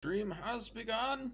Stream has begun.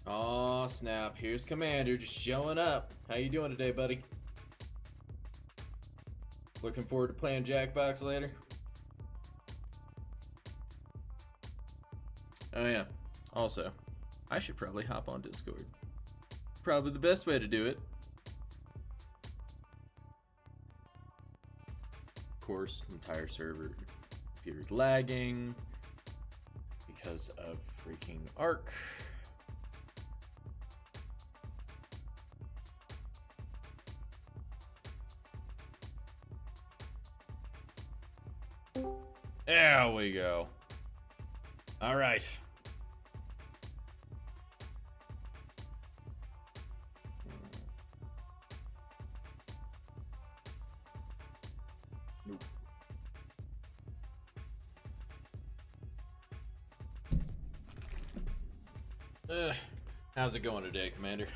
Oh snap, here's Commander just showing up. How you doing today, buddy? Looking forward to playing Jackbox later? Oh yeah, also, I should probably hop on Discord. Probably the best way to do it. Of course, entire server computer's lagging because of freaking Arc. There we go. All right. Nope. How's it going today, Commander?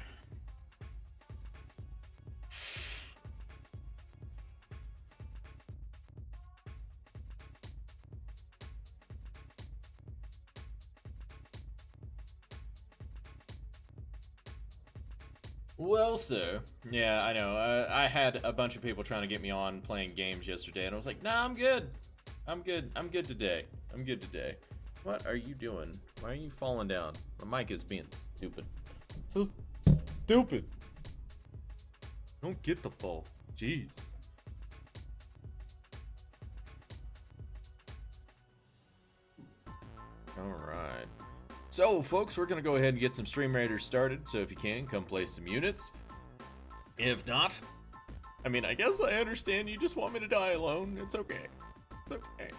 Well, sir. Yeah, I know. I had a bunch of people trying to get me on playing games yesterday, and I was like, nah, I'm good. I'm good. I'm good today. I'm good today. What are you doing? Why are you falling down? My mic is being stupid. So stupid. Don't get the fall. Jeez. Alright. So, folks, we're going to go ahead and get some Stream Raiders started. So if you can, come play some units. If not, I mean, I guess I understand you just want me to die alone. It's okay. It's okay.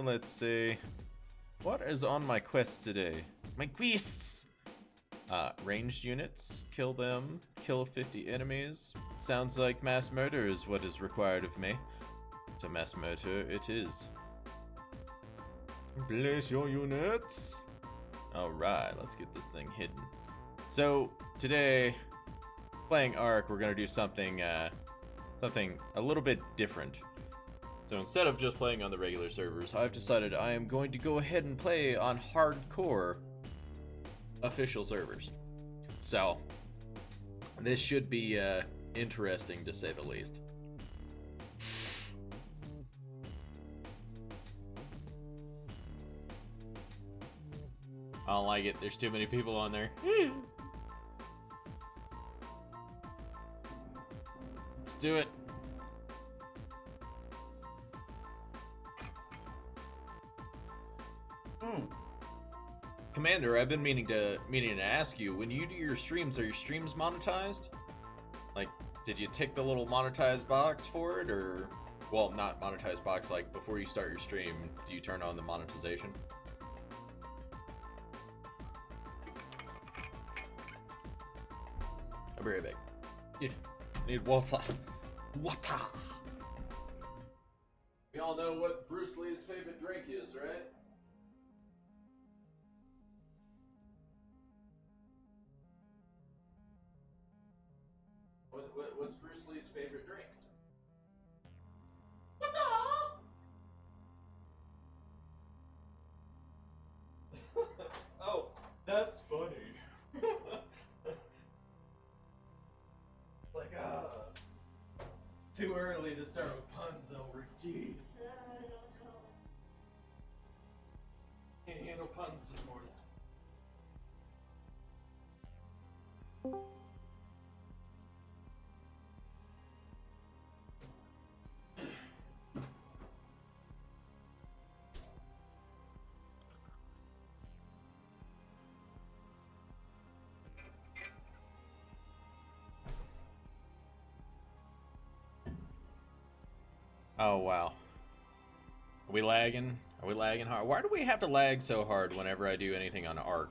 Let's see. What is on my quest today? My quests! Ranged units. Kill them. Kill 50 enemies. Sounds like mass murder is what is required of me. So mass murder it is. Place your units. Alright, let's get this thing hidden. So, today, playing Ark, we're gonna do something, something a little bit different. So instead of just playing on the regular servers, I've decided I am going to go ahead and play on HardCORE official servers. So, this should be, interesting to say the least. I don't like it. There's too many people on there. Let's do it. Commander, I've been meaning to ask you, when you do your streams, are your streams monetized? Like, did you tick the little monetized box for it, or, well, not monetized box, like before you start your stream, do you turn on the monetization? I'll be right back. Yeah, need water. Water! We all know what Bruce Lee's favorite drink is, right? What's Bruce Lee's favorite drink? What the? Oh, that's funny. Like, too early to start with puns over. Jeez. I don't know. Can't handle puns this morning. Oh, wow. Are we lagging? Are we lagging hard? Why do we have to lag so hard whenever I do anything on Ark?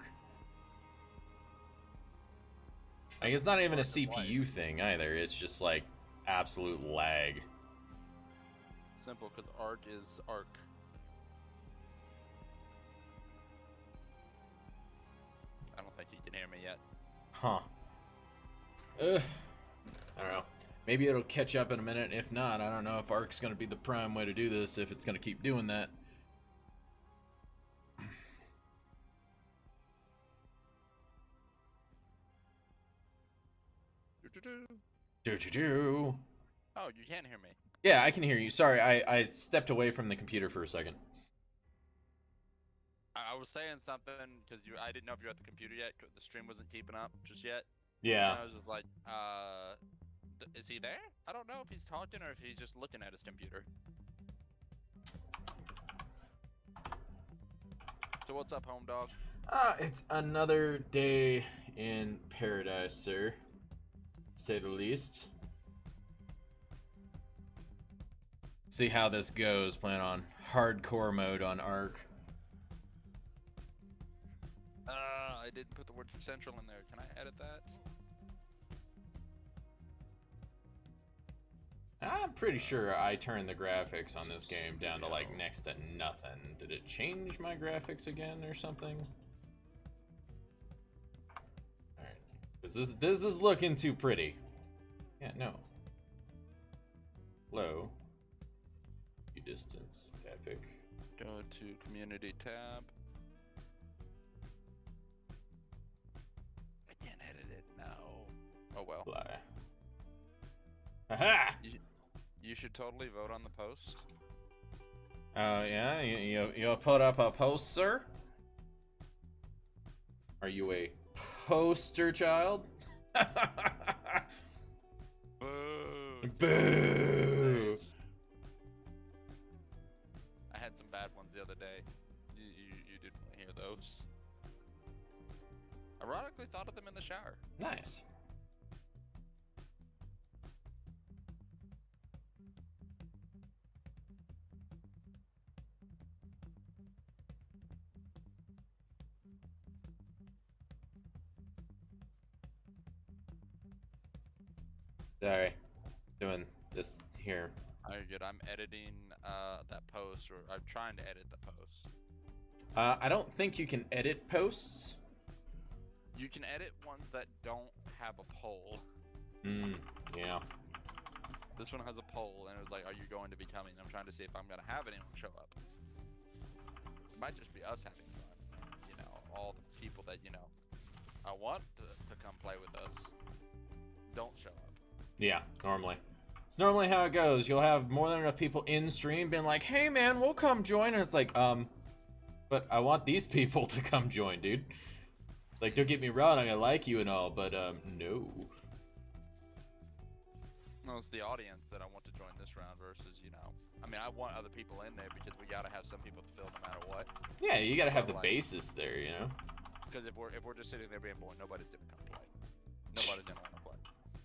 Like, it's not even a CPU thing either. It's just like absolute lag. Simple, because Ark is Ark. I don't think you can hear me yet. Huh. I don't know. Maybe it'll catch up in a minute. If not, I don't know if Ark's going to be the prime way to do this, if it's going to keep doing that. Do. Oh, you can't hear me. Yeah, I can hear you. Sorry, I stepped away from the computer for a second. I was saying something because I didn't know if you were at the computer yet. The stream wasn't keeping up just yet. Yeah. And I was just like, is he there? I don't know if he's talking or if he's just looking at his computer. So what's up, home dog? It's another day in paradise, sir. To say the least. See how this goes. Playing on HardCORE mode on Ark. I didn't put the word central in there. Can I edit that? I'm pretty sure I turned the graphics on this game down to like next to nothing. Did it change my graphics again or something? Alright. This is looking too pretty. Yeah, no. Low. Distance. Epic. Go to community tab. I can't edit it. No. Oh well. Fly. Aha! You should totally vote on the post. Oh yeah, you put up a post, sir? Are you a poster child? Boo! Boo! I had some bad ones the other day. You didn't want to hear those. Ironically, thought of them in the shower. Nice. Sorry, doing this here. Alright, good. I'm editing that post, or I'm trying to edit the post. I don't think you can edit posts. You can edit ones that don't have a poll. Yeah. This one has a poll, and it was like, "Are you going to be coming?" I'm trying to see if I'm gonna have anyone show up. It might just be us having fun. You know, all the people that I want to come play with us don't show up. Yeah, normally. It's normally how it goes. You'll have more than enough people in stream being like, hey man, we'll come join. And it's like, but I want these people to come join, dude. Like, don't get me wrong, I like you and all, but, no. No, it's the audience that I want to join this round versus, I mean, I want other people in there because we gotta have some people to fill no matter what. Yeah, you gotta have the basis there, you know? Because if we're just sitting there being bored, nobody's gonna come play. Nobody's gonna want to play.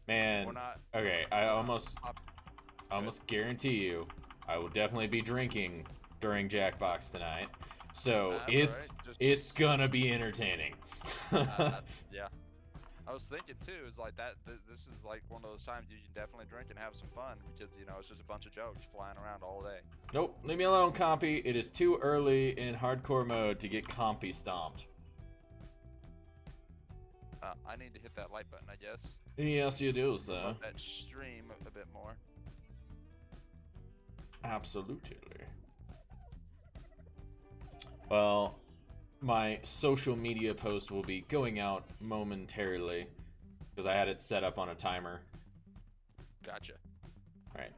Man, We're not. okay, I almost guarantee you, I will definitely be drinking during Jackbox tonight. So it's gonna be entertaining. Yeah, I was thinking too. Is like that. This is like one of those times you can definitely drink and have some fun because it's just a bunch of jokes flying around all day. Nope, leave me alone, compy. It is too early in hardcore mode to get compy stomped. I need to hit that like button, I guess. Yes, you do, sir. That stream a bit more. Absolutely. Well, my social media post will be going out momentarily because I had it set up on a timer. Gotcha. All right,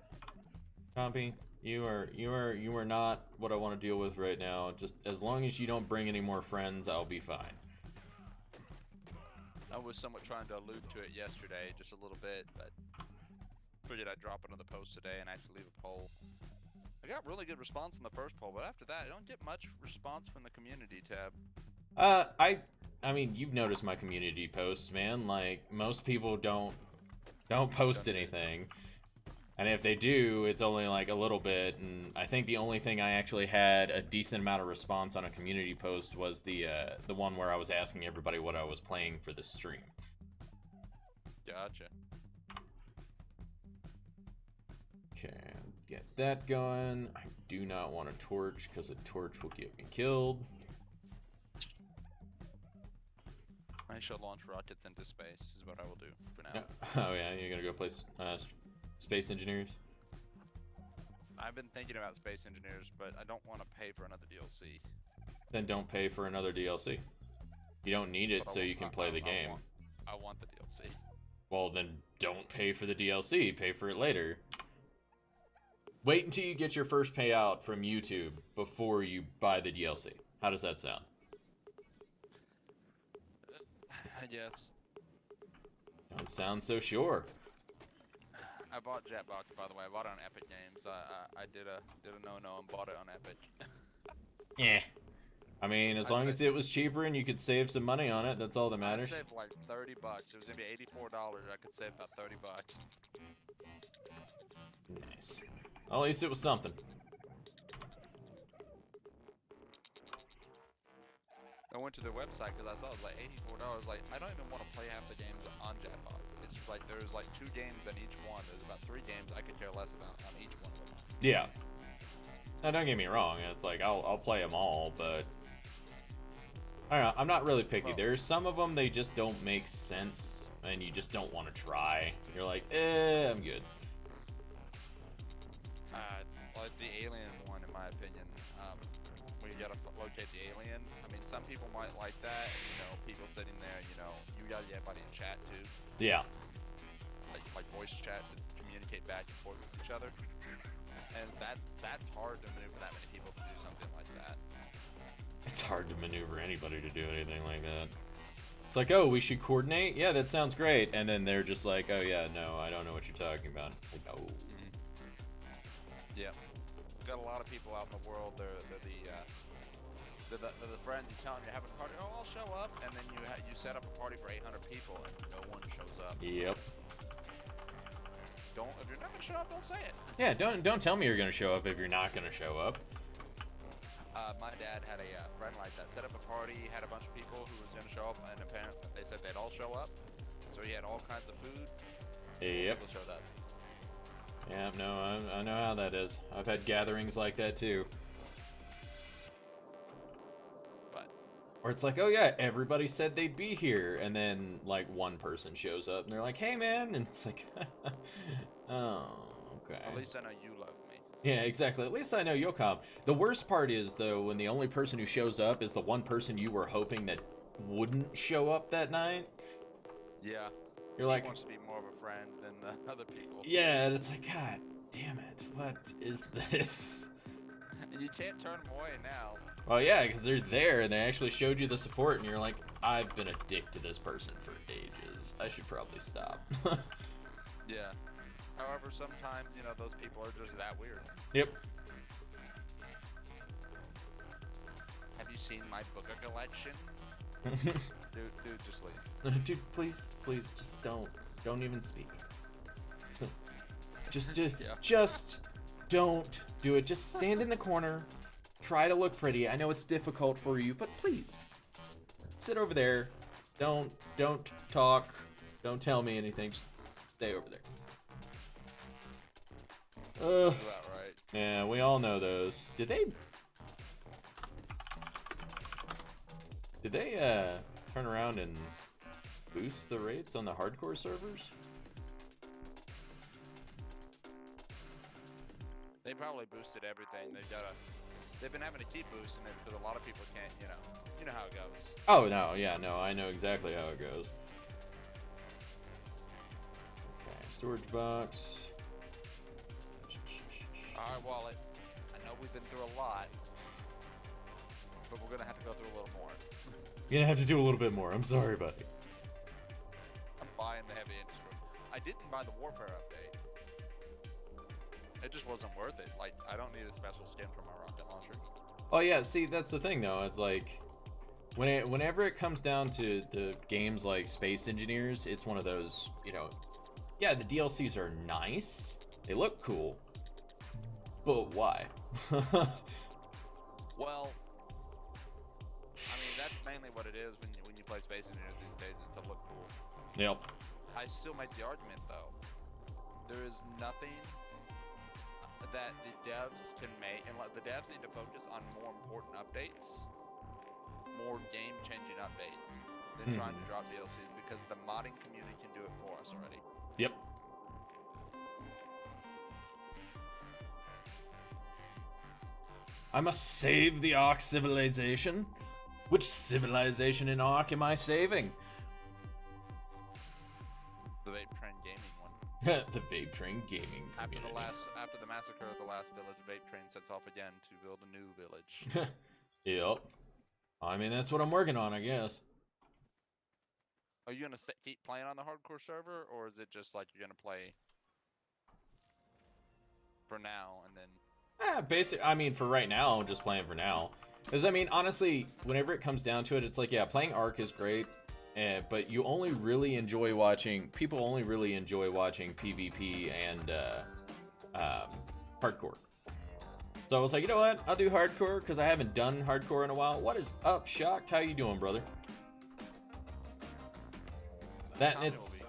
Compy, you are not what I want to deal with right now. Just as long as you don't bring any more friends, I'll be fine. I was somewhat trying to allude to it yesterday, just a little bit, but figured I'd drop another post today and actually leave a poll. I got really good response in the first poll, but after that, I don't get much response from the community tab. I mean, you've noticed my community posts, man. Like, most people don't post anything. And if they do, it's only like a little bit, and I think the only thing I actually had a decent amount of response on a community post was the one where I was asking everybody what I was playing for the stream. Gotcha. Okay, get that going. I do not want a torch, because a torch will get me killed. I shall launch rockets into space, is what I will do for now. Oh yeah, you're gonna go play Space Engineers? I've been thinking about Space Engineers, but I don't want to pay for another DLC. Then don't pay for another DLC. You don't need it so you can play the game. I want the DLC. Well, then don't pay for the DLC. Pay for it later. Wait until you get your first payout from YouTube before you buy the DLC. How does that sound? I guess. Don't sound so sure. I bought Jetbox, by the way. I bought it on Epic Games. I did a no-no and bought it on Epic. Yeah. I mean, as long as it was cheaper and you could save some money on it, that's all that matters. I saved like $30. It was gonna be $84. I could save about $30. Nice. Well, at least it was something. I went to their website because I saw it was like $84. Like, I don't even want to play half the games on Jetbox. It's just like there's like 2 games on each one. There's about 3 games I could care less about on each one of them. Yeah. Now, don't get me wrong. It's like I'll play them all, but I don't know. I'm not really picky. There's some of them they just don't make sense, and you just don't want to try. You're like, I'm good. Like the alien one, in my opinion, where you gotta locate the alien. I mean, some people might like that. People sitting there, you got everybody in chat too. Yeah. voice chat to communicate back and forth with each other. And that's hard to maneuver that many people to do something like that. It's hard to maneuver anybody to do anything like that. It's like, oh, we should coordinate? Yeah, that sounds great. And then they're just like, oh yeah, no, I don't know what you're talking about. It's like, oh. Yeah. We've got a lot of people out in the world. They're the friends you tell them you're having a party. Oh, I'll show up. And then you set up a party for 800 people and no one shows up. Yep. If you're not gonna show up, don't say it. Yeah, don't tell me you're gonna show up if you're not gonna show up. My dad had a friend like that. Set up a party, had a bunch of people who was gonna show up, and apparently they said they'd all show up. So he had all kinds of food. Yep. People showed up. Yeah, no, I know how that is. I've had gatherings like that too. But or it's like, oh yeah, everybody said they'd be here, and then like one person shows up and they're like, hey man, and it's like, oh, okay. At least I know you love me. Yeah, exactly. At least I know you'll come. The worst part is though when the only person who shows up is the one person you were hoping that wouldn't show up that night. Yeah. You're like, he wants to be more of a friend than the other people. Yeah, and it's like, God damn it, what is this? You can't turn them away now. Well, yeah, because they're there and they actually showed you the support, and you're like, I've been a dick to this person for ages. I should probably stop. Yeah. However, sometimes, you know, those people are just that weird. Yep. Have you seen my book collection? Dude, just leave. Dude, please, just don't even speak. Just don't do it. Just stand in the corner, try to look pretty. I know it's difficult for you, but please, sit over there. Don't talk. Don't tell me anything. Just stay over there. Right. Yeah, we all know those. Did they turn around and boost the rates on the hardcore servers? They probably boosted everything. They've been having to keep boosting it because a lot of people can't, you know how it goes. Oh no, yeah, no, I know exactly how it goes. Okay, storage box. Alright, Wallet. I know we've been through a lot, but we're gonna have to go through a little more. You're gonna have to do a little bit more. I'm sorry, buddy. I'm buying the heavy industry. I didn't buy the Warfare update. It just wasn't worth it. Like, I don't need a special skin for my rocket launcher. Oh yeah, see, that's the thing though. It's like whenever it comes down to games like Space Engineers, it's one of those, you know, yeah, the DLCs are nice. They look cool. But why? Well, I mean, that's mainly what it is when you play Space Engineers these days, is to look cool. Yep. I still make the argument though. There is nothing that the devs can make, and the devs need to focus on more important updates, more game-changing updates, than trying to drop DLCs, because the modding community can do it for us already. Yep. I must save the Ark civilization. Which civilization in Ark am I saving? The VapeTrainGaming one. The VapeTrainGaming After community. after the massacre of the last village, VapeTrain sets off again to build a new village. Yep. I mean, that's what I'm working on, I guess. Are you gonna keep playing on the hardcore server, or is it just like you're gonna play for now and then? I mean, for right now, I'm just playing for now. Because, I mean, honestly, whenever it comes down to it, it's like, yeah, playing Ark is great, but you only really enjoy watching, people only really enjoy watching PvP and hardcore. So I was like, you know what, I'll do hardcore, because I haven't done hardcore in a while. What is up, Shocked? How you doing, brother? That, and it's...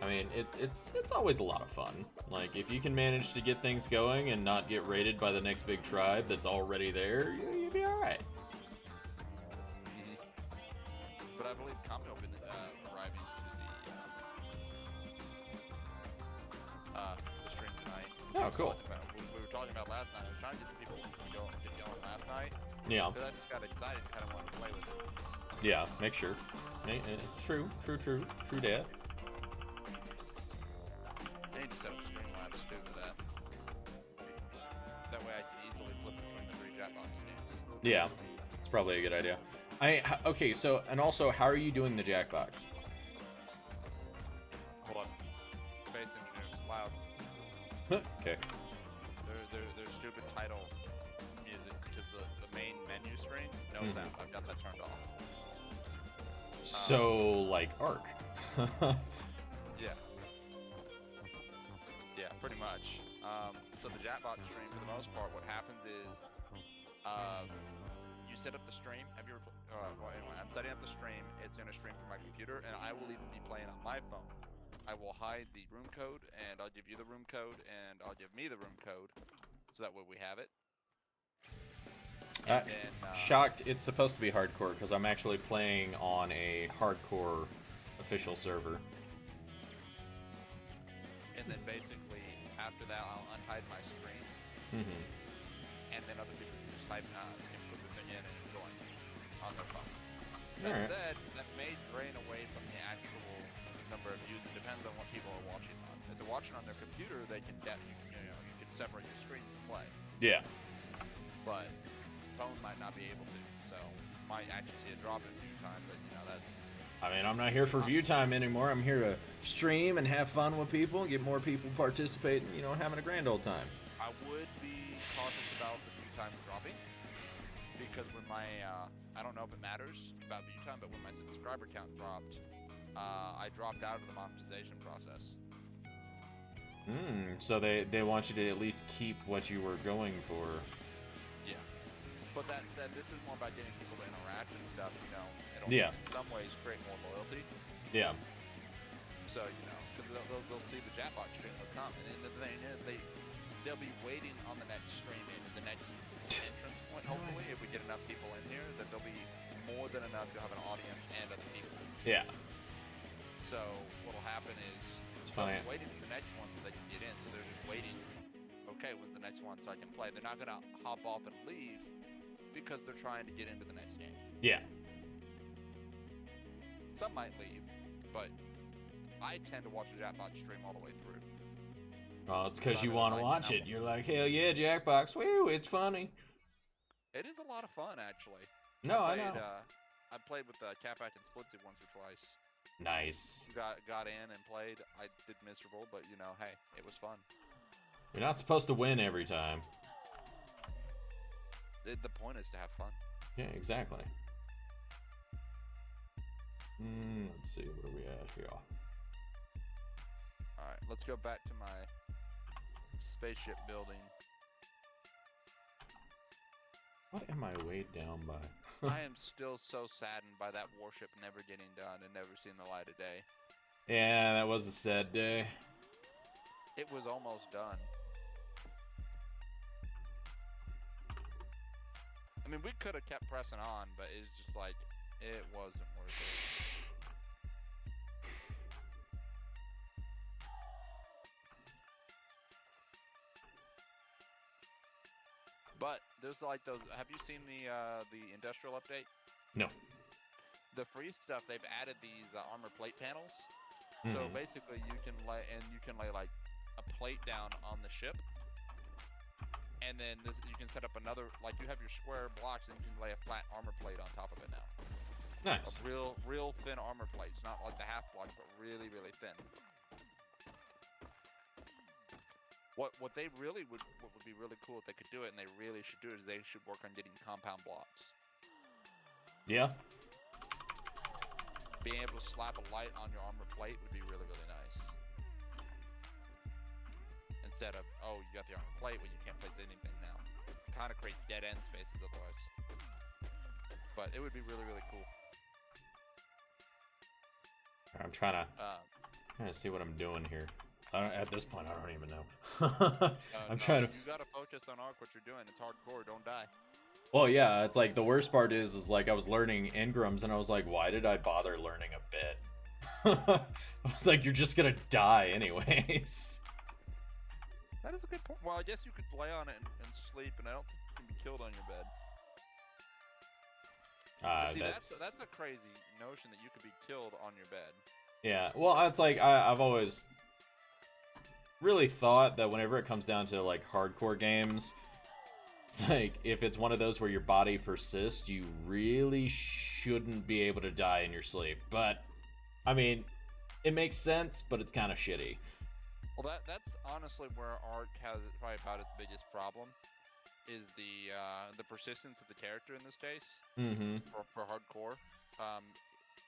I mean, it's always a lot of fun. Like, if you can manage to get things going and not get raided by the next big tribe that's already there, you'll be alright. But I believe Kami will be arriving to the stream tonight. Oh, cool. We were talking about last night. I was trying to get the people to get going last night. Yeah. Because I just got excited and kind of wanted to play with it. Yeah, make sure. True, Dad. I need to set up Streamlabs too for that. That way I can easily flip between the 3 Jackbox games. Yeah, it's probably a good idea. Okay, so, and also, how are you doing the Jackbox? Hold on. Space Engineers, loud. Okay. Their stupid title music, because the main menu screen, no sound. I've got that turned off. So, like Ark. Yeah. Yeah, pretty much. So the Jackbox stream, for the most part, what happens is, you set up the stream. Have you ever? Well, anyway, I'm setting up the stream. It's gonna stream from my computer, and I will even be playing on my phone. I will hide the room code, and I'll give you the room code, and I'll give me the room code, so that way we have it. And then, shocked it's supposed to be hardcore, because I'm actually playing on a hardcore official server. And then basically, after that, I'll unhide my screen. And then other people can just type, can put the thing in and join on their phone. That said, that may drain away from the actual number of views. It depends on what people are watching on. If they're watching on their computer, they can you can separate your screens and play. Yeah. But phone might not be able to, so might actually see a drop in view time. But that's. I mean, I'm not here for view time anymore. I'm here to stream and have fun with people, get more people participating, having a grand old time. I would be cautious about the view time dropping, because when my, I don't know if it matters about view time, but when my subscriber count dropped, I dropped out of the monetization process. So they want you to at least keep what you were going for. Yeah. But that said, this is more about getting people to interact and stuff, It'll in some ways create more loyalty. Yeah. So, because they'll see the Jackbox stream will come, and then the thing is, they'll be waiting on the next stream in the next entrance point, hopefully, if we get enough people in here, that there'll be more than enough to have an audience and other people. Yeah. So, what'll happen is, they'll be waiting for the next one so they can get in, so they're just waiting, okay, when's the next one so I can play? They're not going to hop off and leave, because they're trying to get into the next game. Yeah. Some might leave, but I tend to watch the Jackbox stream all the way through. Well, it's because you want to watch it. You're like, hell yeah, Jackbox. Woo, it's funny. It is a lot of fun, actually. No, I know. I played with Catback and Splitsy once or twice. Nice. Got in and played. I did miserable, but hey, it was fun. You're not supposed to win every time. The point is to have fun. Yeah, exactly. Let's see, what are we at here? Alright, let's go back to my spaceship building. What am I weighed down by? I am still so saddened by that warship never getting done and never seeing the light of day. Yeah, that was a sad day. It was almost done. I mean, we could have kept pressing on, but it's just like, it wasn't worth it. But there's like those. Have you seen the industrial update? No. The free stuff, they've added these armor plate panels. So basically, you can lay like a plate down on the ship, and then you can set up another. Like you have your square blocks, and you can lay a flat armor plate on top of it now. Nice. A real thin armor plates, not like the half blocks, but really thin. What would be really cool if they could do it, and they really should do it, is they should work on getting compound blocks. Yeah. Being able to slap a light on your armor plate would be really nice. Instead of, oh, you got the armor plate when you can't place anything now. It kind of creates dead end spaces otherwise. But it would be really cool. I'm trying to see what I'm doing here. At this point, I don't even know. I'm trying to. You gotta focus on Ark. What you're doing, it's hardcore. Don't die. Well, yeah, it's like the worst part is like I was learning engrams, and I was like, why did I bother learning a bit? I was like, you're just gonna die anyways. That is a good point. Well, I guess you could lay on it and sleep, and I don't think you can be killed on your bed. See, that's a crazy notion that you could be killed on your bed. Yeah, well, it's like I've always really thought that whenever it comes down to like hardcore games, it's like if it's one of those where your body persists, you really shouldn't be able to die in your sleep. But I mean, it makes sense, but it's kind of shitty. Well, that's honestly where Ark has probably about its biggest problem, is the persistence of the character in this case. Mm-hmm. For hardcore,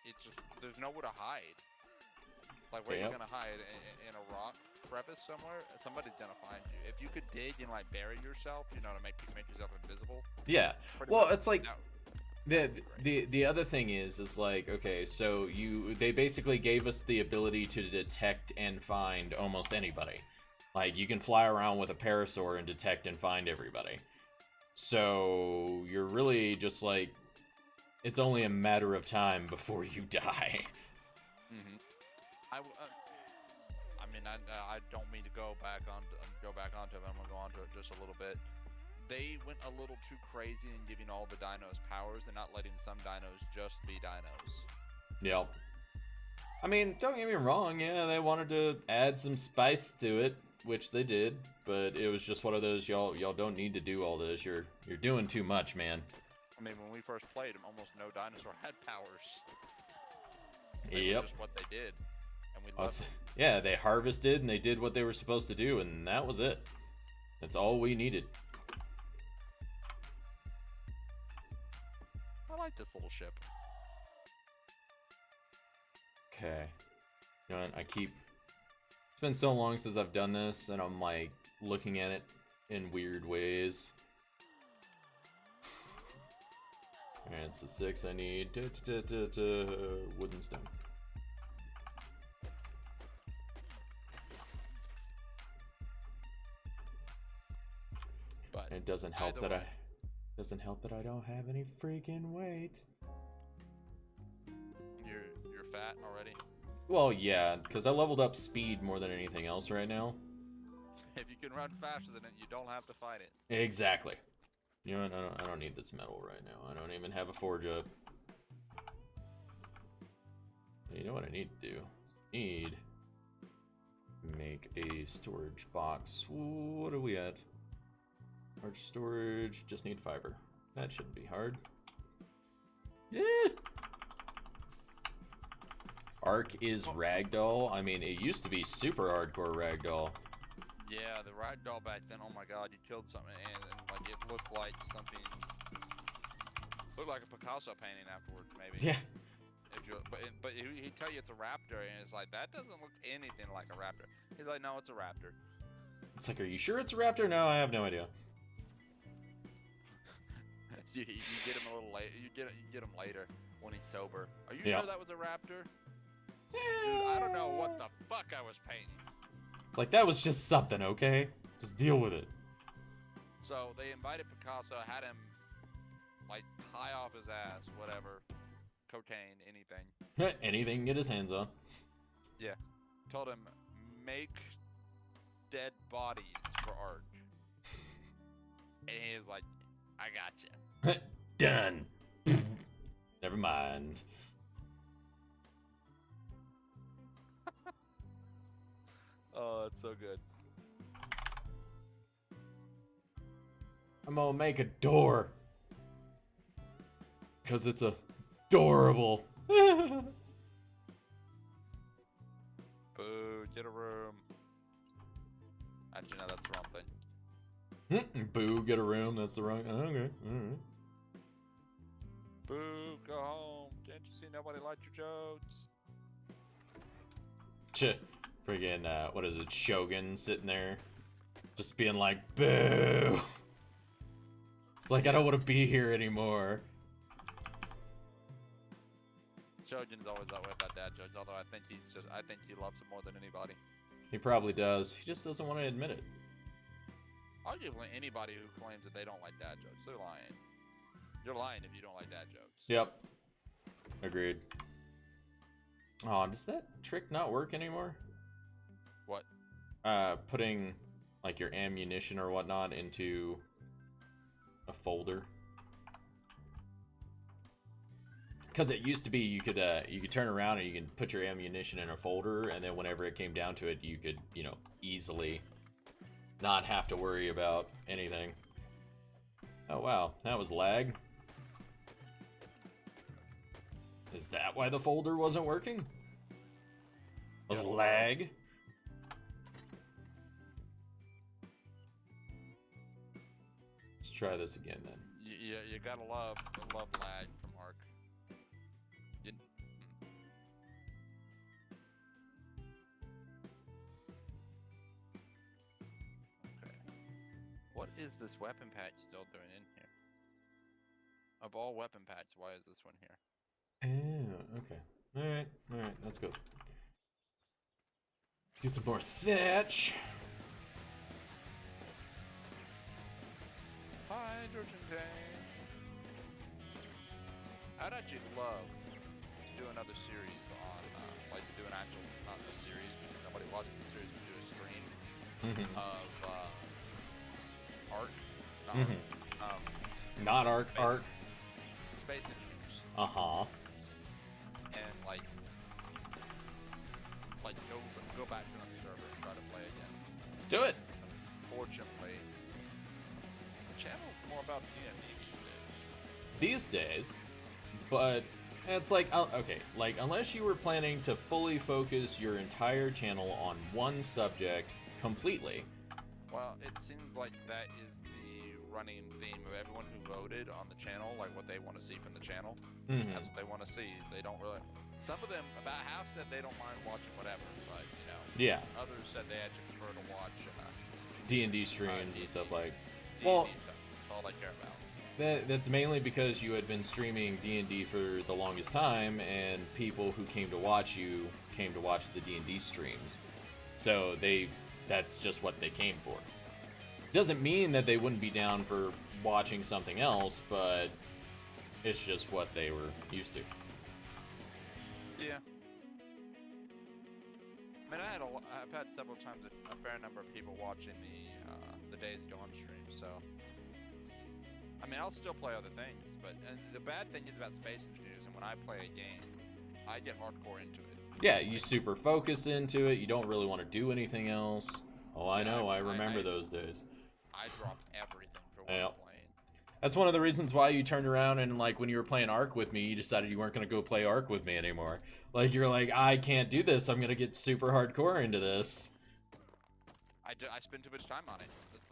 it's just there's nowhere to hide. Like where you're gonna hide in a rock crevice somewhere, somebody's gonna find you. If you could dig and like bury yourself, you know, to make yourself invisible. Yeah. Well, it's like the other thing is like, okay, so they basically gave us the ability to detect and find almost anybody. Like you can fly around with a parasaur and detect and find everybody. So you're really just like, it's only a matter of time before you die. Mm-hmm. I mean, I don't mean to go back onto it. I'm gonna go onto it just a little bit. They went a little too crazy in giving all the dinos powers and not letting some dinos just be dinos. Yep. I mean, don't get me wrong, yeah, they wanted to add some spice to it, which they did, but it was just one of those, y'all don't need to do all this. You're doing too much, man. I mean, when we first played, almost no dinosaur had powers. Yep. Just what they did, and we loved it. Yeah, they harvested and they did what they were supposed to do, and that was it. That's all we needed. I like this little ship. Okay. You know what, it's been so long since I've done this, and I'm like looking at it in weird ways. And it's the 6 I need. Wooden stone. But it doesn't help that I don't have any freaking weight. You're fat already? Well, yeah, because I leveled up speed more than anything else right now. If you can run faster than it, you don't have to fight it. Exactly. You know what? I don't need this metal right now. I don't even have a forge up. You know what I need to do? Make a storage box. What are we at? Large storage. Just need fiber. That shouldn't be hard. Yeah. Ark is ragdoll. I mean, it used to be super hardcore ragdoll. Yeah, the ragdoll back then. Oh my God, you killed something, and like it looked like something. Looked like a Picasso painting afterwards, maybe. Yeah. But he'd tell you it's a raptor, and it's like, that doesn't look anything like a raptor. He's like, no, it's a raptor. It's like, are you sure it's a raptor? No, I have no idea. you get him a little late. You get him later when he's sober. Are you sure that was a raptor? Dude, I don't know what the fuck I was painting. It's like, that was just something, okay? Just deal with it. So they invited Picasso, had him like tie off his ass, whatever. Cocaine, anything. Anything to get his hands on. Yeah. Told him, make dead bodies for art. And he was like, I gotcha. Done. Never mind. Oh, that's so good. I'm gonna make a door. Because it's adorable. Boo, get a room. Actually, no, that's the wrong thing. Boo, get a room. That's the wrong. Okay. Alright. Boo, go home. Can't you see nobody liked your jokes? Friggin', what is it? Shogun sitting there. Just being like, boo. It's like, I don't want to be here anymore. Shogun's always that way about dad jokes, although I think he loves it more than anybody. He probably does. He just doesn't want to admit it. Arguably, anybody who claims that they don't like dad jokes, they're lying. You're lying if you don't like dad jokes. Yep. Agreed. Oh, does that trick not work anymore? What? Putting, like, your ammunition or whatnot into a folder. because it used to be you could turn around and you can put your ammunition in a folder, and then whenever it came down to it, you could, you know, easily not have to worry about anything. Oh wow, that was lag. Is that why the folder wasn't working? Was lag? Let's try this again then. You gotta love lag from Ark. Okay. What is this weapon patch still doing in here? Of all weapon packs, why is this one here? Oh, okay. Alright, let's go. Get some more thatch. Hydrogen tanks. I'd actually love to do another series on, like to do an actual, not a series, because nobody watches the series, but do a stream of Ark. Not Ark, Ark. Space Engineers. Uh-huh. And like go back to another server and try to play again. Do it. Fortunately, the channel's more about D&D These days, but it's like, okay, like unless you were planning to fully focus your entire channel on one subject completely. Well, it seems like that is the running theme of everyone who voted on the channel, like what they want to see from the channel. That's what they want to see. Is they don't really. Some of them, about half said they don't mind watching whatever, but you know. Yeah. Others said they actually prefer to watch D&D streams and stuff like. D&D well, stuff. That's all they care about. That's mainly because you had been streaming D&D for the longest time, and people who came to watch you came to watch the D&D streams. So that's just what they came for. Doesn't mean that they wouldn't be down for watching something else, but it's just what they were used to. Yeah. I mean, I've had several times a fair number of people watching the Days Gone stream, so. I mean, I'll still play other things, but and the bad thing is about Space Engineers, and when I play a game, I get hardcore into it. Yeah, you super focus into it. You don't really want to do anything else. Oh, I know. I remember those days. I drop everything for what I'm playing. That's one of the reasons why you turned around and, like, when you were playing Ark with me, you decided you weren't going to go play Ark with me anymore. Like, you're like, I can't do this. I'm going to get super hardcore into this. I spend too much time on it.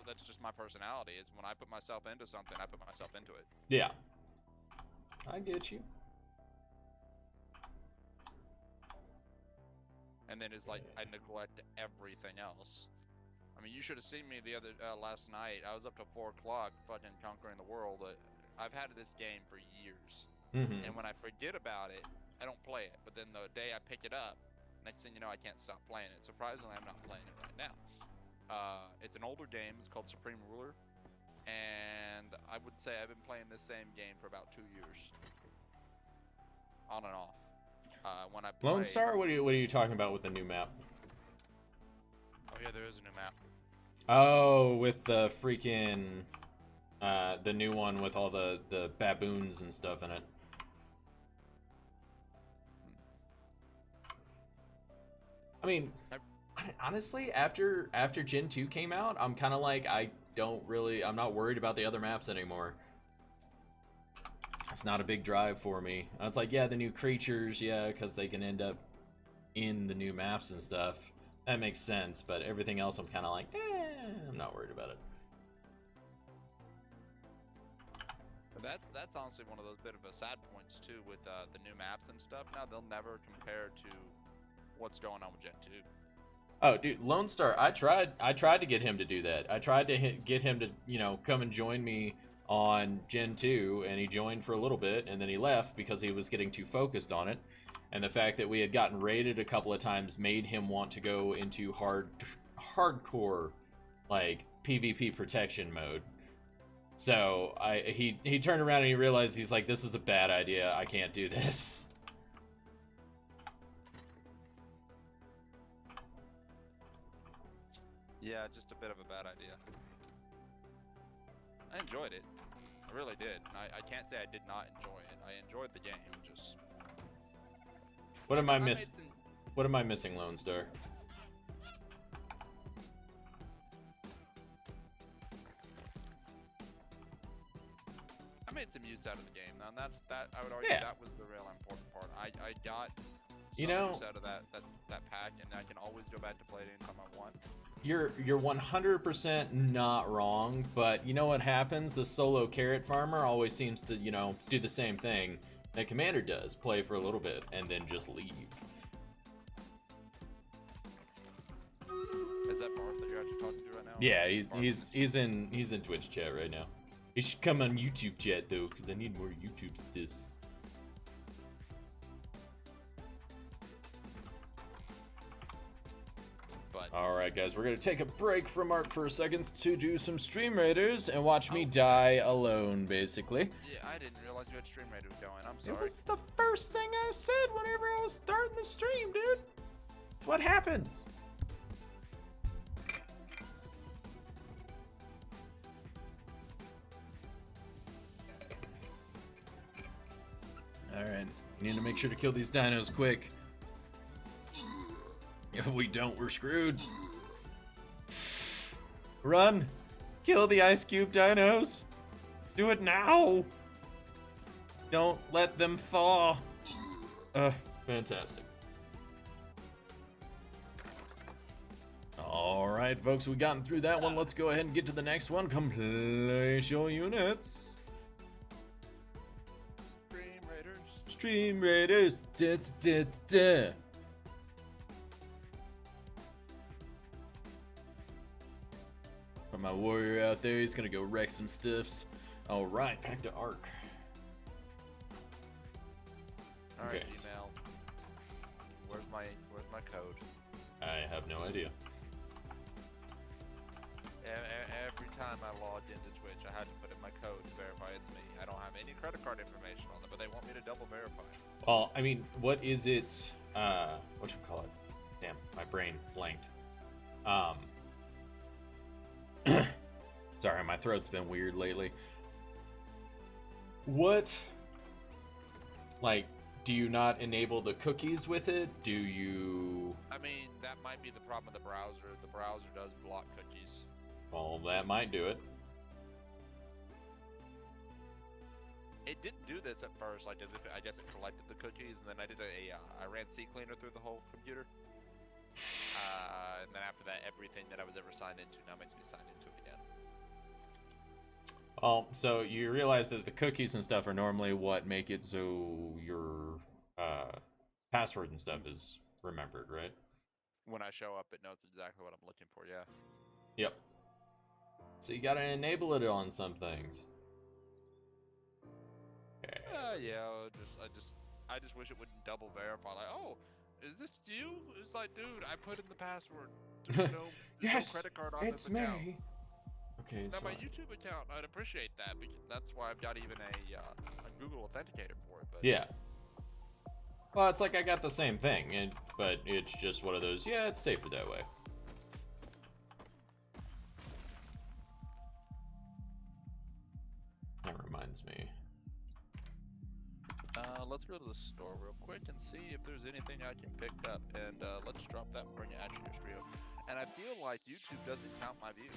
That's just my personality. Is when I put myself into something, I put myself into it. Yeah. I get you. And then it's like I neglect everything else. I mean, you should have seen me the other last night. I was up to 4 o'clock, fucking conquering the world. I've had this game for years, and when I forget about it, I don't play it. But then the day I pick it up, next thing you know, I can't stop playing it. Surprisingly, I'm not playing it right now. It's an older game. It's called Supreme Ruler, and I would say I've been playing this same game for about 2 years, on and off. When I play... Lone Star, what are you talking about with the new map? Oh yeah, there is a new map. Oh, with the freaking the new one with all the baboons and stuff in it. I mean, honestly, after Gen 2 came out, I'm kind of like, I'm not worried about the other maps anymore. It's not a big drive for me. It's like, yeah, the new creatures, yeah, because they can end up in the new maps and stuff. That makes sense, but everything else I'm kind of like, I'm not worried about it. But that's honestly one of those bit of a sad points too with the new maps and stuff. Now they'll never compare to what's going on with Gen 2. Oh, dude, Lone Star, I tried to get him to do that. I tried to get him to, you know, come and join me on Gen 2, and he joined for a little bit, and then he left because he was getting too focused on it. And the fact that we had gotten raided a couple of times made him want to go into hardcore, like, PvP protection mode. So he turned around and he realized, he's like, this is a bad idea. I can't do this. Yeah, just a bit of a bad idea. I enjoyed it. I really did. I can't say I did not enjoy it. I enjoyed the game. Just What am I made some, What am I missing, Lone Star? I made some use out of the game. Now, and that I would argue Yeah. that was the real important part. I got You some know, use out of that pack, and I can always go back to play it anytime I want. you're 100% not wrong, but you know what happens? The solo carrot farmer always seems to, you know, do the same thing that Commander does, play for a little bit and then just leave. Is that Barth that you're actually talking to right now? Yeah, Barth he's in Twitch chat right now. He should come on YouTube chat though, because I need more YouTube stuffs. But Alright guys, we're gonna take a break from Ark for a second to do some Stream Raiders and watch me die alone, basically. yeah, I didn't realize you had Stream Raiders going. I'm It sorry. was the first thing I said whenever I was starting the stream, dude. It's what happens. Alright, we need to make sure to kill these dinos quick. If we don't, we're screwed. Run! Kill the ice cube dinos! Do it now! Don't let them thaw! Fantastic. Alright, folks, we've gotten through that one. Let's go ahead and get to the next one. Complete your units. Stream Raiders. Stream Raiders. Da, da, da, da. Put my warrior out there. He's gonna go wreck some stuffs. Alright, back to Ark. Alright, Okay. email. Where's my code? I have no idea. Every time I logged into Twitch, I had to put in my code to verify it's me. I don't have any credit card information on it, but they want me to double verify. Well, I mean, what is it? What should we call it? Damn, my brain blanked. Sorry, my throat's been weird lately. What? Like, do you not enable the cookies with it? Do you? I mean, that might be the problem with the browser. The browser does block cookies. Well, that might do it. It didn't do this at first. Like, I guess it collected the cookies, and then I did I ran CCleaner through the whole computer. And then after that, everything that I was ever signed into now makes me sign into it again. Oh, so you realize that the cookies and stuff are normally what make it so your password and stuff is remembered, right? When I show up, it knows exactly what I'm looking for. Yeah. Yep. So you gotta enable it on some things. Okay. Yeah. I just wish it wouldn't double verify. Like, oh, is this you? It's like, dude, I put in the password. There's no Yes, credit card on it's this account. me. Okay, Now so my YouTube account, I'd appreciate that because that's why I've got even a Google Authenticator for it. But yeah. Well, it's like I got the same thing, but it's just one of those. Yeah, it's safer that way. That reminds me. Let's go to the store real quick and see if there's anything I can pick up. And let's drop that and bring it at you, Strio. And I feel like YouTube doesn't count my view.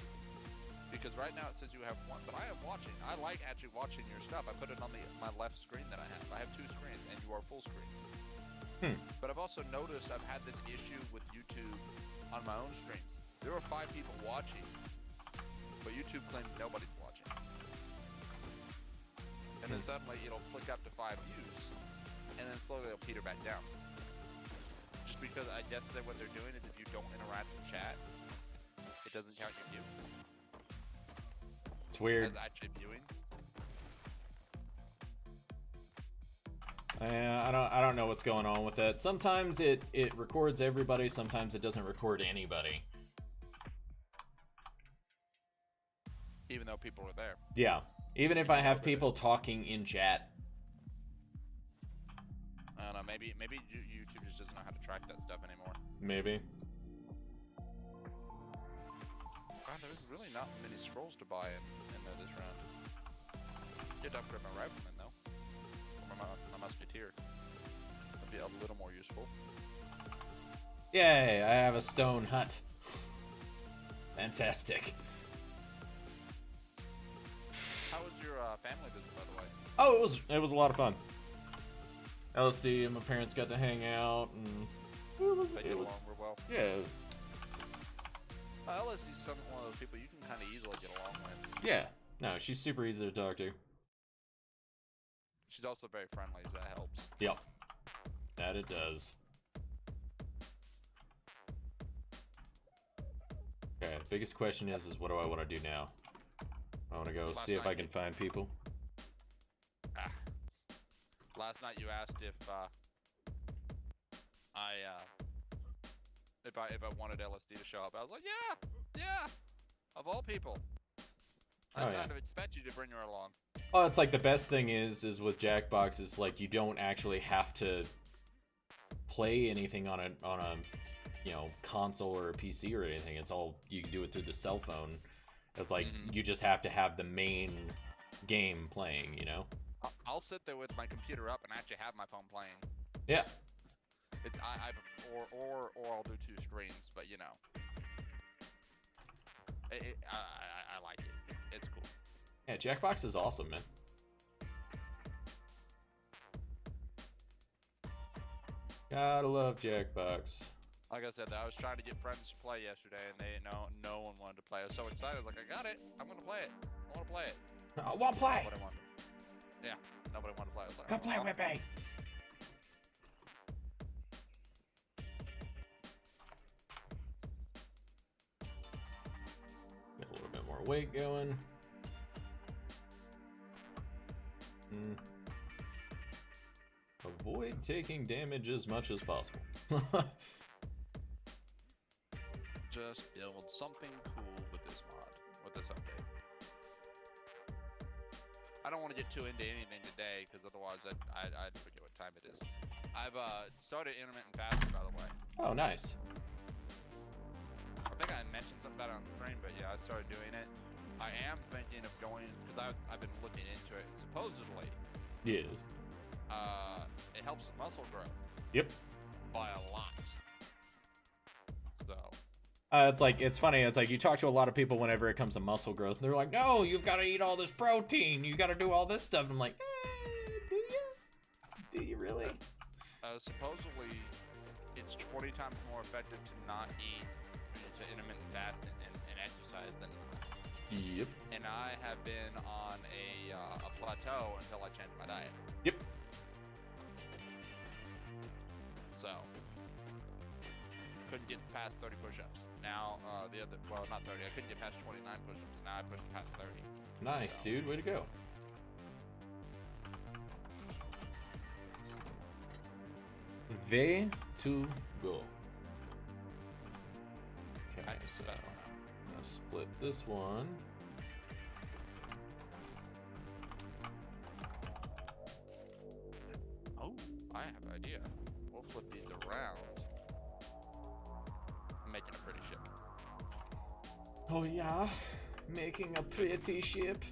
Because right now it says you have one, but I am watching. I like actually watching your stuff. I put it on my left screen that I have. I have two screens, and you are full screen. But I've also noticed I've had this issue with YouTube on my own streams. There are 5 people watching, but YouTube claims nobody's watching. And then suddenly it'll flick up to 5 views, and then slowly it'll peter back down. Just because I guess that what they're doing is if you don't interact with chat, it doesn't count your view. It's weird. As actually viewing. I don't know what's going on with that. Sometimes it records everybody, sometimes it doesn't record anybody. Even though people are there. Yeah. Even if I have people talking in chat. I don't know, maybe YouTube just doesn't know how to track that stuff anymore. Maybe. God, there's really not many scrolls to buy in this round. Get to upgrade my rifleman though. Or my musketeer. That'd be a little more useful. Yay! I have a stone hut. Fantastic. How was your family visit, by the way? Oh, it was a lot of fun. LSD and my parents got to hang out, and it was real well. Yeah. LSD's one of those people you can kind of easily get along with. Yeah. No, she's super easy to talk to. She's also very friendly, so that helps. Yep. That it does. Okay, the biggest question is what do I want to do now? I want to go see if I can find people. Last night you asked if I wanted LSD to show up. I was like, yeah, of all people. I kind of expect you to bring her along. Oh, it's like the best thing is with Jackbox is like you don't actually have to play anything on a console or a PC or anything. It's all you can do it through the cell phone. It's like you just have to have the main game playing, you know. I'll sit there with my computer up and actually have my phone playing. Yeah. It's or I'll do 2 screens, but you know, I like it. It's cool. Yeah, Jackbox is awesome, man. Gotta love Jackbox. Like I said, I was trying to get friends to play yesterday, and no one wanted to play. I was so excited. I was like, I got it. I'm gonna play it. I want to play it. I want to play. Yeah, nobody wanted to play. I was like, come play with me. Get a little bit more weight going. Avoid taking damage as much as possible. Just build something cool with this mod, with this update. I don't want to get too into anything today, because otherwise I'd forget what time it is. I've started intermittent fasting, by the way. Oh, nice. I think I mentioned something about it on the screen, but yeah, I started doing it. I am thinking of going, because I've been looking into it. Supposedly, yes. It helps with muscle growth. Yep. By a lot. So. It's funny. It's like you talk to a lot of people whenever it comes to muscle growth, and they're like, "No, you've got to eat all this protein. You got to do all this stuff." I'm like, do you? Do you really? Supposedly, it's 20 times more effective to not eat to intermittent fast and exercise than not. Yep. And I have been on a plateau until I changed my diet. Yep. So, couldn't get past 30 push-ups. Now, not 30. I couldn't get past 29 push-ups. Now I pushed past 30. Nice, so. Dude. Way to go. Way to go. Okay, so I'm gonna split this one. Oh, I have an idea. We'll flip these around. I'm making a pretty ship. Oh yeah? Making a pretty ship?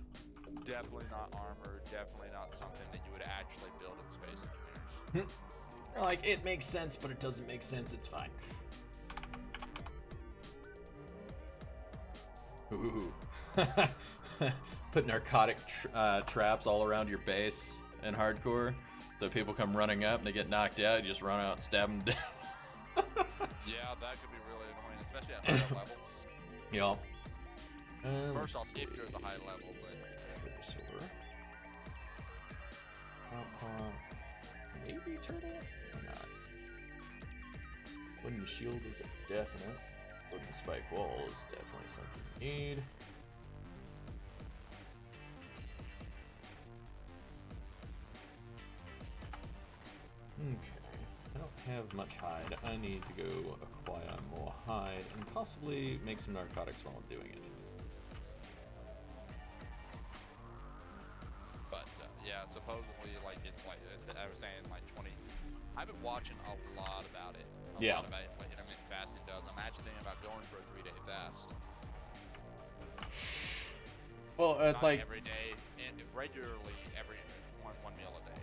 Definitely not armored, definitely not something that you would actually build in Space Engineers. They're like, it makes sense, but it doesn't make sense, it's fine. Ooh. Put narcotic traps all around your base in hardcore. So people come running up and they get knocked out, you just run out and stab them down. Yeah, that could be really annoying, especially at higher levels. Yup. First off, if you're at the high level, but... Maybe turtle? Or not? Wooden shield is a definite. Wooden spike wall is definitely something you need. Okay, I don't have much hide. I need to go acquire more hide and possibly make some narcotics while I'm doing it. But yeah, supposedly, like I was saying, like 20. I've been watching a lot about it. A lot about what intermittent fasting does. I'm actually thinking about going for a 3-day fast. Well, it's not like every day. And regularly every one meal a day.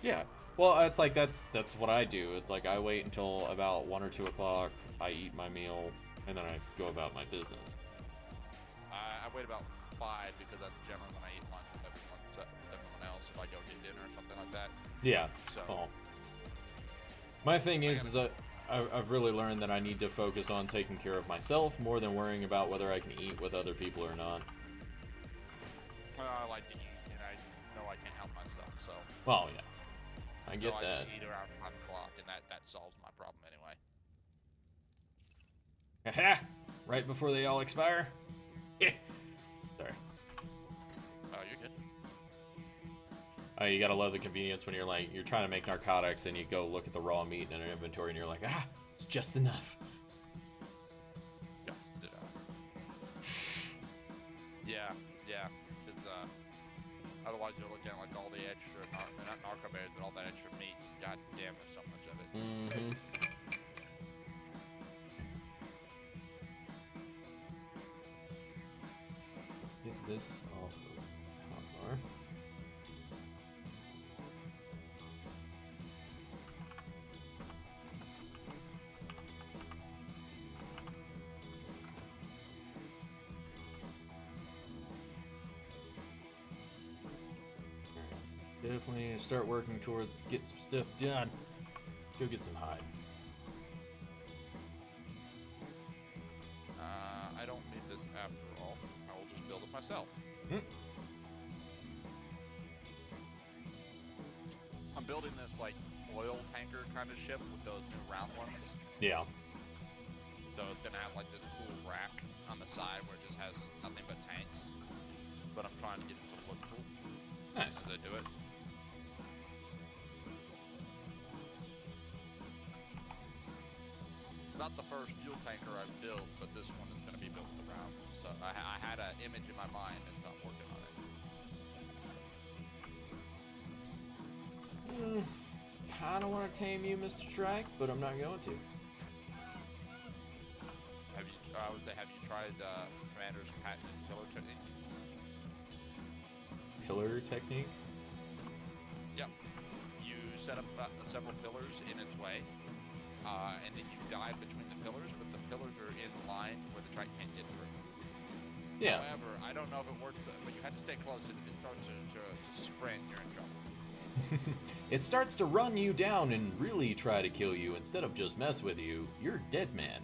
Yeah. Well, it's like that's what I do. It's like I wait until about 1 or 2 o'clock. I eat my meal, and then I go about my business. I wait about 5 because that's generally when I eat lunch with everyone else. If I go get dinner or something like that. Yeah. So. Well, my thing is that I've really learned that I need to focus on taking care of myself more than worrying about whether I can eat with other people or not. Well, I like to eat, and I know I can't help myself, so. Well, yeah. I get so that. I just eat around 5 o'clock, and that solves my problem anyway. Haha! Right before they all expire? Sorry. Oh, you're good. You gotta love the convenience when you're trying to make narcotics and you go look at the raw meat in an inventory and you're like, it's just enough. Yeah, because otherwise you're looking at like all the extra, not narco berries, but all that extra meat. God damn, there's so much of it. Mm-hmm. Get this off the hotbar. Definitely need to start working toward get some stuff done. Go get some hide. I don't need this after all. I will just build it myself. I'm building this like oil tanker kind of ship with those new round ones. Yeah. So it's gonna have like this cool rack on the side where it just has nothing but tanks. But I'm trying to get it to look cool. Nice. As I do it. It's not the first fuel tanker I've built, but this one is going to be built around. So I had an image in my mind, and so I'm working on it. Kind of want to tame you, Mr. Trike, but I'm not going to. I would say, have you tried Commander's patented pillar technique? Pillar technique? Yep. You set up several pillars in its way. And then you dive between the pillars, but the pillars are in line where the trike can't get through. Yeah. However, I don't know if it works, but you have to stay close. If it starts to sprint, you're in trouble. It starts to run you down and really try to kill you instead of just mess with you. You're dead man.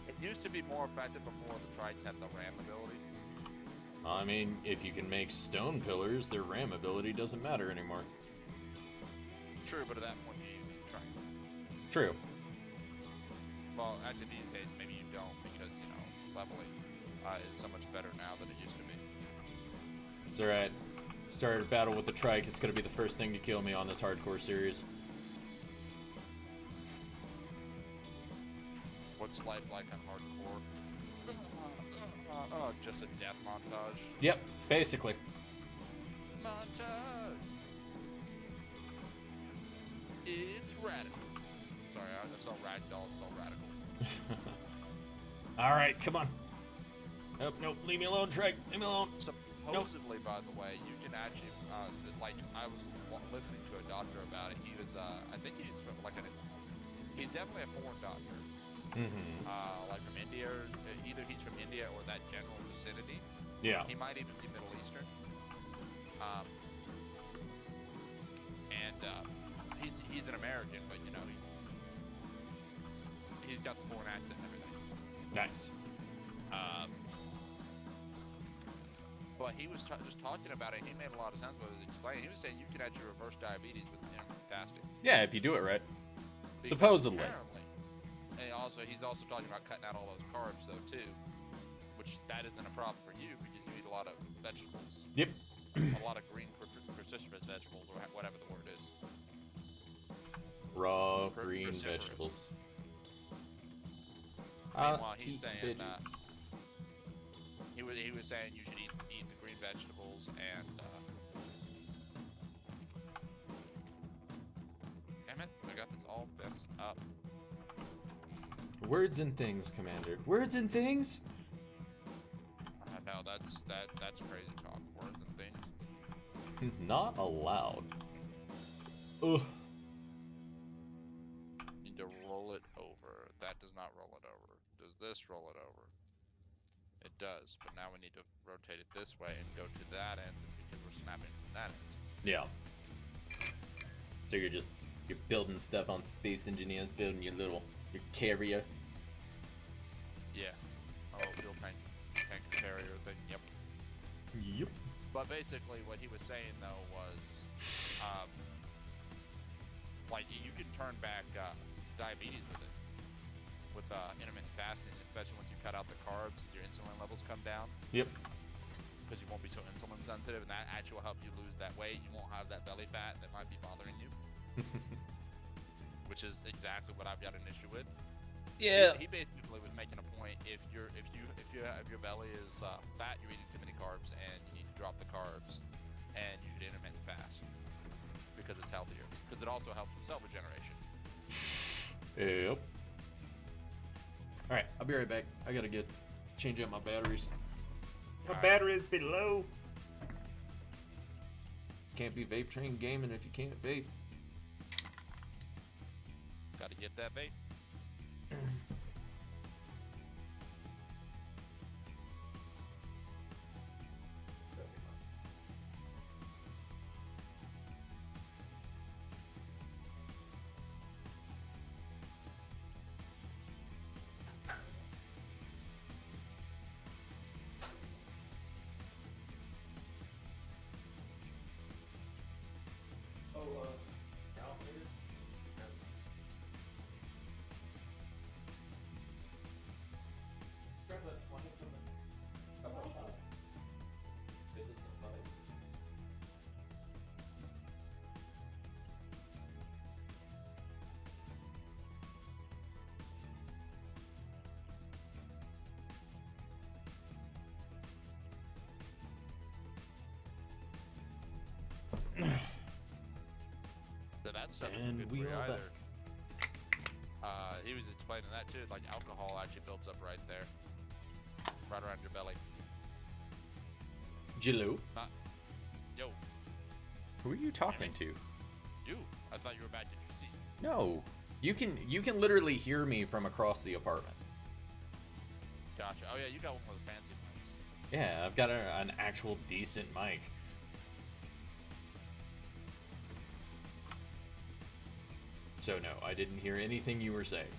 It used to be more effective before the trikes had the ram ability. I mean, if you can make stone pillars, their ram ability doesn't matter anymore. True, but at that point you use the trike. True. Well, actually these days maybe you don't because, you know, leveling is so much better now than it used to be. It's alright. Started a battle with the trike. It's gonna be the first thing to kill me on this hardcore series. What's life like on hardcore? Just a death montage. Yep, basically. Montage! It's radical. Sorry, I saw ragdoll, it's all radical. Alright, come on. Nope, leave me alone, Trike. Leave me alone. Supposedly, by the way, you can actually, like, I was listening to a doctor about it. He was, I think he's from, like, he's definitely a foreign doctor. Mm-hmm. Like from India, or either he's from India or that general vicinity. Yeah. He might even be Middle Eastern. He's an American, but you know he's got the foreign accent and everything. Nice. But he was just talking about it. He made a lot of sense what he was explaining. He was saying you can actually reverse diabetes with intermittent fasting. Yeah, if you do it right. Because Supposedly. Apparently. And he's also talking about cutting out all those carbs though too, which that isn't a problem for you because you eat a lot of vegetables. Yep. A lot of green cruciferous vegetables or whatever the word is. Raw green vegetables. Meanwhile, he's saying he was saying you should eat the green vegetables and damn it, I got this all messed up. Words and things, Commander. Words and things? No, that's That's crazy talk. Words and things. Not allowed. Ugh. Need to roll it over. That does not roll it over. Does this roll it over? It does, but now we need to rotate it this way and go to that end because we're snapping from that end. Yeah. So you're building stuff on Space Engineers, building your carrier. Yeah. Oh, fuel tank carrier thing. Yep. Yep. But basically, what he was saying though was, like you can turn back diabetes with it, with intermittent fasting, especially once you cut out the carbs, your insulin levels come down. Yep. Because you won't be so insulin sensitive, and that actually will help you lose that weight. You won't have that belly fat that might be bothering you. Which is exactly what I've got an issue with. Yeah. He basically was making a point: if your belly is fat, you're eating too many carbs, and you need to drop the carbs, and you should intermittent fast because it's healthier. Because it also helps with cell regeneration. Yep. All right, I'll be right back. I gotta change out my batteries. My battery's been low. Can't be VapeTrainGaming if you can't vape. Gotta get that vape. So that stuff isn't good for you either. He was explaining that too, like alcohol actually builds up right there. Right around your belly. Jillo? Yo. Who are you talking to? You. I thought you were back in your seat. No. You can literally hear me from across the apartment. Gotcha. Oh yeah, you got one of those fancy mics. Yeah, I've got an actual decent mic. So no, I didn't hear anything you were saying.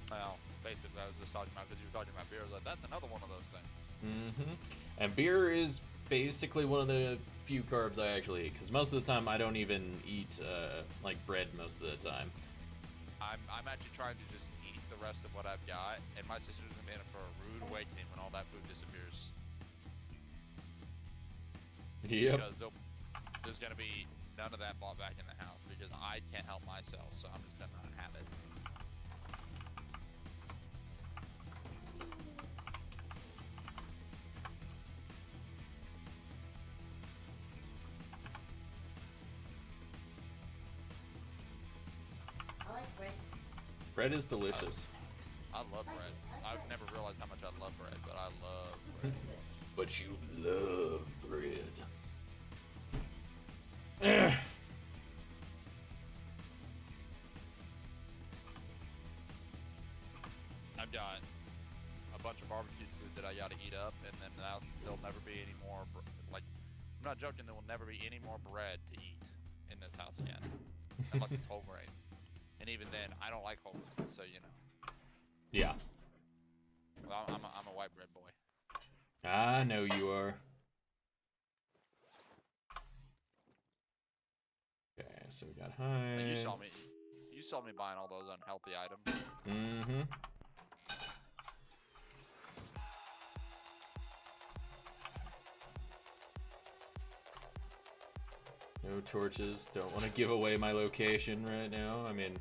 Well, basically I was just talking about, because you were talking about beer, I was like, that's another one of those things. Mm-hmm. And beer is basically one of the few carbs I actually eat, because most of the time I don't even eat like bread most of the time. I'm actually trying to just eat the rest of what I've got, and my sister's gonna be in for a rude awakening when all that food disappears. Yep. Because there's gonna be none of that bought back in the house, because I can't help myself, so I'm just gonna not have it. I like bread. Bread is delicious. I love bread. I've never realized how much I love bread, but I love bread. But you love bread. I've got a bunch of barbecue food that I gotta eat up, and then now there'll never be any more, like, I'm not joking, there will never be any more bread to eat in this house again. Unless it's whole grain. And even then, I don't like whole grain, so you know. Yeah. Well, I'm a white bread boy. I know you are. Okay, so we got high. You saw me buying all those unhealthy items. Mm-hmm. No torches. Don't want to give away my location right now. I mean,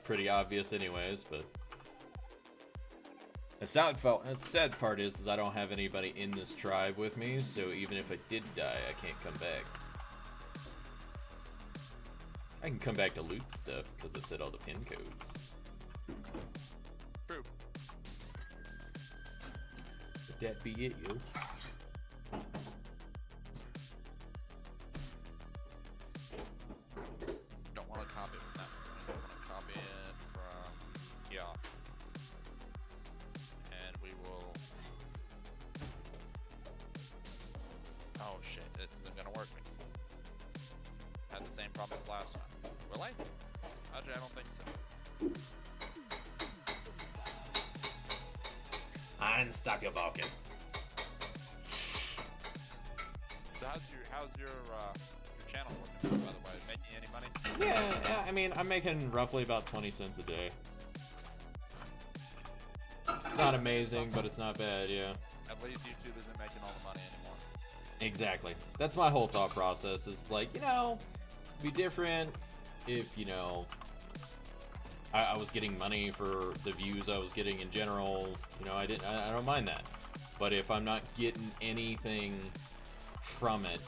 pretty obvious anyways, but the sad part is I don't have anybody in this tribe with me, so even if I did die, I can't come back. I can come back to loot stuff because it said all the pin codes. True. Would that be it, yo? play? Actually, I don't think so. And stop your balking. So how's your channel working out, by the way? Making any money? Yeah, I mean, I'm making roughly about 20 cents a day. It's not amazing, but it's not bad, yeah. At least YouTube isn't making all the money anymore. Exactly. That's my whole thought process. Is like, you know, it'd be different if, you know, I was getting money for the views I was getting in general. You know, I don't mind that. But if I'm not getting anything from it,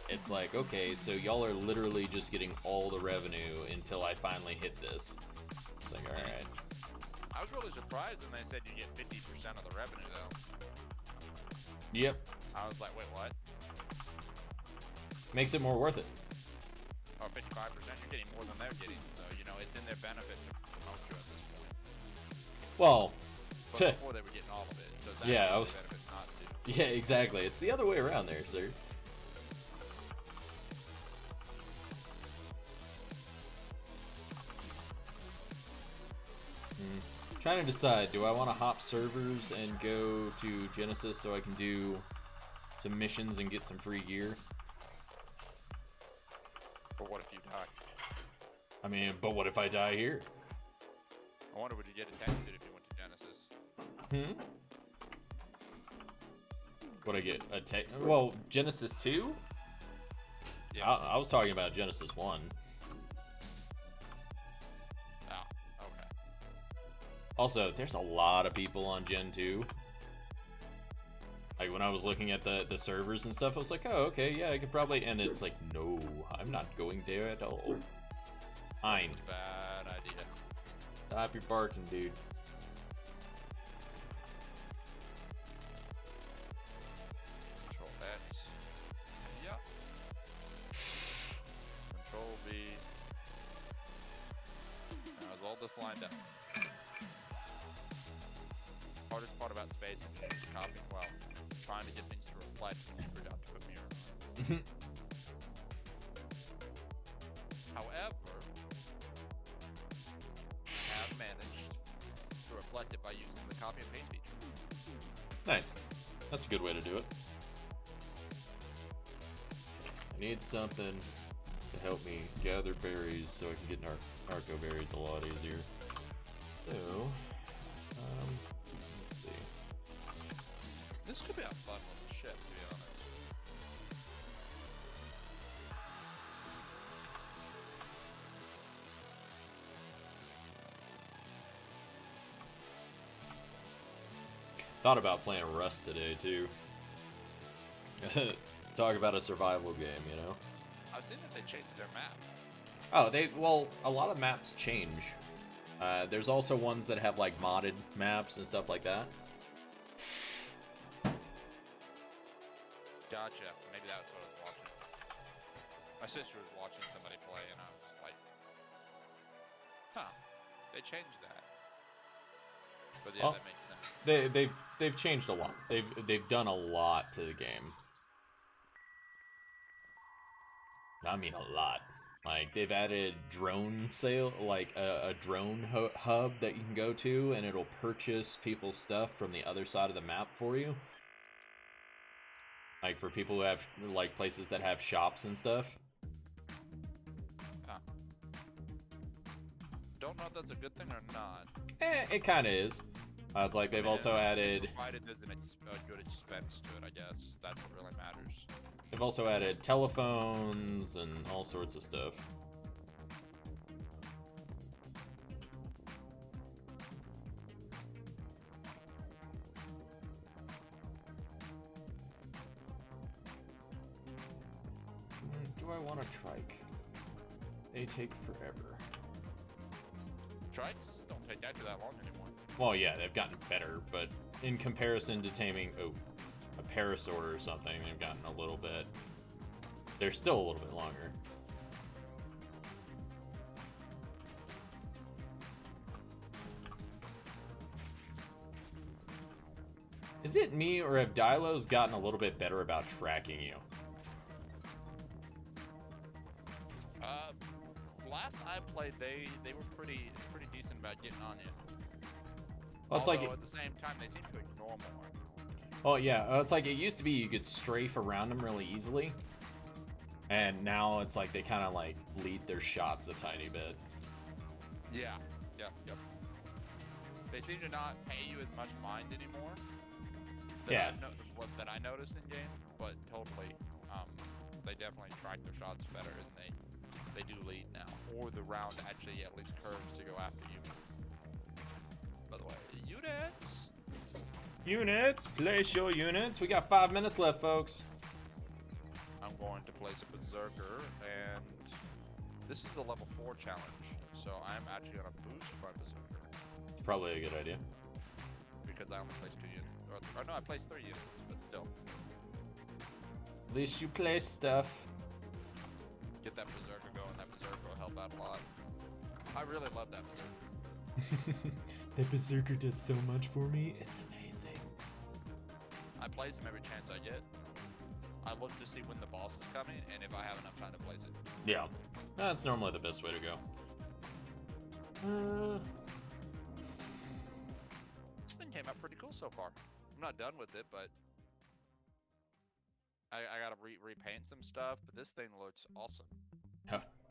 it's like, okay, so y'all are literally just getting all the revenue until I finally hit this. It's like, all right. I was really surprised when they said you get 50% of the revenue, though. Yep. I was like, wait, what? Makes it more worth it. Oh, 55%? You're getting more than they're getting, so, you know, it's in their benefit to promote you at this point. Well, but before they were getting all of it, so that's yeah, the benefit not to. Yeah, exactly. It's the other way around there, sir. Trying to decide, do I want to hop servers and go to Genesis so I can do some missions and get some free gear? But what if you die? I mean, but what if I die here? I wonder would you get attacked if you went to Genesis? Would I get attacked? Well, Genesis 2? Yeah. I was talking about Genesis 1. Also, there's a lot of people on Gen 2. Like, when I was looking at the servers and stuff, I was like, oh, okay, yeah, I could probably... And it's like, no, I'm not going there at all. Fine. Bad idea. Stop your barking, dude. Control X. Yep. Control V. Now, is all this lined up? Hardest part about space is copying, well, trying to get things to reflect when you forgot to put mirror. However, I have managed to reflect it by using the copy and paste feature. Nice. That's a good way to do it. I need something to help me gather berries so I can get narco berries a lot easier. So, let's see. This could be a fun little ship, to be honest. Thought about playing Rust today, too. Talk about a survival game, you know? I've seen that they changed their map. Oh, well, a lot of maps change. There's also ones that have, like, modded maps and stuff like that. Gotcha. Maybe that's what I was watching. My sister was watching somebody play, and I was just like, huh, they changed that. But yeah, Well, that makes sense. They've changed a lot. They've done a lot to the game. I mean a lot. Like, they've added drone sale, like a drone hub that you can go to, and it'll purchase people's stuff from the other side of the map for you. Like, for people who have, like, places that have shops and stuff. Don't know if that's a good thing or not. It kind of is. It's like they've also added... Provided there's a good expense to it, I guess. That's what really matters. They've also added telephones and all sorts of stuff. Do I want a trike? They take forever. Trikes don't take actually that long anymore. Well, yeah, they've gotten better, but in comparison to taming a parasaur or something, they've gotten a little bit... They're still a little bit longer. Is it me, or have Dilos gotten a little bit better about tracking you? Last I played played, they were pretty decent about getting on you. Well, it's Although like, at the same time, they seem to ignore more. oh yeah, it's like it used to be you could strafe around them really easily, and now it's like they kind of like lead their shots a tiny bit. Yeah. Yep. They seem to not pay you as much mind anymore. That I noticed in game, but totally, they definitely track their shots better, and they do lead now, or the round actually at least curves to go after you. By the way, Units, place your units. We got 5 minutes left, folks. I'm going to place a berserker, and this is a level 4 challenge, so I'm actually gonna boost my berserker. Probably a good idea. Because I only placed 2 units. Or no, I placed 3 units, but still. At least you place stuff. Get that berserker going. That berserker will help out a lot. I really love that berserker. That berserker does so much for me. It's amazing. I place him every chance I get. I look to see when the boss is coming, and if I have enough time to place it. Yeah, that's normally the best way to go. This thing came out pretty cool so far. I'm not done with it, but I gotta repaint some stuff, but this thing looks awesome.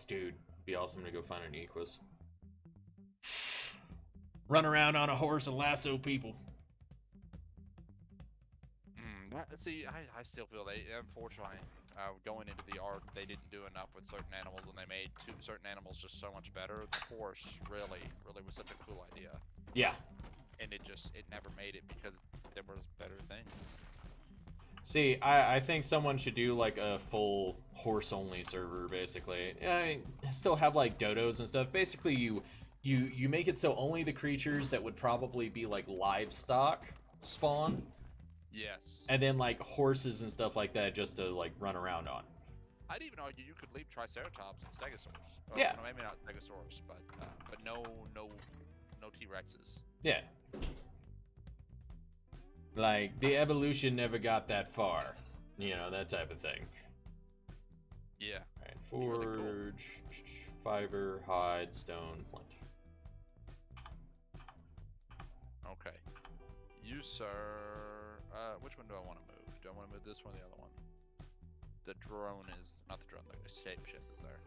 Dude, be awesome to go find an Equus. Run around on a horse and lasso people. See, I still feel they, unfortunately, going into the arc, they didn't do enough with certain animals, and they made certain animals just so much better. The horse really was such a cool idea. Yeah. And it never made it because there was better things. See, I think someone should do like a full horse-only server, basically. I mean, still have like dodos and stuff. Basically, you make it so only the creatures that would probably be like livestock spawn. Yes. And then like horses and stuff like that just to like run around on. I'd even argue you could leave Triceratops and Stegosaurus. Yeah. No, maybe not Stegosaurus, but no T-Rexes. Yeah. Like, the evolution never got that far. You know, that type of thing. Yeah. Alright, forge, really cool. Fiber, hide, stone, flint. Okay. You, sir... which one do I want to move? Do I want to move this one or the other one? The drone is... Not the drone, the shapeshift is there.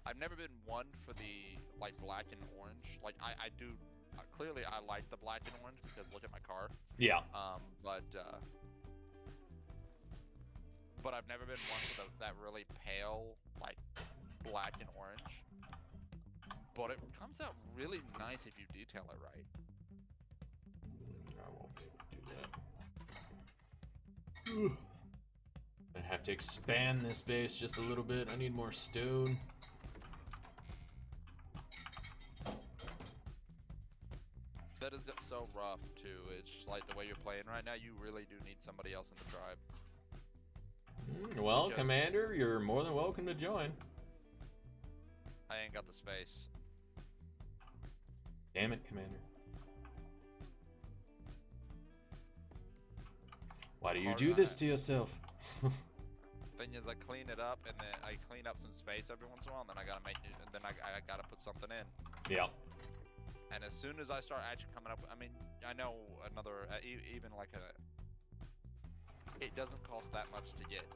I've never been one for the, like, black and orange. Like, I do... clearly, I like the black and orange because look at my car. Yeah. But I've never been one for that really pale, like, black and orange. But it comes out really nice if you detail it right. I won't be able to do that. I have to expand this base just a little bit. I need more stone. That is just so rough, too. It's just like the way you're playing right now, you really do need somebody else in the tribe. Well, Commander, you're more than welcome to join. I ain't got the space. Damn it, Commander. Why do you do this to yourself? Thing is, I clean it up, and then I clean up some space every once in a while, and then I gotta make it, and then I gotta put something in. Yeah. And as soon as I start actually coming up, I mean, I know another, even like it doesn't cost that much to get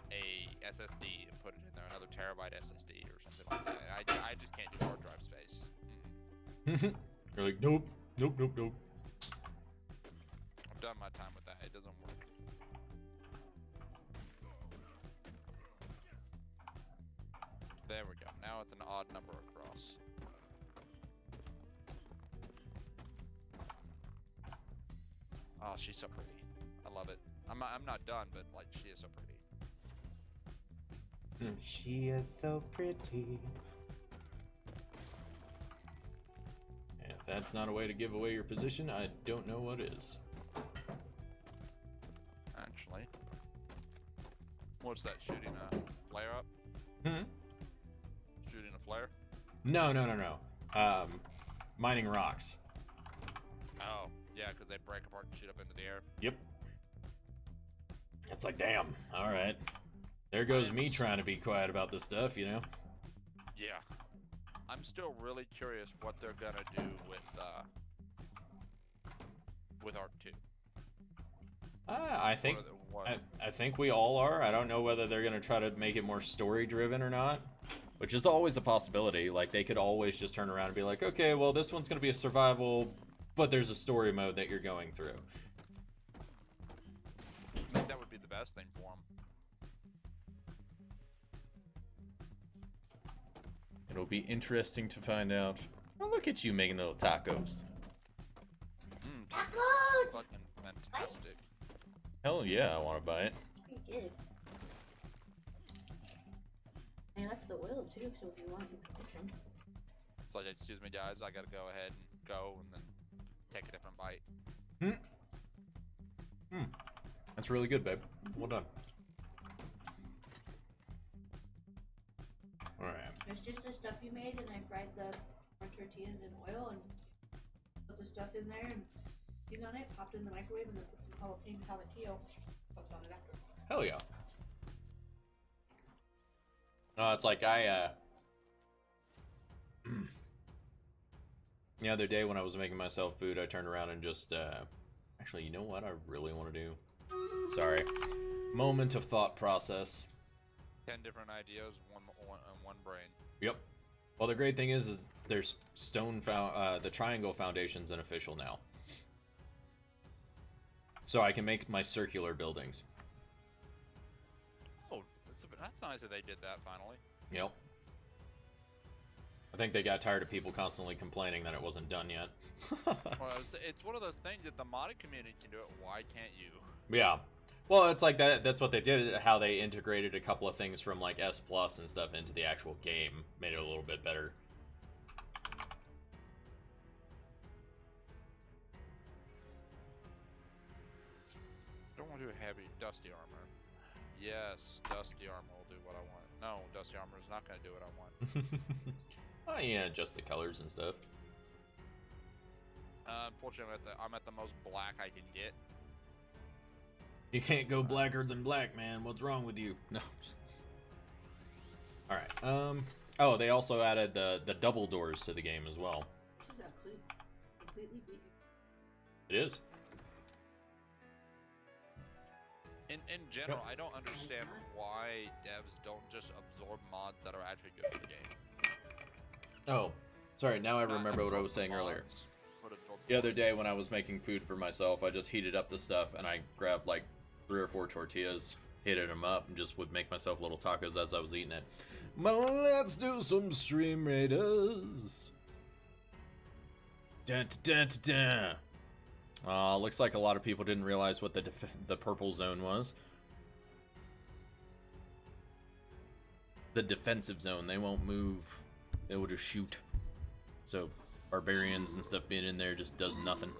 a SSD and put it in there, another terabyte SSD or something like that. I just can't do hard drive space. You're like, nope. I've done my time with that. It doesn't work. There we go. Now it's an odd number across. Oh, she's so pretty. I love it. I'm not done, but like she is so pretty. She is so pretty. And if that's not a way to give away your position, I don't know what is. Actually. What's that, shooting a flare up? Shooting a flare? No. Mining rocks. Oh, yeah, because they break apart and shoot up into the air. Yep. It's like, damn, alright. There goes me trying to be quiet about this stuff, you know? Yeah. I'm still really curious what they're gonna do with Arc 2. I think we all are. I don't know whether they're gonna try to make it more story driven or not, which is always a possibility. Like they could always just turn around and be like, okay, well this one's gonna be a survival, but there's a story mode that you're going through. I think that would be the best thing for them. It'll be interesting to find out. Oh, look at you making little tacos. Tacos! Fucking fantastic. Hell yeah, I want to buy it. Pretty good. I left the oil too, so if you want, you can put some. It's like, excuse me, guys, I gotta go ahead and go and then take a different bite. That's really good, babe. Well done. All right. It's just the stuff you made, and I fried the tortillas in oil and put the stuff in there and cheese on it, popped in the microwave, and then put some jalapeno tomatillo sauce on it after. Hell yeah. It's like the other day when I was making myself food, I turned around and just, actually, you know what I really want to do? Sorry. Moment of thought process. 10 different ideas, one brain. Yep. Well, the great thing is there's the triangle foundation's unofficial now. So I can make my circular buildings. Oh, that's nice that they did that finally. Yep. I think they got tired of people constantly complaining that it wasn't done yet. Well, it's one of those things that the modded community can do it. Why can't you? Yeah. Well, it's like that's what they did, how they integrated a couple of things from like S Plus and stuff into the actual game. Made it a little bit better. Don't want to do heavy, dusty armor. Yes, dusty armor will do what I want. No, dusty armor is not going to do what I want. Oh yeah, just the colors and stuff. Unfortunately, I'm at the most black I can get. You can't go blacker than black, man. What's wrong with you? No. All right. Oh, they also added the double doors to the game as well. This is completely vegan. It is. In general, I don't understand why devs don't just absorb mods that are actually good for the game. Oh, sorry. Now I remember what I was saying earlier. The other day when I was making food for myself, I just heated up the stuff and I grabbed like 3 or 4 tortillas, heated them up, and just would make myself little tacos as I was eating it. Well, let's do some Stream Raiders. Dun, dun, dun, dun. Looks like a lot of people didn't realize what the purple zone was. The defensive zone. They won't move. They will just shoot. So barbarians and stuff being in there just does nothing.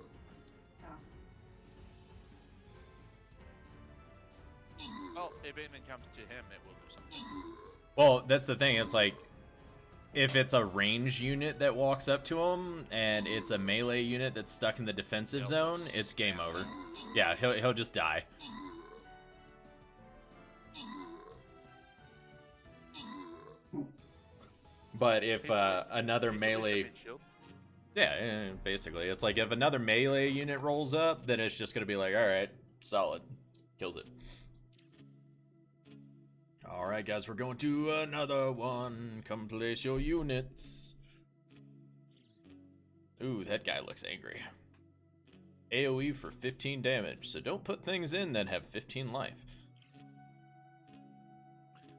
Well, if anything comes to him, it will do something. Well, that's the thing. It's like, if it's a range unit that walks up to him, and it's a melee unit that's stuck in the defensive zone, it's game over. Yeah, he'll just die. But if another melee... Yeah, basically. It's like if another melee unit rolls up, then it's just going to be like, alright, solid. Kills it. Alright, guys, we're going to another one. Come place your units. Ooh, that guy looks angry. AoE for 15 damage, so don't put things in that have 15 life.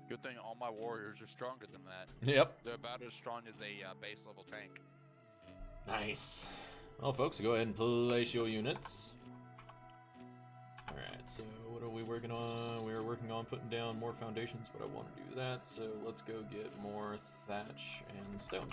Good thing all my warriors are stronger than that. Yep. They're about as strong as a base level tank. Nice. Well, folks, go ahead and place your units. Alright, so what are we working on? We're working on putting down more foundations, but I want to do that, so let's go get more thatch and stone.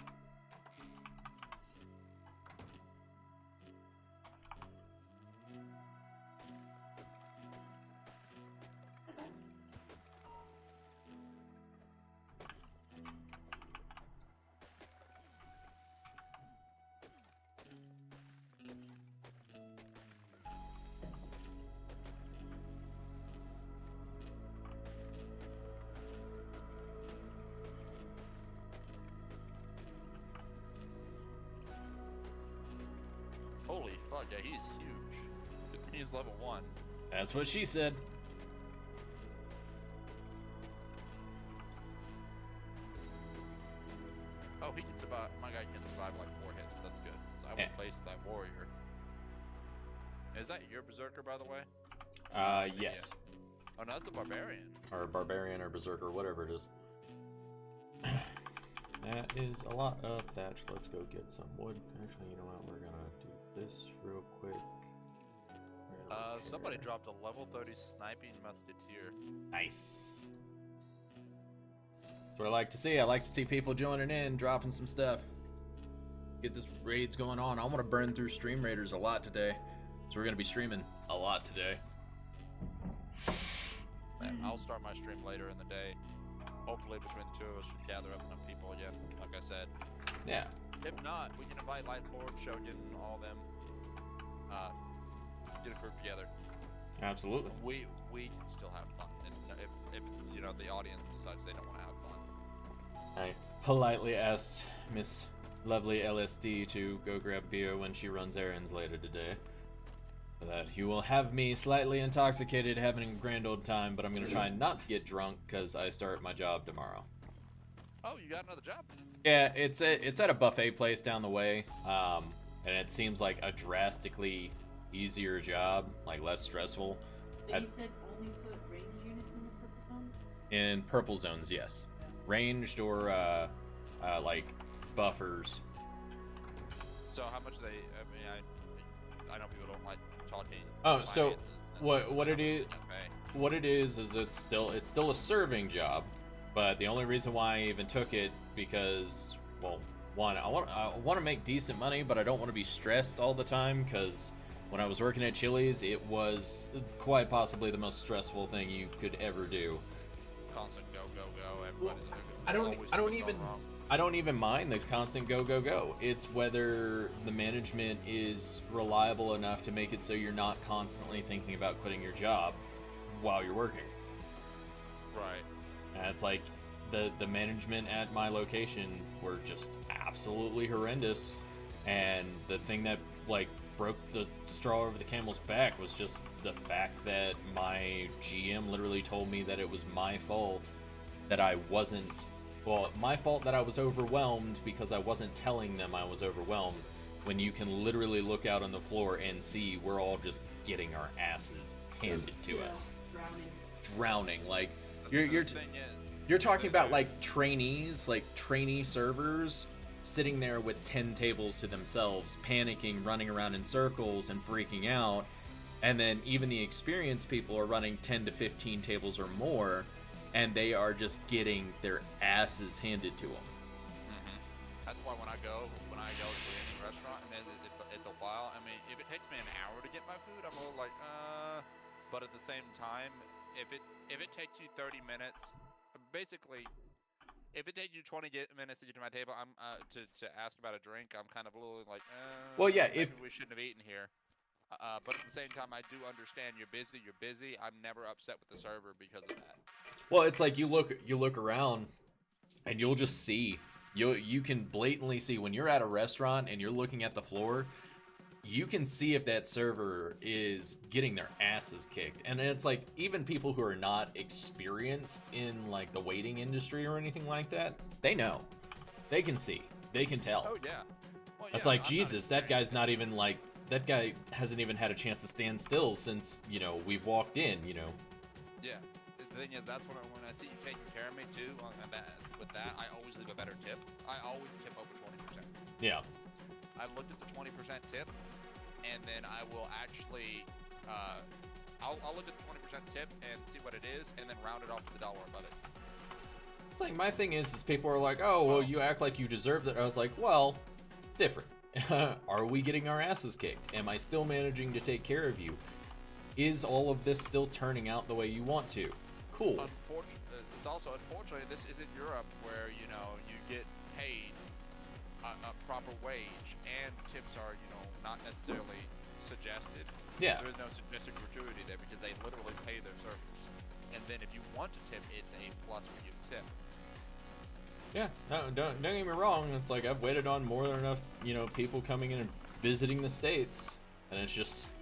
fuck. Yeah, he's huge. He's level 1. That's what she said. Oh, he can survive. My guy can survive like 4 hits. That's good. So I will place that warrior. Is that your berserker, by the way? Yes. Oh, no, that's a barbarian. Or barbarian or berserker, whatever it is. That is a lot of thatch. Let's go get some wood. Actually, you know what? We're gonna do this real quick. Somebody dropped a level 30 sniping musketeer. Nice. That's what I like to see. I like to see people joining in, dropping some stuff. Get this raids going on. I want to burn through stream raiders a lot today. So we're gonna be streaming a lot today. Man, I'll start my stream later in the day. Hopefully between the two of us should gather up enough people again, like I said. Yeah. If not, we can invite Lightlord, Shogun, all them. Get a group together. Absolutely. We can still have fun. And if you know the audience decides they don't want to have fun. I politely asked Miss Lovely LSD to go grab beer when she runs errands later today. So that you will have me slightly intoxicated, having a grand old time, but I'm gonna try not to get drunk because I start my job tomorrow. Oh, you got another job? Yeah, it's at a buffet place down the way, and it seems like a drastically easier job, like less stressful. But you said only put range units in the purple zone? In purple zones, yes. Ranged or like buffers. So how much they? I mean, I know people don't like talking. Oh, so finances and what it how much is? they get paid. What it is it's still a serving job, but the only reason why I even took it because, well, one, I want to make decent money, but I don't want to be stressed all the time because when I was working at Chili's, it was quite possibly the most stressful thing you could ever do. Constant go. Well, Everybody's I don't even mind the constant go. It's whether the management is reliable enough to make it so you're not constantly thinking about quitting your job while you're working. Right. And it's like the management at my location were just absolutely horrendous, and the thing that like broke the straw over the camel's back was just the fact that my GM literally told me that it was my fault that I wasn't, well, my fault that I was overwhelmed because I wasn't telling them I was overwhelmed, when you can literally look out on the floor and see we're all just getting our asses handed to us. Drowning. Like, you're talking about like trainees, like trainee servers sitting there with 10 tables to themselves, panicking, running around in circles and freaking out. And then even the experienced people are running 10 to 15 tables or more, and they are just getting their asses handed to them. Mm-hmm. That's why when I go to any restaurant, and it's a while. I mean, if it takes me an hour to get my food, I'm a little like, But at the same time, if it takes you 30 minutes, basically, if it takes you 20 minutes to get to my table, I'm to ask about a drink, I'm kind of a little like, well, yeah, maybe we shouldn't have eaten here. But at the same time, I do understand you're busy. I'm never upset with the server because of that. Well, it's like you look around and you'll just see, you can blatantly see when you're at a restaurant and you're looking at the floor, you can see if that server is getting their asses kicked. And it's like, even people who are not experienced in like the waiting industry or anything like that, they know. They can see. They can tell. Oh, yeah. Well, That's yeah, like, Jesus, that guy's not even like, that guy hasn't even had a chance to stand still since, you know, we've walked in, you know. Yeah. The thing is, that's when I see you taking care of me too, with that, I always leave a better tip. I always tip over 20%. Yeah. I've looked at the 20% tip, and then I will actually, I'll look at the 20% tip and see what it is, and then round it off to the dollar above it. It's like, my thing is people are like, oh, well, you act like you deserved it. I was like, well, it's different. Are we getting our asses kicked? Am I still managing to take care of you? Is all of this still turning out the way you want to? Cool. It's also, unfortunately, this isn't Europe where, you know, you get paid a proper wage, and tips are, you know, not necessarily suggested. Yeah. There is no suggested gratuity there because they literally pay their servers. And then if you want to tip, it's a plus for you to tip. Yeah, no, don't get me wrong. It's like I've waited on more than enough, you know, people coming in and visiting the States. and it's just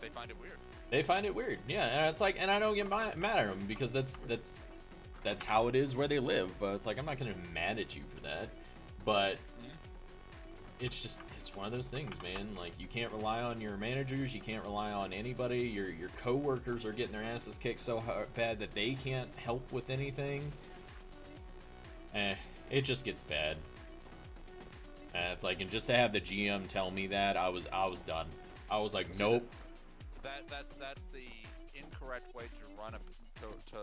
They find it weird. they find it weird. Yeah, and it's like, and I don't get mad at them because that's how it is where they live. But it's like, I'm not gonna be mad at you for that. But it's just, it's one of those things, man. Like, you can't rely on your managers, you can't rely on anybody. Your coworkers are getting their asses kicked so bad that they can't help with anything. It just gets bad. And it's like, and just to have the GM tell me that, I was done. I was like, nope. That's the incorrect way to run to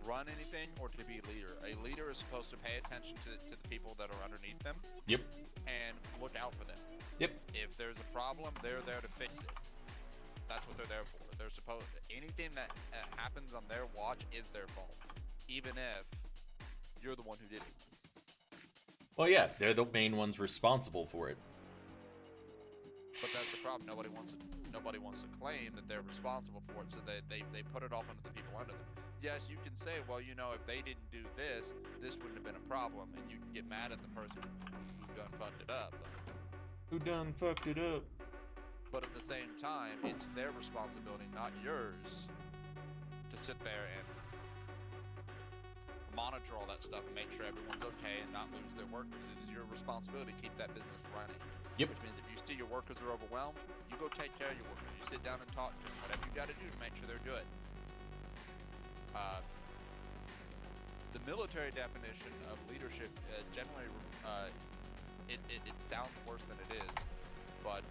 run anything or to be a leader. A leader is supposed to pay attention to the people that are underneath them. Yep. And look out for them. Yep. If there's a problem, they're there to fix it. That's what they're there for. They're supposed, anything that happens on their watch is their fault, even if you're the one who did it. Well, yeah, they're the main ones responsible for it. But that's the problem. Nobody wants to claim that they're responsible for it, so they put it off onto the people under them. Yes, you can say, well, you know, if they didn't do this, this wouldn't have been a problem, and you can get mad at the person who done fucked it up. Who done fucked it up? But at the same time, it's their responsibility, not yours, to sit there and monitor all that stuff and make sure everyone's okay and not lose their workers. It is your responsibility to keep that business running. Yep. Which means if you see your workers are overwhelmed, you go take care of your workers. You sit down and talk to them, whatever you got to do to make sure they're good. The military definition of leadership generally, it sounds worse than it is, but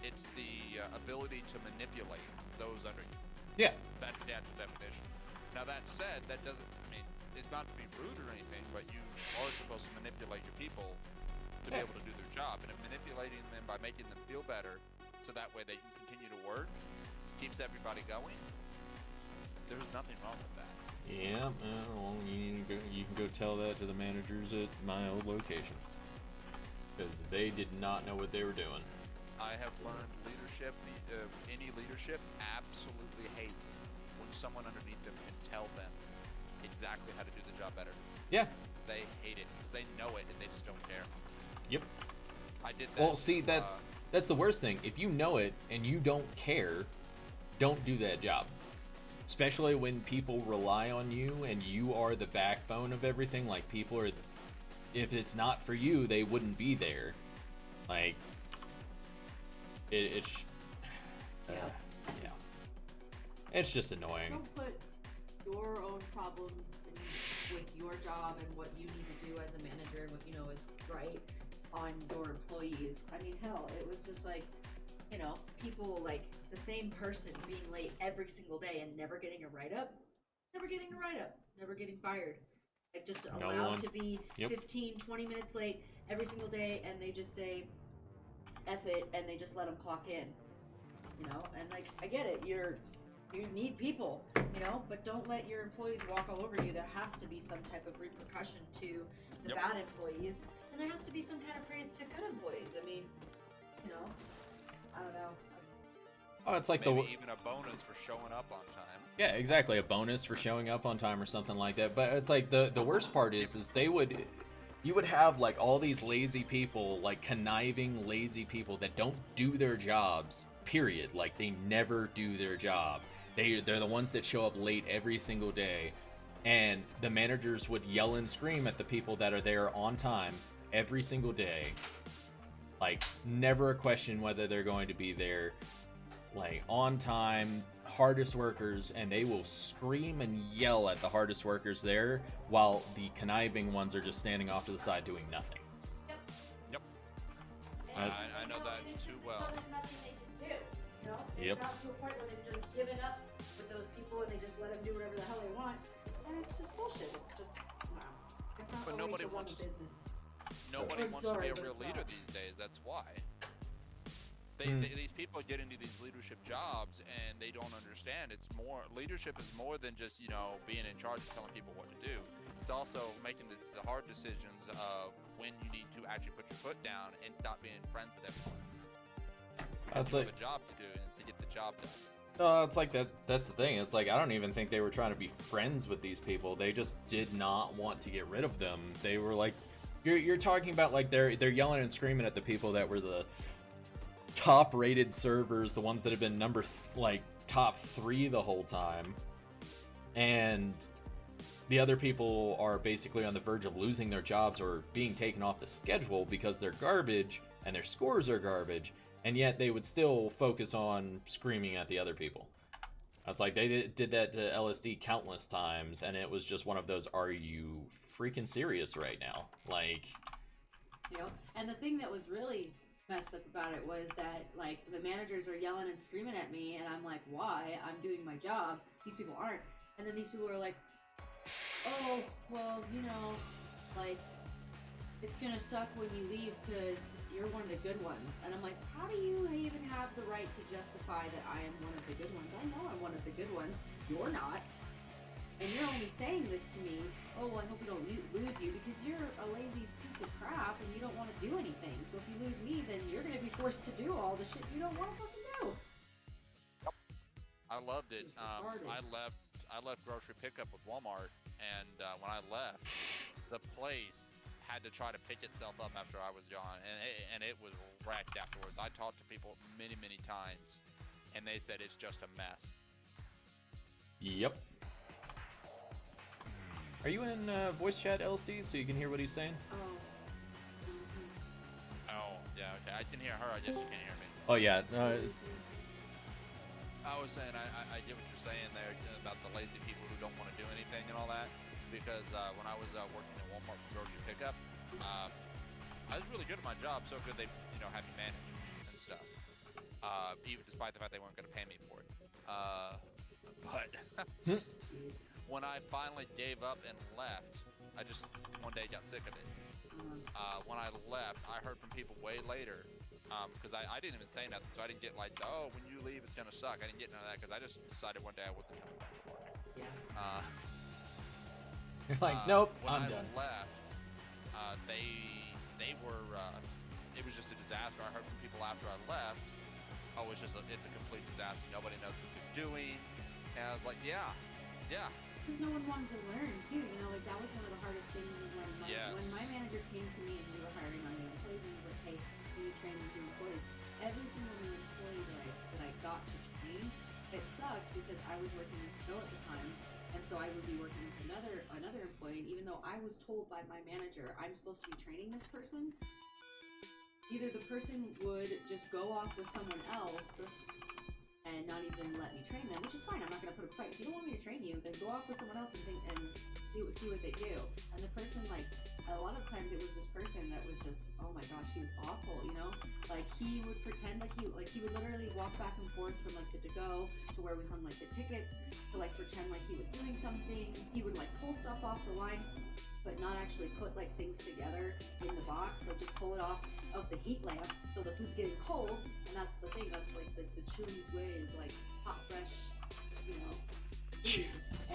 it's the ability to manipulate those under you. Yeah. That's the actual definition. Now that said, that doesn't, I mean, it's not to be rude or anything, but you are supposed to manipulate your people to be able to do their job. And if manipulating them by making them feel better so that way they can continue to work, keeps everybody going, there's nothing wrong with that. Yeah, well, you can go tell that to the managers at my old location. Because they did not know what they were doing. I have learned leadership, any leadership absolutely hates when someone underneath them can tell them exactly how to do the job better. Yeah. They hate it because they know it and they just don't care. Yep. I did that. Well, see, that's the worst thing. If you know it and you don't care, don't do that job. Especially when people rely on you and you are the backbone of everything. Like, people are, if it's not for you, they wouldn't be there. Like, it's yeah. It's just annoying. Don't put your own problems with your job and what you need to do as a manager and what you know is right on your employees. I mean, hell, it was just like, you know, people like the same person being late every single day and never getting a write-up, never getting fired. Like, just allowed to be 15, 20 minutes late every single day, and they just say, F it, and they just let them clock in. You know, and like, I get it, you need people, you know, but don't let your employees walk all over you. There has to be some type of repercussion to the bad employees, and there has to be some kind of praise to good employees. I mean, you know, I don't know. Oh, it's like maybe even a bonus for showing up on time. Yeah, exactly, a bonus for showing up on time or something like that. But it's like the worst part is you would have like all these lazy people, like conniving lazy people that don't do their jobs. Period. Like, they never do their job. They're the ones that show up late every single day, and the managers would yell and scream at the people that are there on time every single day. Like, never a question whether they're going to be there, like, on time, hardest workers, and they will scream and yell at the hardest workers there while the conniving ones are just standing off to the side doing nothing. Yep. I know that too well. There's nothing they can do. You know? Yep. It's got to a point where they've just given up with those people and they just let them do whatever the hell they want. And it's just bullshit. It's just, wow. It's not But the way nobody to run a wants- business. Nobody I'm wants sorry, to be a but real it's leader not. these days. That's why. These people get into these leadership jobs and they don't understand. It's more, leadership is more than just, you know, being in charge and telling people what to do. It's also making the hard decisions of when you need to actually put your foot down and stop being friends with everyone. That's You like, have a job to do and it's to get the job done. it's like that's the thing. It's like, I don't even think they were trying to be friends with these people. They just did not want to get rid of them. They were like, You're talking about like they're yelling and screaming at the people that were the top rated servers, the ones that have been like top 3 the whole time, and the other people are basically on the verge of losing their jobs or being taken off the schedule because they're garbage and their scores are garbage, and yet they would still focus on screaming at the other people. It's like they did that to LSD countless times, and it was just one of those, are you freaking serious right now? Like, you know, and the thing that was really messed up about it was that, like, the managers are yelling and screaming at me, and I'm like, why? I'm doing my job. These people aren't. And then these people are like, oh, well, you know, like, it's gonna suck when you leave because you're one of the good ones. And I'm like, how do you even have the right to justify that I am one of the good ones? I know I'm one of the good ones. You're not. And you're only saying this to me, oh, well, I hope you don't lose you because you're a lazy piece of crap and you don't want to do anything. So if you lose me, then you're going to be forced to do all the shit you don't want to fucking do. I loved it. I left grocery pickup with Walmart, and when I left, the place had to try to pick itself up after I was gone, and it was wrecked afterwards. I talked to people many times, and they said it's just a mess. Yep. Are you in voice chat, LSD, so you can hear what he's saying? Oh. Oh, yeah, okay. I can hear her. I guess you can't hear me. Oh yeah. I was saying I get what you're saying there about the lazy people who don't want to do anything and all that. Because when I was working at Walmart for grocery pickup, I was really good at my job. So good they, had me manage and stuff. Even despite the fact they weren't going to pay me for it. But when I finally gave up and left, I just one day got sick of it. When I left, I heard from people way later. Because I didn't even say nothing, so I didn't get like, oh, when you leave, it's gonna suck. I didn't get none of that because I just decided one day I wasn't coming back for it. Yeah. You're like, nope, when I'm done. When I left, they were, it was just a disaster. I heard from people after I left, oh, it's a complete disaster. Nobody knows what they're doing. And I was like, yeah. Because no one wanted to learn, too. Like, that was one of the hardest things when my manager came to me and we were hiring on new employees, and he was like, hey, you train these new employees. Every single new employee that I got to train, it sucked because I was working with Phil at the time, and so I would be working with another employee, and even though I was told by my manager I'm supposed to be training this person, either the person would just go off with someone else and not even let me train them, which is fine. I'm not going to put a fight. If you don't want me to train you, then go off with someone else and see what they do. And the person, like, a lot of times it was this person that was just, oh my gosh, he was awful, Like, he would pretend like he would literally walk back and forth from, like, the to-go to where we hung, like, the tickets to, like, pretend like he was doing something. He would, like, pull stuff off the line, but not actually put, like, things together in the box. Like, just pull it off of the heat lamp so the food's getting cold. And that's the thing. That's, like, the Chili's way is, like, hot, fresh, food.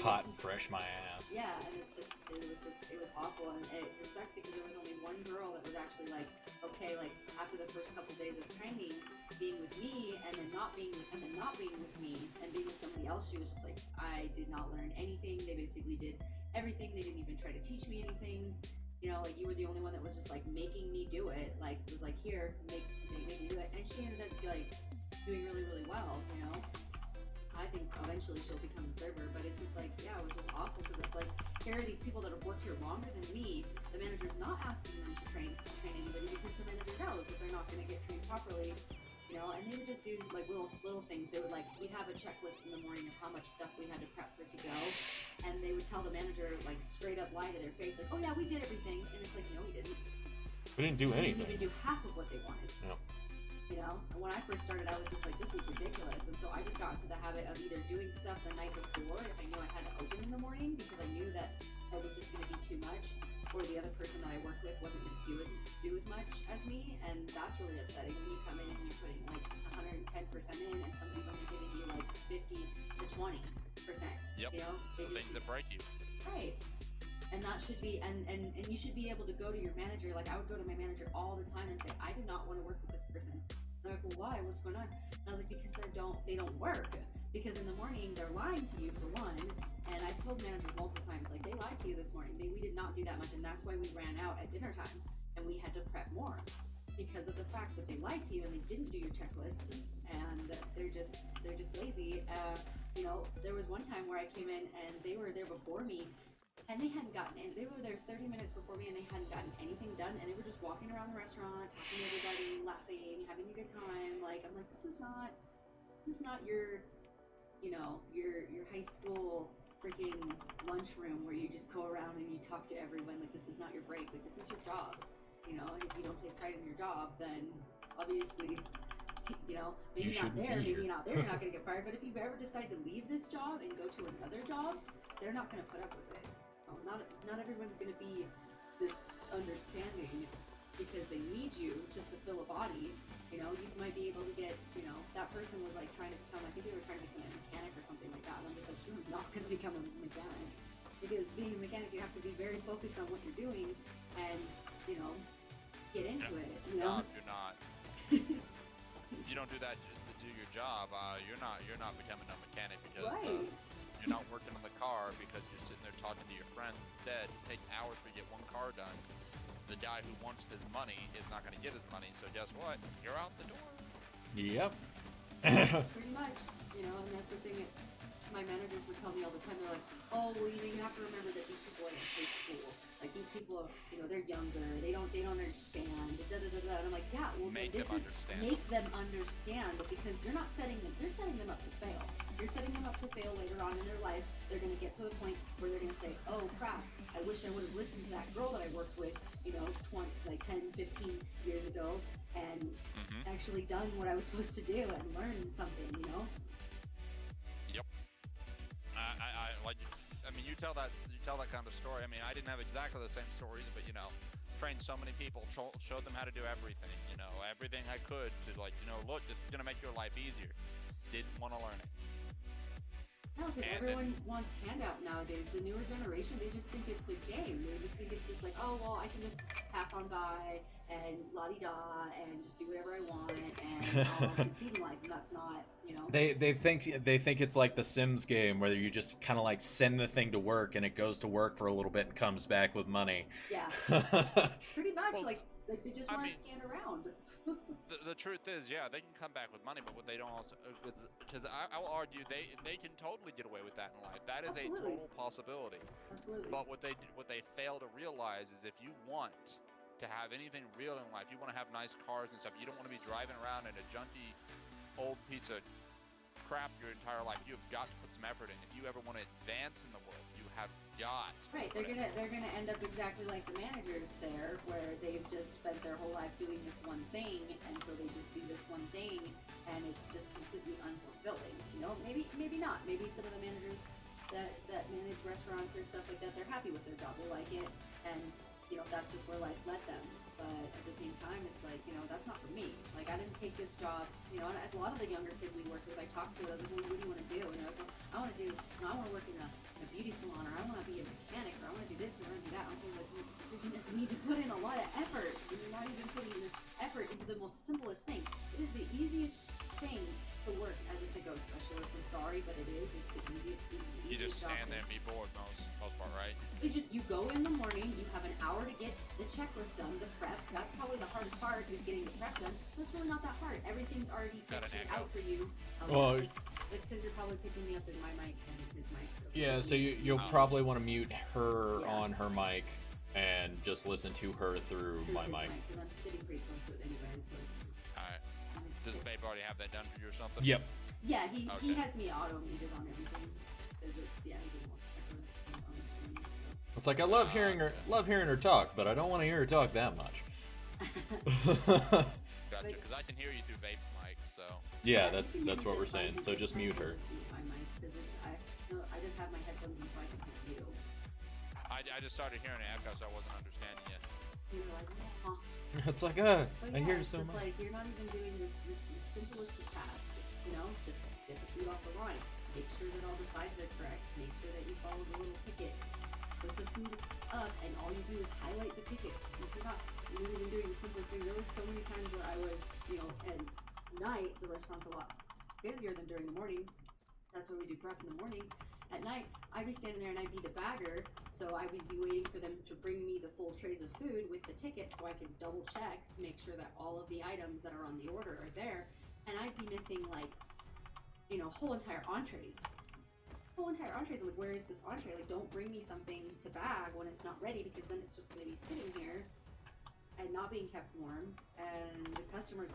Hot, fresh my ass. Yeah, and it was awful, and it just sucked because there was only one girl that was actually like, okay, like after the first couple days of training, being with me, and then not being with me, and being with somebody else, she was just like, I did not learn anything. They basically did everything. They didn't even try to teach me anything. Like you were the only one that was just like making me do it. Like was like, here, make me do it, and she ended up like doing really well. I think eventually she'll become a server, but it's just like, yeah, it was just awful because it's like, here are these people that have worked here longer than me. The manager's not asking them to train anybody because the manager knows that they're not going to get trained properly, and they would just do like little things. They would we'd have a checklist in the morning of how much stuff we had to prep for it to go, and they would tell the manager like straight up lie to their face, like, oh yeah, we did everything, and it's like, no, we didn't. We didn't do anything. We didn't even do half of what they wanted. Yep. And when I first started, I was just like, this is ridiculous. And so I just got into the habit of either doing stuff the night before if I knew I had to open in the morning because I knew that it was just going to be too much, or the other person that I worked with wasn't going to do as much as me. And that's really upsetting when you come in and you're putting like 110% in and somebody's only giving you like 50 to 20%. Yep. The things that break you. Right. And that should be, and you should be able to go to your manager. Like I would go to my manager all the time and say, I do not want to work with this person. They're like, well, why? What's going on? And I was like, because they don't work. Because in the morning, they're lying to you for one, and I've told managers multiple times, like, they lied to you this morning. We did not do that much, and that's why we ran out at dinner time, and we had to prep more. Because of the fact that they lied to you and they didn't do your checklist, and they're just lazy. You know, there was one time where I came in and they were there before me, and they hadn't gotten in. They were there 30 minutes before me, and they hadn't gotten anything done, and they were just walking around the restaurant, talking to everybody, laughing, having a good time. Like, I'm like, this is not your, you know, your high school freaking lunchroom where you just go around and you talk to everyone. Like, this is not your break. Like, this is your job. You know, and if you don't take pride in your job, then obviously, you know, maybe not there, maybe not there, you're not going to get fired. But if you ever decide to leave this job and go to another job, they're not going to put up with it. Not everyone's going to be this understanding because they need you just to fill a body. You know, you might be able to get, you know, that person was like trying to become, I think they were trying to become a mechanic or something like that. And I'm just like, you're not going to become a mechanic. Because being a mechanic, you have to be very focused on what you're doing and, you know, get into it. You know? You're not. You don't do that just to do your job. You're not becoming a mechanic because right. You're not working on the car because you're sitting there talking to your friends. Instead, it takes hours to get one car done. The guy who wants his money is not going to get his money, so guess what? You're out the door. Yep. Pretty much, you know, and that's the thing. My managers would tell me all the time. They're like, "Oh, well, you know, you have to remember that these people are in high school. Like these people, you know, they're younger. They don't understand." Da, da, da, da. And I'm like, "Yeah, well, make this them is understand. Make them understand because you're not setting them. You're setting them up to fail. You're setting them up to fail later on in their life. They're going to get to a point where they're going to say, "Oh crap, I wish I would have listened to that girl that I worked with, you know, 10, 15 years ago, and actually done what I was supposed to do and learned something." You know. Yep. I mean, you tell that kind of story. I mean, I didn't have exactly the same stories, but you know, trained so many people, showed them how to do everything. You know, everything I could to like, you know, look, this is gonna make your life easier. Didn't want to learn it. No, because everyone wants handout nowadays. The newer generation, they just think it's a game. They just think it's just like, oh, well, I can just pass on by and la-di-da and just do whatever I want and I'll succeed in life. And that's not, you know. They think it's like the Sims game where you just kind of like send the thing to work and it goes to work for a little bit and comes back with money. Yeah. Pretty much. Well, like they just want to stand around. The truth is, yeah, they can come back with money, but what they don't also, because I will argue they can totally get away with that in life. That is Absolutely. a total possibility. Absolutely. But what they fail to realize is if you want to have anything real in life, you want to have nice cars and stuff. You don't want to be driving around in a junky old piece of crap your entire life. You have got to put some effort in. If you ever want to advance in the world, you have got to. Right, they're gonna end up exactly like the managers there, where they've just spent their whole life doing this one thing, and so they just do this one thing, and it's just completely unfulfilling. You know, maybe not. Maybe some of the managers that manage restaurants or stuff like that, they're happy with their job, they like it, and you know that's just where life led them. But at the same time, it's like, you know, that's not for me. Like, I didn't take this job, you know, and a lot of the younger kids we work with, I talk to them, like, well, what do you want to do? And they're like, I want to work in a beauty salon, or I want to be a mechanic, or I want to do this, or I want to do that. I'm like, you need to put in a lot of effort, and you're not even putting this effort into the most simplest thing. It is the easiest thing to work as a to-go specialist. I'm sorry, but it is. It's the easiest. You just stand there and be bored most part, right? You go in the morning, you have an hour to get the checklist done, the prep. That's probably the hardest part, is getting the prep done. That's really not that hard. Everything's already sectioned out for you. Well, it's because you're probably picking me up in my mic and his mic. Yeah, so you'll probably want to mute her on her mic and just listen to her through my mic. Because I'm sitting pretty close to it anyway, so Alright. Does Babe already have that done for you or something? Yep. Yeah, he has me auto muted on everything. Because it's, he didn't want to echo on the screen, so. It's like I love hearing her talk, but I don't want to hear her talk that much. Gotcha, because I can hear you through Vape's mic, so. Yeah, that's what we're saying. So just mute her. I just have my headphones in so I can hear you. I just started hearing an echo, so I wasn't understanding yet. You're like, huh? It's like, I hear so much. It's like you're not even doing this simplest of task. You know, just get the food off the line. Make sure that all the sides are correct. Make sure that you follow the little ticket. Put the food up, and all you do is highlight the ticket. You're not even doing the simplest thing. There was so many times where I was, you know, at night the restaurant's a lot busier than during the morning. That's where we do prep in the morning. At night, I'd be standing there and I'd be the bagger, so I would be waiting for them to bring me the full trays of food with the ticket so I could double check to make sure that all of the items that are on the order are there. And I'd be missing, like, you know, whole entire entrees. Whole entire entrees. I'm like, where is this entree? Like, don't bring me something to bag when it's not ready, because then it's just going to be sitting here and not being kept warm, and the customers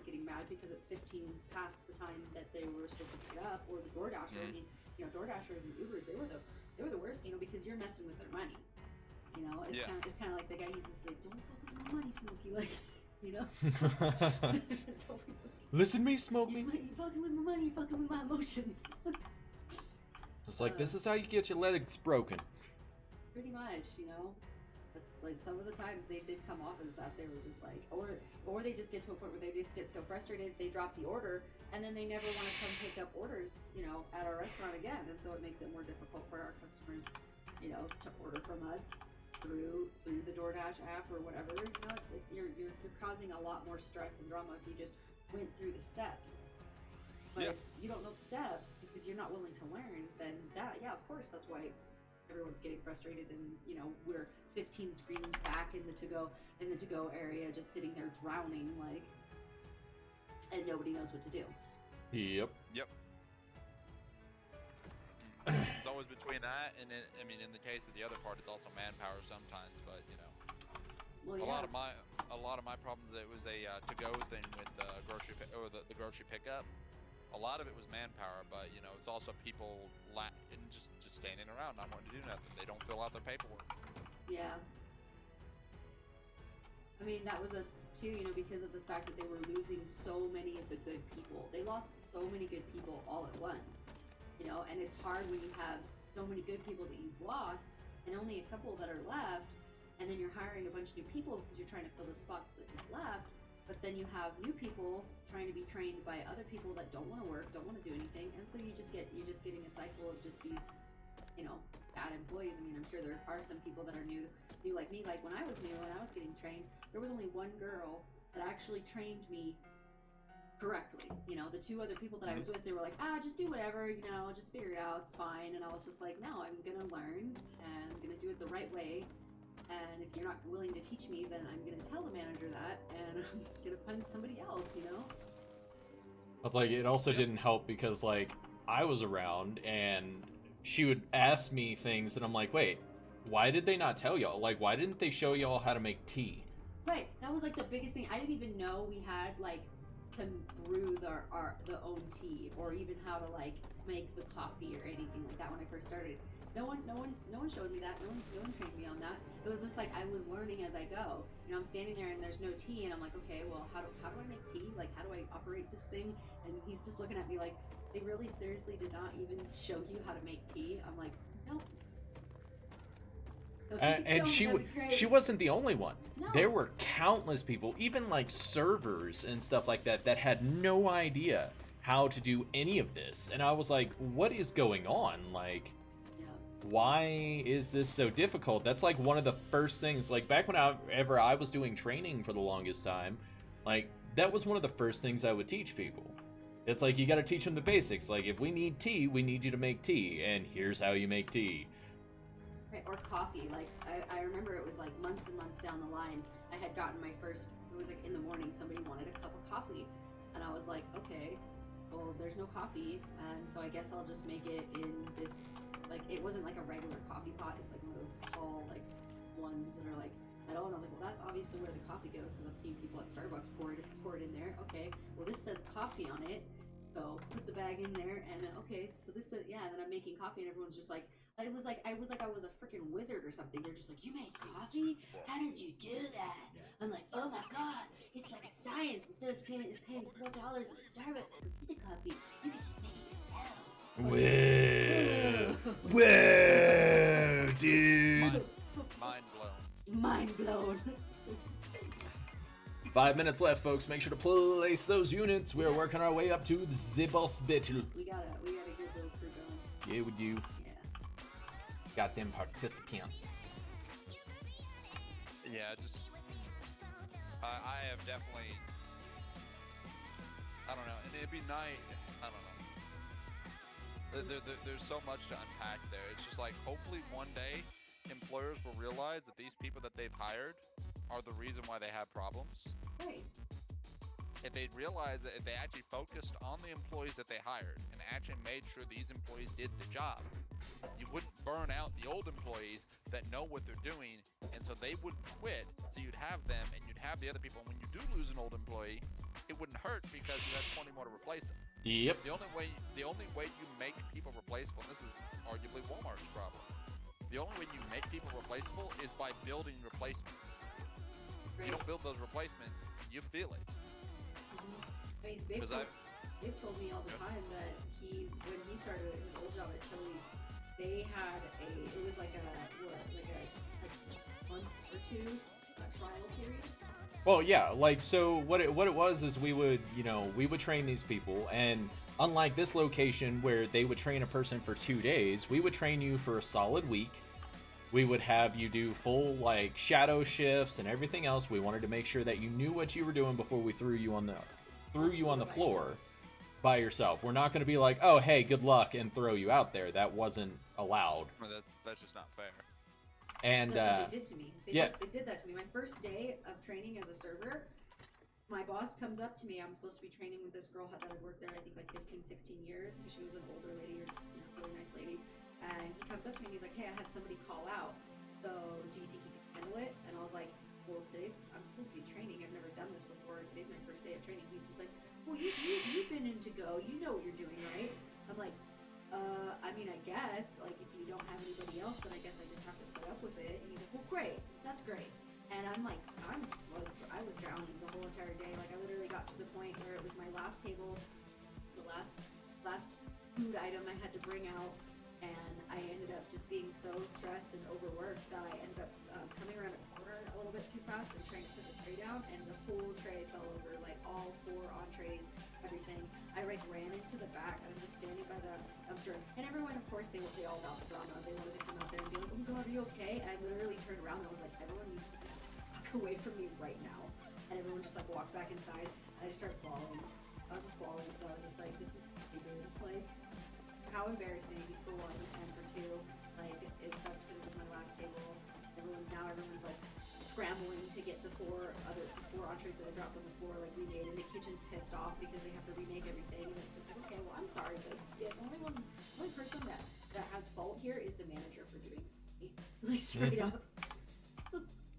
getting mad because it's 15 past the time that they were supposed to pick it up, or the DoorDasher. I mean, you know, DoorDashers and Ubers, they were the worst, you know, because you're messing with their money. You know, it's kind of like the guy used to say, "Don't fuck with my money, Smokey," like, you know. Listen to me, Smokey. You fucking with my money, you fucking with my emotions. It's like, this is how you get your legs broken. Pretty much, you know. That's like, some of the times they did come off as that. They were just like, or they just get to a point where they just get so frustrated they drop the order, and then they never want to come pick up orders, you know, at our restaurant again. And so it makes it more difficult for our customers, you know, to order from us through the DoorDash app or whatever. You know, it's you're causing a lot more stress and drama if you just went through the steps. But if you don't know the steps because you're not willing to learn, then of course, that's why everyone's getting frustrated, and you know, we're 15 screens back in the to-go area, just sitting there drowning, like, and nobody knows what to do. Yep. It's always between that and then, I mean, in the case of the other part, it's also manpower sometimes. But you know, a lot of my problems, it was a to-go thing with the grocery the grocery pickup. A lot of it was manpower, but you know, it's also people and just standing around, not wanting to do nothing. They don't fill out their paperwork. Yeah. I mean, that was us too, you know, because of the fact that they were losing so many of the good people. They lost so many good people all at once, you know, and it's hard when you have so many good people that you've lost and only a couple that are left, and then you're hiring a bunch of new people because you're trying to fill the spots that just left. But then you have new people trying to be trained by other people that don't want to work, don't want to do anything, and so you're just getting a cycle of just these, you know, bad employees. I mean, I'm sure there are some people that are new like me. Like when I was new, when I was getting trained, there was only one girl that actually trained me correctly. You know, the two other people that I was with, they were like, just do whatever, you know, just figure it out, it's fine. And I was just like, no, I'm gonna learn and I'm gonna do it the right way. And if you're not willing to teach me, then I'm gonna tell the manager that, and I'm gonna find somebody else, you know? It's like, it also didn't help because, like, I was around and she would ask me things and I'm like, wait, why did they not tell y'all? Like, why didn't they show y'all how to make tea? Right, that was like the biggest thing. I didn't even know we had like to brew the own tea, or even how to like make the coffee or anything like that when I first started. No one showed me that. No one trained me on that. It was just like I was learning as I go. You know, I'm standing there and there's no tea, and I'm like, okay, well, how do I make tea? Like, how do I operate this thing? And he's just looking at me like, they really seriously did not even show you how to make tea? I'm like, no. So and she wasn't the only one. No. There were countless people, even like servers and stuff like that, that had no idea how to do any of this. And I was like, what is going on? Like, why is this so difficult? That's like one of the first things, like back whenever I was doing training for the longest time, like that was one of the first things I would teach people. It's like, you got to teach them the basics. Like, if we need tea, we need you to make tea, and here's how you make tea. Right, or coffee. Like, I remember it was like months and months down the line, I had gotten my first, it was like in the morning, somebody wanted a cup of coffee, and I was like, okay, well, there's no coffee, and so I guess I'll just make it in this, like, it wasn't like a regular coffee pot, it's like one of those tall, like, ones that are like metal, and I was like, well, that's obviously where the coffee goes, because I've seen people at Starbucks pour it in there. Okay, well, this says coffee on it, so put the bag in there, and then, okay, so this is, yeah, and then I'm making coffee, and everyone's just like, I was like I was a freaking wizard or something. They're just like, you make coffee? How did you do that? I'm like, oh my god, it's like a science. Instead of paying $4 at Starbucks to get the coffee, you can just make it yourself. Whoa, dude. Mind blown. 5 minutes left, folks. Make sure to place those units. We are working our way up to the boss battle. We got a good little crew going. Yeah, we do. Got them participants. Yeah, just I have definitely, I don't know, and it'd be nice, I don't know. There's so much to unpack there. It's just like, hopefully one day employers will realize that these people that they've hired are the reason why they have problems. Right. If they realize that if they actually focused on the employees that they hired and actually made sure these employees did the job, you wouldn't burn out the old employees that know what they're doing, and so they wouldn't quit. So you'd have them, and you'd have the other people. And when you do lose an old employee, it wouldn't hurt because you have 20 more to replace them. Yep. The only way you make people replaceable, and this is arguably Walmart's problem. The only way you make people replaceable is by building replacements. If you don't build those replacements, you feel it. I mean, they've told me all the time that when he started at his old job at Chili's, they had it was like a month or two trial period. Well, yeah, like, so what it was is we would train these people, and unlike this location where they would train a person for 2 days, we would train you for a solid week. We would have you do full, like, shadow shifts and everything else. We wanted to make sure that you knew what you were doing before we threw you on the floor by yourself. We're not going to be like, oh, hey, good luck, and throw you out there. That wasn't allowed. Well, that's just not fair. And that's what they did to me. They yeah. They did that to me. My first day of training as a server, my boss comes up to me. I'm supposed to be training with this girl that had worked there, I think, like 15, 16 years. So she was an older lady, or really nice lady. And he comes up to me and he's like, hey, I had somebody call out. So do you think you can handle it? And I was like, well, I'm supposed to be training. I've never done this before. Today's my first day of training. He's just like, well, you've been in to go. You know what you're doing, right? I'm like, I mean, I guess, like, if you don't have anybody else, then I guess I just have to put up with it. And he's like, well, great. That's great. And I'm like, I was drowning the whole entire day. Like, I literally got to the point where it was my last table, the last food item I had to bring out. And I ended up just being so stressed and overworked that I ended up coming around a corner a little bit too fast and trying to put the tray down, and the whole tray fell over, like all 4 entrees, everything. I like ran into the back, and I'm just standing by the dumpster, and everyone, of course, they all got the drama. They wanted to come out there and be like, oh my god, are you okay? And I literally turned around and I was like, everyone needs to get the fuck away from me right now. And everyone just like walked back inside, and I just started bawling. I was just bawling because I was just like, this is stupid. Like, how embarrassing, for one, and for two, like, it sucked because it was my last table. Everyone's like scrambling to get the four entrees that I dropped on the floor, like, remade, and the kitchen's pissed off because they have to remake everything, and it's just like, okay, well, I'm sorry, but the only person that has fault here is the manager for doing it. Like, straight up.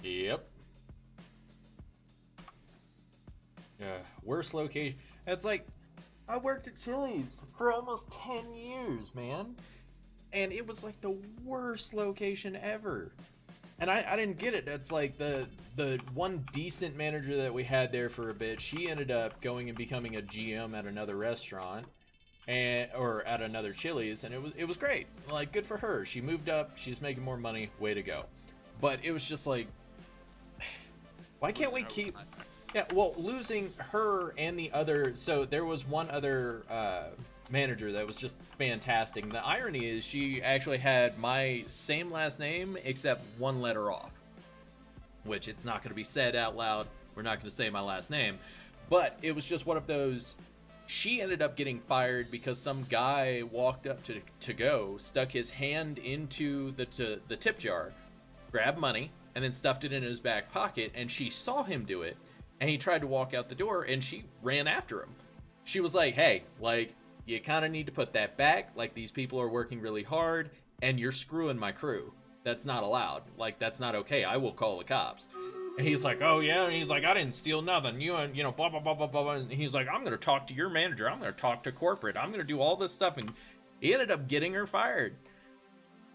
Yep. Worst location. It's like, I worked at Chili's for almost 10 years, man. And it was like the worst location ever. And I didn't get it. It's like the one decent manager that we had there for a bit, she ended up going and becoming a GM at another restaurant, or at another Chili's, and it was great. Like, good for her. She moved up, she's making more money, way to go. But it was just like, why can't we keep... Yeah, well, losing her and the other... So there was one other manager that was just fantastic. And the irony is she actually had my same last name except one letter off. Which, it's not going to be said out loud. We're not going to say my last name. But it was just one of those... She ended up getting fired because some guy walked up to go, stuck his hand into the tip jar, grabbed money, and then stuffed it in his back pocket, and she saw him do it. And he tried to walk out the door, and she ran after him. She was like, hey, like, you kind of need to put that back. Like, these people are working really hard, and you're screwing my crew. That's not allowed. Like, that's not okay. I will call the cops. And he's like, oh, yeah? And he's like, I didn't steal nothing. You know, blah, blah, blah, blah, blah. And he's like, I'm going to talk to your manager. I'm going to talk to corporate. I'm going to do all this stuff. And he ended up getting her fired.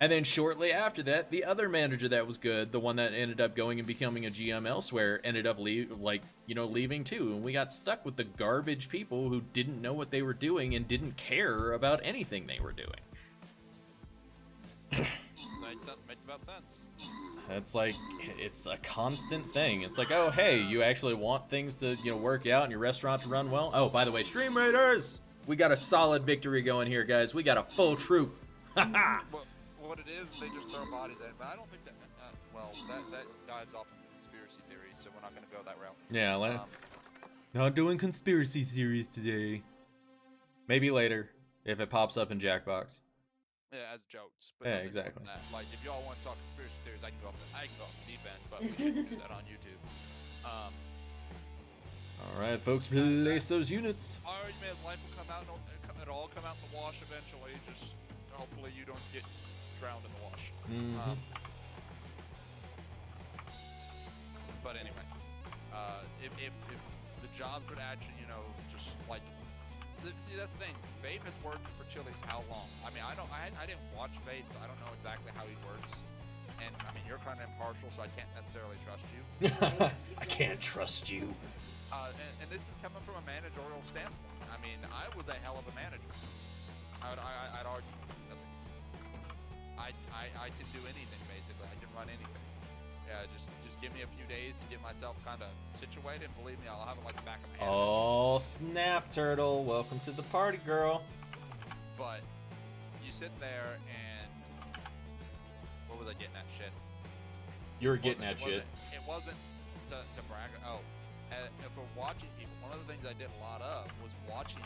And then shortly after that, the other manager that was good, the one that ended up going and becoming a GM elsewhere, ended up leaving too. And we got stuck with the garbage people who didn't know what they were doing and didn't care about anything they were doing. Makes about sense. It's like, it's a constant thing. It's like, oh, hey, you actually want things to, work out and your restaurant to run well? Oh, by the way, Stream Raiders! We got a solid victory going here, guys. We got a full troop. Ha-ha! What it is, they just throw bodies at it. But I don't think that, that dives off into conspiracy theories, so we're not going to go that route. Yeah, not doing conspiracy theories today. Maybe later. If it pops up in Jackbox. Yeah, as jokes. But Yeah, nothing more exactly. than that. Like, if y'all want to talk conspiracy theories, I can go off the deep end, but we shouldn't do that on YouTube. All right, folks, place those units. Argument, life will come out, it'll all come out in the wash eventually. Just hopefully you don't get drowned in the wash. But anyway, if the jobs would actually, you know, just like, see, that's the thing. Vape has worked for Chili's how long? I mean, I didn't watch Vape, so I don't know exactly how he works. And I mean, you're kind of impartial, so I can't necessarily trust you. I can't trust you. And this is coming from a managerial standpoint. I mean, I was a hell of a manager. I'd argue, at least. I can do anything, basically. I can run anything. Just give me a few days to get myself kind of situated, and believe me, I'll have it like the back of my hand. Oh, snap, Turtle. Welcome to the party, girl. But you sit there and... What was I getting at, shit? You were getting at shit. It wasn't to brag. Oh. If we're watching people, one of the things I did a lot of was watching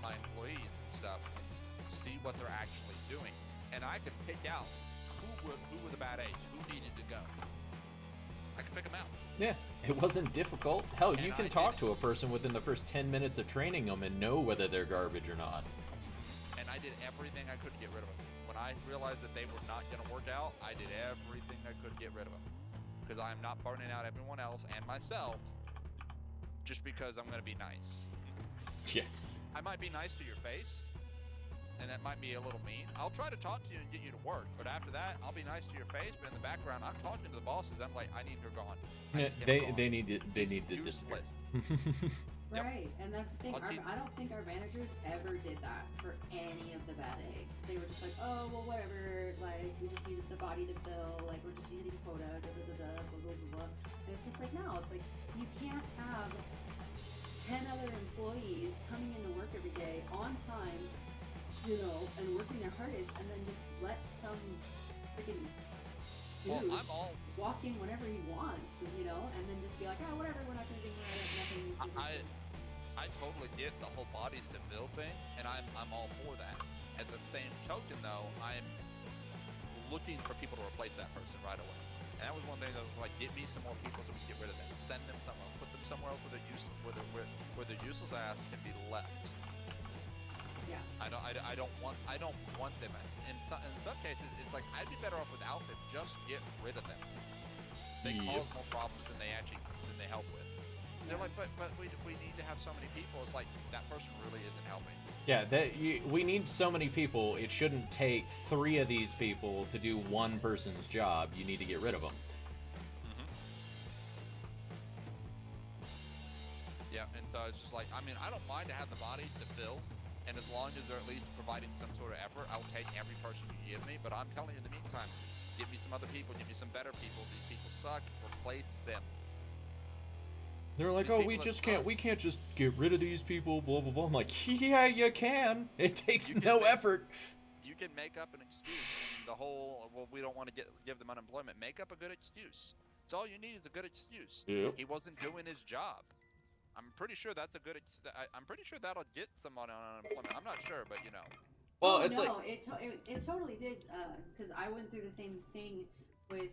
my employees and stuff and see what they're actually doing. And I could pick out who were the bad eggs, who needed to go. I could pick them out. Yeah, it wasn't difficult. Hell, you can talk to a person within the first 10 minutes of training them and know whether they're garbage or not. And I did everything I could to get rid of them. When I realized that they were not going to work out, I did everything I could to get rid of them. Because I am not burning out everyone else and myself just because I'm going to be nice. Yeah. I might be nice to your face, and that might be a little mean. I'll try to talk to you and get you to work, but after that, I'll be nice to your face, but in the background, I'm talking to the bosses. I'm like, I need her gone. They need to disappear. Right, and that's the thing. I don't think our managers ever did that for any of the bad eggs. They were just like, oh, well, whatever. Like, we just needed the body to fill. Like, we're just hitting quota. Da da da da. Blah blah blah. And it's just like, no. It's like you can't have 10 other employees coming into work every day on time, you know, and working their hardest, and then just let some freaking douche walk in whenever he wants, you know, and then just be like, oh, whatever, we're not going to do nothing. I totally get the whole bodies to fill thing, and I'm all for that. At the same token, though, I'm looking for people to replace that person right away. And that was one thing that was like, get me some more people so we can get rid of them. Send them somewhere, put them somewhere else where their useless ass can be left. Yeah. I don't want them. In some cases, it's like I'd be better off without them. Just get rid of them. They cause more problems than they help with. They're like, but we need to have so many people. It's like that person really isn't helping. Yeah, we need so many people. It shouldn't take 3 of these people to do one person's job. You need to get rid of them. Yeah, and so it's just like, I mean, I don't mind to have the bodies to fill, and as long as they're at least providing some sort of effort, I'll take every person you give me. But I'm telling you, in the meantime, give me some other people, give me some better people. These people suck. Replace them. They're like, oh, we can't just get rid of these people, blah, blah, blah. I'm like, yeah, you can. It takes no effort. You can make up an excuse. The whole, well, we don't want to give them unemployment. Make up a good excuse. It's all you need is a good excuse. Yep. He wasn't doing his job. I'm pretty sure that's a good, I'm pretty sure that'll get someone on unemployment. I'm not sure, but you know. Well, oh, it's no, like... it totally did, because I went through the same thing with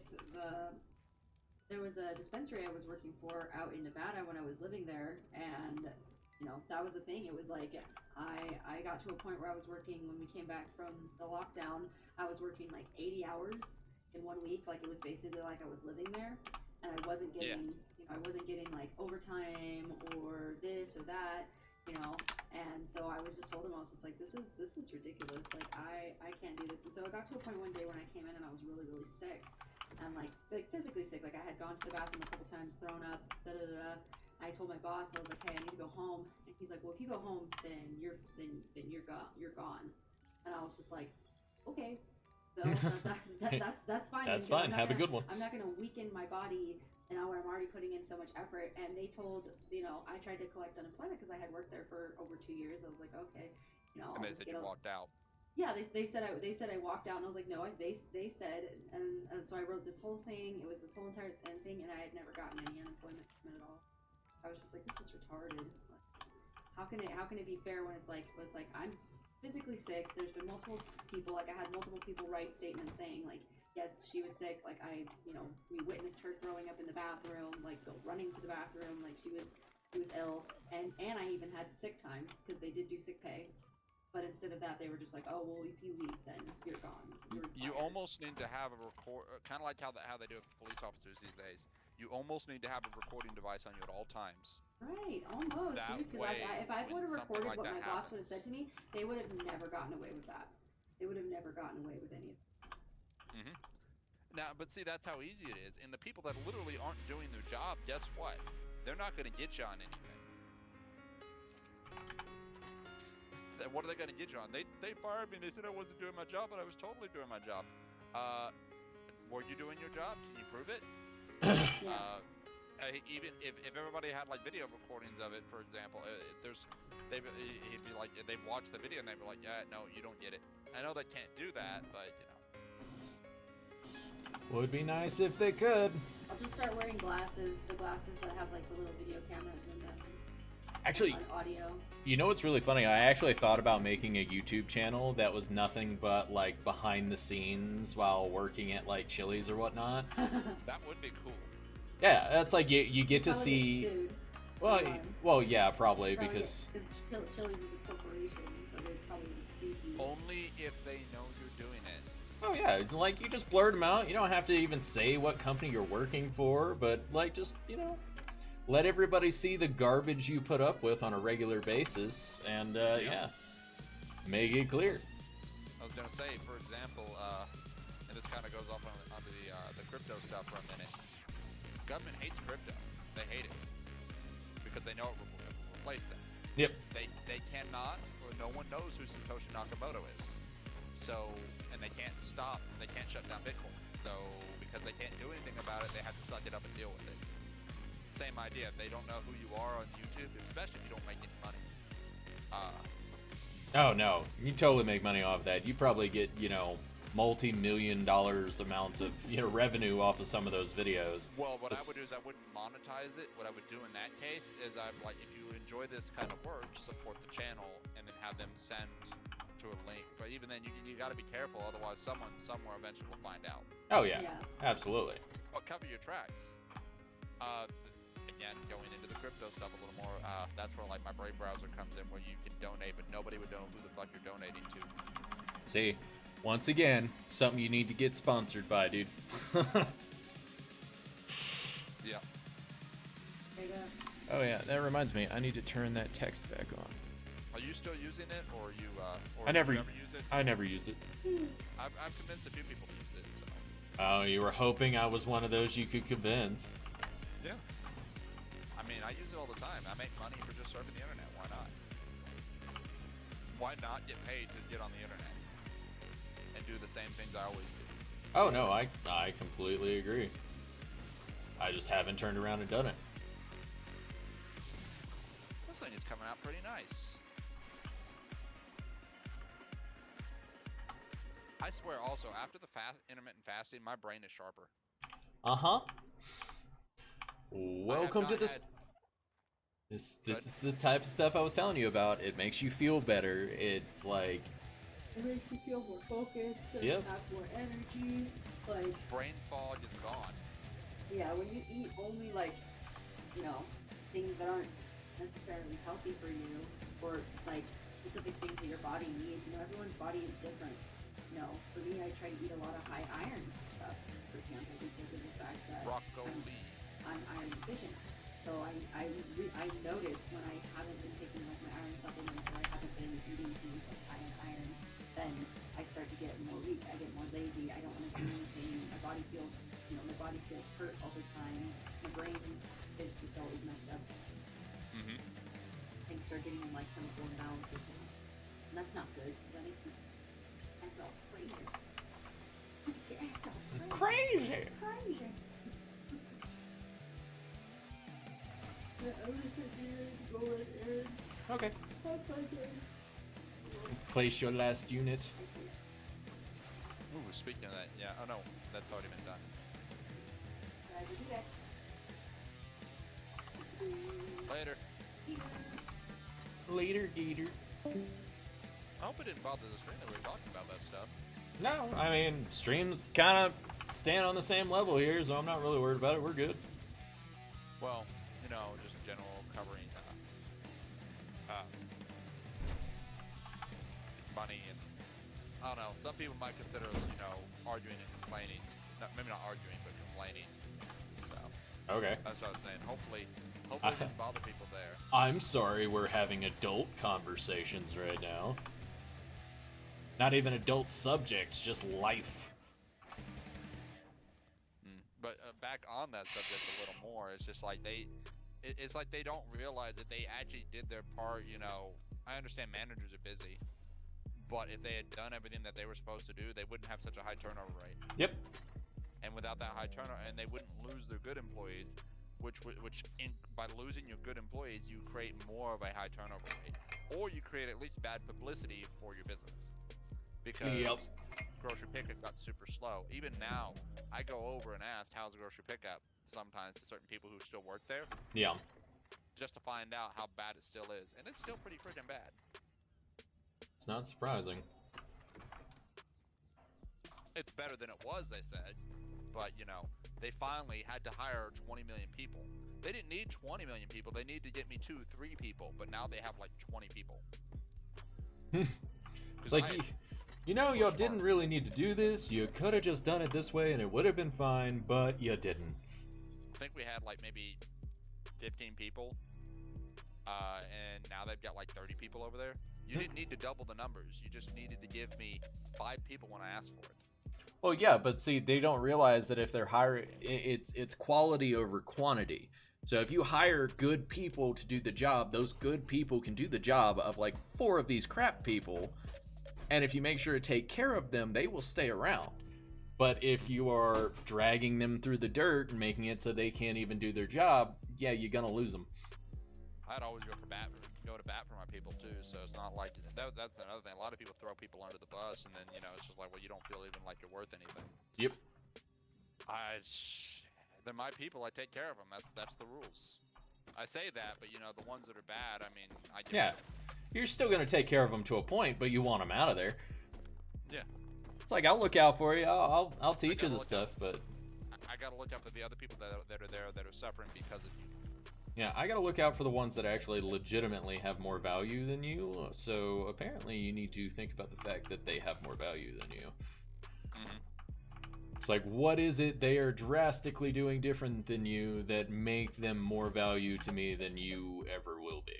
there was a dispensary I was working for out in Nevada when I was living there, and, you know, that was the thing. It was like, I got to a point where I was working, when we came back from the lockdown, I was working like 80 hours in 1 week. Like, it was basically like I was living there, and I wasn't getting, you know, I wasn't getting like overtime or this or that, you know, and so I was just told him, I was just like, this is ridiculous. Like, I can't do this. And so I got to a point one day when I came in and I was really, really sick. And like physically sick, like I had gone to the bathroom a couple times, thrown up, I told my boss, I was like, hey, I need to go home. And he's like, well, if you go home, then you're gone. And I was just like, okay, so that's fine. That's fine. Have a good one. I'm not gonna weaken my body, you know, when I'm already putting in so much effort. And they told, you know, I tried to collect unemployment because I had worked there for over 2 years. I was like, okay, you know, and they said you walked out. Yeah, they said I walked out, and I was like, no, they said, and so I wrote this whole thing. It was this whole entire thing, and I had never gotten any unemployment at all. I was just like, this is retarded. Like, how can it be fair when it's like I'm physically sick. There's been multiple people, like I had multiple people write statements saying like, yes, she was sick. Like we witnessed her throwing up in the bathroom, like go running to the bathroom, like she was ill. And I even had sick time because they did do sick pay. But instead of that, they were just like, oh, well, if you leave, then you're gone. You almost need to have a record, kind of like how they do it for police officers these days. You almost need to have a recording device on you at all times. Right, almost, That dude. Because if I would have recorded like what my boss would have happens, said to me, they would have never gotten away with that. They would have never gotten away with any of it. Now, but see, that's how easy it is. And the people that literally aren't doing their job, guess what? They're not going to get you on anything. What are they going to get you on? They fired me and they said I wasn't doing my job, but I was totally doing my job. Were you doing your job? Can you prove it? Yeah. Even if everybody had like video recordings of it, for example, he'd be like, they'd watch the video and they'd be like, yeah, no, you don't get it. I know they can't do that, but you know. Would be nice if they could. I'll just start wearing glasses, the glasses that have like the little video cameras in them. Actually, audio. You know what's really funny? I actually thought about making a YouTube channel that was nothing but like behind the scenes while working at like Chili's or whatnot. That would be cool. Yeah, that's like you get to probably see. Get sued. Well, yeah, probably because Chili's is a corporation, so they'd probably sue you. Only if they know you're doing it. Oh yeah, like you just blurt them out. You don't have to even say what company you're working for, but like just let everybody see the garbage you put up with on a regular basis, and yeah, make it clear. I was gonna say, for example, and this kind of goes off onto the crypto stuff for a minute. Government hates crypto. They hate it because they know it will replace them. Yep. They cannot, or no one knows who Satoshi Nakamoto is. So, and they can't stop, they can't shut down Bitcoin. So, because they can't do anything about it, they have to suck it up and deal with it. Same idea. If they don't know who you are on YouTube, especially if you don't make any money. Oh no, you totally make money off that. You probably get multi-million dollars amounts of revenue off of some of those videos. Well, what I would do is I wouldn't monetize it. What I would do in that case is I'd like, if you enjoy this kind of work, support the channel and then have them send to a link. But even then, you got to be careful, otherwise someone somewhere eventually will find out. Oh yeah. Absolutely. But cover your tracks. Again, going into the crypto stuff a little more, that's where like my Brave browser comes in, where you can donate, but nobody would know who the fuck you're donating to. See, once again, something you need to get sponsored by, dude. Yeah. There you go. Oh yeah, that reminds me, I need to turn that text back on. Are you still using it, or you? Or I never did you ever use it? I never used it. I've convinced a few people to use it. So. Oh, you were hoping I was one of those you could convince. Yeah. I mean, I use it all the time. I make money for just surfing the internet. Why not? Why not get paid to get on the internet and do the same things I always do? Oh no, I completely agree. I just haven't turned around and done it. This thing is coming out pretty nice. I swear also, after the intermittent fasting, my brain is sharper. Uh-huh. Welcome to this. This is the type of stuff I was telling you about. It makes you feel better. It's like... It makes you feel more focused, and have more energy, like... Brain fog is gone. Yeah, when you eat only, like, things that aren't necessarily healthy for you, or, like, specific things that your body needs, everyone's body is different. For me, I try to eat a lot of high iron stuff, for example, because of the fact that I'm iron deficient. So I notice when I haven't been taking like my iron supplements, or I haven't been eating things like high in iron, then I start to get more weak. I get more lazy. I don't want to do anything. My body feels hurt all the time. My brain is just always messed up. Things start getting in like chemical imbalances, and that's not good. That makes me act all crazy. Crazy. Yeah, I'm gonna sit here and go right in. Okay. Have fun, guys. Place your last unit. Ooh, speaking of that, yeah. Oh no, that's already been done. Later. Later, Gator. I hope it didn't bother the stream that we were talking about that stuff. No, I mean, streams kind of stand on the same level here, so I'm not really worried about it. We're good. Well, you know, just in general, covering money and I don't know. Some people might consider us, you know, arguing and complaining. Maybe not arguing, but complaining. So. Okay. That's what I was saying. Hopefully it didn't bother people there. I'm sorry we're having adult conversations right now. Not even adult subjects, just life. But back on that subject a little more, it's just like it's like they don't realize that they actually did their part. You know, I understand managers are busy, but if they had done everything that they were supposed to do, they wouldn't have such a high turnover rate. Yep. And without that high turnover, and they wouldn't lose their good employees, by losing your good employees, you create more of a high turnover rate, or you create at least bad publicity for your business. Because grocery pickup got super slow. Even now, I go over and ask, how's the grocery pickup? Sometimes to certain people who still work there. Yeah. Just to find out how bad it still is. And it's still pretty freaking bad. It's not surprising. It's better than it was, they said. But, you know, they finally had to hire 20 million people. They didn't need 20 million people. They needed to get me 2-3 people. But now they have like 20 people. It's like, you know, y'all didn't really need to do this. You could have just done it this way and it would have been fine, but you didn't. I think we had like maybe 15 people. And now they've got like 30 people over there. You didn't need to double the numbers. You just needed to give me 5 people when I asked for it. Well, yeah, but see, they don't realize that if they're hiring, it's quality over quantity. So if you hire good people to do the job, those good people can do the job of like 4 of these crap people. And if you make sure to take care of them, they will stay around. But if you are dragging them through the dirt and making it so they can't even do their job, yeah, you're gonna lose them. I'd always go to bat for my people too. So it's not like that's another thing. A lot of people throw people under the bus, and then you know it's just like, well, you don't feel even like you're worth anything. Yep. They're my people. I take care of them. That's the rules. I say that, but you know the ones that are bad. I mean, I get Yeah. You're still going to take care of them to a point, but you want them out of there. Yeah. It's like, I'll look out for you. I'll teach you the stuff, but... I got to look out for the other people that are there that are suffering because of you. Yeah, I got to look out for the ones that actually legitimately have more value than you. So apparently you need to think about the fact that they have more value than you. It's like, what is it they are drastically doing different than you that make them more value to me than you ever will be?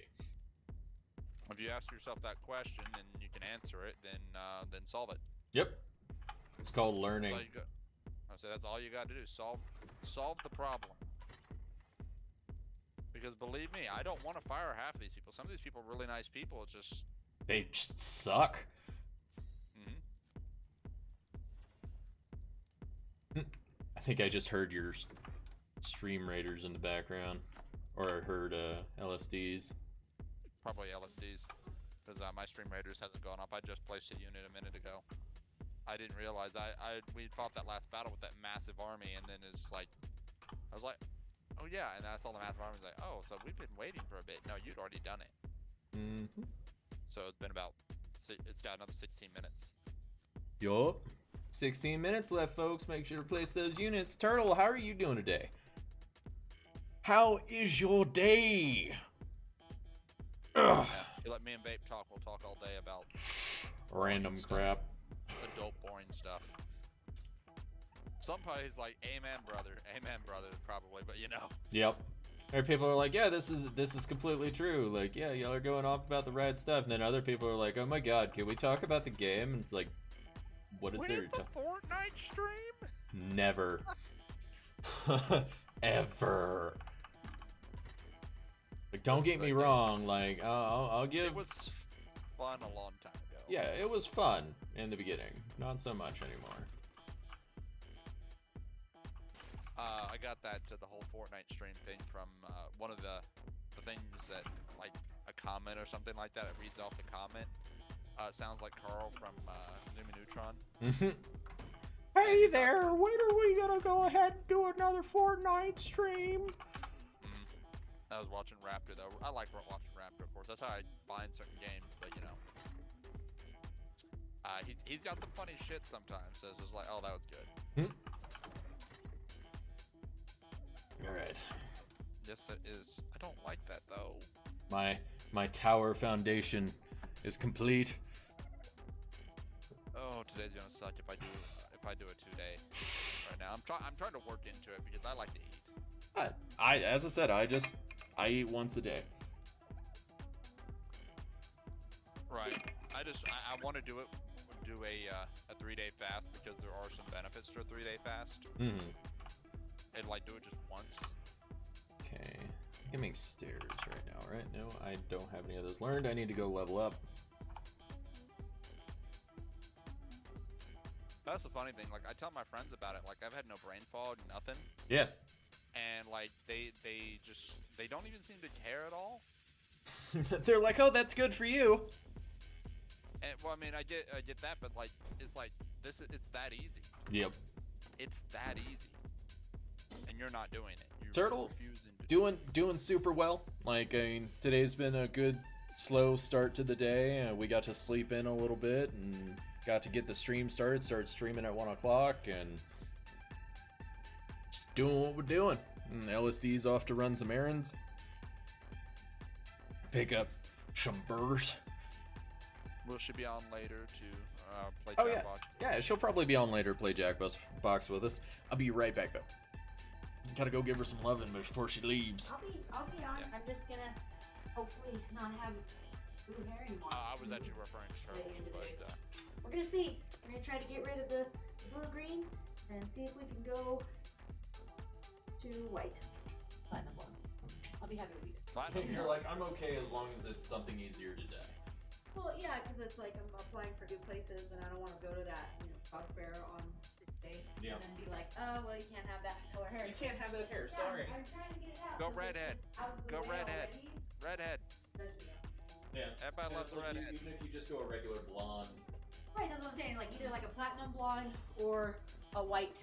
If you ask yourself that question and you can answer it, then solve it. Yep. It's called learning. I say that's all you got to do. Solve the problem. Because believe me, I don't want to fire half of these people. Some of these people are really nice people. It's just they just suck. I think I just heard your stream raiders in the background, or I heard LSDs. Probably LSDs, because my stream raiders hasn't gone up. I just placed a unit a minute ago. I didn't realize we fought that last battle with that massive army, and then it's like, I was like, oh yeah, and then I saw the massive army. I was like, oh, so we've been waiting for a bit. No, you'd already done it. So it's been it's got another 16 minutes. Yup. 16 minutes left, folks. Make sure to place those units. Turtle, how are you doing today? How is your day? Yeah, you let me and Vape talk. We'll talk all day about random crap. Adult boring stuff. Somebody's like, amen, brother, probably, but you know. Yep. Or people are like, yeah, this is completely true. Like, yeah, y'all are going off about the right stuff. And then other people are like, oh my god, can we talk about the game? And it's like, what is there? When is the Fortnite stream? Never. Ever. Like, don't get me wrong. Like, I'll give. It was fun a long time ago. Yeah, it was fun in the beginning. Not so much anymore. I got that the whole Fortnite stream thing from one of the things that, like, a comment or something like that. It reads off the comment. It sounds like Carl from Neutron. Hey there, when are we gonna go ahead and do another Fortnite stream? I was watching Raptor though. I like watching Raptor, of course. That's how I find certain games, but you know. He's got the funny shit sometimes. So it's just like, oh, that was good. All right. Yes, it is. I don't like that though. My tower foundation is complete. Oh, today's gonna suck if I do a 2-day right now. I'm trying to work into it because I like to eat. As I said, I eat once a day. Right. I want to do a 3-day fast because there are some benefits to a 3-day fast. Mm-hmm. And like do it just once. Okay. I can make stairs right now, right? No, I don't have any of those learned. I need to go level up. That's the funny thing. Like I tell my friends about it. Like I've had no brain fog, nothing. Yeah. And like they don't even seem to care at all. They're like, oh, that's good for you. And well, I mean, I get that, but like, it's like it's that easy. Yep. It's that easy, and you're not doing it. You're Turtle refusing to doing super well. Like, I mean, today's been a good slow start to the day. We got to sleep in a little bit and got to get the stream started. Started streaming at 1 o'clock and just doing what we're doing. And LSD's off to run some errands, pick up some burrs. Will she be on later to play Oh yeah, Jackbox? yeah. She'll probably be on later to play Jackbox with us. I'll be right back though. Gotta go give her some loving before she leaves. I'll be on. Yeah. I'm just gonna hopefully not have blue hair anymore. I was actually referring to Turtle, but We're gonna see. We're gonna try to get rid of the blue-green and see if we can go to white. Platinum blonde. I'll be happy with either. Platinum. You're like, I'm okay as long as it's something easier to dye. Well, yeah, because it's like I'm applying for new places, and I don't want to go to that job fair on Tuesday and then be like, oh, well, you can't have that color hair. You can't have that hair. Yeah, Sorry. I'm trying to get it out. Go so redhead. it's just out of the Go way redhead. already. Redhead. Yeah. Everybody loves the redhead. Even if you just go a regular blonde. Right, that's what I'm saying. Like either like a platinum blonde or a white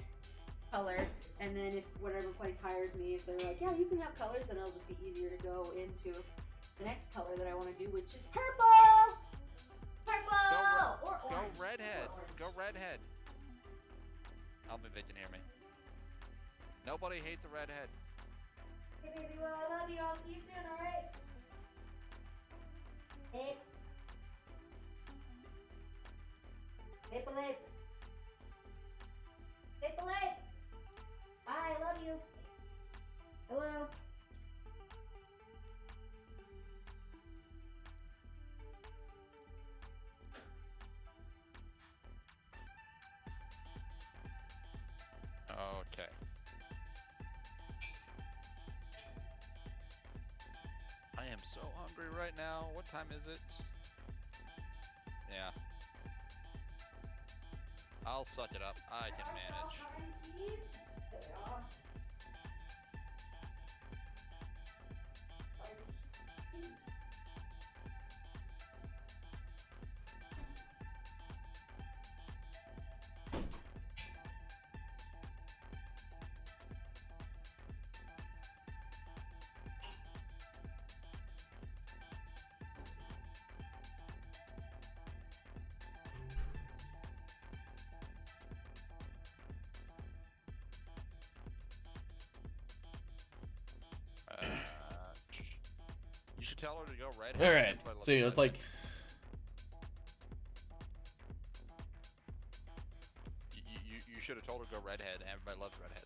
color, and then if whatever place hires me, if they're like, yeah, you can have colors, then it'll just be easier to go into the next color that I want to do, which is purple. Purple or Go orange. redhead. Or orange. Go redhead. I don't think they can hear me. Nobody hates a redhead. Hey baby, well I love you. I'll see you soon. All right. Hey. Maple Lake. Maple Lake. Bye. I love you. Hello. Okay. I am so hungry right now. What time is it? Yeah. I'll suck it up. I can manage. You should tell her to go redhead. All right. So yeah, it's like. You should have told her to go redhead. Everybody loves redheads.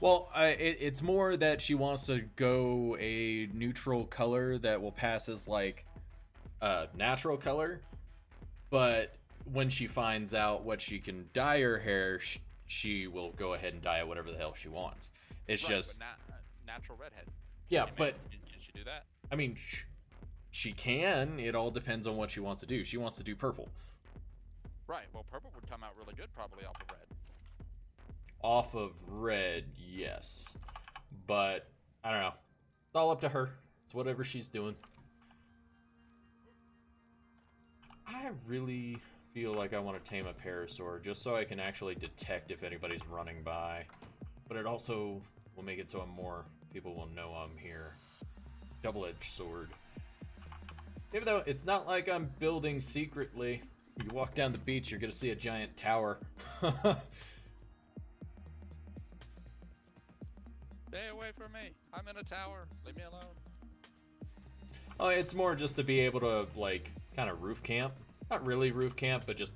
Well, it's more that she wants to go a neutral color that will pass as like a natural color, but when she finds out what she can dye her hair, she will go ahead and dye it whatever the hell she wants. It's Right, just but natural redhead. yeah, Can but she do that? I mean, she can. It all depends on what she wants to do. She wants to do purple. Right. Well, purple would come out really good probably off of red. Off of red, yes, but I don't know. It's all up to her. It's whatever she's doing. I really feel like I want to tame a parasaur just so I can actually detect if anybody's running by, but it also will make it so more people will know I'm here. Double-edged sword. Even though it's not like I'm building secretly. You walk down the beach, you're gonna see a giant tower. Stay away from me. I'm in a tower. Leave me alone. Oh, it's more just to be able to, like, kind of roof camp. Not really roof camp, but just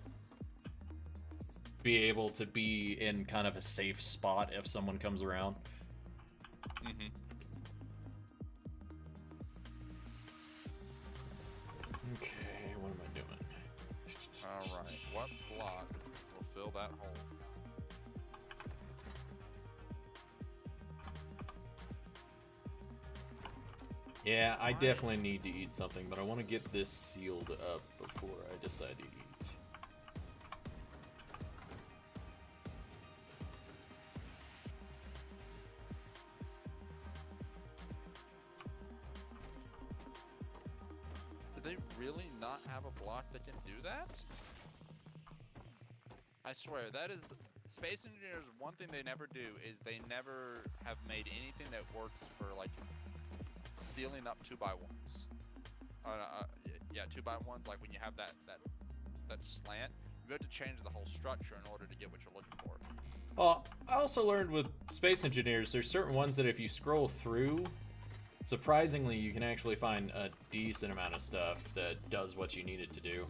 be able to be in kind of a safe spot if someone comes around. Mm-hmm. Okay, what am I doing? Alright, what block will fill that hole? Yeah, I definitely need to eat something, but I want to get this sealed up before I decide to eat. Do they really not have a block that can do that? I swear, that is... Space Engineers, one thing they never do is they never have made anything that works for, like, sealing up 2x1s. Yeah, 2x1s, like when you have that slant, you have to change the whole structure in order to get what you're looking for. Well, I also learned with Space Engineers, there's certain ones that if you scroll through, surprisingly, you can actually find a decent amount of stuff that does what you need it to do.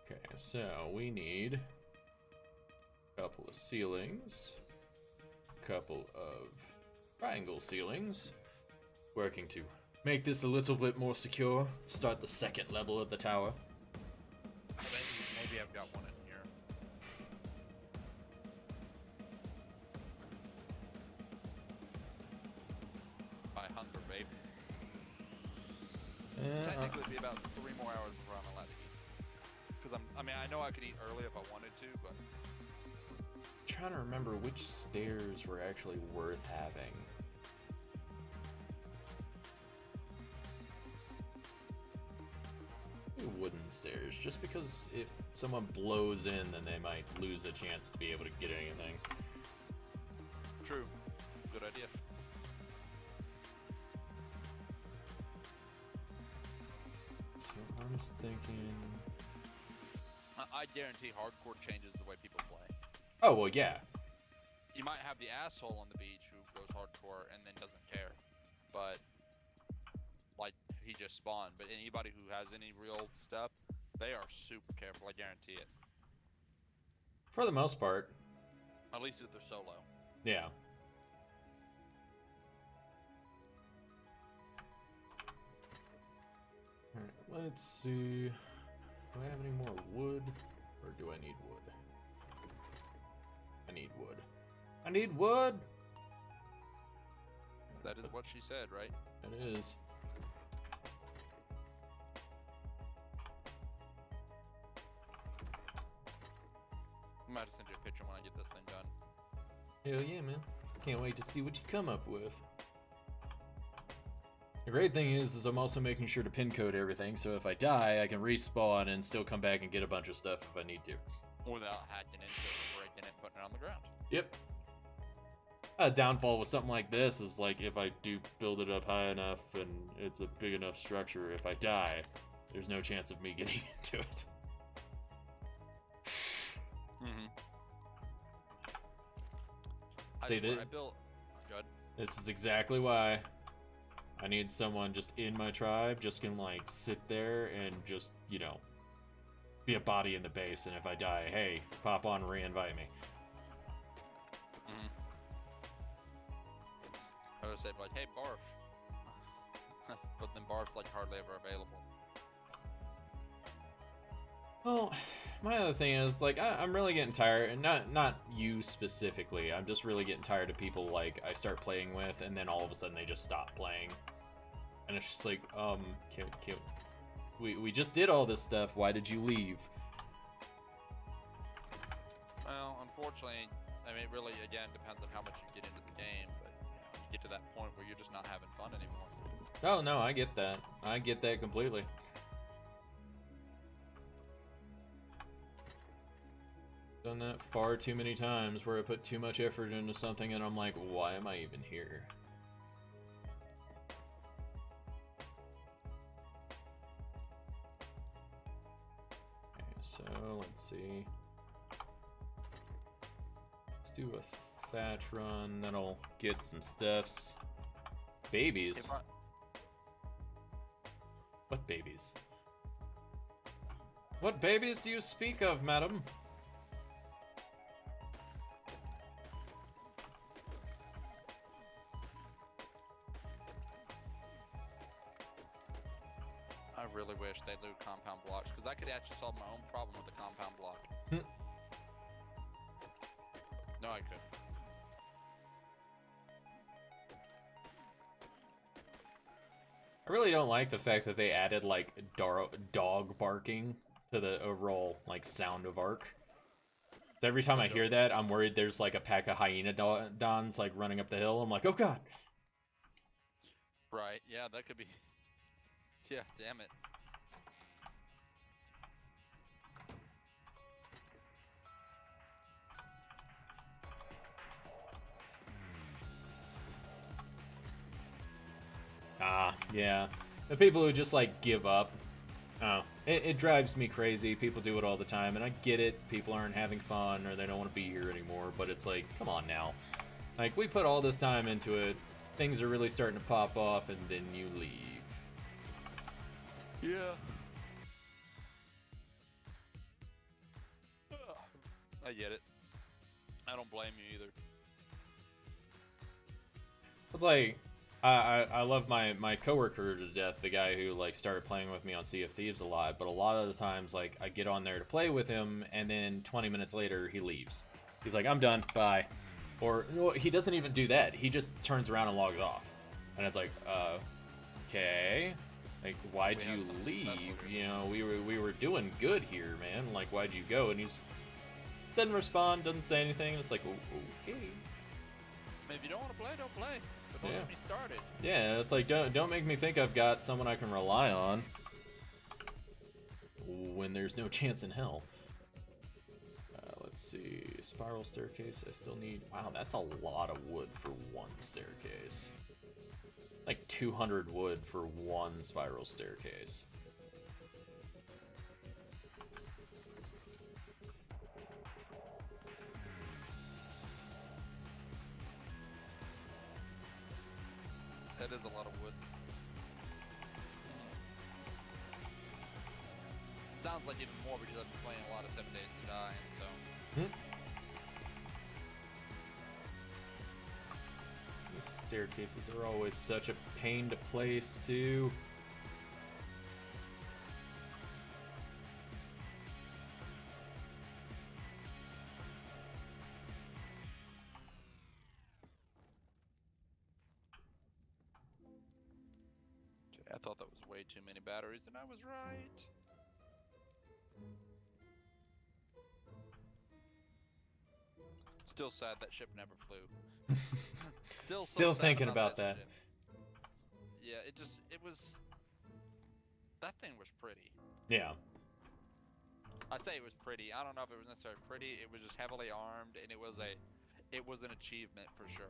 Okay, so we need a couple of ceilings, a couple of triangle ceilings, working to make this a little bit more secure. Start the second level of the tower. Maybe I've got one in here. By hunger, babe. Technically, it'd be about 3 more hours before I'm allowed to eat. Because I mean, I know I could eat early if I wanted to, but I'm trying to remember which stairs were actually worth having. Wooden stairs, just because if someone blows in, then they might lose a chance to be able to get anything. True. Good idea. So I'm just thinking... I guarantee hardcore changes the way people play. Oh, well, yeah. You might have the asshole on the beach who goes hardcore and then doesn't care, but like he just spawned. But anybody who has any real stuff, they are super careful. I guarantee it. For the most part. At least if they're solo. Yeah. Alright, let's see. Do I have any more wood? Or do I need wood? I need wood. I need wood! That is what she said, right? It is. I'm about to send you a picture when I get this thing done. Hell yeah, man. Can't wait to see what you come up with. The great thing is I'm also making sure to pin code everything, so if I die, I can respawn and still come back and get a bunch of stuff if I need to. Without hacking into it, breaking it, putting it on the ground. Yep. A downfall with something like this is like if I do build it up high enough and it's a big enough structure, if I die, there's no chance of me getting into it. Mm-hmm. I built... Good. This is exactly why I need someone just in my tribe, just can like sit there and just, you know, be a body in the base, and if I die, hey, pop on, re-invite me. Mm-hmm. I would say like, hey, barf. But then barf's like hardly ever available. Well, my other thing is, like, I'm really getting tired, and not you specifically, I'm just really getting tired of people, like, I start playing with, and then all of a sudden they just stop playing. And it's just like, we just did all this stuff, why did you leave? Well, unfortunately, I mean, it really, again, depends on how much you get into the game, but, you know, you get to that point where you're just not having fun anymore. Oh, no, I get that. I get that completely. Done that far too many times where I put too much effort into something and I'm like, why am I even here? so let's see. Let's do a thatch run. That'll get some stuffs. Babies? What babies? What babies do you speak of, madam? I really wish they'd loot compound blocks, because I could actually solve my own problem with the compound block. No, I could. I really don't like the fact that they added, like, dog barking to the overall, like, sound of Ark. So every time I hear that, I'm worried there's, like, a pack of hyena dons, like, running up the hill. I'm like, oh god! Right, yeah, that could be... Yeah, damn it. Ah, yeah. The people who just, like, give up. Oh, it drives me crazy. People do it all the time, and I get it. People aren't having fun, or they don't want to be here anymore, but it's like, come on now. Like, we put all this time into it. Things are really starting to pop off, and then you leave. Yeah. I get it. I don't blame you either. It's like, I love my coworker to death, the guy who, like, started playing with me on Sea of Thieves a lot, but a lot of the times, like, I get on there to play with him, and then 20 minutes later, he leaves. He's like, I'm done, bye. Or, no, he doesn't even do that. He just turns around and logs off. And it's like, okay. Like, why'd you leave? You know, we were doing good here, man. Like, why'd you go? And he's doesn't respond, doesn't say anything. It's like, oh, okay. I mean, if you don't want to play, don't play. But don't get me started. Yeah, it's like, don't make me think I've got someone I can rely on when there's no chance in hell. Let's see, spiral staircase. I still need. Wow, that's a lot of wood for one staircase. Like 200 wood for one spiral staircase. That is a lot of wood. Sounds like even more because I've been playing a lot of 7 Days to Die, and so. These staircases are always such a pain to place, too. I thought that was way too many batteries, and I was right. Still sad that ship never flew. Still so sad thinking about that. ship. Yeah, it was. That thing was pretty. Yeah. I say it was pretty. I don't know if it was necessarily pretty. It was just heavily armed, and it was an achievement for sure.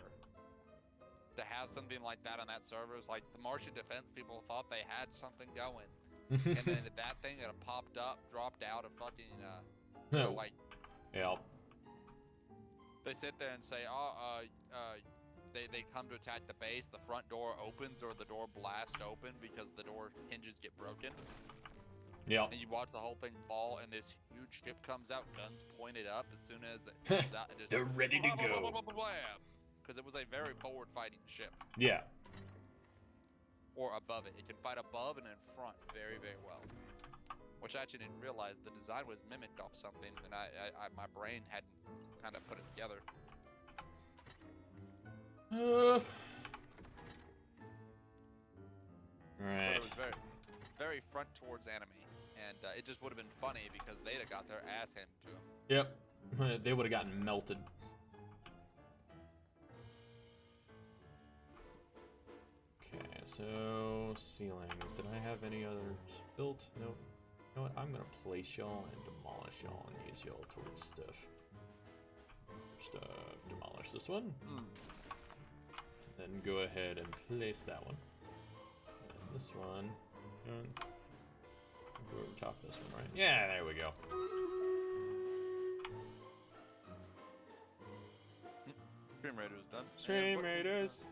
To have something like that on that server is like the Martian defense people thought they had something going, and then if that thing had popped up, dropped out of fucking, like, yeah. They sit there and say, they come to attack the base. The front door opens or the door blasts open because the door hinges get broken. Yeah. And you watch the whole thing fall, and this huge ship comes out, guns pointed up. As soon as it comes out, it just they're ready to go. Because it was a very forward-fighting ship. Yeah. Or above it. It can fight above and in front very, very well. Which I actually didn't realize the design was mimicked off something, and my brain hadn't kind of put it together. Right. But it was very, very front towards anime, and it just would have been funny because they'd have got their ass handed to them. Yep. They would have gotten melted. Okay, so ceilings. Did I have any others built? Nope. You know what? I'm gonna place y'all and demolish y'all and use y'all towards stuff. Demolish this one. Then go ahead and place that one. And this one. And Go over top this one, right? Yeah, there we go. Stream Raiders done. Stream Raiders.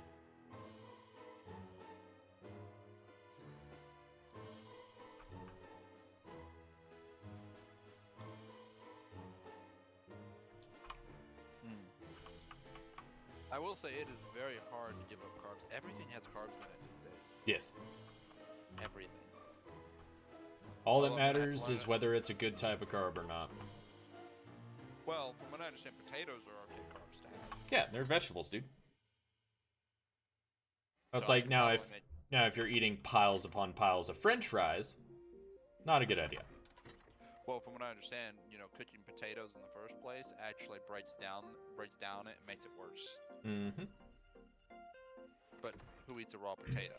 I will say it is very hard to give up carbs. Everything has carbs in it these days. Yes. Everything. All that matters is whether it's a good type of carb or not. Well, from what I understand, potatoes are okay carbs to have. Yeah, they're vegetables, dude. So it's So like now if you're eating piles upon piles of French fries, not a good idea. Well, from what I understand, you know, cooking potatoes in the first place actually breaks down it and makes it worse. Mm-hmm. But who eats a raw potato?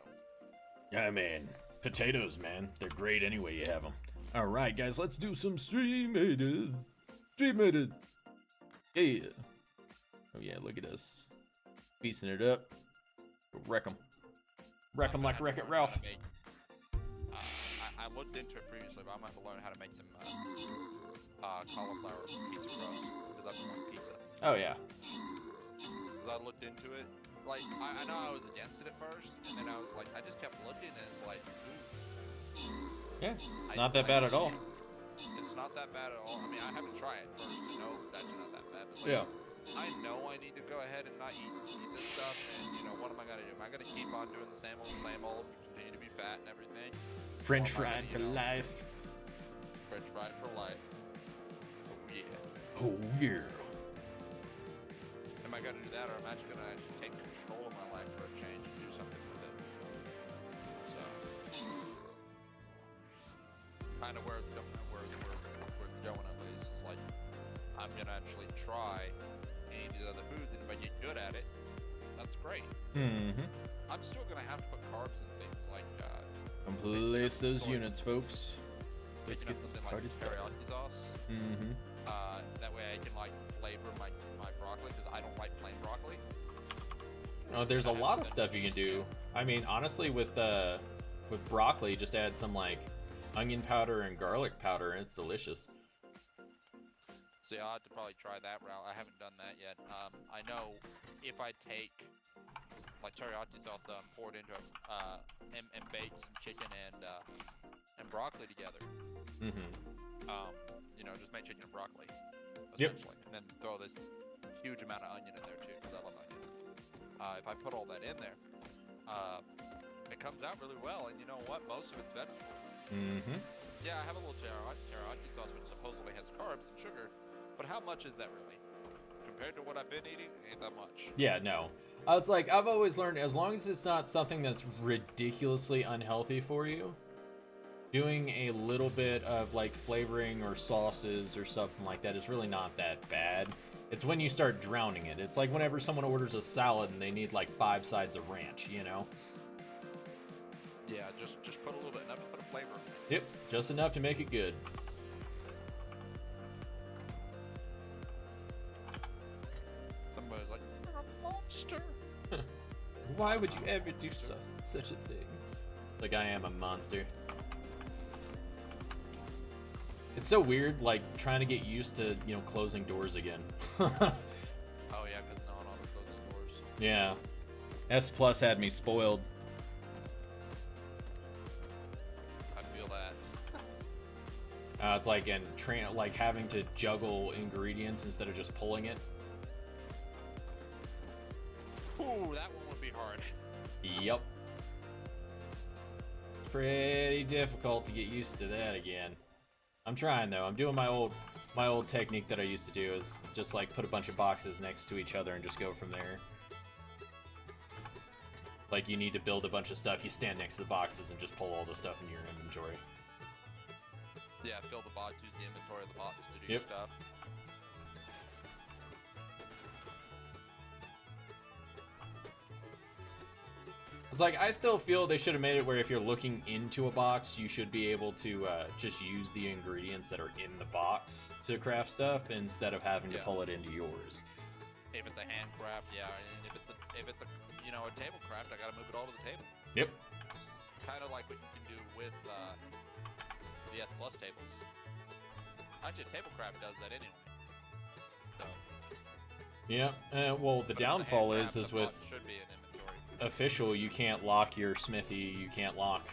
Yeah, man. Potatoes, man. They're great any way you have them. All right, guys, let's do some Stream Raiders. Stream Raiders. Yeah. Oh, yeah, look at us. Piecing it up. Wreck them. Wreck them like Wreck-It Ralph. I looked into it previously, but I'm going to have to learn how to make some cauliflower pizza crust, because I've been on pizza. Oh, yeah. Because I looked into it. Like, I know I was against it at first, and then I was like, I just kept looking, and it's like, ooh. Yeah, it's not that bad at all. It's not that bad at all. I mean, I haven't tried it first to know that's not that bad. But like, Yeah. I know I need to go ahead and not eat this stuff, and, you know, what am I going to do? Am I going to keep on doing the same old, continue to be fat and everything? French fried for life. French fried for life. Oh, yeah. Oh, yeah. Am I going to do that, or am I just going to actually take control of my life for a change and do something with it? So, kind of where it's going, where it's going at least. It's like, I'm going to actually try any of these other foods, and if I get good at it, that's great. Mm-hmm. I'm still going to have to put carbs in things like, Place those units, folks. Let's get this like party started. teriyaki sauce. Mm-hmm. That way I can like flavor my broccoli, because I don't like plain broccoli. Oh, there's a lot of stuff you can do. I mean, honestly, with broccoli, just add some like onion powder and garlic powder, and it's delicious. So yeah, I'll have to probably try that route. I haven't done that yet. I know if I take like teriyaki sauce though, and pour it into and bake some chicken and broccoli together. Mm-hmm. You know, just make chicken and broccoli Yep. essentially, and then throw this huge amount of onion in there too, because I love onion. If I put all that in there, it comes out really well. And you know what? Most of it's vegetables. Mm-hmm. Yeah, I have a little teriyaki sauce, which supposedly has carbs and sugar, but how much is that really? Compared to what I've been eating, ain't that much. Yeah, no. It's like, I've always learned, as long as it's not something that's ridiculously unhealthy for you, doing a little bit of like flavoring or sauces or something like that is really not that bad. It's when you start drowning it. It's like whenever someone orders a salad and they need like 5 sides of ranch, you know? Yeah, just put a little bit, enough to put a flavor. Yep, just enough to make it good. Somebody's like, you're a monster. Why would you ever do such a thing? Like, I am a monster. It's so weird, like, trying to get used to, you know, closing doors again. Oh yeah, because no one auto closes doors. Yeah. S Plus had me spoiled. I feel that. It's like like having to juggle ingredients instead of just pulling it. Ooh, that one would be hard. Yep. Pretty difficult to get used to that again. I'm trying though. I'm doing my old technique that I used to do, is just like put a bunch of boxes next to each other and just go from there. Like, you need to build a bunch of stuff, you stand next to the boxes and just pull all the stuff in your inventory. Yeah, fill the box, use the inventory of the box to do your stuff. It's like, I still feel they should have made it where if you're looking into a box, you should be able to just use the ingredients that are in the box to craft stuff instead of having to pull it into yours. If it's a handcraft, yeah, and if it's a you know, a table craft, I gotta move it all to the table. Yep. Kind of like what you can do with the S Plus tables. Actually, Tablecraft does that anyway. So. Yeah. Well, the But downfall in the is handcraft, with the should be in inventory. official, you can't lock your smithy. You can't lock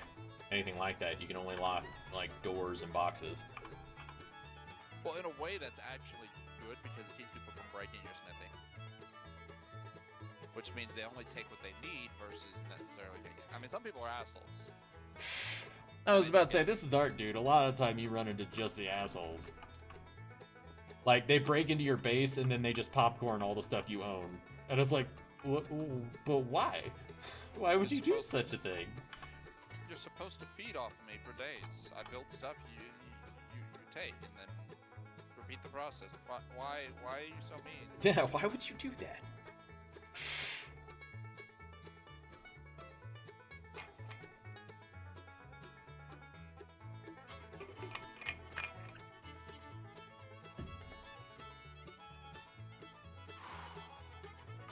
anything like that. You can only lock like doors and boxes. Well, in a way, that's actually good because it keeps people from breaking your smithy. Which means they only take what they need versus necessarily taking. I mean, some people are assholes. I was about to say, this is art, dude. A lot of the time you run into just the assholes. Like, they break into your base and then they just popcorn all the stuff you own. And it's like, what, but why? Why would you do such a thing? You're supposed to feed off of me for days. I build stuff you take and then repeat the process. Why are you so mean? Yeah, why would you do that?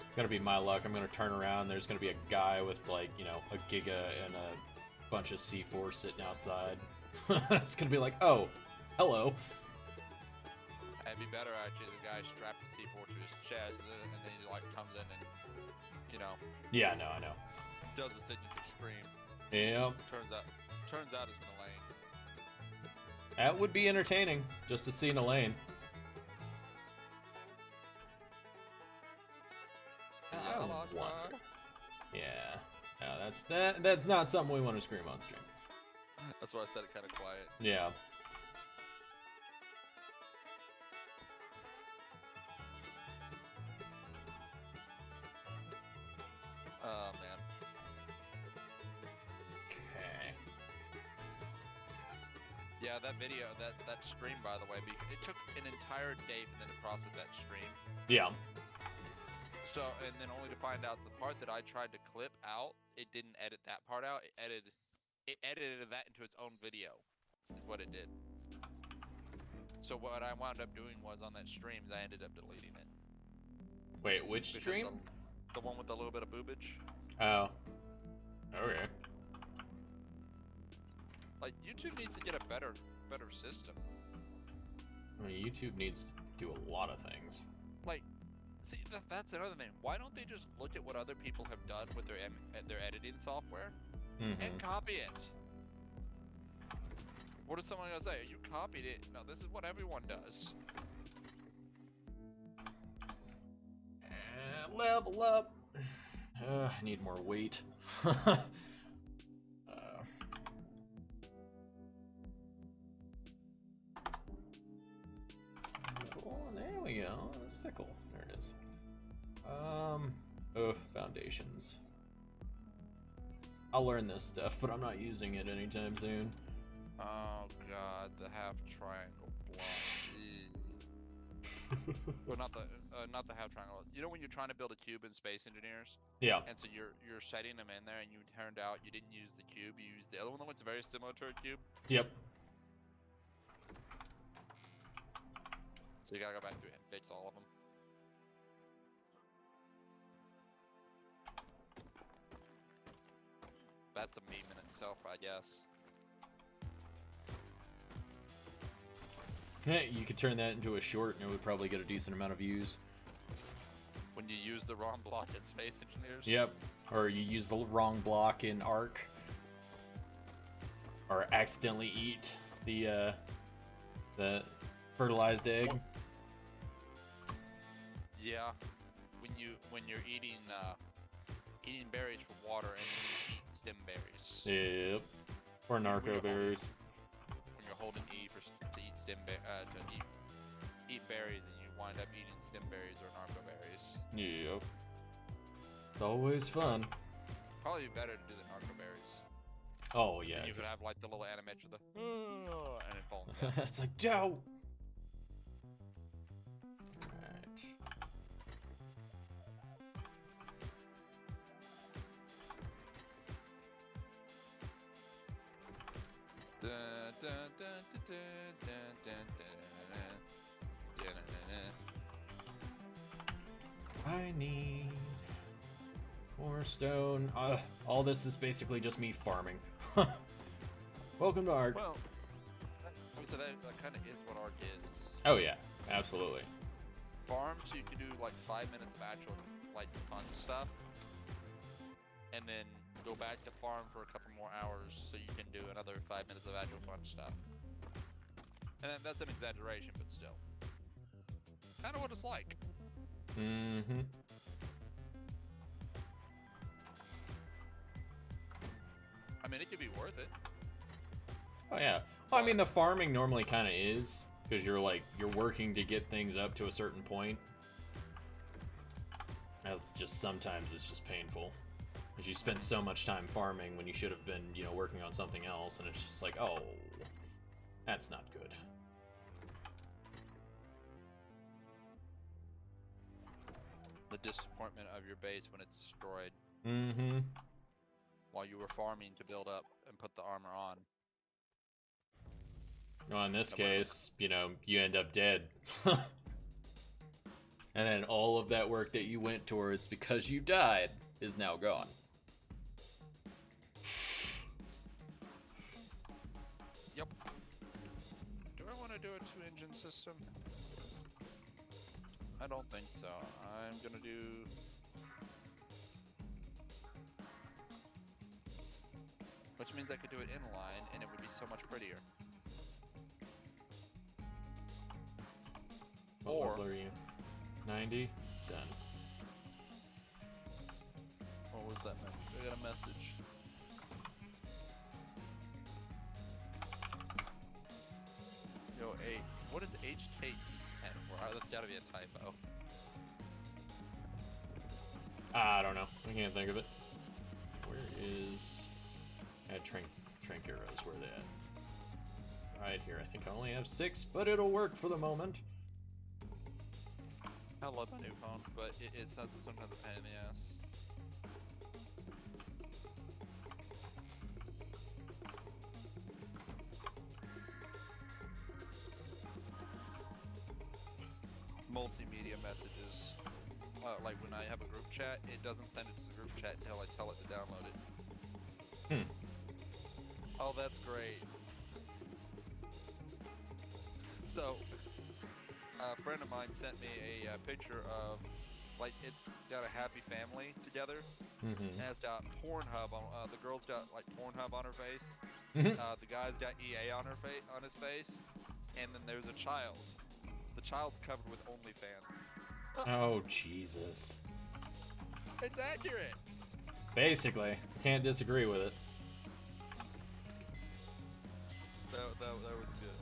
It's gonna be my luck. I'm gonna turn around. There's gonna be a guy with, like, you know, a Giga and a bunch of C4 sitting outside. It's gonna be like, oh, hello. It'd be better actually if the guy strapped the C4 to his chest and then he like comes in and, you know. Yeah, no, I know. Does the signature scream. Yep. Turns out it's Elaine. That would be entertaining, just to see Elaine. Yeah. No, that's not something we want to scream on stream. That's why I said it kind of quiet. Yeah. Oh man. Okay. Yeah, that video, that stream, by the way, it took an entire day for them to process that stream. Yeah. So, and then only to find out the part that I tried to clip out, it didn't edit that part out. It edited that into its own video, is what it did. So what I wound up doing was on that stream, I ended up deleting it. Wait, which Because stream? The one with a little bit of boobage. Oh. Okay. Like, YouTube needs to get a better system. I mean, YouTube needs to do a lot of things. Like, see, that's another thing. Why don't they just look at what other people have done with their editing software and copy it? What is someone gonna say? You copied it. No, this is what everyone does. And level up. I need more weight. Cool, there we go. That's tickle. There it is. Foundations. I'll learn this stuff, but I'm not using it anytime soon. Oh god, the half triangle block. Well, not the half triangle. You know when you're trying to build a cube in Space Engineers? Yeah. And so you're setting them in there, and you turned out you didn't use the cube. You used the other one that looks very similar to a cube. Yep. So you gotta go back through and fix all of them. That's a meme in itself, I guess. Hey, you could turn that into a short and it would probably get a decent amount of views. When you use the wrong block in Space Engineers? Yep. Or you use the wrong block in Arc. Or accidentally eat the fertilized egg. Yeah. When you're eating berries for water and you eat stem berries. Yep. Or narco berries. When you're holding E to eat berries and you wind up eating stem berries or narco berries. Yep. It's always fun. Probably better to do the narco berries. Oh yeah. You could have like the little animation of the and it falls down. It's like Joe. Right. I need more stone. All this is basically just me farming. Welcome to Art. Well, So that kind of is what ARC is. Oh yeah, absolutely. Farm, so you can do like 5 minutes of actual like fun stuff, and then go back to farm for a couple more hours so you can do another 5 minutes of actual fun stuff. And then that's an exaggeration, but still. Kind of what it's like. Mm-hmm. I mean, it could be worth it. Oh yeah. Well, I mean, the farming normally kind of is, because you're working to get things up to a certain point. That's just, sometimes it's just painful. Because you spend so much time farming when you should have been, working on something else, and it's just like, oh, that's not good. The disappointment of your base when it's destroyed. Mm-hmm. While you were farming to build up and put the armor on. Well, in this case, you end up dead. And then all of that work that you went towards because you died is now gone. Yep. Do I want to do a 2-engine system? I don't think so. I'm gonna do... Which means I could do it inline, and it would be so much prettier. What level are you? 90? Done. What was that message? I got a message. Yo, what is HKE stand for? That's gotta be a typo. I don't know. I can't think of it. Where is... Trank arrows, where are they at? Right here. I think I only have 6, but it'll work for the moment. I love my new phone, but it sometimes a pain in the ass. Multimedia messages. Like when I have a group chat, it doesn't send it to the group chat until I tell it to download it. Oh, that's great. So, a friend of mine sent me a picture of, like, it's got a happy family together. Mm-hmm. It has got Pornhub on. The girl's got like Pornhub on her face. Mm-hmm. The guy's got EA on his face, and then there's a child. The child's covered with OnlyFans. Oh, Jesus. It's accurate. Basically, can't disagree with it. That was good.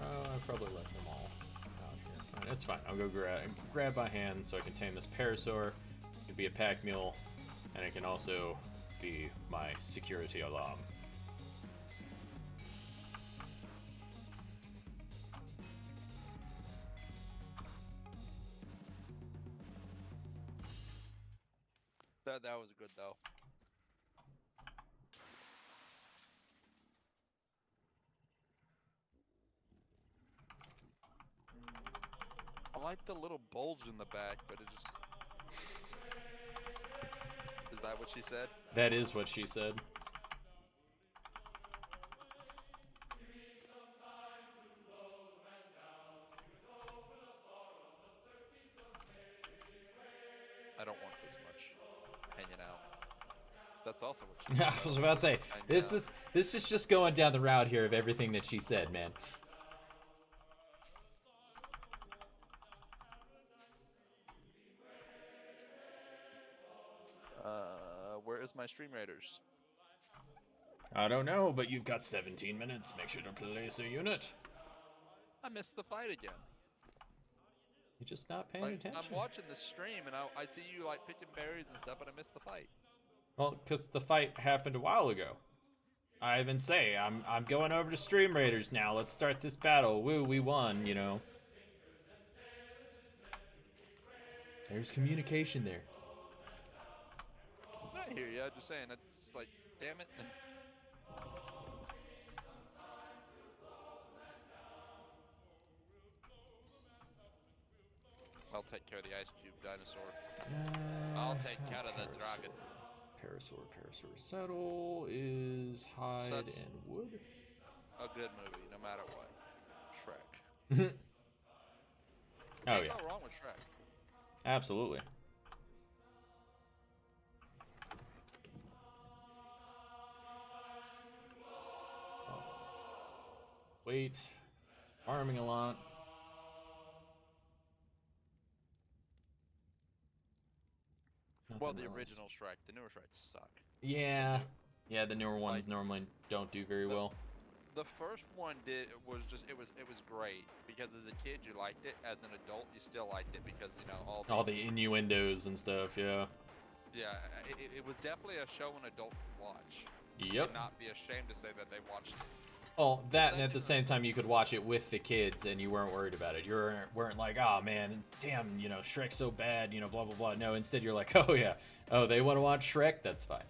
Oh, I probably left them all out here. Fine, it's fine. I'll go grab my hand so I can tame this Parasaur. It can be a pack mule, and it can also be my security alarm. That was good though. I like the little bulge in the back, but it just... Is that what she said? That is what she said. I don't want this much hanging out. That's also what she said. I was about to say, this is just going down the route here of everything that she said, man. Where is my Stream Raiders? I don't know, but you've got 17 minutes. Make sure to place a unit. I missed the fight again. You're just not paying attention. I'm watching the stream and I see you like picking berries and stuff, but I missed the fight. Well, because the fight happened a while ago. I even say, I'm going over to Stream Raiders now. Let's start this battle. Woo, we won, you know. There's communication there. I hear you. I'm just saying, it's like, damn it. I'll take care of the ice cube dinosaur. I'll take care of the dragon. Parasaur saddle is hide and wood. a good movie, no matter what. Shrek. Oh Can't yeah, go wrong with Shrek. absolutely. Wait, farming a lot. Well, Nothing the really. original Shrek. The newer Shreks suck. Yeah, yeah. The newer Like ones normally don't do very the well. the first one was just it was great because as a kid you liked it. As an adult you still liked it because you know All the innuendos and stuff. Yeah. yeah, it was definitely a show an adult could watch Yep. and not be ashamed to say that they watched it. Oh, The that, and at second the same time, you could watch it with the kids, and you weren't worried about it. You weren't like, oh man, damn, you know, Shrek's so bad, you know, blah blah blah. No, instead you're like, oh yeah, oh they want to watch Shrek, that's fine.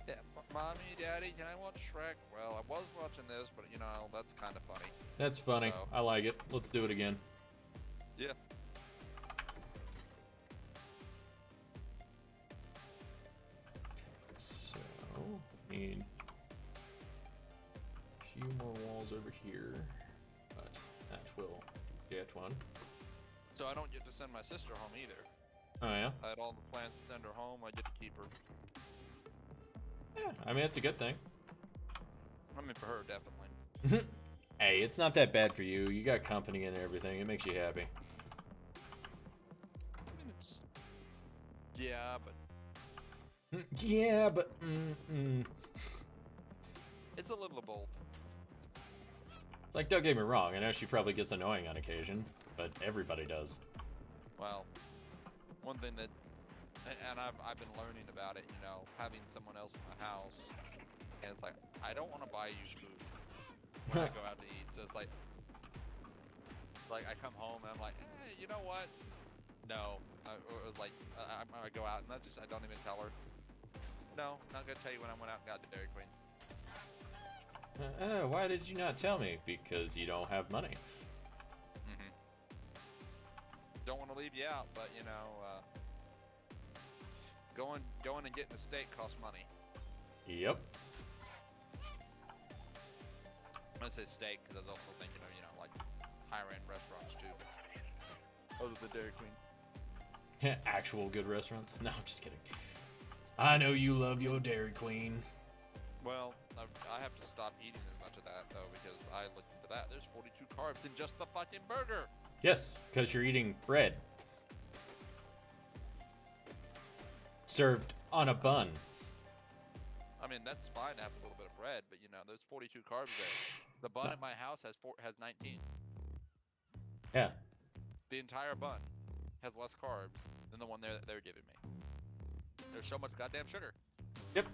Yeah, mommy, daddy, can I watch Shrek? Well, I was watching this, but you know that's kind of funny. That's funny. So- I like it. Let's do it again. Yeah. So, need a few more walls over here, but that will get one. So I don't get to send my sister home either. Oh yeah. I had all the plans to send her home. I get to keep her. Yeah, I mean it's a good thing. I mean, for her, definitely. Hey, it's not that bad for you. You got company and everything. It makes you happy. I mean, it's yeah, but Yeah, but it's a little of both. It's like, don't get me wrong. I know she probably gets annoying on occasion, but everybody does. Well, one thing that, and I've been learning about it, you know, having someone else in my house, and it's like I don't want to buy you food when I go out to eat. So it's like I come home and I'm like, hey, you know what? No, it was like I go out and I don't even tell her. No, not gonna tell you when I went out and got the Dairy Queen. Why did you not tell me? Because you don't have money. Don't want to leave you out, but you know, going and getting a steak costs money. Yep. I'm gonna say steak because I was also thinking of, you know, like higher end restaurants too. Other than Dairy Queen. Actual good restaurants? No, I'm just kidding. I know you love your Dairy Queen. Well, I have to stop eating as much of that though because I looked into that. There's 42 carbs in just the fucking burger. Yes, because you're eating bread. Served on a bun. I mean, that's fine to have a little bit of bread, but you know, there's 42 carbs there. The bun at my house has 19. Yeah. The entire bun has less carbs than the one they're giving me. There's so much goddamn sugar. Yep.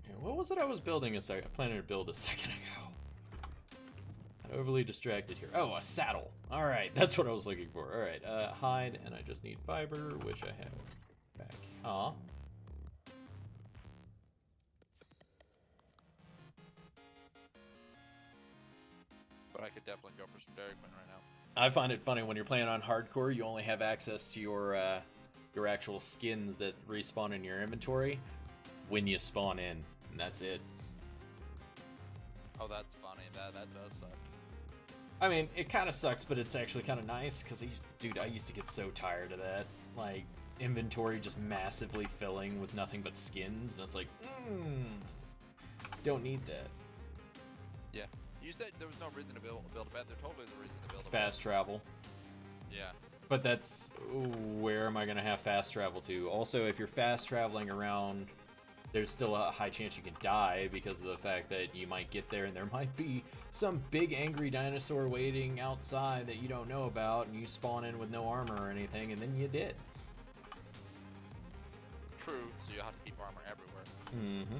Yeah, what was it I was building planning to build a second ago? I'm overly distracted here. Oh, a saddle. All right, that's what I was looking for. All right, hide, and I just need fiber, which I have back. Aw. But I could definitely go for some Dairy Queen right now. I find it funny when you're playing on hardcore, you only have access to your actual skins that respawn in your inventory when you spawn in, and that's it. Oh, that's funny. That does suck. I mean, it kind of sucks, but it's actually kind of nice because I used to get so tired of that, like inventory just massively filling with nothing but skins, and it's like, don't need that. Yeah. You said there was no reason to build a bed. There totally is a reason to build a Fast travel. Yeah. But that's, where am I going to have fast travel to? Also, if you're fast traveling around, there's still a high chance you can die because of the fact that you might get there and there might be some big angry dinosaur waiting outside that you don't know about, and you spawn in with no armor or anything, and then you did. True. So you have to keep armor everywhere. Mm-hmm.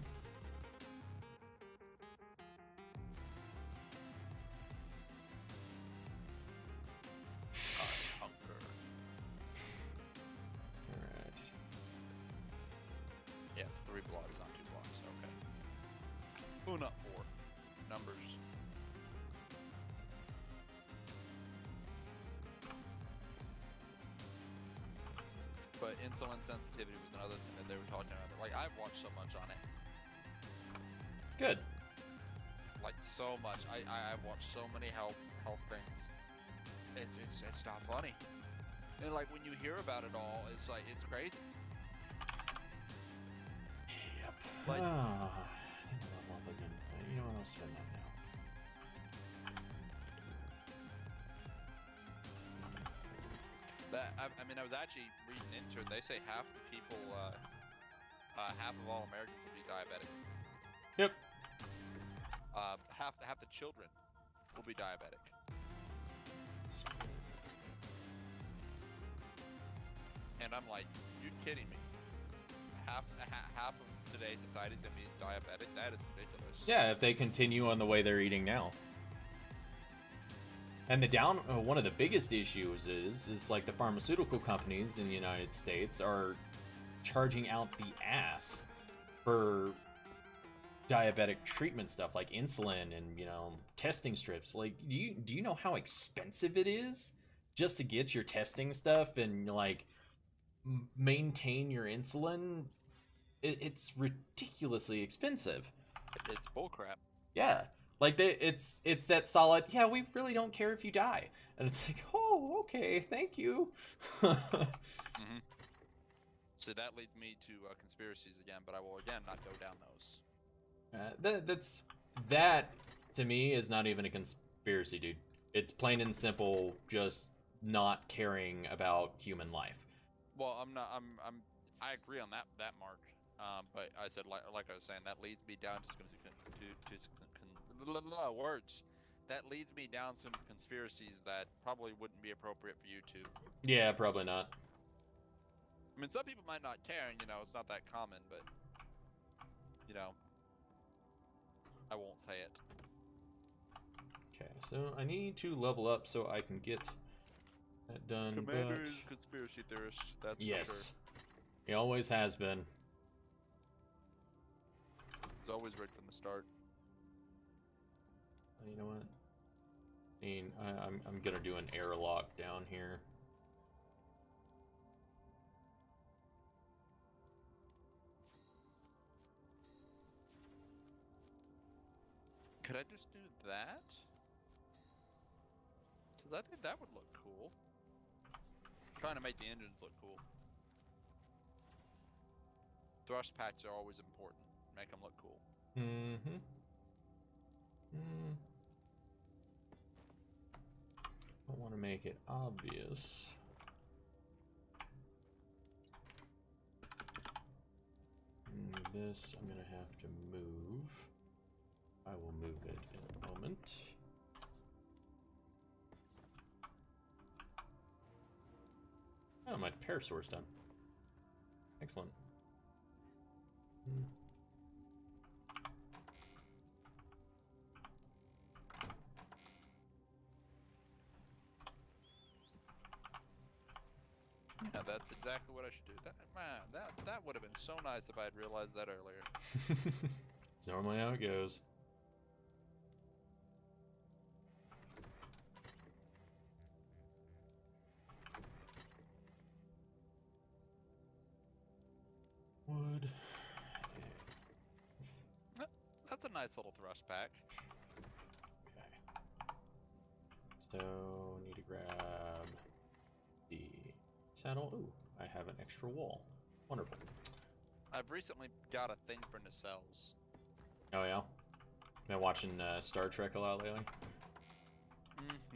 Alright. Yeah, it's 3 blocks, not 2 blocks. Okay. Oh, not 4. Numbers. But in insulin sensitivity was another thing that they were talking about. Like, I've watched so much on it. Good. Like, so much. I've watched so many health things. It's not funny. And like when you hear about it all, it's like it's crazy. Yep. Like, You know what? I'll spend that now. I mean, I was actually reading into it. They say half the people, half of all Americans will be diabetic. Yep. Half the children will be diabetic. And I'm like, you're kidding me. Half of today's society is gonna be diabetic. That is ridiculous. Yeah, if they continue on the way they're eating now. And one of the biggest issues is like the pharmaceutical companies in the United States are charging out the ass for diabetic treatment stuff like insulin and, you know, testing strips. Like, do you know how expensive it is just to get your testing stuff and like maintain your insulin? It's ridiculously expensive. It's bullcrap. Yeah. Like it's that solid, yeah, we really don't care if you die. And it's like, oh, okay, thank you. Mm-hmm. So that leads me to conspiracies again, but I will again not go down those. That to me is not even a conspiracy, dude. It's plain and simple, just not caring about human life. Well, I agree on that mark. But I said, like I was saying, that leads me down to words. That leads me down some conspiracies that probably wouldn't be appropriate for YouTube. Yeah, probably not. I mean, some people might not care, and you know, it's not that common, but you know, I won't say it. Okay, so I need to level up so I can get that done. Commander but... is a conspiracy theorist. That's yes, for sure. He always has been. He's always right from the start. You know what? I mean, I'm gonna do an airlock down here. Could I just do that? Because I think that would look cool. I'm trying to make the engines look cool. Thrust packs are always important. Make them look cool. Mm-hmm. I want to make it obvious. This I'm gonna have to move. I will move it in a moment. Oh, my pair source done. Excellent. Yeah, that's exactly what I should do. That would have been so nice if I had realized that earlier. It's normally how it goes. Wood. That's a nice little thrust pack. Okay. So, need to grab the saddle. Ooh, I have an extra wall. Wonderful. I've recently got a thing for nacelles. Oh yeah? Been watching Star Trek a lot lately?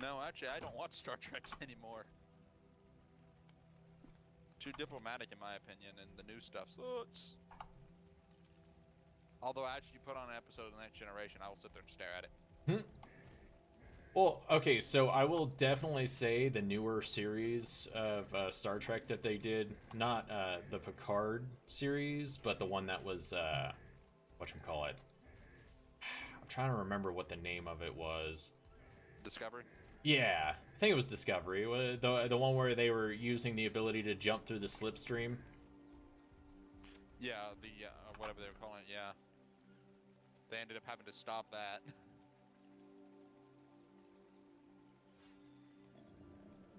No, actually, I don't watch Star Trek anymore. Too diplomatic, in my opinion, and the new stuff sucks. Although, actually, you put on an episode of The Next Generation, I will sit there and stare at it. Well, okay, so I will definitely say the newer series of Star Trek that they did, not the Picard series, but the one that was, whatchamacallit. I'm trying to remember what the name of it was. Discovery? Yeah, I think it was Discovery. The one where they were using the ability to jump through the slipstream. Yeah, the, whatever they were calling it, yeah. They ended up having to stop that.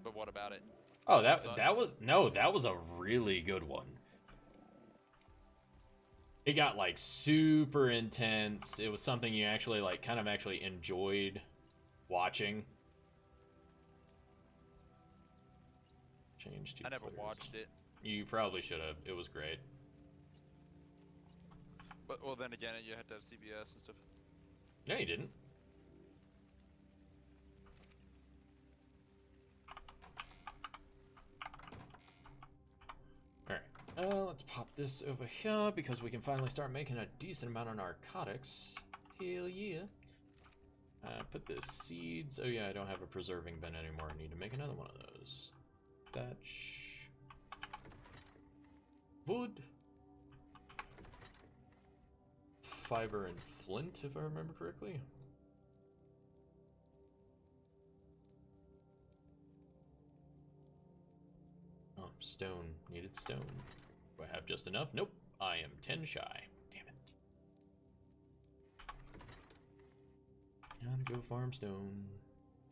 But what about it? Oh, All of a that was a really good one. It got like super intense. It was something you actually like kind of actually enjoyed watching. Change to I never players. watched it. You probably should have. It was great. But well, then again, you had to have CBS and stuff. No, you didn't. Alright, let's pop this over here because we can finally start making a decent amount of narcotics. Hell yeah. Put the seeds. Oh yeah, I don't have a preserving bin anymore. I need to make another one of those. Thatch. Wood. Fiber and flint, if I remember correctly. Oh, stone. Needed stone. Do I have just enough? Nope. I am 10 shy. Damn it. Gotta go farm stone.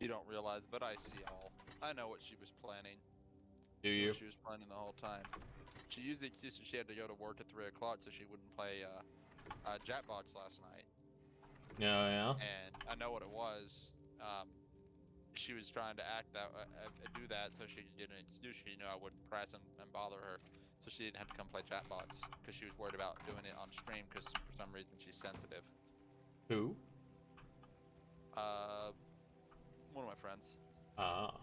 You don't realize, but I see all. I know what she was planning. Do you? What she was planning the whole time. She used the excuse that she had to go to work at 3 o'clock so she wouldn't play Jackbox last night. Yeah, yeah. And I know what it was. She was trying to do that so she could get an excuse. She knew I wouldn't press and bother her, so she didn't have to come play Jackbox because she was worried about doing it on stream because for some reason she's sensitive. Who? One of my friends. Ah.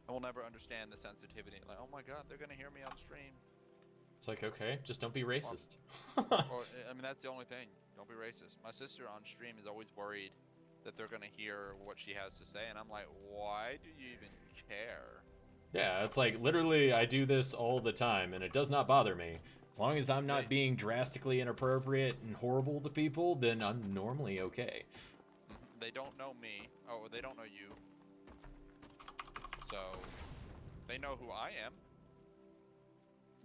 I will never understand the sensitivity. Like, oh my god, they're gonna hear me on stream. It's like, okay, just don't be racist. Or, I mean, that's the only thing. Don't be racist. My sister on stream is always worried that they're gonna hear what she has to say, and I'm like, why do you even care? Yeah, it's like, literally, I do this all the time, and it does not bother me. As long as I'm not being drastically inappropriate and horrible to people, then I'm normally okay. They don't know me. Oh, they don't know you. So, they know who I am.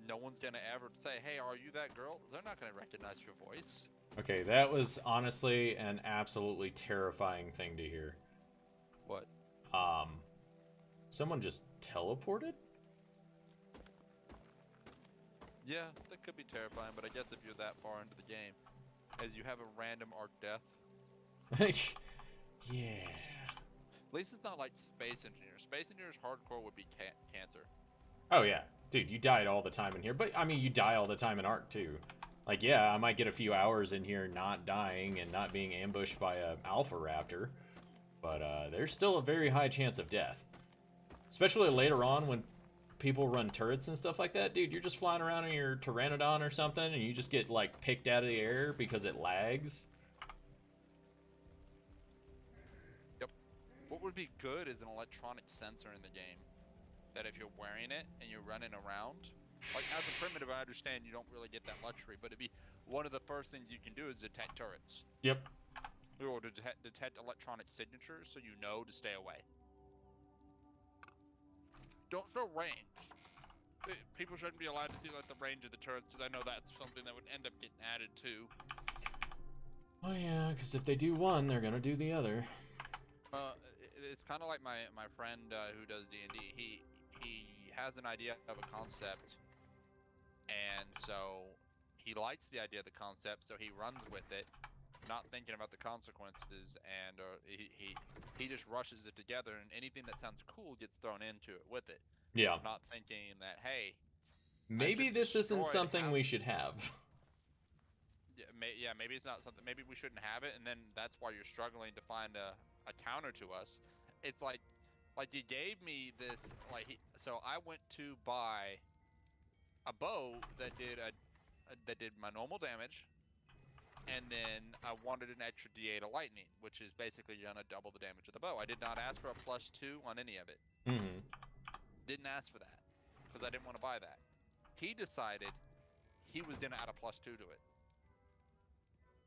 No one's gonna ever say, hey, are you that girl? They're not gonna recognize your voice. Okay, that was honestly an absolutely terrifying thing to hear. What? Someone just teleported? Yeah, that could be terrifying, but I guess if you're that far into the game, as you have a random arc death. Yeah. At least it's not like Space Engineers. Space Engineers hardcore would be cancer. Oh yeah, dude, you died all the time in here. But I mean, you die all the time in Ark too. Like, yeah, I might get a few hours in here not dying and not being ambushed by a alpha raptor, but there's still a very high chance of death. Especially later on when people run turrets and stuff like that, dude. You're just flying around in your Pteranodon or something, and you just get like picked out of the air because it lags. Yep. What would be good is an electronic sensor in the game. That if you're wearing it and you're running around, like as a primitive, I understand you don't really get that luxury, but it'd be one of the first things you can do is detect turrets. Yep. Or to detect electronic signatures so you know to stay away. Don't show range. People shouldn't be allowed to see like the range of the turrets because I know that's something that would end up getting added too. Oh yeah, because if they do one, they're gonna do the other. It's kind of like my friend who does D&D. He has an idea of a concept, and so he likes the idea of the concept, so he runs with it, not thinking about the consequences, and he just rushes it together, and anything that sounds cool gets thrown into it with it. Yeah. Not thinking that, hey, maybe this isn't something we should have. Yeah, maybe it's not something. Maybe we shouldn't have it, and then that's why you're struggling to find a counter to us. It's like he gave me this, so I went to buy a bow that did my normal damage, and then I wanted an extra D8 of lightning, which is basically gonna double the damage of the bow. I did not ask for a +2 on any of it. Mm-hmm. Didn't ask for that because I didn't want to buy that. He decided he was gonna add a +2 to it.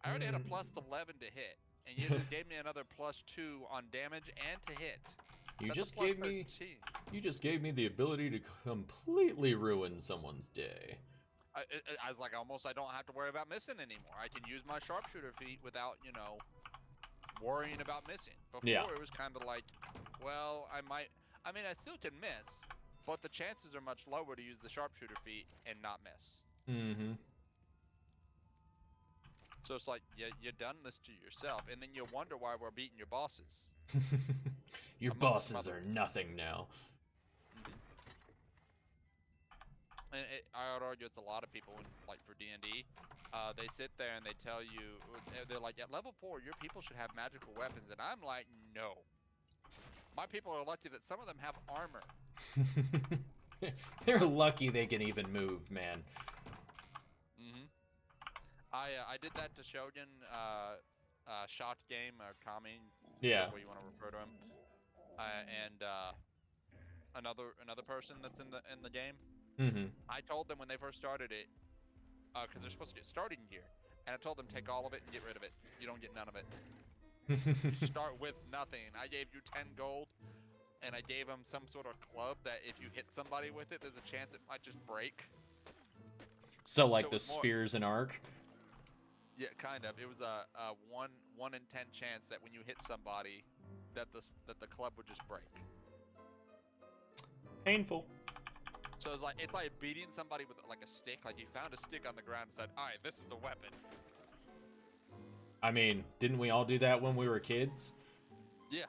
I already had a +11 to hit, and you just gave me another +2 on damage and to hit. You just gave me the ability to completely ruin someone's day. I was like, almost I don't have to worry about missing anymore. I can use my sharpshooter feat without, you know, worrying about missing. Before Yeah. it was kind of like, well, I still can miss, but the chances are much lower to use the sharpshooter feat and not miss. Mm-hmm. So it's like, you done this to yourself, and then you wonder why we're beating your bosses. Your Amongst some bosses other- are nothing now. And I would argue it's a lot of people, like for D&D, they sit there and they tell you, they're like, at level 4, your people should have magical weapons, and I'm like, no. My people are lucky that some of them have armor. They're lucky they can even move, man. I did that to Shogun, Shot Game, or Kami, Yeah. way you want to refer to him, and another person that's in the game. Mm-hmm. I told them when they first started it, because they're supposed to get starting gear, and I told them take all of it and get rid of it. You don't get none of it. You start with nothing. I gave you 10 gold, and I gave them some sort of club that if you hit somebody with it, there's a chance it might just break. So like So the it's more- spears and arc? Yeah, kind of. It was a 1 in 10 chance that when you hit somebody, that the club would just break. Painful. So it's like beating somebody with like a stick. Like you found a stick on the ground and said, "All right, this is the weapon." I mean, didn't we all do that when we were kids? Yeah.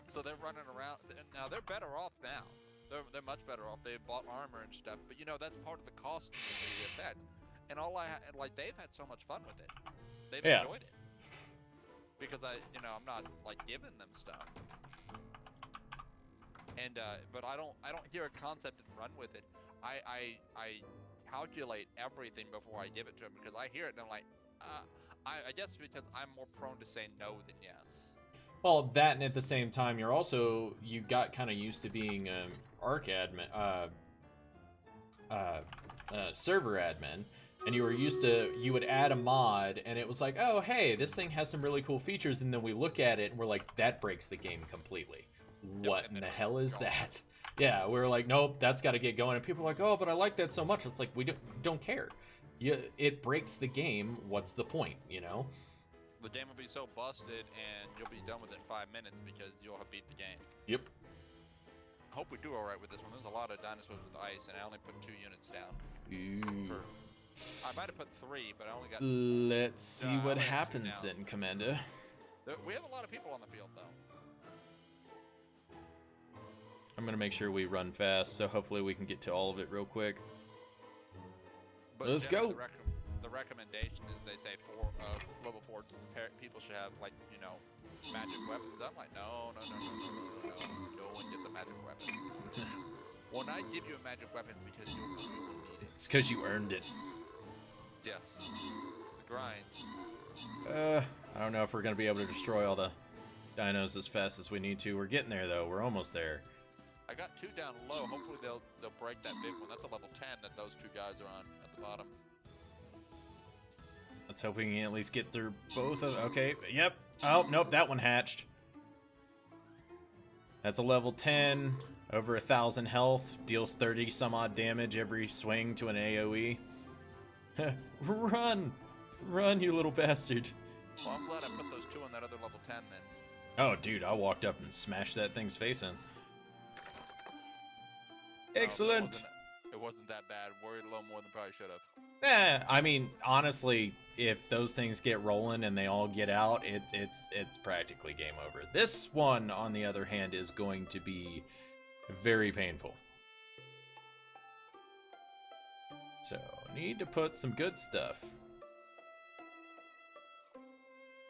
So they're running around now. They're better off now. They're much better off. They bought armor and stuff. But you know that's part of the cost of that. And they've had so much fun with it. They've enjoyed it. Because I'm not like giving them stuff. And but I don't hear a concept and run with it. I calculate everything before I give it to them because I hear it and I'm like, I guess because I'm more prone to say no than yes. Well, that, and at the same time, you got kind of used to being ARC admin, server admin, and you would add a mod, and it was like, oh, hey, this thing has some really cool features, and then we look at it, and we're like, that breaks the game completely. What in the hell is that? Yeah, we were like, nope, that's got to get going, and people are like, oh, but I like that so much. It's like, we don't care. It breaks the game. What's the point, you know? The game will be so busted, and you'll be done with it in 5 minutes because you'll have beat the game. Yep. Hope we do all right with this one. There's a lot of dinosaurs with ice, and I only put 2 units down. Ooh. I might have put 3, but I only got. Let's see I what only have 2 happens now. then, Commander. We have a lot of people on the field, though. I'm gonna make sure we run fast, so hopefully we can get to all of it real quick. But Let's go. The recommendation is they say level 4 people should have magic weapons. I'm like, no. No one gets a magic weapon. When I give you a magic weapon, it's because you will need it. It's because you earned it. Yes, it's the grind. I don't know if we're gonna be able to destroy all the dinos as fast as we need to. We're getting there though. We're almost there. I got 2 down low. Hopefully they'll break that big one. That's a level 10 that those 2 guys are on at the bottom. Let's hope we can at least get through both of. Okay, yep. Oh, nope, that one hatched. That's a level 10, over 1,000 health, deals 30 some odd damage every swing to an AoE. Run! Run, you little bastard. Well, I'm glad I put those 2 on that other level 10 then. Oh, dude, I walked up and smashed that thing's face in. Excellent! It wasn't that bad. Worried a little more than probably should have. I mean, honestly, if those things get rolling and they all get out, it's practically game over. This one, on the other hand, is going to be very painful. So, need to put some good stuff.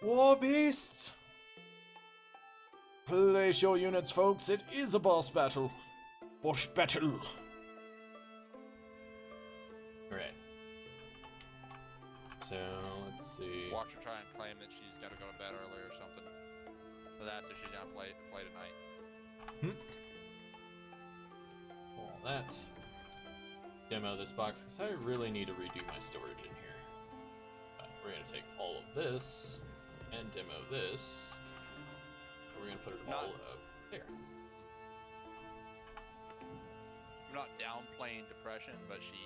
War Beast! Place your units, folks. It is a boss battle. Boss battle. Alright. So, let's see. Watch her try and claim that she's got to go to bed early or something. But that's if she's gonna play tonight. All that. Demo this box, because I really need to redo my storage in here. We're going to take all of this and demo this. We're going to put it all up there. I'm not downplaying depression, but she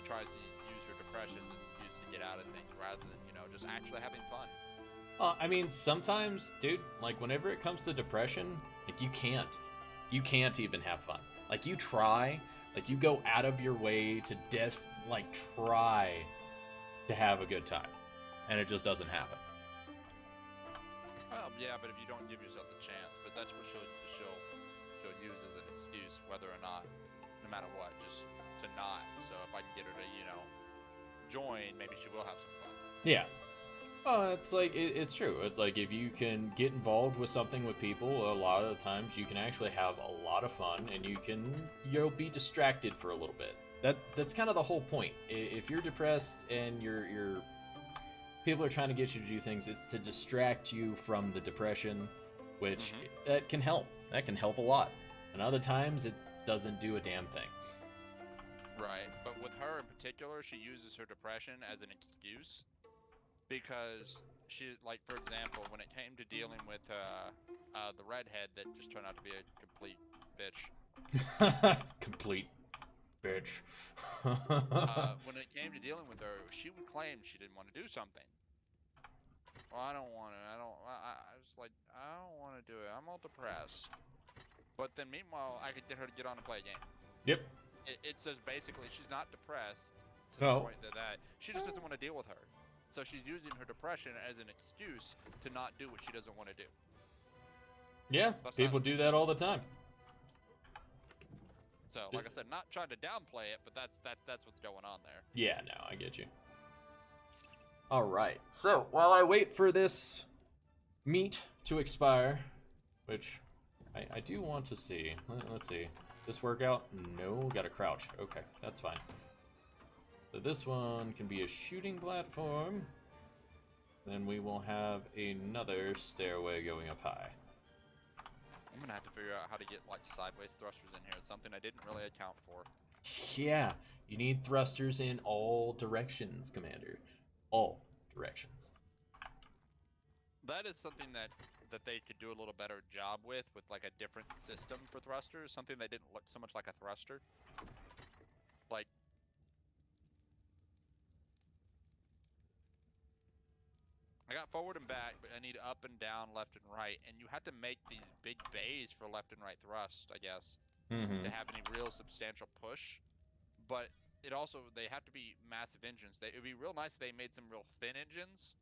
tries to use her depression as an excuse to get out of things rather than just actually having fun. I mean, sometimes, dude, like whenever it comes to depression, like you can't even have fun. Like you try, like you go out of your way to like try to have a good time, and it just doesn't happen. Yeah, but if you don't give yourself the chance, but that's what she'll use as an excuse, whether or not, no matter what, just to not. So if I can get her to, join, maybe she will have some fun. Yeah. It's like it's true. It's like if you can get involved with something with people, a lot of the times you can actually have a lot of fun, and you'll be distracted for a little bit. That's kind of the whole point. If you're depressed and you're people are trying to get you to do things, it's to distract you from the depression, which that can help. That can help a lot. And other times it doesn't do a damn thing. Right, but with her in particular, she uses her depression as an excuse. Because she, like, for example, when it came to dealing with the redhead that just turned out to be a complete bitch. Complete bitch. When it came to dealing with her, she would claim she didn't want to do something. Well, I don't want to. I was like, I don't want to do it. I'm all depressed. But then meanwhile, I could get her to get on and play a game. Yep. It says basically she's not depressed to the point that she just doesn't want to deal with her. So she's using her depression as an excuse to not do what she doesn't want to do. Yeah, people do that all the time. So, like I said, not trying to downplay it, but that's what's going on there. Yeah, no, I get you. All right. So, while I wait for this meat to expire, which I do want to see. Let's see. This workout? No, gotta crouch. Okay, that's fine. So this one can be a shooting platform. Then we will have another stairway going up high. I'm gonna have to figure out how to get like sideways thrusters in here. It's something I didn't really account for. Yeah, you need thrusters in all directions, Commander. All directions. That is something that they could do a little better job with like a different system for thrusters. Something that didn't look so much like a thruster. Like, I got forward and back, but I need up and down, left and right. And you had to make these big bays for left and right thrust, I guess, to have any real substantial push. But it also, they have to be massive engines. It would be real nice if they made some real thin engines.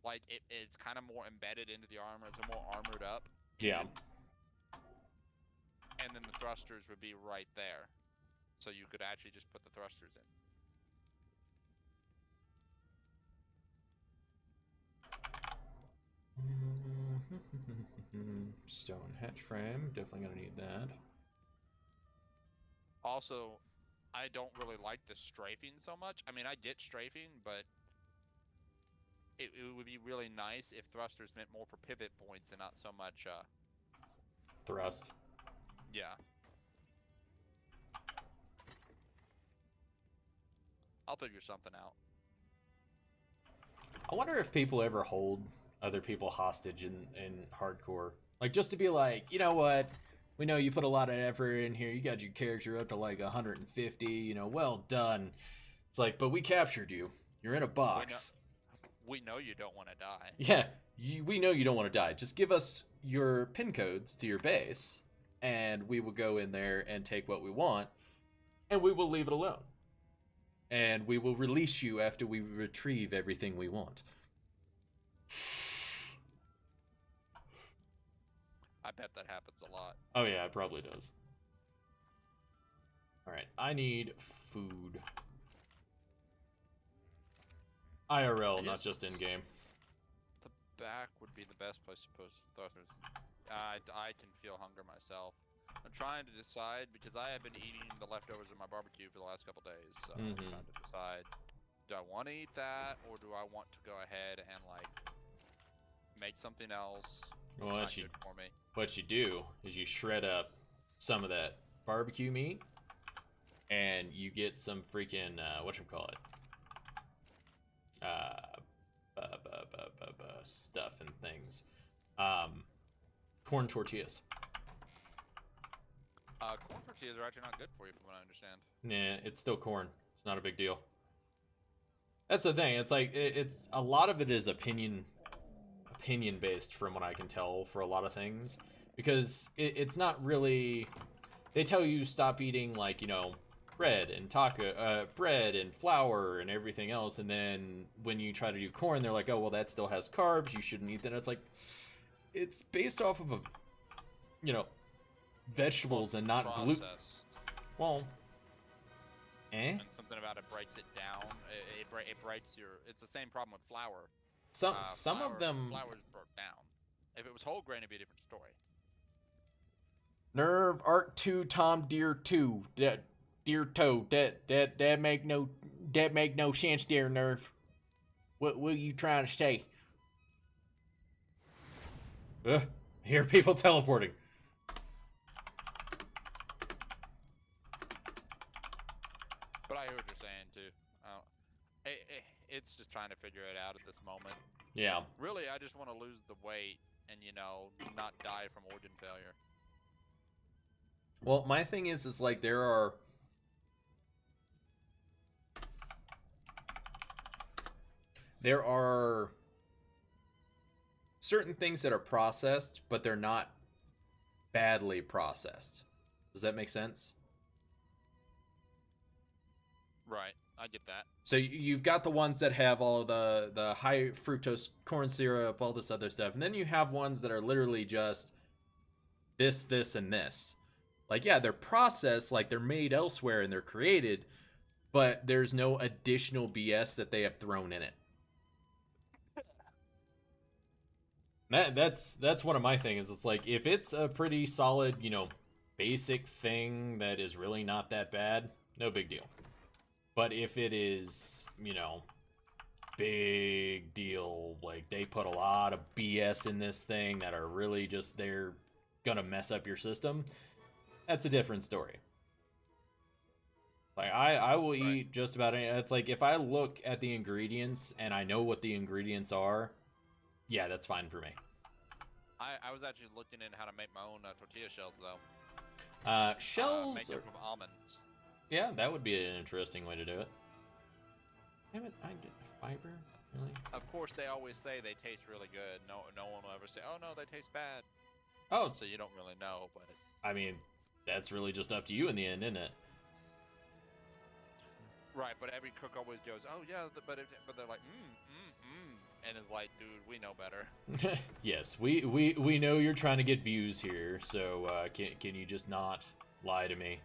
Like, it's kind of more embedded into the armor. It's a more armored up engine. And then the thrusters would be right there. So you could actually just put the thrusters in. Stone hatch frame, definitely gonna need that. Also, I don't really like the strafing so much. I mean, I get strafing, but it would be really nice if thrusters meant more for pivot points and not so much thrust. Yeah. I'll figure something out. I wonder if people ever hold other people hostage in hardcore. Like, just to be like, you know what? We know you put a lot of effort in here. You got your character up to like 150. You know, well done. It's like, but we captured you. You're in a box. We know you don't want to die. Yeah, we know you don't want to die. Just give us your pin codes to your base, and we will go in there and take what we want, and we will leave it alone. And we will release you after we retrieve everything we want. I bet that happens a lot. Oh yeah, it probably does. Alright, I need food. IRL, not just in-game. The back would be the best place to post thrusters. I can feel hunger myself. I'm trying to decide, because I have been eating the leftovers of my barbecue for the last couple days, so I'm trying to decide, do I want to eat that, or do I want to go ahead and, like, make something else? Well, what you do is you shred up some of that barbecue meat, and you get some freaking, whatchamacallit, stuff and things. Corn tortillas. Corn tortillas are actually not good for you, from what I understand. Nah, it's still corn. It's not a big deal. That's the thing. It's like it's a lot of it is opinion opinion based from what I can tell for a lot of things, because it's not really. They tell you stop eating, like, you know, bread and bread and flour and everything else, and then when you try to do corn, they're like, oh well, that still has carbs, you shouldn't eat that. It's like, it's based off of you know, vegetables and not gluten. Well, and something about it breaks it down. It breaks your. It's the same problem with flour. Some of them. Flour's broke down. If it was whole grain, it'd be a different story. Nerve Art 2 Tom Deer 2 Deer Toe that make no sense there, Nerve. What were you trying to say? I hear people teleporting. But I hear what you're saying too. It's just trying to figure it out at this moment. Yeah. Really, I just want to lose the weight and, you know, not die from organ failure. Well, my thing is like there are certain things that are processed, but they're not badly processed. Does that make sense? Right, I get that. So you've got the ones that have all the high fructose corn syrup, all this other stuff, and then you have ones that are literally just this, and this. Like, yeah, they're processed, like they're made elsewhere and they're created, but there's no additional BS that they have thrown in it. That's one of my things. It's like, if it's a pretty solid, you know, basic thing that is really not that bad, no big deal. But if it is, you know, big deal, like they put a lot of BS in this thing that are really just, they're gonna mess up your system, that's a different story. Like, I will eat just about any. It's like, if I look at the ingredients and I know what the ingredients are, yeah, that's fine for me. I was actually looking in how to make my own tortilla shells, though. Shells? Make them from almonds. Yeah, that would be an interesting way to do it. Damn it, I get fiber? Really? Of course, they always say they taste really good. No one will ever say, oh no, they taste bad. Oh. So you don't really know, but... I mean, that's really just up to you in the end, isn't it? Right, but every cook always goes, oh yeah, but they're like, and it's like, dude, we know better. Yes, we know you're trying to get views here, so can you just not lie to me?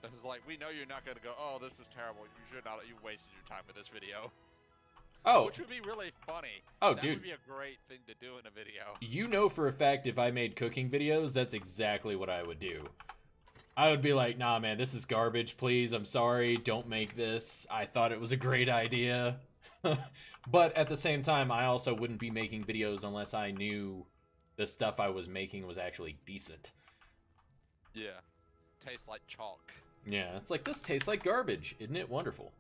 It's like, we know you're not gonna go, oh, this was terrible. You wasted your time with this video. Oh, which would be really funny. Oh, that dude, would be a great thing to do in a video. You know for a fact, if I made cooking videos, that's exactly what I would do. I would be like, nah, man, this is garbage. Please, I'm sorry. Don't make this. I thought it was a great idea. But at the same time, I also wouldn't be making videos unless I knew the stuff I was making was actually decent. Yeah. Tastes like chalk. Yeah, it's like, this tastes like garbage. Isn't it wonderful?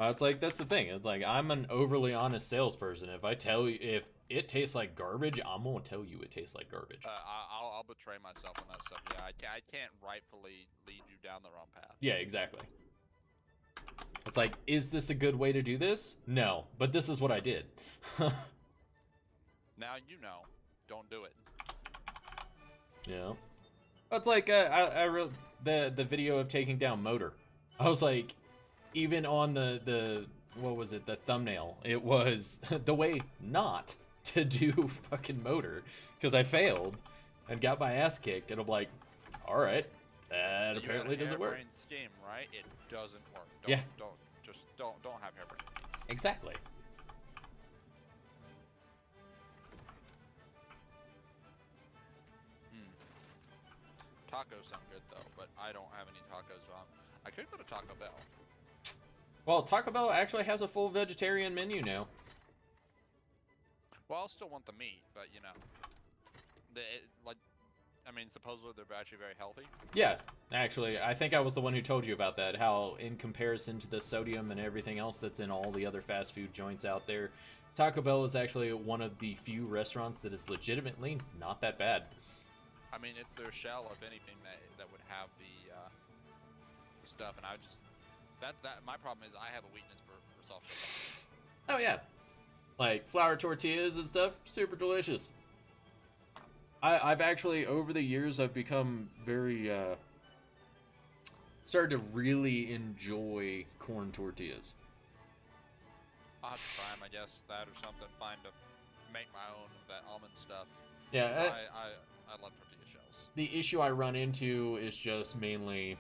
It's like, that's the thing. It's like, I'm an overly honest salesperson. If I tell you, if it tastes like garbage, I'm gonna tell you it tastes like garbage. I'll betray myself on that stuff. Yeah, I can't rightfully lead you down the wrong path. Yeah, exactly. It's like, is this a good way to do this? No, but this is what I did. Now you know. Don't do it. Yeah. It's like, the video of taking down Motor. I was like, even on the what was it, the thumbnail, it was the way not to do fucking Motor, because I failed and got my ass kicked, and I'm like, all right, that so apparently doesn't work. Scheme, right? It doesn't work. Don't have harebrained schemes. Exactly. Tacos sound good though, but I don't have any tacos. I could go to Taco Bell. Well, Taco Bell actually has a full vegetarian menu now. Well, I'll still want the meat, but you know, I mean, supposedly they're actually very healthy. Yeah, actually, I think I was the one who told you about that. How, in comparison to the sodium and everything else that's in all the other fast food joints out there, Taco Bell is actually one of the few restaurants that is legitimately not that bad. I mean, it's their shell, if anything, that would have the stuff, and I just... My problem is I have a weakness for soft shell tacos. Oh yeah, like flour tortillas and stuff, super delicious. I've actually over the years I've become very started to really enjoy corn tortillas. I'll have to try them, I guess, that or something. Find to make my own of that almond stuff. Yeah, I love tortilla shells. the issue I run into is just mainly,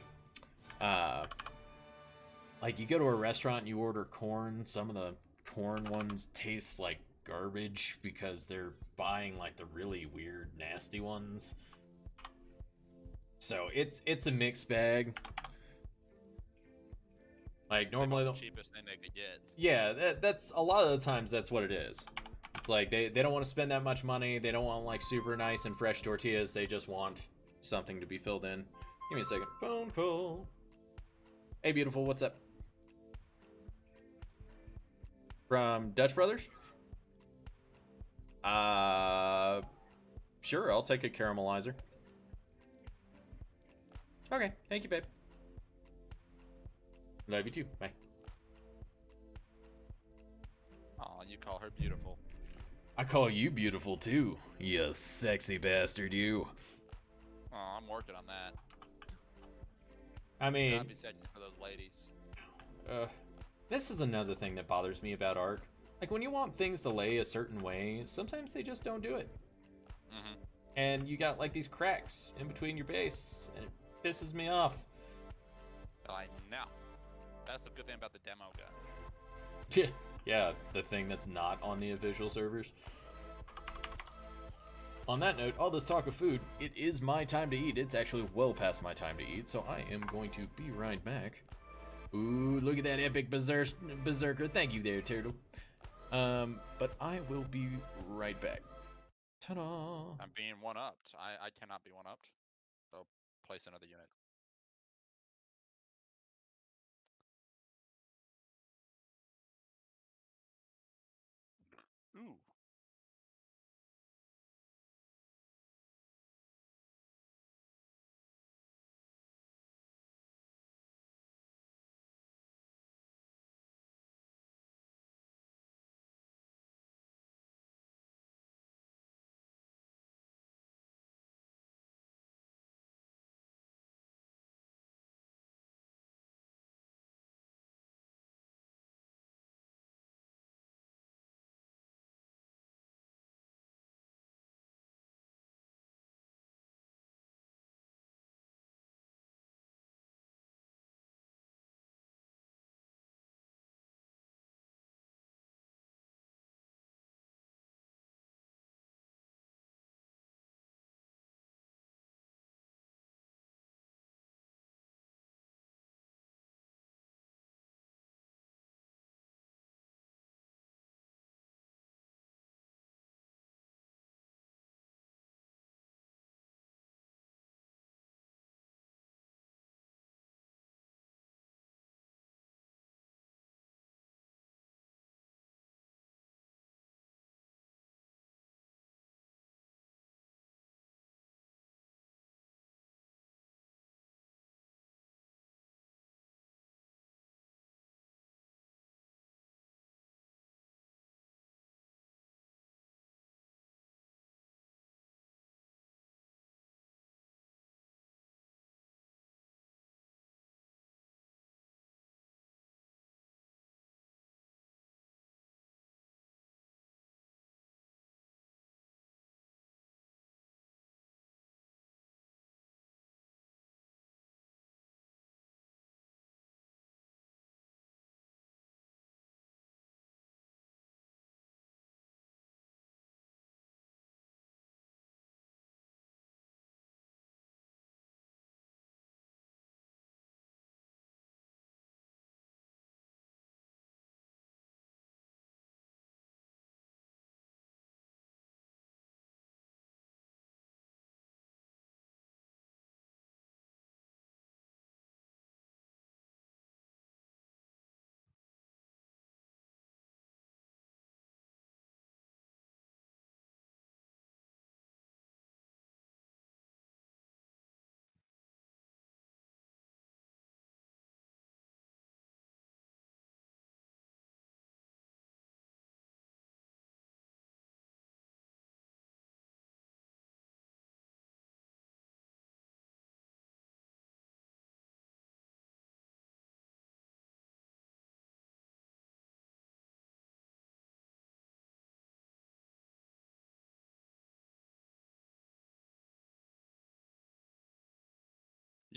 like you go to a restaurant and you order corn. Some of the corn ones taste like garbage because they're buying like the really weird, nasty ones. So it's a mixed bag. Like normally the cheapest thing they could get. Yeah, that's a lot of the times that's what it is. It's like they don't want to spend that much money. They don't want like super nice and fresh tortillas. They just want something to be filled in. Give me a second. Phone call. Hey, beautiful. What's up? From Dutch Brothers? Sure. I'll take a caramelizer. Okay. Thank you, babe. Love you too. Bye. Aw, you call her beautiful. I call you beautiful too, you sexy bastard, you. Aw, I'm working on that. I mean, I'd be sexy for those ladies. this is another thing that bothers me about Ark. Like when you want things to lay a certain way, sometimes they just don't do it. Mm-hmm. And you got like these cracks in between your base, and it pisses me off. I know. That's the good thing about the demo gun. Yeah, the thing that's not on the official servers. On that note, all this talk of food, it is my time to eat. It's actually well past my time to eat, so I am going to be right back. Ooh, look at that epic berserker. Thank you there, Turtle. But I will be right back. Ta-da! I'm being one-upped. I cannot be one-upped. So, place another unit. Ooh.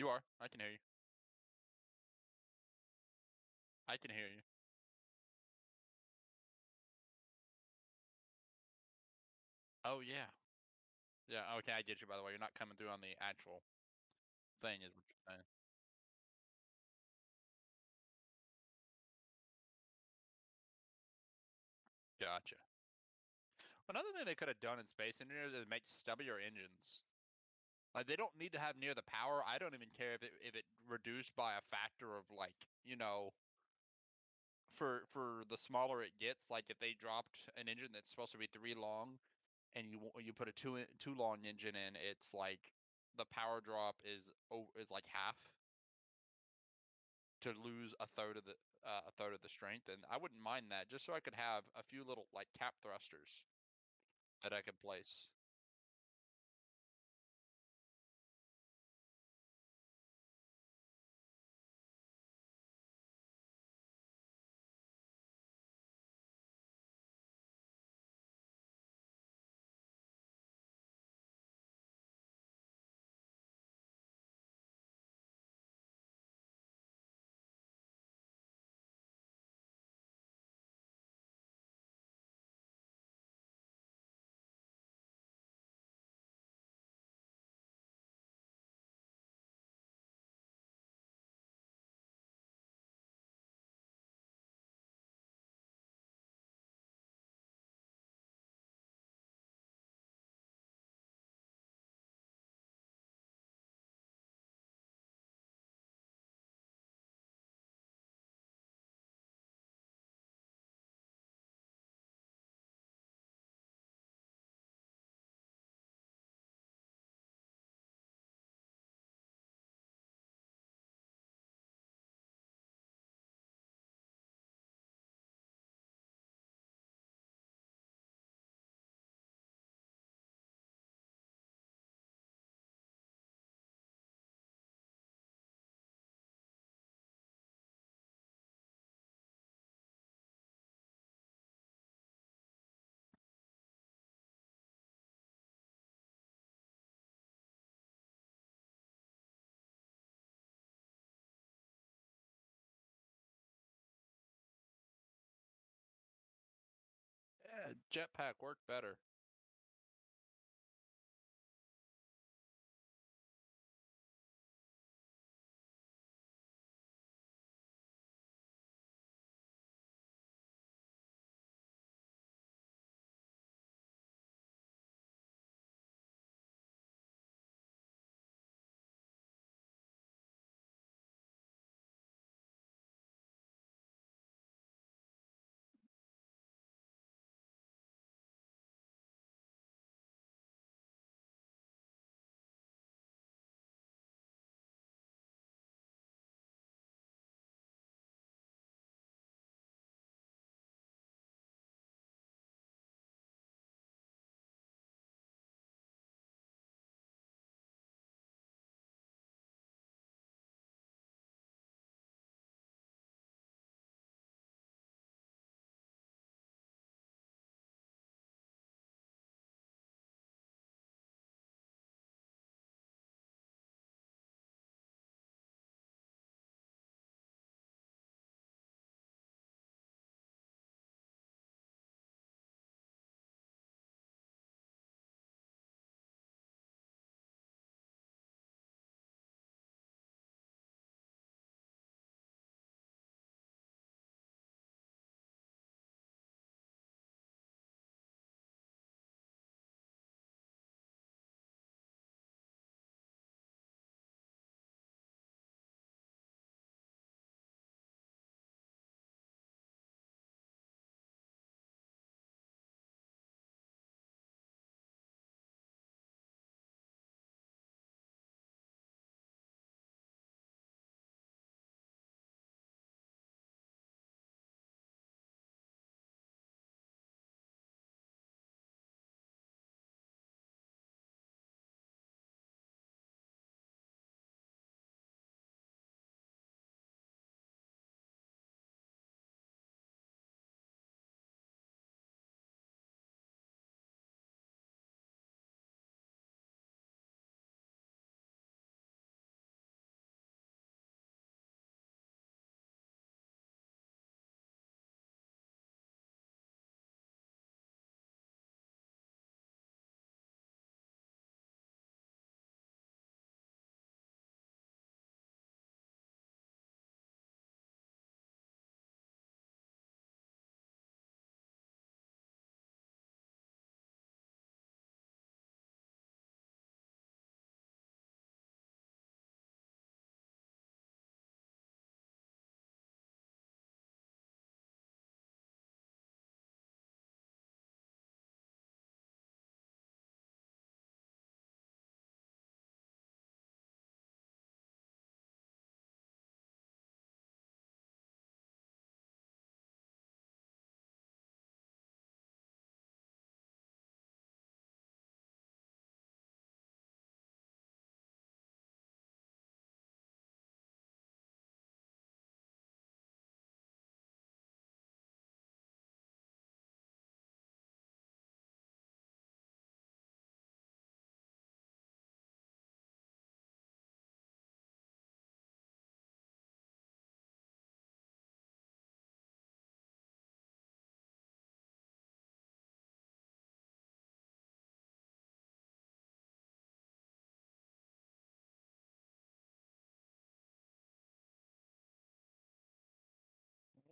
You are. I can hear you. I can hear you. Oh yeah. Yeah. Okay, I get you. By the way, you're not coming through on the actual thing, is what you're saying. Gotcha. Another thing they could have done in Space Engineers is make stubbier engines. Like they don't need to have near the power. I don't even care if it reduced by a factor of like, for the smaller it gets. Like if they dropped an engine that's supposed to be 3 long, and you put a two long engine in, it's like the power drop is like half to lose a third of the strength, and I wouldn't mind that just so I could have a few little like cap thrusters that I could place. Yeah, jetpack worked better.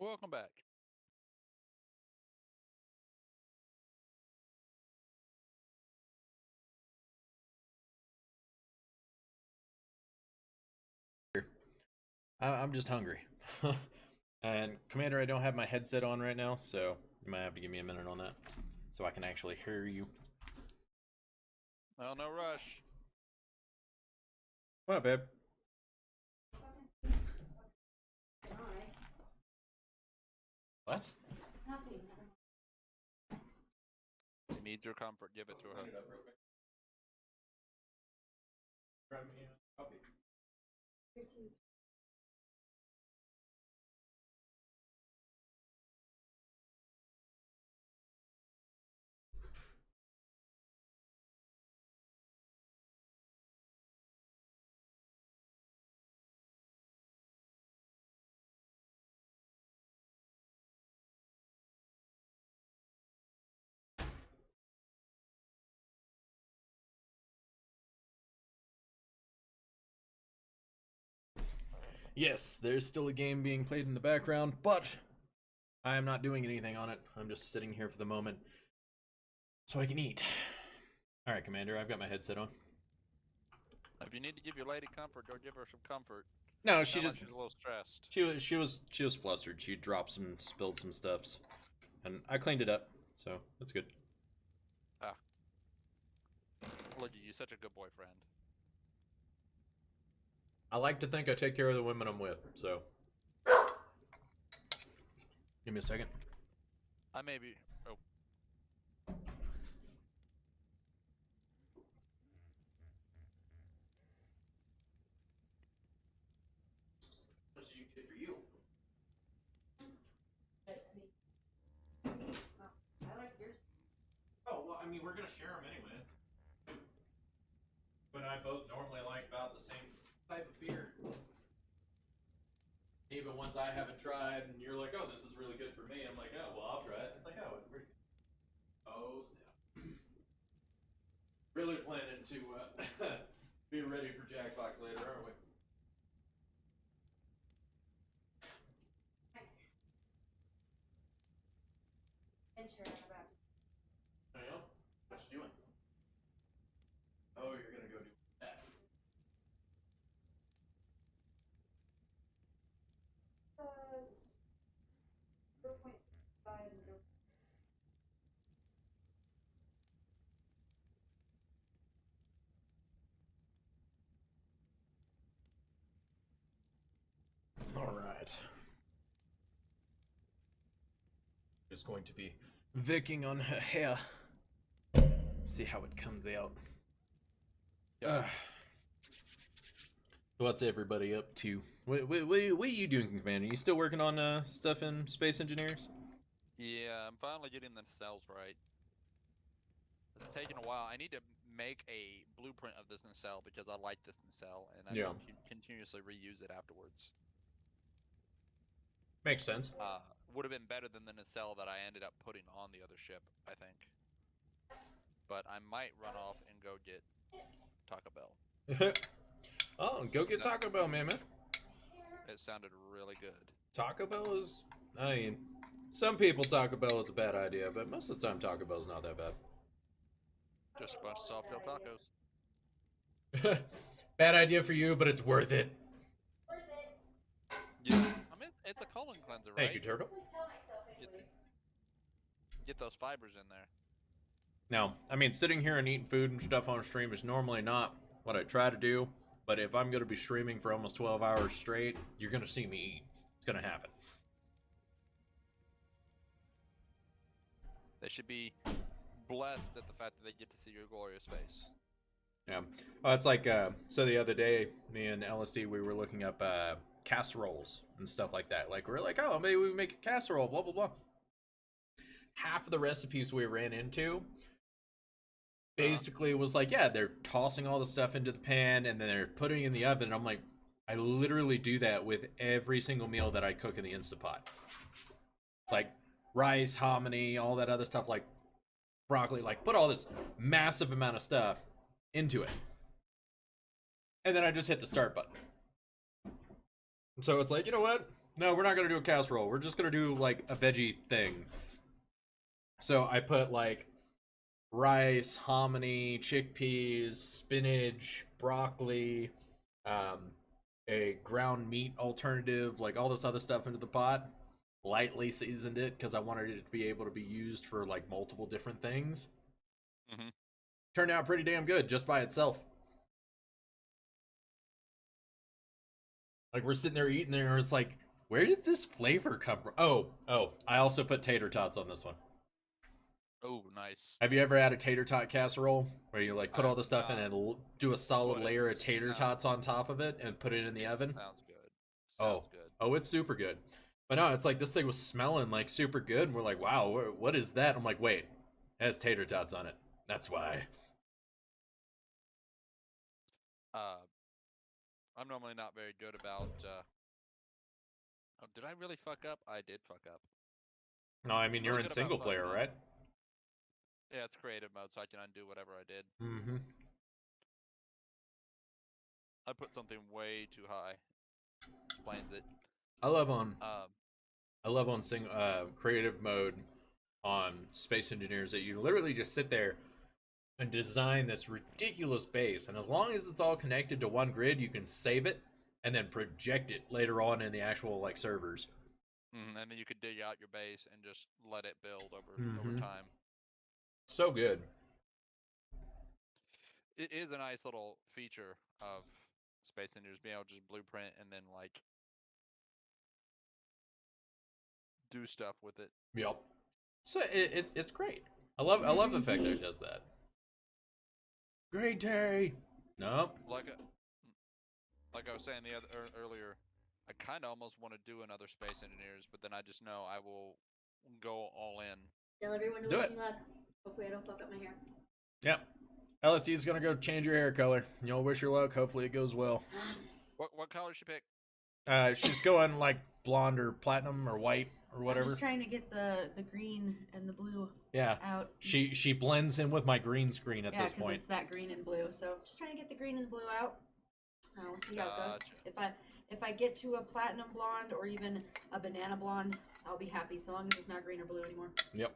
Welcome back. I'm just hungry. And Commander, I don't have my headset on right now, so you might have to give me a minute on that so I can actually hear you. Well, no rush. What, babe? What? Nothing. She needs your comfort. Give it to her. Grab me a coffee. Yes, there's still a game being played in the background, but I am not doing anything on it. I'm just sitting here for the moment so I can eat. All right, Commander, I've got my headset on. If you need to give your lady comfort, go give her some comfort. No, she's a little stressed. She was flustered. She dropped some, spilled some stuffs, and I cleaned it up, so that's good. Ah, look, you're such a good boyfriend. I like to think I take care of the women I'm with, so give me a second. I may be. Oh. What did you get for you? I like yours. Oh, well, I mean, we're gonna share them anyways. But I both normally like about the same type of beer. Even ones I haven't tried, and you're like, oh, this is really good for me. I'm like, oh, well, I'll try it. It's like, oh, it's pretty good. Oh, snap. Really planning to be ready for Jackbox later, aren't we? And sure, I'm about to. I know. What you doing? Oh, you're gonna go do that. All right. Just going to be vicking on her hair. See how it comes out. Yeah. What's everybody up to? What are you doing, Commander? You still working on stuff in Space Engineers? Yeah, I'm finally getting the cells right. It's taking a while. I need to make a blueprint of this nacelle because I like this nacelle, and I Yeah. continuously reuse it afterwards. Makes sense. Would have been better than the nacelle that I ended up putting on the other ship, I think. But I might run off and go get Taco Bell. Oh, go get Taco Bell, man. It sounded really good. Taco Bell is, I mean, some people Taco Bell is a bad idea, but most of the time Taco Bell's not that bad. Just a bunch of soft shell tacos. Bad idea for you, but it's worth it. Yeah, I mean it's a colon cleanser, right? Thank you, Turtle. Get those fibers in there. Now, I mean, sitting here and eating food and stuff on stream is normally not what I try to do, but if I'm going to be streaming for almost 12 hours straight, you're going to see me eat. It's going to happen. They should be blessed at the fact that they get to see your glorious face. Yeah. It's like, so the other day, me and LSD, we were looking up casseroles and stuff like that. Like, we're like, oh, maybe we make a casserole, blah, blah, blah. Half of the recipes we ran into basically was like, yeah, they're tossing all the stuff into the pan and then they're putting it in the oven. And I'm like, I literally do that with every single meal that I cook in the Instant Pot. It's like rice, hominy, all that other stuff, like broccoli, like put all this massive amount of stuff into it. And then I just hit the start button. So it's like, you know what? no, we're not gonna do a casserole. We're just gonna do like a veggie thing. So I put like rice, hominy, chickpeas, spinach, broccoli, um, a ground meat alternative, like all this other stuff into the pot. Lightly seasoned it because I wanted it to be able to be used for like multiple different things. Mm-hmm. Turned out pretty damn good just by itself. Like we're sitting there eating there, and it's like, where did this flavor come from? Oh, I also put tater tots on this one. Oh, nice. Have you ever had a tater tot casserole where you like put all the stuff in not, and do a solid but layer it of tater sounds, tots on top of it and put it in the oven? sounds good. Oh, Sounds good. oh, it's super good. But no, it's like this thing was smelling like super good, and we're like, wow, what is that? I'm like, wait, it has tater tots on it. That's why. Uh, I'm normally not very good about. Oh, did I really fuck up? I did fuck up. No, I mean I'm you're really in good about single fucking player, up. right? Yeah, it's creative mode, so I can undo whatever I did. Mm-hmm. I put something way too high. Explains it. I love on Um, creative mode on Space Engineers that you literally just sit there and design this ridiculous base, and as long as it's all connected to one grid, you can save it and then project it later on in the actual like servers. and then you could dig out your base and just let it build over Mm-hmm. time. So good. It is a nice little feature of Space Engineers being able to just blueprint and then like do stuff with it. Yep. So it's great. I love the fact that it does that. Great Terry. Nope. Like I was saying earlier, I kind of almost want to do another Space Engineers, but then I just know I will go all in. Tell everyone to Do wish it. me luck. Hopefully I don't fuck up my hair. Yep. LSD's gonna go change your hair color. You'll wish her luck. Hopefully it goes well. What color she pick? She's going like blonde or platinum or white or whatever. I'm just trying to get the green and the blue Yeah. out. She blends in with my green screen at Yeah, this because point. it's that green and blue. So just trying to get the green and the blue out. We'll see how it goes. If I get to a platinum blonde or even a banana blonde, I'll be happy. So long as it's not green or blue anymore. Yep.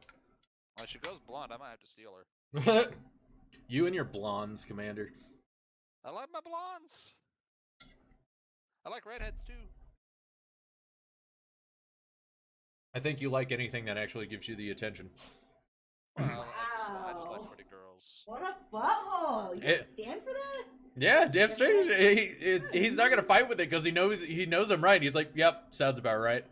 Well, if she goes blonde, I might have to steal her. You and your blondes, Commander. I like my blondes. I like redheads too. I think you like anything that actually gives you the attention. Well, I just like pretty girls. What a butthole! You stand for that? Yeah, damn straight. He's not gonna fight with it because he knows I'm right. He's like, yep, sounds about right.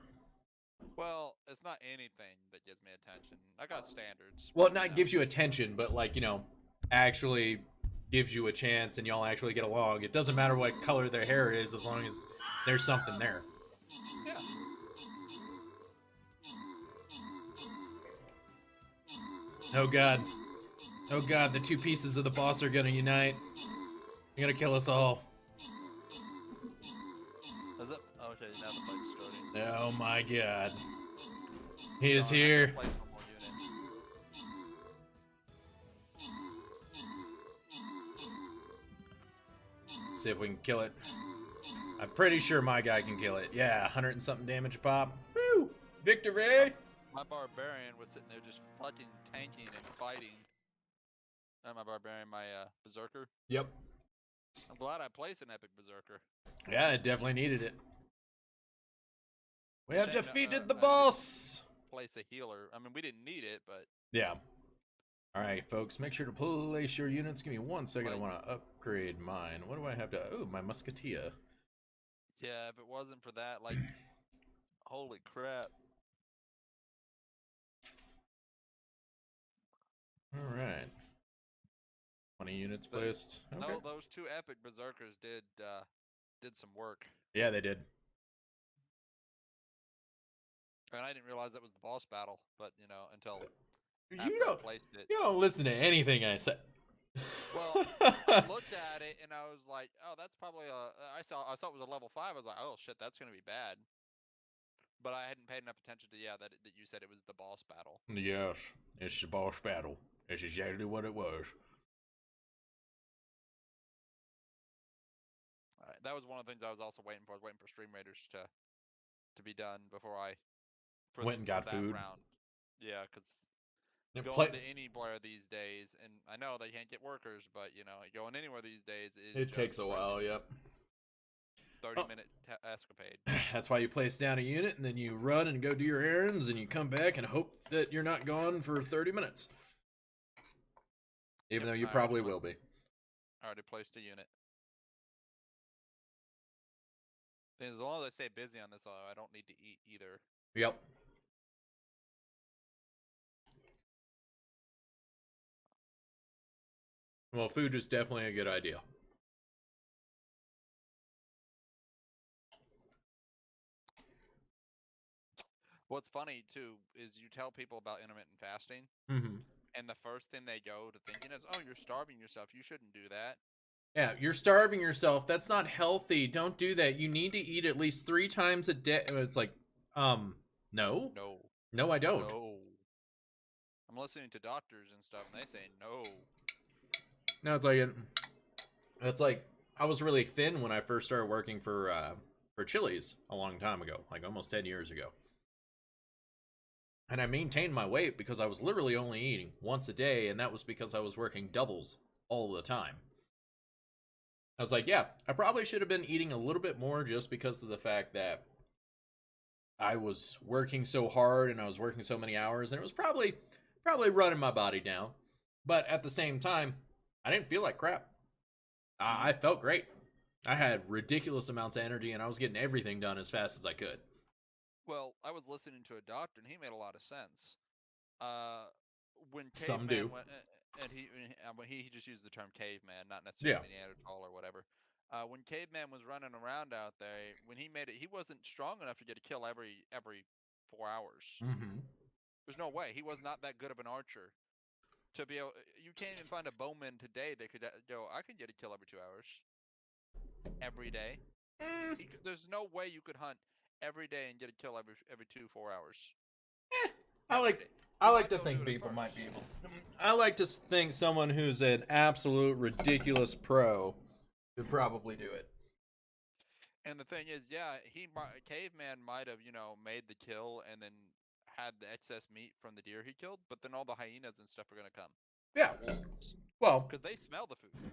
Well, it's not anything that gives me attention. I got standards. Well, but, not gives you attention, but like actually gives you a chance, and y'all actually get along. It doesn't matter what color their hair is, as long as there's something there. Yeah. Oh god. Oh god, the two pieces of the boss are gonna unite. They're gonna kill us all. Is it? Okay, now the fight's starting. Oh my god. He is here. Place one more unit. See if we can kill it. I'm pretty sure my guy can kill it. Yeah, 100 and something damage pop. Woo! Victory! My barbarian was sitting there just fucking tanking and fighting. Not my barbarian, my berserker. Yep. I'm glad I placed an epic berserker. Yeah, it definitely needed it. We have Shame, defeated the I boss! Place a healer. I mean, we didn't need it, but Yeah. Alright, folks, make sure to place your units. Give me 1 second. I want to upgrade mine. What do I have to... Oh, my musketeer. yeah, if it wasn't for that, like, holy crap. Alright. 20 units placed. Okay. Those two epic berserkers did some work. Yeah, they did. And I didn't realize that was the boss battle, but until You after I placed it. You don't listen to anything I say. Well, I looked at it and I was like, "Oh, that's probably I saw it was a level 5. I was like, "Oh shit, that's gonna be bad." But I hadn't paid enough attention to that you said it was the boss battle. Yes, it's the boss battle. That's exactly what it was. That was one of the things I was also waiting for. I was waiting for Stream Raiders to to be done before I Went and got that food. round. Yeah, because And going to anywhere these days, and I know they can't get workers, but going anywhere these days is it just takes a while. Yep. 30-minute escapade. That's why you place down a unit and then you run and go do your errands and you come back and hope that you're not gone for 30 minutes. Even though you probably will be. I already placed a unit. As long as I stay busy on this, I don't need to eat either. Yep. Well, food is definitely a good idea. What's funny too is you tell people about intermittent fasting, and the first thing they go to thinking is, "Oh, you're starving yourself. You shouldn't do that." Yeah, you're starving yourself. That's not healthy. Don't do that. You need to eat at least 3 times a day. It's like, no. No, I don't. No. I'm listening to doctors and stuff, and they say no. No, it's like I was really thin when I first started working for Chili's a long time ago, like almost 10 years ago. And I maintained my weight because I was literally only eating once a day, and that was because I was working doubles all the time. I was like, yeah, I probably should have been eating a little bit more just because of the fact that I was working so hard and I was working so many hours, and it was probably running my body down. But at the same time, I didn't feel like crap. I felt great. I had ridiculous amounts of energy, and I was getting everything done as fast as I could. Well, I was listening to a doctor, and he made a lot of sense. When Some caveman do. went, and he just used the term caveman, not necessarily Neanderthal or whatever. When caveman was running around out there, when he made it, he wasn't strong enough to get a kill every 4 hours. There's no way. He was not that good of an archer to be able. You can't even find a bowman today that could go. I can get a kill every 2 hours, every day. There's no way you could hunt every day and get a kill every 4 hours. I like to think people might be able. I like to think someone who's an absolute ridiculous pro could probably do it. And the thing is, yeah, caveman might have made the kill and then had the excess meat from the deer he killed, but then all the hyenas and stuff are gonna come. Yeah. Well, because they smell the food.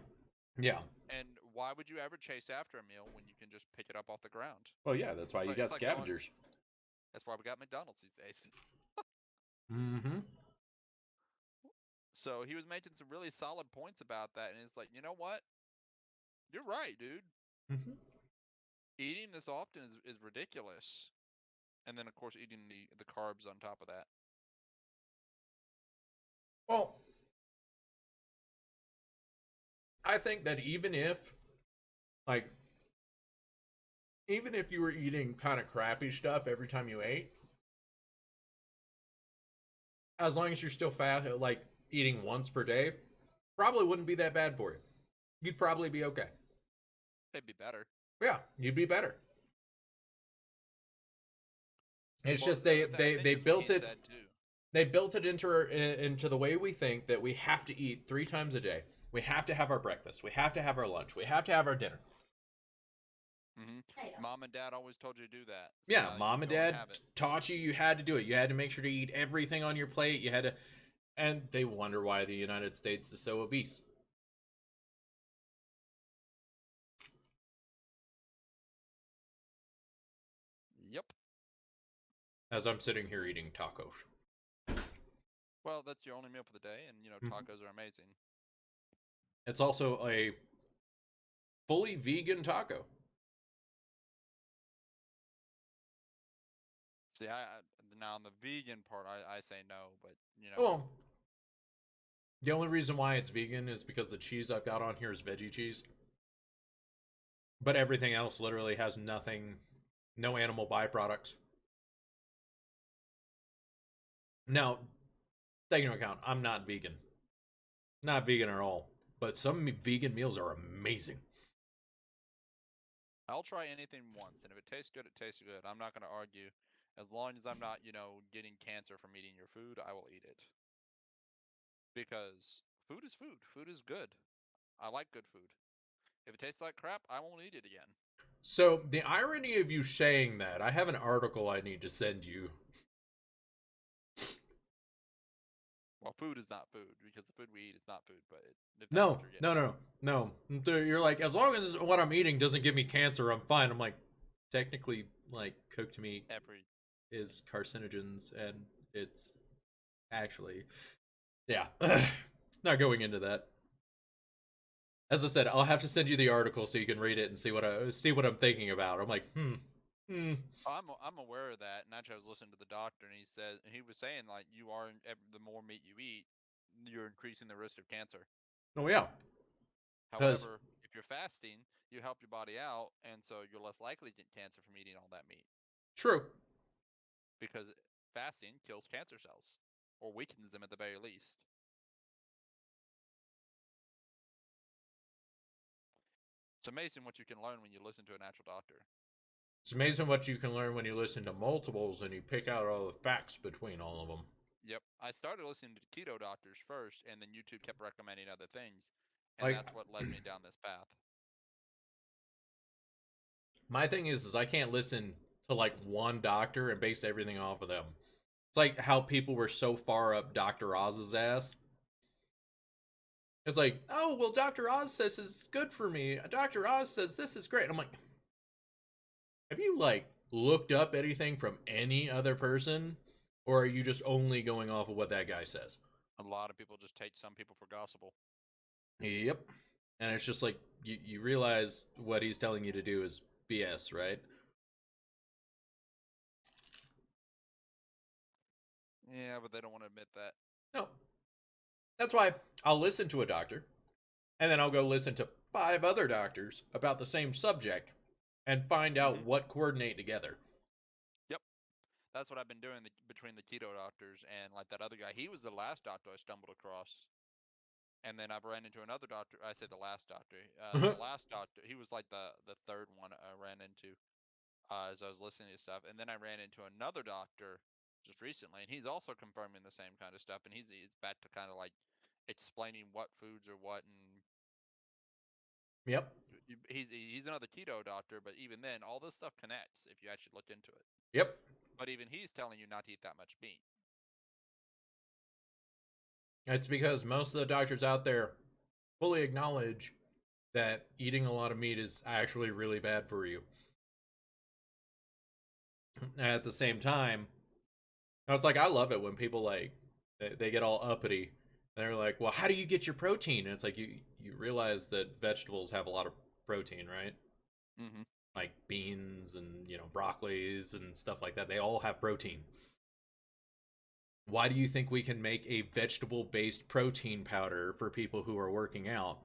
Yeah. And why would you ever chase after a meal when you can just pick it up off the ground? Well, yeah, that's why you got scavengers. That's why we got McDonald's these days. So he was making some really solid points about that, and it's like, you know what? You're right, dude. Eating this often is ridiculous. And then, of course, eating the carbs on top of that. Well, I think that even if you were eating kind of crappy stuff every time you ate, as long as you're still fat, like eating once per day, probably wouldn't be that bad for you. You'd probably be okay. It'd be better. Yeah, you'd be better. It's just they built it. They built it into the way we think that we have to eat 3 times a day. We have to have our breakfast. We have to have our lunch. We have to have our dinner. Mom and Dad always told you to do that. So yeah, Mom and Dad taught you had to do it. You had to make sure to eat everything on your plate. You had to, and they wonder why the United States is so obese. Yep. As I'm sitting here eating tacos. Well, that's your only meal for the day, and tacos are amazing. It's also a fully vegan taco. See, now on the vegan part, I say no, but Well, the only reason why it's vegan is because the cheese I've got on here is veggie cheese. But everything else literally has nothing, no animal byproducts. Now, taking into account, I'm not vegan. Not vegan at all. But some vegan meals are amazing. I'll try anything once, and if it tastes good, it tastes good. I'm not going to argue. As long as I'm not, getting cancer from eating your food, I will eat it. Because food is food. Food is good. I like good food. If it tastes like crap, I won't eat it again. So the irony of you saying that, I have an article I need to send you. Well, food is not food because the food we eat is not food. But if that's what No, you're no, getting no, no, no. You're like, as long as what I'm eating doesn't give me cancer, I'm fine. I'm like, technically, like cooked meat at, every is carcinogens, and it's actually, yeah. Not going into that. As I said, I'll have to send you the article so you can read it and see what I'm thinking about. I'm like, I'm aware of that, and actually I was listening to the doctor, and he was saying like the more meat you eat, you're increasing the risk of cancer. oh yeah, because However, if you're fasting, you help your body out, and so you're less likely to get cancer from eating all that meat true. because fasting kills cancer cells or weakens them at the very least. It's amazing what you can learn when you listen to a natural doctor. It's amazing what you can learn when you listen to multiples and you pick out all the facts between all of them. Yep, I started listening to keto doctors first, and then YouTube kept recommending other things, and Like, that's what led me down this path. my thing is I can't listen to like one doctor and base everything off of them. It's like how people were so far up Dr. Oz's ass. It's like, oh well, Dr. Oz says this is good for me. Dr. Oz says this is great. And I'm like, have you like looked up anything from any other person, or are you just only going off of what that guy says? A lot of people just take some people for gospel. Yep. And it's just like you realize what he's telling you to do is BS, right? Yeah, but they don't want to admit that. No. That's why I'll listen to a doctor, and then I'll go listen to 5 other doctors about the same subject and find out Mm-hmm. what coordinate together. Yep, that's what I've been doing between the keto doctors and like that other guy. He was the last doctor I stumbled across, and then I've ran into another doctor. I say the last doctor. The last doctor. He was like the third one I ran into as I was listening to stuff, and then I ran into another doctor just recently, and he's also confirming the same kind of stuff, and he's back to kind of like explaining what foods are what, and Yep. he's another keto doctor, but even then, all this stuff connects if you actually look into it. Yep. But even he's telling you not to eat that much meat. It's because most of the doctors out there fully acknowledge that eating a lot of meat is actually really bad for you. At the same time, it's like I love it when people like they get all uppity and they're like, "Well, how do you get your protein?" And it's like you realize that vegetables have a lot of protein, right? Mm-hmm. Like beans and broccolis and stuff like that. They all have protein. Why do you think we can make a vegetable-based protein powder for people who are working out?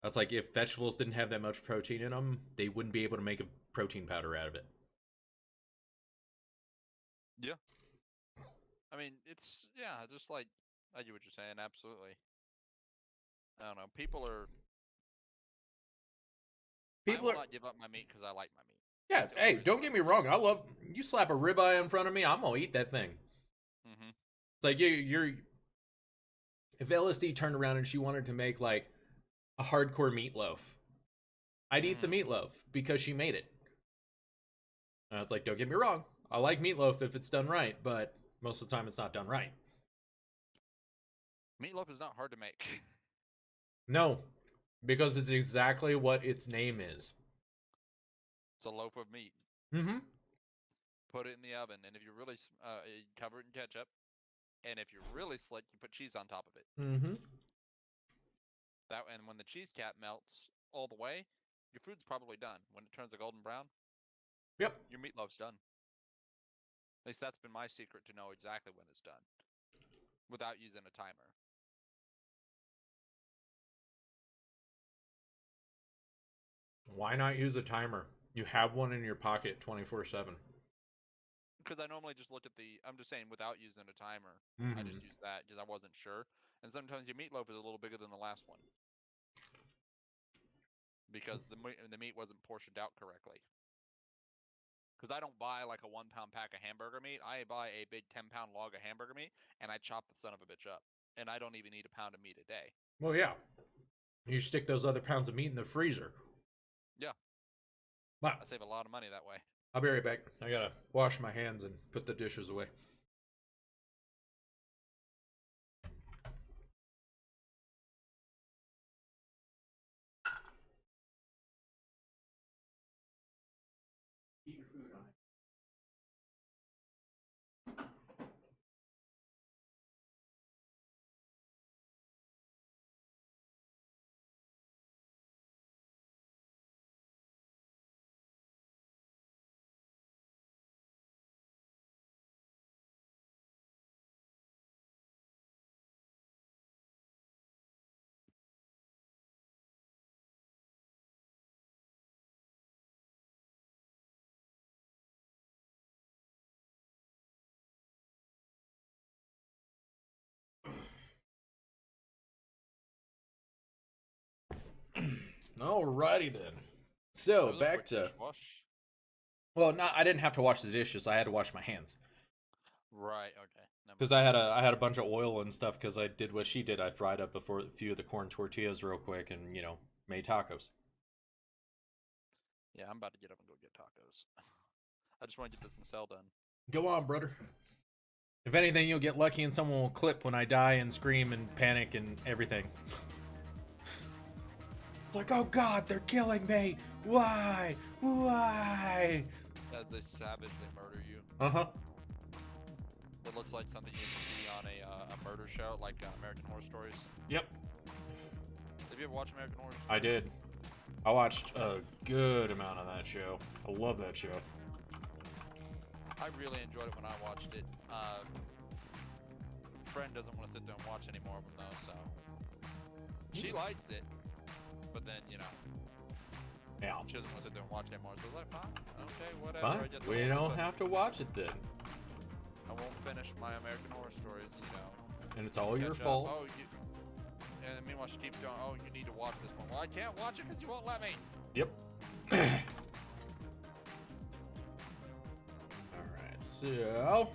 That's like if vegetables didn't have that much protein in them, they wouldn't be able to make a protein powder out of it. Yeah. I mean, it's just like I get what you're saying. Absolutely. I don't know. People are. I People will are, not give up my meat because I like my meat. yeah. That's the only Hey, reason don't why I get me will. wrong. I love you. Slap a ribeye in front of me, I'm gonna eat that thing. Mm-hmm. It's like you're. If LSD turned around and she wanted to make like a hardcore meatloaf, I'd eat the Mm-hmm. meatloaf because she made it. And it's like, don't get me wrong. I like meatloaf if it's done right, but most of the time it's not done right. Meatloaf is not hard to make. No, because it's exactly what its name is. It's a loaf of meat. Mm-hmm. Put it in the oven, and if you really you cover it in ketchup, and if you're really slick, you put cheese on top of it. Mm-hmm. And when the cheese cap melts all the way, your food's probably done. When it turns a golden brown, Yep. your meatloaf's done. At least that's been my secret to know exactly when it's done, without using a timer. Why not use a timer? You have one in your pocket 24/7. Because I normally just look at I'm just saying without using a timer, I Mm-hmm. just use that because I wasn't sure. And sometimes your meatloaf is a little bigger than the last one because the meat wasn't portioned out correctly. Because I don't buy like a 1 pound pack of hamburger meat. I buy a big 10-pound log of hamburger meat and I chop the son of a bitch up. And I don't even eat a pound of meat a day. Well, yeah. You stick those other pounds of meat in the freezer. Yeah. Wow. I save a lot of money that way. I'll be right back. I gotta wash my hands and put the dishes away. Eat your food on it. Alrighty then. So back to wash. well, not I didn't have to wash the dishes. I had to wash my hands Right. Okay. because I had a bunch of oil and stuff. Because I did what she did. I fried up a few of the corn tortillas real quick and made tacos. Yeah, I'm about to get up and go get tacos. I just want to get this in cell done. Go on, brother. If anything, you'll get lucky and someone will clip when I die and scream and panic and everything. It's like, oh god, they're killing me! Why? Why? As they savagely murder you. Uh-huh. It looks like something you see on a murder show, like American Horror Stories. Yep. Have you ever watched American Horror Stories? I did. I watched a good amount of that show. I love that show. I really enjoyed it when I watched it. Friend doesn't want to sit there and watch any more of them though, so she likes it, but then Yeah. she doesn't want to sit there and watch anymore. So I was like, fine, okay, whatever. Fine. I guess We don't have to watch it then. I won't finish my American Horror Stories, And it's all your catch up. fault. Oh, and meanwhile she keeps going. Oh, you need to watch this one. Well, I can't watch it because you won't let me. Yep. Alright, so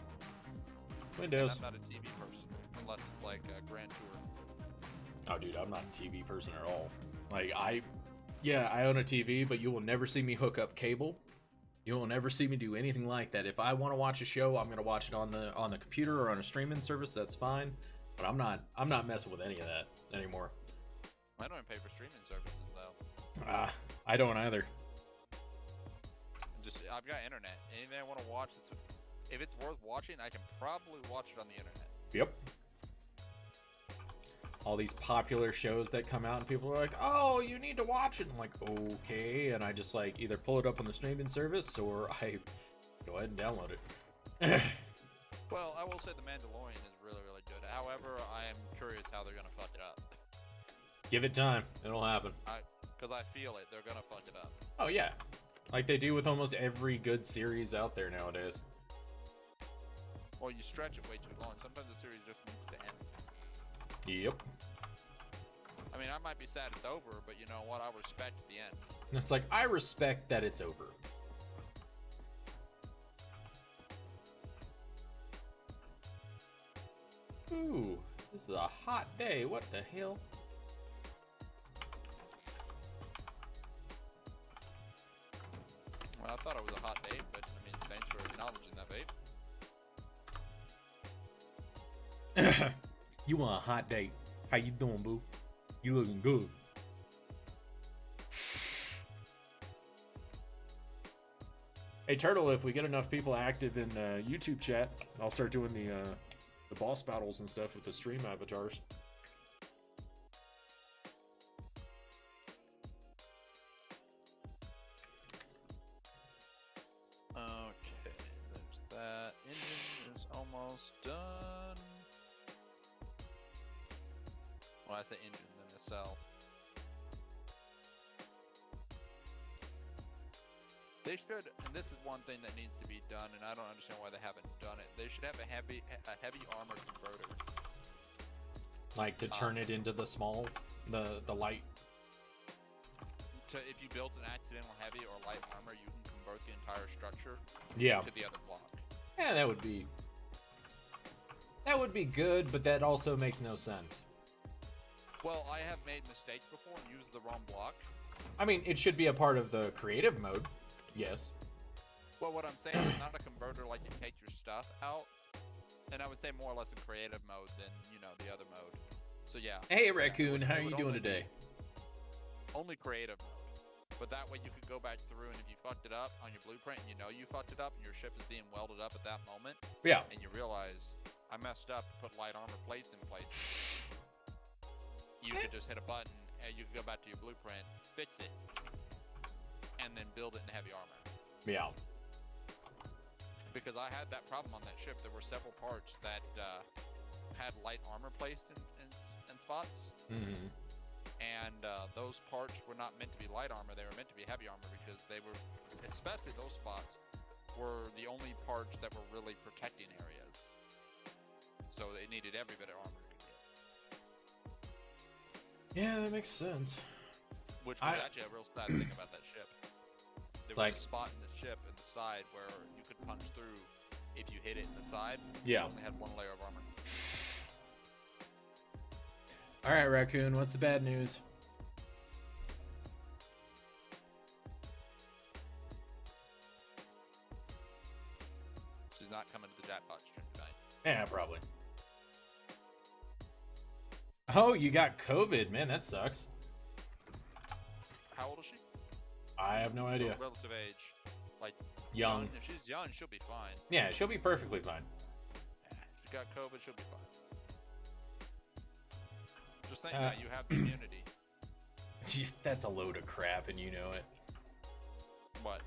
Windows. And I'm not a TV person unless it's like a Grand Tour. Oh, dude, I'm not a TV person at all. Like, I own a TV, but you will never see me hook up cable. You will never see me do anything like that. If I want to watch a show, I'm gonna watch it on the computer or on a streaming service. That's fine, but I'm not messing with any of that anymore. I don't even pay for streaming services though. I don't either. I've got internet. Anything I want to watch, if it's worth watching, I can probably watch it on the internet. Yep. All these popular shows that come out and people are like, oh, you need to watch it. I'm like, okay. And I just like either pull it up on the streaming service or I go ahead and download it. Well, I will say The Mandalorian is really, really good. However, I am curious how they're going to fuck it up. Give it time. It'll happen. Because I feel it. They're going to fuck it up. Oh, yeah. Like they do with almost every good series out there nowadays. Well, you stretch it way too long. Sometimes the series just needs to end. Yep. I mean, I might be sad it's over, but you know what? I'll respect the end. It's like, I respect that it's over. Ooh, this is a hot day. What the hell? Well, I thought it was a hot day, but I mean, thanks for acknowledging that, babe. You want a hot date? How you doing, boo? You looking good. Hey, Turtle, if we get enough people active in YouTube chat, I'll start doing the boss battles and stuff with the stream avatars. Okay, there's that. Engine is almost done. Well, I say engine, then the cell. They should, and this is one thing that needs to be done, and I don't understand why they haven't done it. They should have a heavy armor converter. Like to turn it into the small, the light. If you built an accidental heavy or light armor, you can convert the entire structure to the other block. Yeah, that would be good, but that also makes no sense. Well, I have made mistakes before and used the wrong block, I mean, it should be a part of the creative mode. Yes. Well, what I'm saying is not a converter like you take your stuff out, and I would say more or less a creative mode than, you know, the other mode. So yeah. Hey, Raccoon, how are you doing today? Only creative mode. But that way you could go back through, and if you fucked it up on your blueprint, and you know you fucked it up, and your ship is being welded up at that moment, Yeah. and you realize, I messed up, put light armor plates in place. You could just hit a button, and you could go back to your blueprint, fix it, and then build it in heavy armor. Yeah. Because I had that problem on that ship. There were several parts that had light armor placed in spots. Mm-hmm. And those parts were not meant to be light armor. They were meant to be heavy armor because they were, especially those spots, were the only parts that were really protecting areas. So they needed every bit of armor it could get. Yeah, that makes sense. Which was actually a real sad thing about that ship. There was a spot in the ship in the side where you could punch through if you hit it in the side. Yeah. It only had one layer of armor. All right, Raccoon, what's the bad news? She's not coming to the Jackpot stream tonight. Yeah, probably. Oh, you got COVID, man. That sucks. How old is she? I have no idea. Relative age, like Young. If she's young, she'll be fine. Yeah, she'll be perfectly fine. Yeah, if she's got COVID, she'll be fine. Just think that you have the immunity. That's a load of crap, and you know it. What?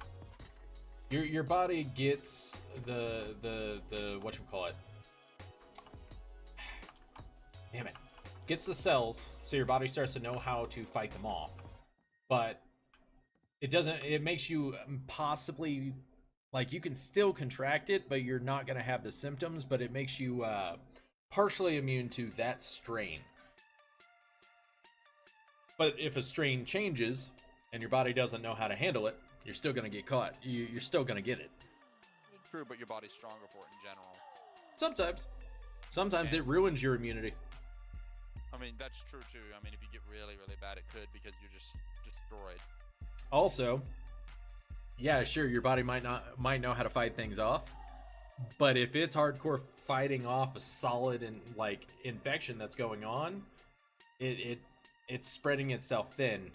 Your body gets the whatchamacallit. Damn it. Gets the cells, so your body starts to know how to fight them off. But it makes you possibly, like, you can still contract it, but you're not going to have the symptoms, but it makes you partially immune to that strain. But if a strain changes and your body doesn't know how to handle it, you're still going to get caught. You're still going to get it. True, but your body's stronger for it in general. Sometimes. Sometimes it ruins your immunity. I mean, that's true too. I mean, if you get really, really bad, it could, because you're just destroyed. Also, yeah, sure, your body might know how to fight things off, but if it's hardcore fighting off a solid and like infection that's going on, it's spreading itself thin,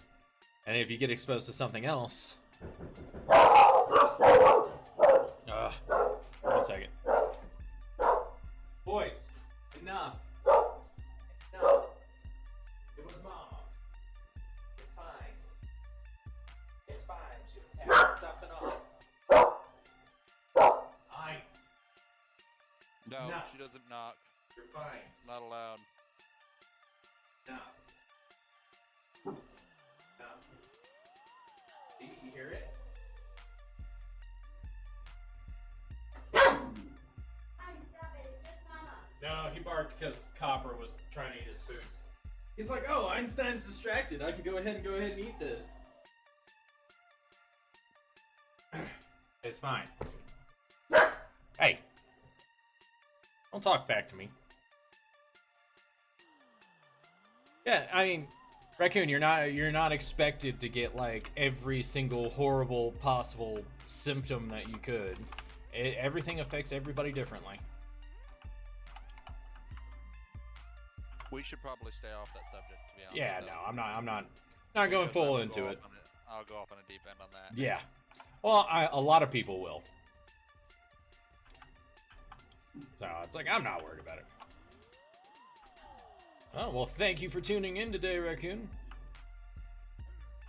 and if you get exposed to something else, wait a second, boys, enough. It was mom. It's fine. It's fine. She was tapping something off. No, she doesn't knock. You're fine. It's not allowed. No. No. You hear it? Stop it. It's just Mama. No, he barked because Copper was trying to eat his food. He's like, oh, Einstein's distracted. I can go ahead and eat this. It's fine. Hey. Don't talk back to me. Yeah, I mean, Raccoon, you're not expected to get like every single horrible possible symptom that you could. Everything affects everybody differently. We should probably stay off that subject, to be honest. Yeah, though. no, I'm not going full into it. I'll go off on a deep end on that. Yeah. Well, a lot of people will. So it's like, I'm not worried about it. Oh, well, thank you for tuning in today, Raccoon.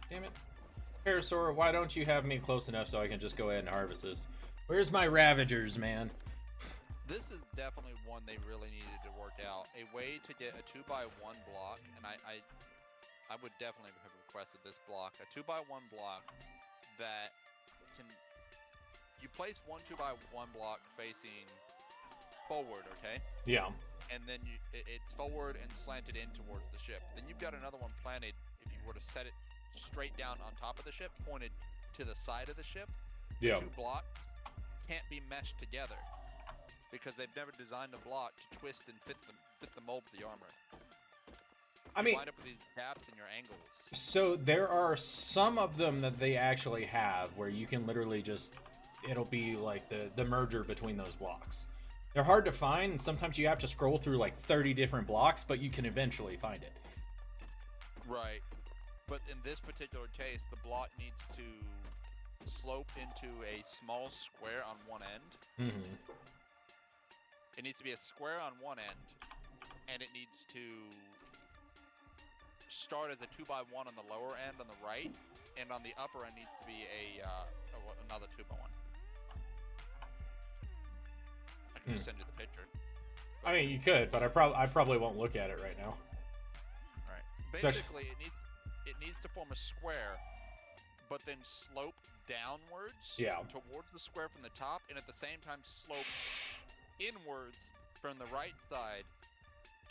Damn it. Parasaur, why don't you have me close enough so I can just go ahead and harvest this? Where's my Ravagers, man? This is definitely one they really needed to work out. A way to get a 2x1 block, and I would definitely have requested this block. A 2x1 block that can... You place one 2x1 block facing forward, okay? Yeah. And then it's forward and slanted in towards the ship. Then you've got another one planted, if you were to set it straight down on top of the ship, pointed to the side of the ship. Yeah. The two blocks can't be meshed together because they've never designed a block to twist and fit the mold of the armor. I you mean, wind up with these gaps in your angles. so there are some of them that they actually have where you can literally just, it'll be like the merger between those blocks. They're hard to find, and sometimes you have to scroll through like 30 different blocks, but you can eventually find it. Right. But in this particular case, the block needs to slope into a small square on one end. Mm-hmm. It needs to be a square on one end, and it needs to start as a 2x1 on the lower end on the right, and on the upper end needs to be another 2x1. I can just send you the picture. I mean, you could, but I probably won't look at it right now. Right. Basically, it needs to form a square, but then slope downwards towards the square from the top, and at the same time slope inwards from the right side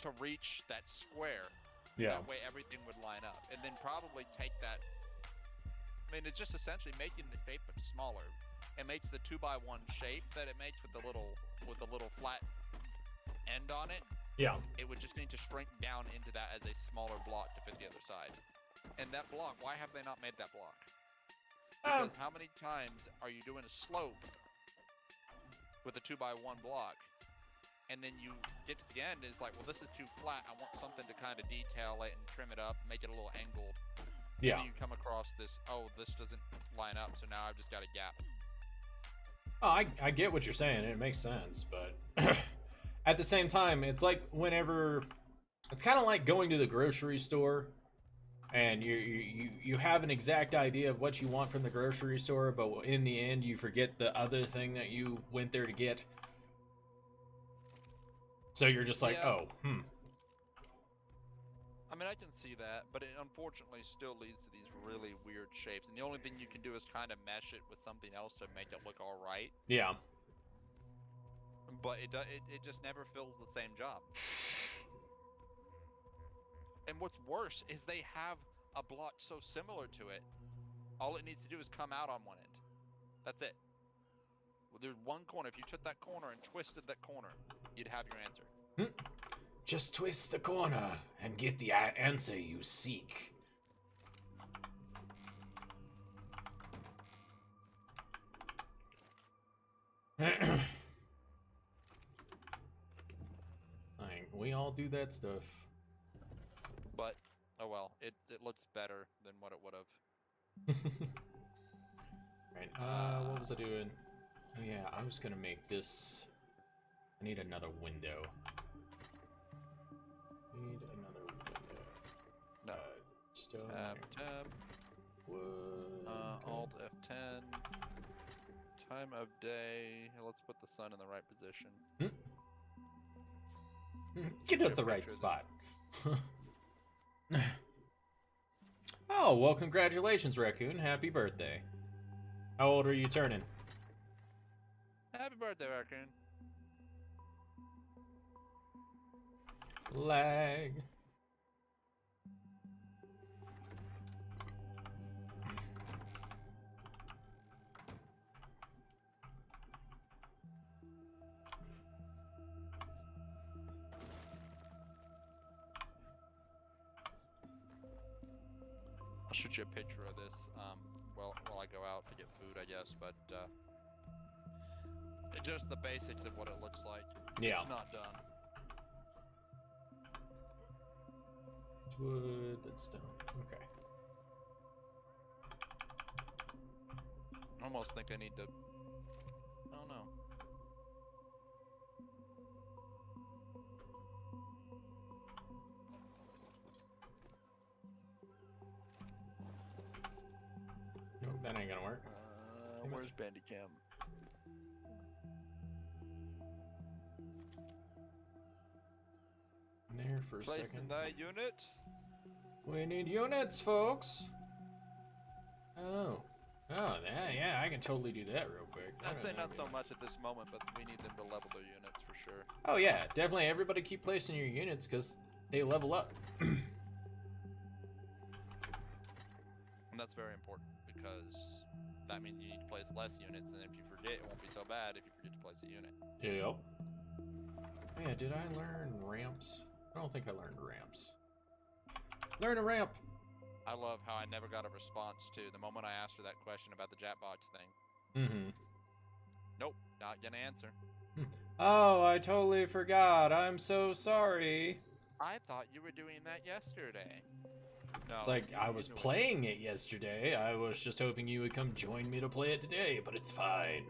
to reach that square. Yeah. That way everything would line up. And then probably take that, I mean, it's just essentially making the shape smaller. It makes the 2x1 shape that it makes with the little flat end on it. Yeah. It would just need to shrink down into that as a smaller block to fit the other side. And that block, why have they not made that block? Because how many times are you doing a slope with a 2x1 block, and then you get to the end and it's like, well, this is too flat. I want something to kind of detail it and trim it up, make it a little angled. Yeah. And then you come across this, oh, this doesn't line up, so now I've just got a gap. Oh, I get what you're saying. It makes sense, but at the same time, it's like it's kind of like going to the grocery store, and you have an exact idea of what you want from the grocery store, but in the end, you forget the other thing that you went there to get. So you're just like, Yeah. I mean, I can see that, but it unfortunately still leads to these really weird shapes. And the only thing you can do is kind of mesh it with something else to make it look all right. Yeah. But it just never fills the same job. And what's worse is they have a block so similar to it, all it needs to do is come out on one end. That's it. Well, there's one corner. If you took that corner and twisted that corner, you'd have your answer. Just twist the corner and get the answer you seek. Like, we all do that stuff. But, oh well, it looks better than what it would have. Right, what was I doing? Oh yeah, I was gonna make this. I need another window. Need another window. No. Stone. Tab. Wood. Alt F10. Time of day. Let's put the sun in the right position. Get at the right spot. Oh, well, congratulations, Raccoon. Happy birthday. How old are you turning? Happy birthday, Raccoon. Lag. I'll shoot you a picture of this while I go out to get food, I guess, but just the basics of what it looks like. Yeah. It's not done. Wood, that's stone. Okay. I almost think I need to... I don't know. Nope, that ain't gonna work. Where's Bandicam? There for a Placing second. that unit. We need units, folks. Oh. Oh, yeah, I can totally do that real quick. I'd say not so much at this moment, but we need them to level their units for sure. Oh yeah, definitely everybody keep placing your units because they level up. And that's very important because that means you need to place less units, and if you forget, it won't be so bad if you forget to place a unit. Yep. Oh yeah, did I learn ramps? I don't think I learned ramps. Learn a ramp. I love how I never got a response to the moment I asked her that question about the Jackbox thing. Mm-hmm. Nope, not gonna answer. Oh, I totally forgot. I'm so sorry. I thought you were doing that yesterday. No, It's like, I was knew playing it yesterday. I was just hoping you would come join me to play it today, but it's fine.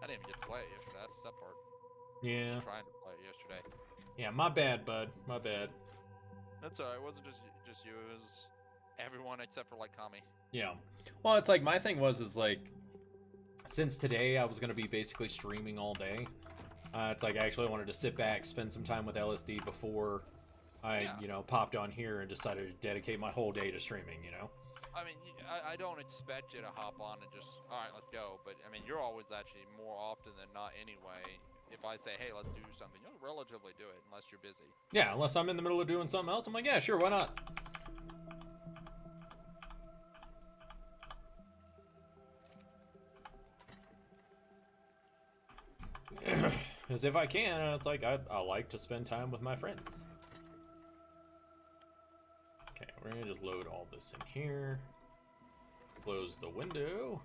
I didn't even get to play it yesterday. That's the sad part. Yeah. Just trying to play it yesterday. Yeah, my bad, bud. My bad. That's alright. It wasn't just you. It was everyone except for like Kami. Yeah. Well, it's like my thing is like, since today I was gonna be basically streaming all day. It's like I actually wanted to sit back, spend some time with LSD before I, you know, popped on here and decided to dedicate my whole day to streaming. You know. I mean, I don't expect you to hop on and just, all right, let's go. But I mean, you're always actually more often than not anyway. If I say, hey, let's do something, you'll relatively do it unless you're busy. Yeah, unless I'm in the middle of doing something else, I'm like, yeah, sure, why not? Because if I can, it's like I like to spend time with my friends. Okay, we're gonna just load all this in here, close the window,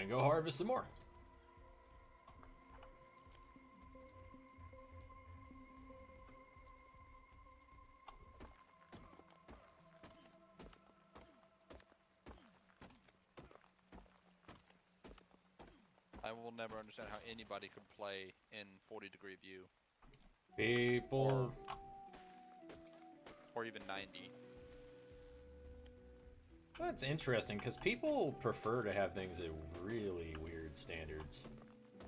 and go harvest some more. I will never understand how anybody could play in 40-degree view. People. Or even 90. That's interesting, because people prefer to have things at really weird standards.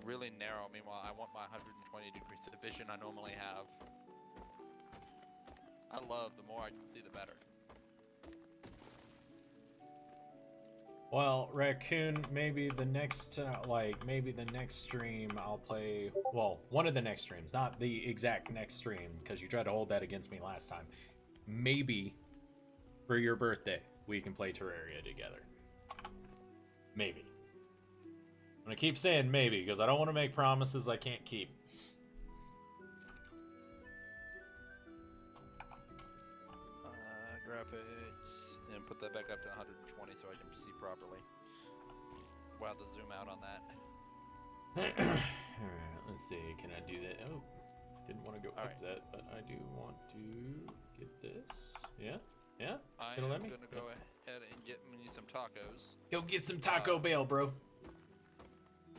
Really narrow. Meanwhile, I want my 120 degrees of vision I normally have. I love the more I can see, the better. Well, Raccoon, maybe the next, maybe the next stream I'll play, well, one of the next streams, not the exact next stream, because you tried to hold that against me last time. Maybe, for your birthday, we can play Terraria together. Maybe. I'm gonna keep saying maybe, because I don't want to make promises I can't keep. Graphics, and put that back up to 120 so I can see properly. Wow, the zoom out on that. Alright, let's see, can I do that? Oh, didn't want to go up that, but I do want to get this. Yeah? Yeah? I am gonna go ahead and get me some tacos. Go get some Taco Bell, bro.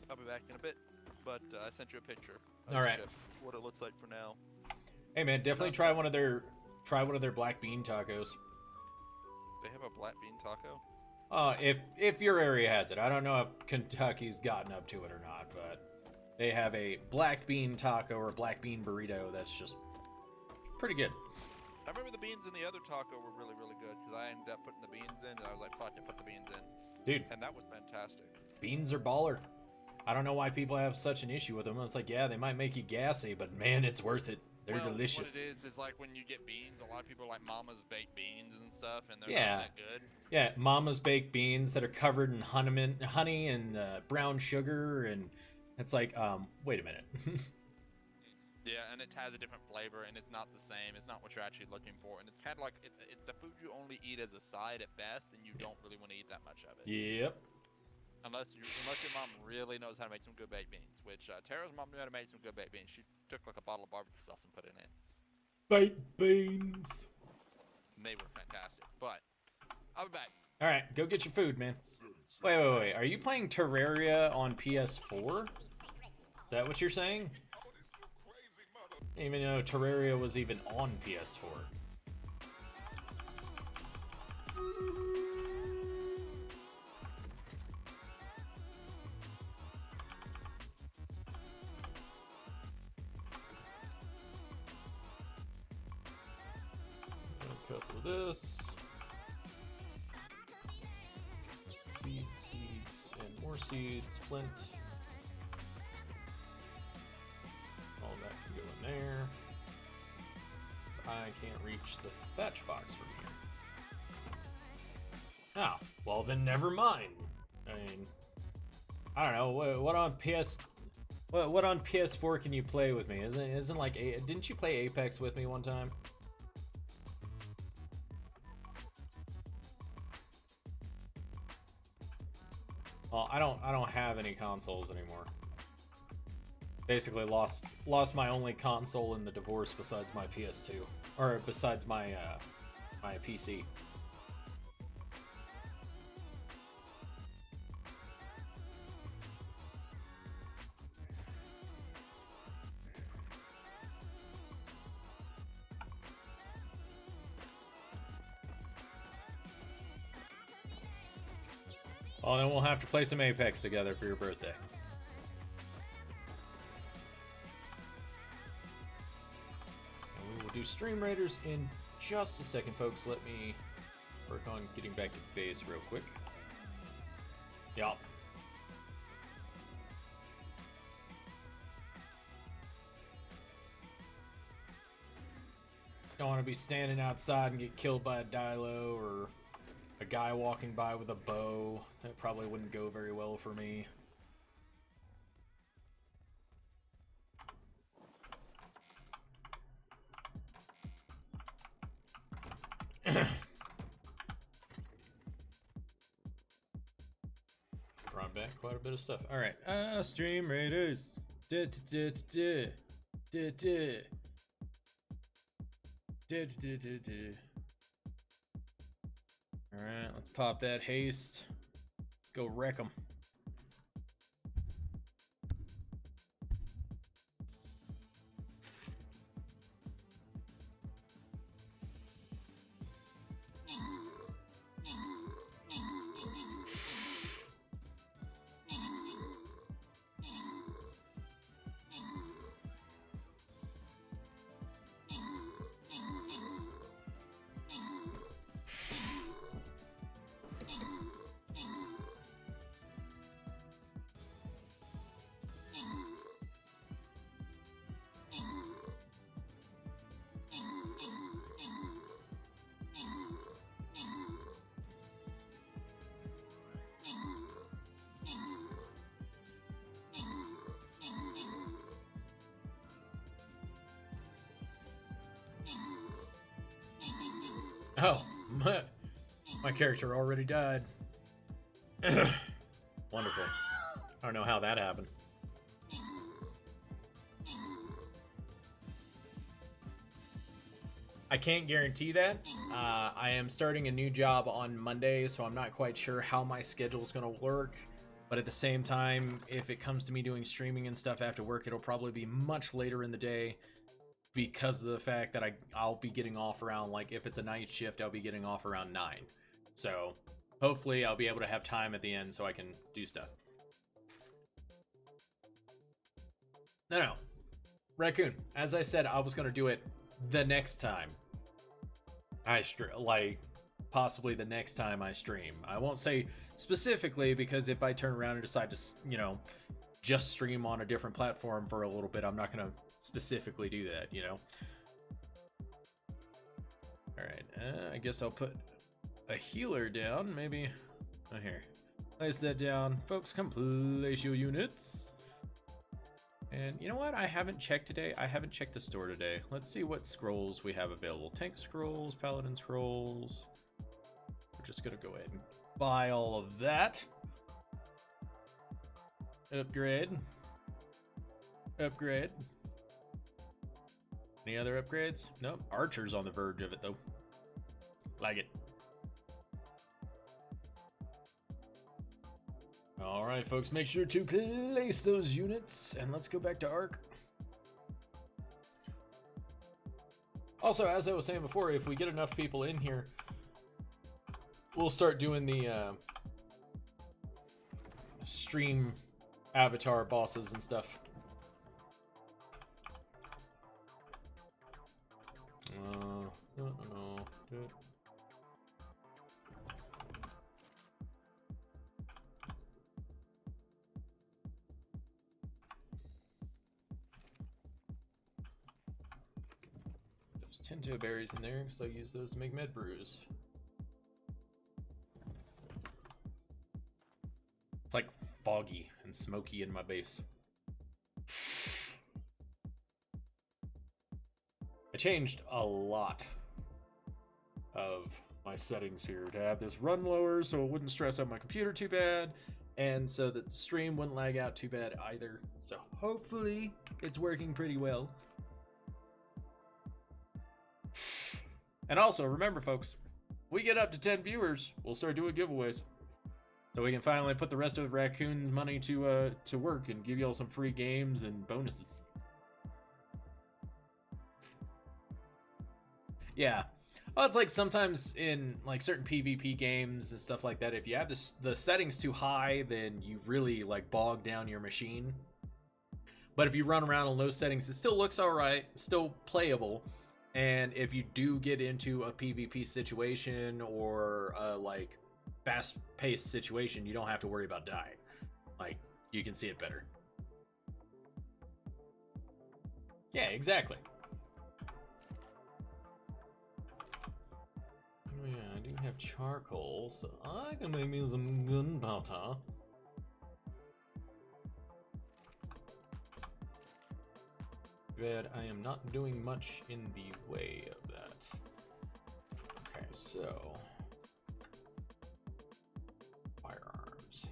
I'll be back in a bit, but I sent you a picture. Alright. What it looks like for now. Hey man, definitely try one of their black bean tacos. They have a black bean taco? If your area has it. I don't know if Kentucky's gotten up to it or not, but they have a black bean taco or a black bean burrito that's just pretty good. I remember the beans in the other taco were really, really good because I ended up putting the beans in and I was like, fuck, I put the beans in. Dude. And that was fantastic. Beans are baller. I don't know why people have such an issue with them. It's like, yeah, they might make you gassy, but man, it's worth it. They're delicious. What it is like when you get beans, a lot of people like Mama's baked beans and stuff, and they're not that good. Yeah, Mama's baked beans that are covered in honey and brown sugar, and it's like, wait a minute. Yeah, and it has a different flavor, and it's not the same. It's not what you're actually looking for, and it's kind of like it's the food you only eat as a side at best, and you don't really want to eat that much of it. Yep. Unless your mom really knows how to make some good baked beans, which Tara's mom knew how to make some good baked beans. She took like a bottle of barbecue sauce and put it in. Baked beans. And they were fantastic. But I'll be back. All right, go get your food, man. Wait. Are you playing Terraria on PS4? Is that what you're saying? I didn't even know Terraria was even on PS4. A couple of this. Seeds, and more seeds. Flint. All that can go in there. So I can't reach the fetch box from here. Oh, well then never mind. I mean, I don't know. What on PS? What on PS4 can you play with me? Isn't like didn't you play Apex with me one time? many consoles anymore. Basically lost my only console in the divorce besides my PS2, or besides my my PC. Oh, then we'll have to play some Apex together for your birthday. And we will do Stream Raiders in just a second, folks. Let me work on getting back to base real quick. Yup. Don't want to be standing outside and get killed by a Dilo or a guy walking by with a bow. That probably wouldn't go very well for me. Brought back quite a bit of stuff. Alright, Stream Raiders. Alright, let's pop that haste. Go wreck them. Oh, my character already died. Wonderful. I don't know how that happened. I can't guarantee that. I am starting a new job on Monday, so I'm not quite sure how my schedule is going to work. But at the same time, if it comes to me doing streaming and stuff after work, it'll probably be much later in the day because of the fact that I'll be getting off around, like, if it's a night shift, I'll be getting off around 9. So hopefully I'll be able to have time at the end so I can do stuff. No. Raccoon, as I said, I was going to do it the next time I stream, like, possibly the next time I stream. I won't say specifically, because if I turn around and decide to, you know, just stream on a different platform for a little bit, I'm not going to specifically do that, you know. Alright, I guess I'll put a healer down, maybe. Oh, here. Place that down. Folks, come place your units. And you know what? I haven't checked today. I haven't checked the store today. Let's see what scrolls we have available. Tank scrolls, paladin scrolls. We're just gonna go ahead and buy all of that. Upgrade. Upgrade. Any other upgrades? Nope. Archer's on the verge of it, though. Like it. Alright, folks, make sure to place those units, and let's go back to Ark. Also, as I was saying before, if we get enough people in here, we'll start doing the stream avatar bosses and stuff. No. Do it. There's Tinto berries in there, so I use those to make med brews. It's like foggy and smoky in my base. I changed a lot of my settings here to have this run lower so it wouldn't stress out my computer too bad. and so that the stream wouldn't lag out too bad either. So hopefully it's working pretty well. And also, remember folks, we get up to 10 viewers, we'll start doing giveaways. So we can finally put the rest of Raccoon's money to work and give y'all some free games and bonuses. Yeah. Well, it's like sometimes in like certain PvP games and stuff like that, if you have the settings too high, then you really like bog down your machine. But if you run around on low settings, it still looks alright, still playable. And if you do get into a PvP situation or like fast-paced situation, you don't have to worry about dying. Like, you can see it better. Yeah, exactly. Oh yeah, I do have charcoal, so I can make me some gunpowder. But I am not doing much in the way of that. Okay, so firearms.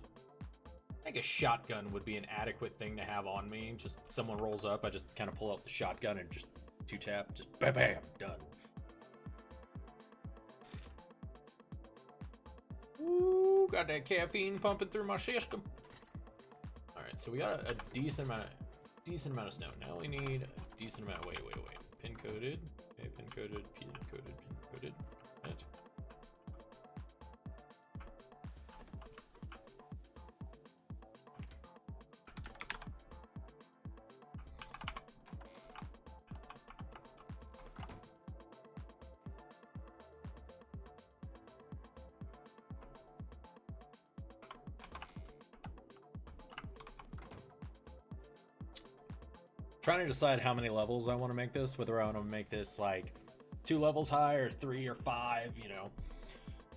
I think a shotgun would be an adequate thing to have on me. Just someone rolls up, I just kind of pull out the shotgun and just two tap, just bam, bam, done. Ooh, got that caffeine pumping through my system. All right, so we got a decent amount of stone. Now we need a decent amount. Wait. Pin coded. Okay, pin coded. Right. Trying to decide how many levels I want to make this, whether I want to make this like 2 levels high or 3 or 5, you know.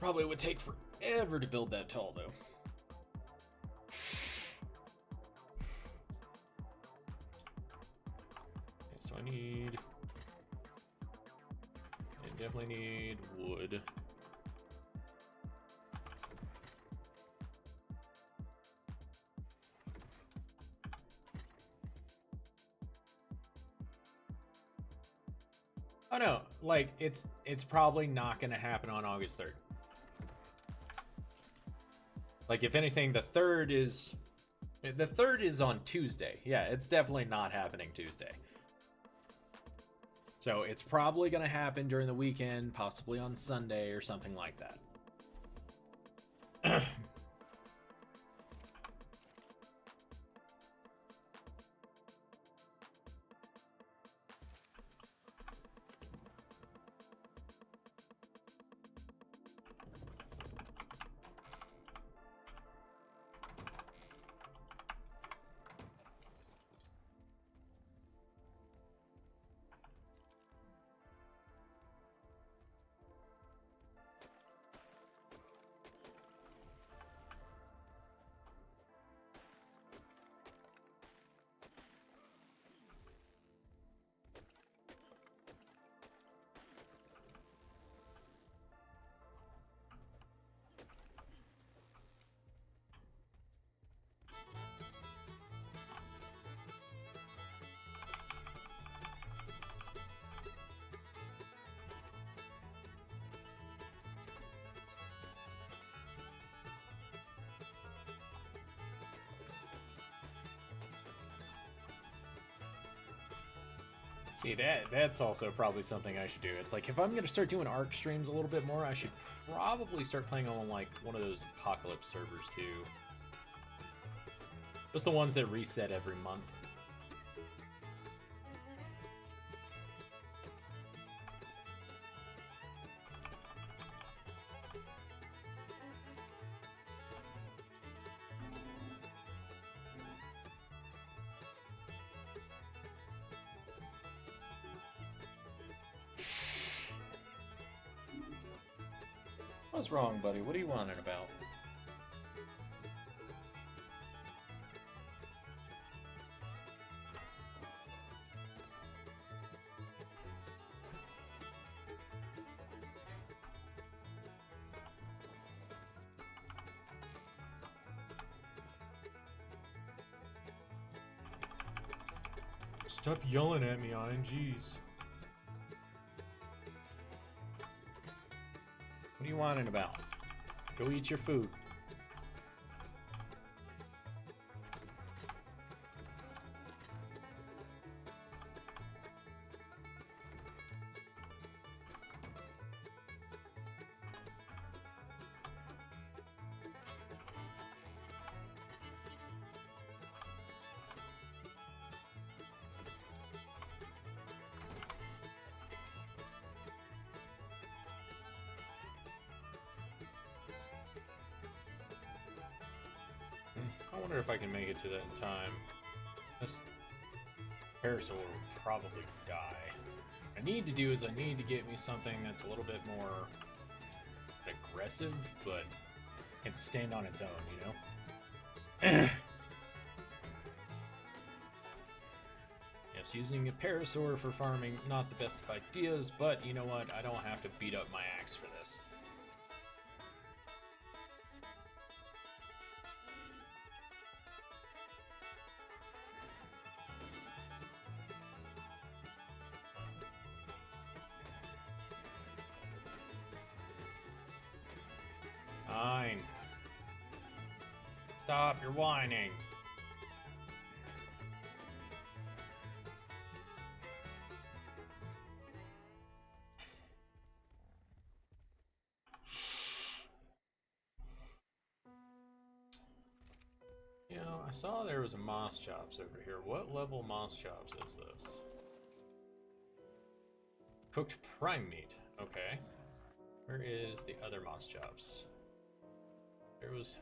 Probably would take forever to build that tall though. Okay, so I definitely need wood. Oh no, like it's probably not gonna happen on August 3rd. Like if anything, the 3rd is on Tuesday. Yeah, it's definitely not happening Tuesday. So it's probably gonna happen during the weekend, possibly on Sunday or something like that. See, that's also probably something I should do. It's like, if I'm going to start doing ARC streams a little bit more, I should probably start playing on, like, one of those Apocalypse servers, too. Just the ones that reset every month. What's wrong, buddy? What are you wanting about? Stop yelling at me, INGs. What are you whining about? Go eat your food. I wonder if I can make it to that in time. This Parasaur will probably die. What I need to do is I need to get me something that's a little bit more aggressive, but can stand on its own, you know? Yes, using a Parasaur for farming, not the best of ideas, but you know what? I don't have to beat up my axe for this. Fine. Stop your whining. You know, I saw there was a Moss Chops over here. What level Moss Chops is this? Cooked prime meat. Okay. Where is the other Moss Chops? There was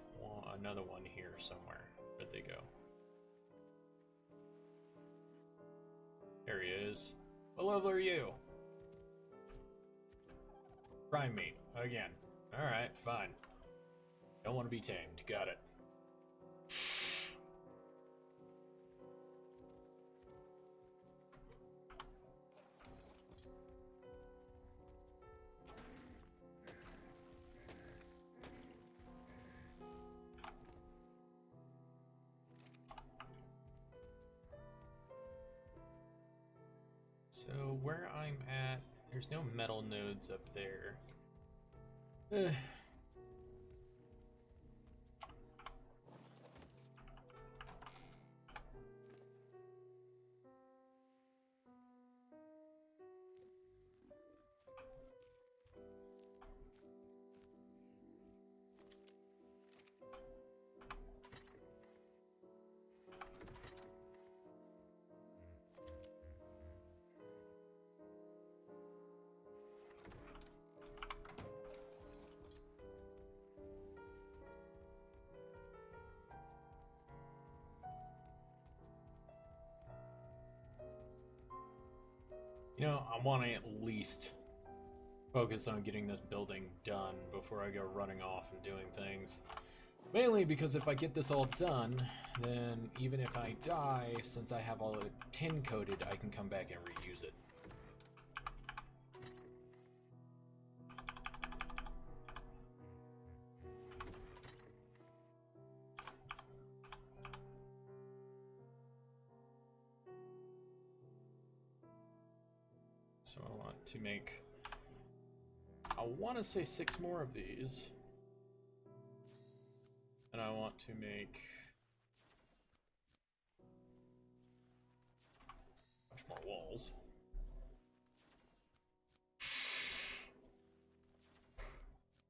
another one here somewhere. Where'd they go? There he is. What level are you? Prime meat. Again. Alright, fine. Don't want to be tamed. Got it. So where I'm at, there's no metal nodes up there. You know, I want to at least focus on getting this building done before I go running off and doing things. Mainly because if I get this all done, then even if I die, since I have all it tin coated, I can come back and reuse it. So I want to make, I want to say 6 more of these. And I want to make much more walls.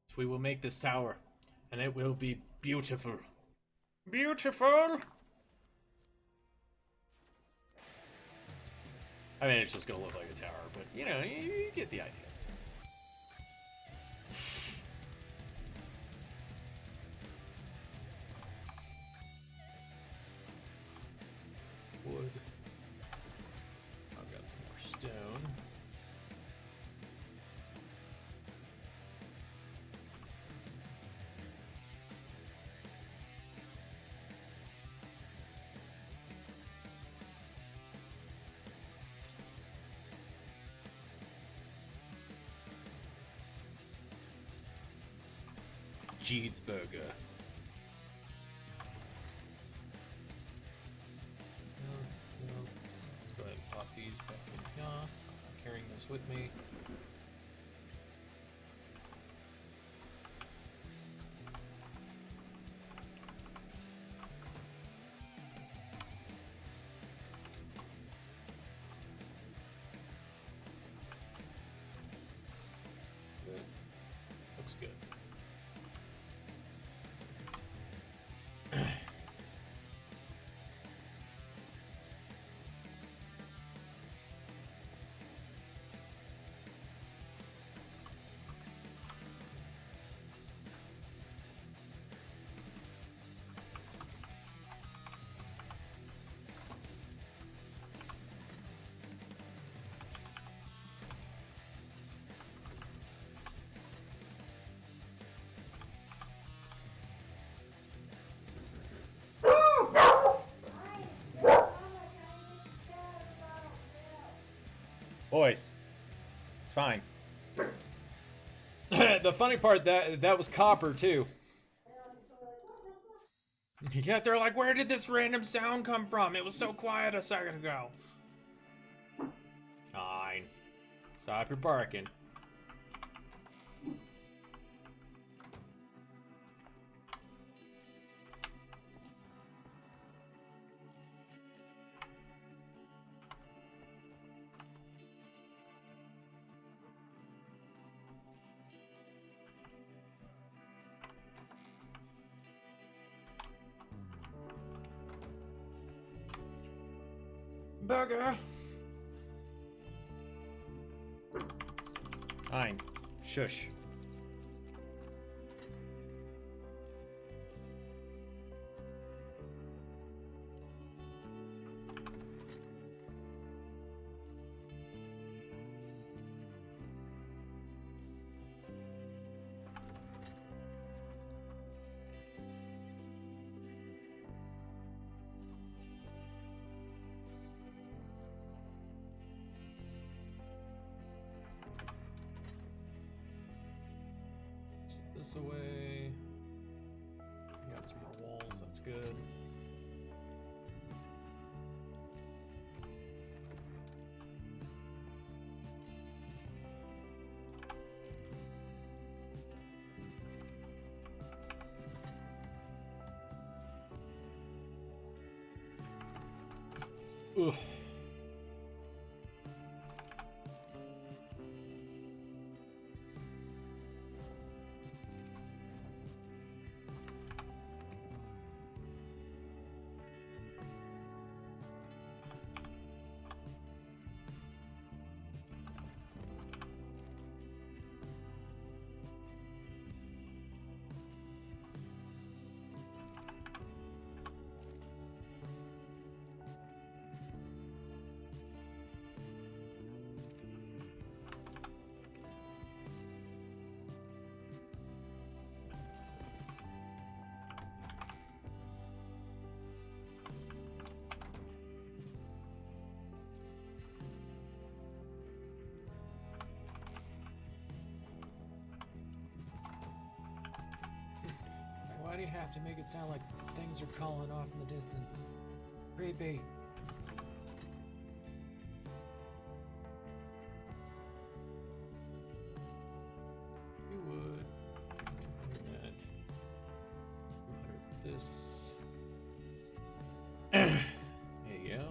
So we will make this tower, and it will be beautiful. Beautiful! I mean, it's just gonna look like a tower, but you know, you get the idea. Wood. I've got some more stone. Cheeseburger. Let's go ahead works with me. Good. Looks good. Boys, it's fine. The funny part that was copper too. Yeah, they're like, where did this random sound come from? It was so quiet a second ago. Fine. Stop your barking. Burger. Fine. Shush. This away. Got some more walls, that's good. Ugh. Why do you have to make it sound like things are calling off in the distance? Creepy. You would. 200 that. 200 this. There you go.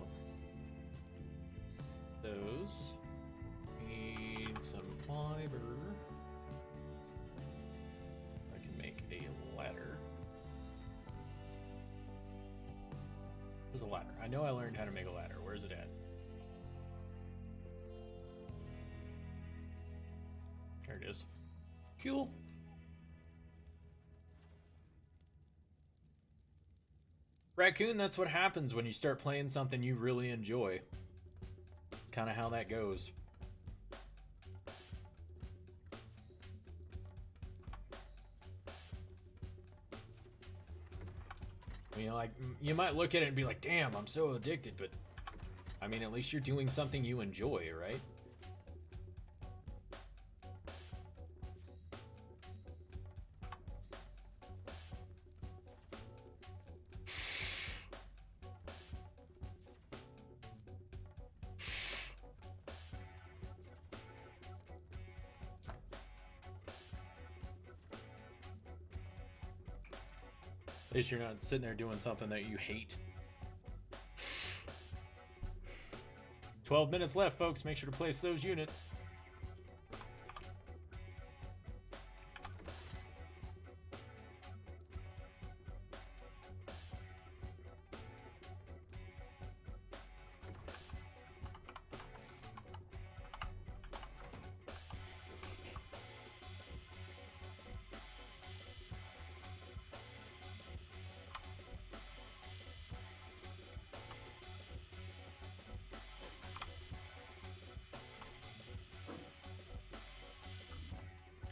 Those. Need some fiber. I can make a ladder. Where's a ladder? I know I learned how to make a ladder. Where's it at? There it is. Cool. Raccoon, that's what happens when you start playing something you really enjoy. It's kind of how that goes. You know, like, you might look at it and be like, damn, I'm so addicted, but I mean, at least you're doing something you enjoy, right? At least you're not sitting there doing something that you hate. 12 minutes left, folks. Make sure to place those units.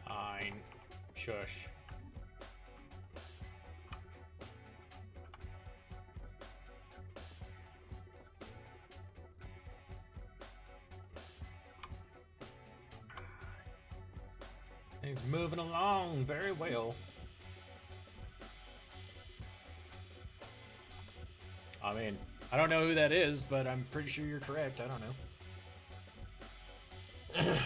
Fine. Shush. Things moving along very well. I mean, I don't know who that is, but I'm pretty sure you're correct. I don't know. Okay.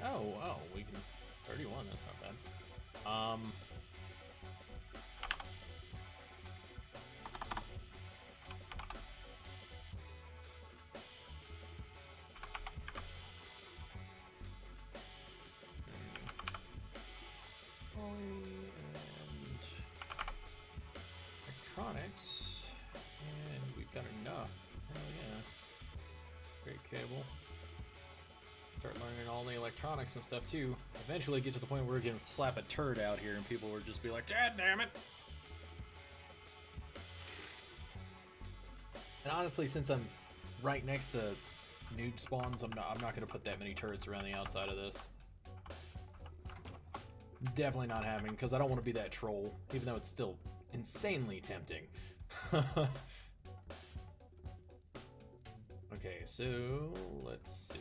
Oh, we can 31. That's not bad. And electronics, and we've got enough. Hell yeah. Great cable. Start learning all the electronics and stuff too. Eventually get to the point where we can slap a turd out here and people will just be like, God damn it! And honestly, since I'm right next to noob spawns, I'm not gonna put that many turrets around the outside of this. Definitely not happening, because I don't want to be that troll, even though it's still insanely tempting. Okay, so let's see.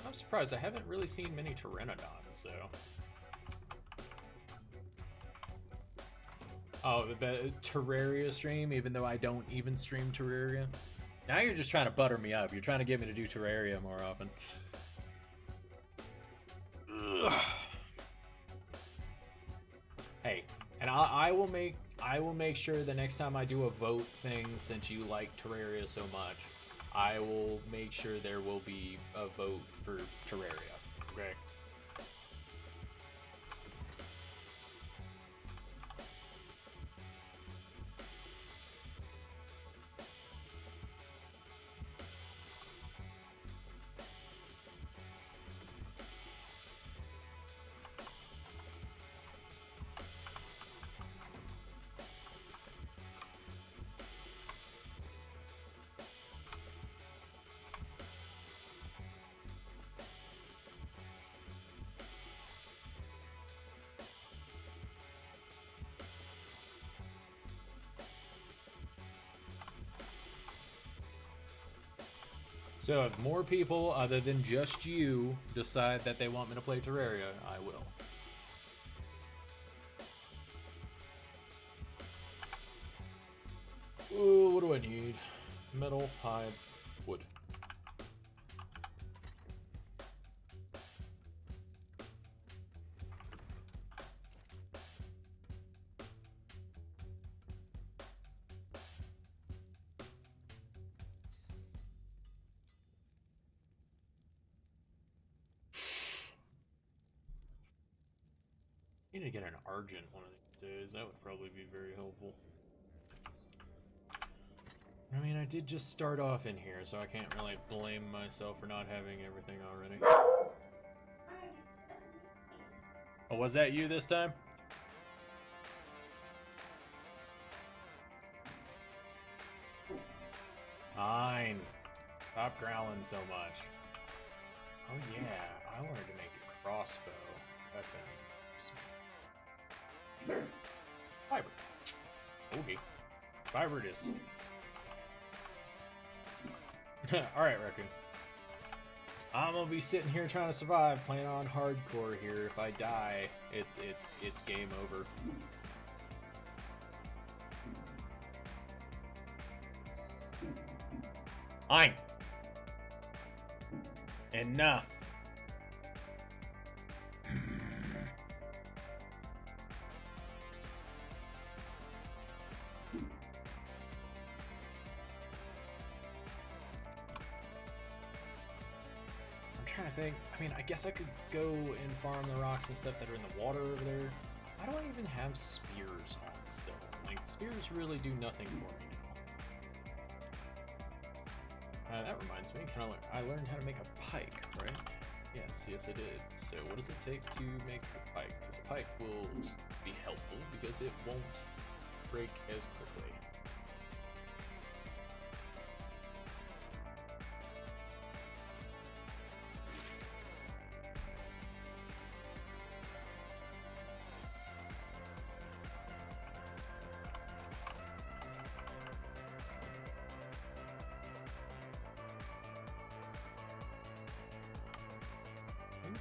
I'm surprised I haven't really seen many Pteranodons, so. Oh, the Terraria stream, even though I don't even stream Terraria. Now you're just trying to butter me up. You're trying to get me to do Terraria more often. Ugh. Hey, and I will make sure the next time I do a vote thing, since you like Terraria so much, I will make sure there will be a vote for Terraria. Okay. So if more people other than just you decide that they want me to play Terraria, I will. Ooh, what do I need? Metal, pipe, wood. I need to get an Argent one of these days. That would probably be very helpful. I mean, I did just start off in here, so I can't really blame myself for not having everything already. Oh, was that you this time? Fine. Stop growling so much. Oh yeah, I wanted to make a crossbow. That thing. Fiber. Okay. Fiber it is. Alright, Raccoon. I'm gonna be sitting here trying to survive, playing on hardcore here. If I die, it's game over. Fine. Enough. Trying to think. I mean, I guess I could go and farm the rocks and stuff that are in the water over there. Why do I even have spears on still? Like, spears really do nothing for me now. That reminds me, I learned how to make a pike, right? Yes, I did. So what does it take to make a pike? Because a pike will be helpful because it won't break as quickly.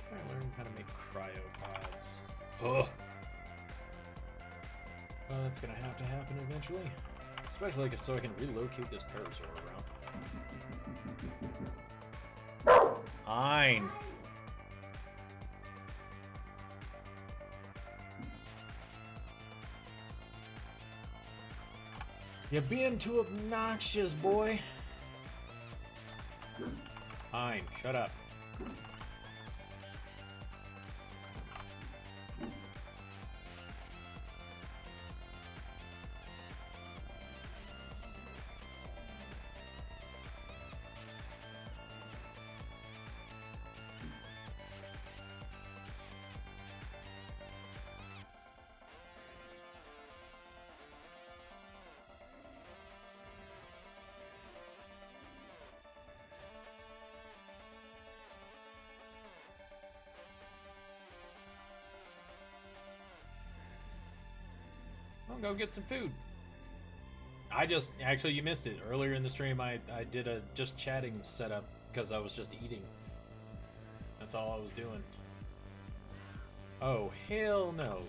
I learned how to make cryopods. Oh, that's gonna have to happen eventually, especially so I can relocate this parasaur around. Fine. You're being too obnoxious, boy. Fine. Shut up. I'll go get some food. Actually, you missed it. Earlier in the stream, I did a just chatting setup because I was just eating. That's all I was doing. Oh, hell no.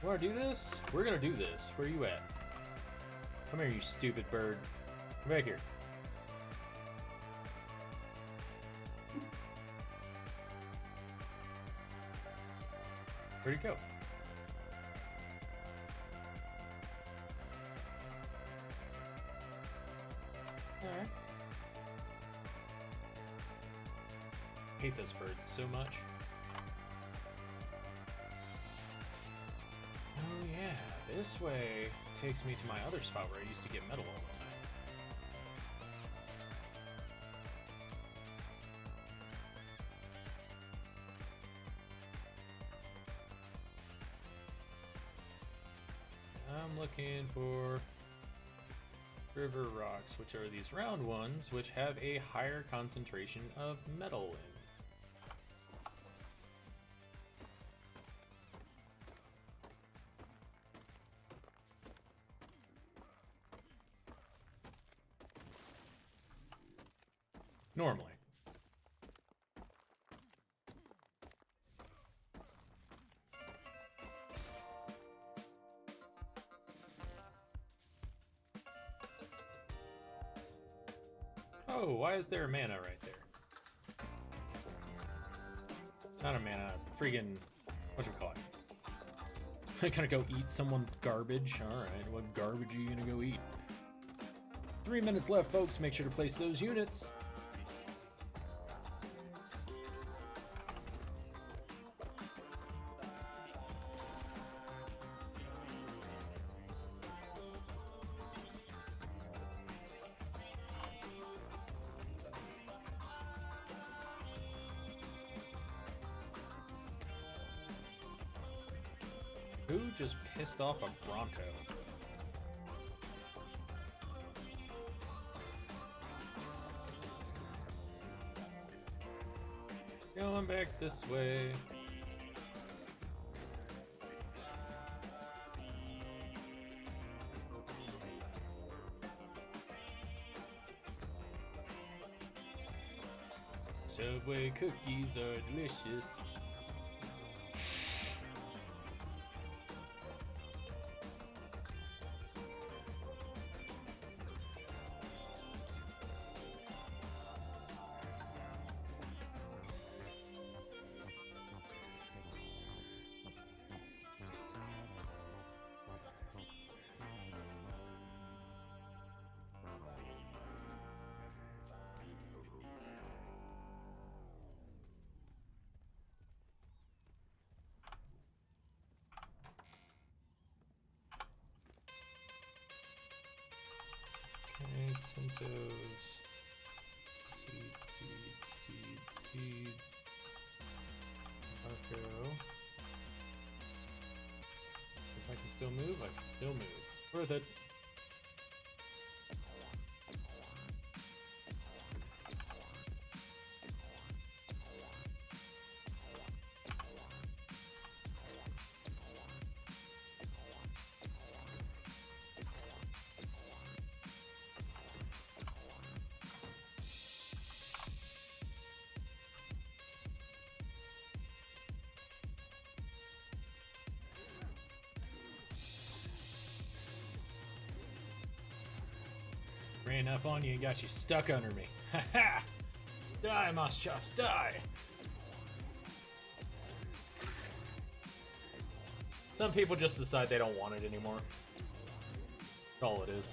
You wanna do this? We're gonna do this. Where are you at? Come here, you stupid bird. Come back here. Where'd he go? Alright. Hate those birds so much. Oh yeah, this way takes me to my other spot where I used to get metal all the time. I'm looking for river rocks, which are these round ones, which have a higher concentration of metal in. Normally. Oh, why is there a mana right there? Not a mana, freaking, whatchamacallit? I gotta go eat someone's garbage. Alright, what garbage are you gonna go eat? 3 minutes left, folks. Make sure to place those units. Who just pissed off a Bronto? Going back this way. Subway cookies are delicious. Okay, Tintos. Seeds. Arco. Guess I can still move? I can still move. Worth it. Ran up on you and got you stuck under me. Ha ha! Die, Moss Chops, die! Some people just decide they don't want it anymore. That's all it is.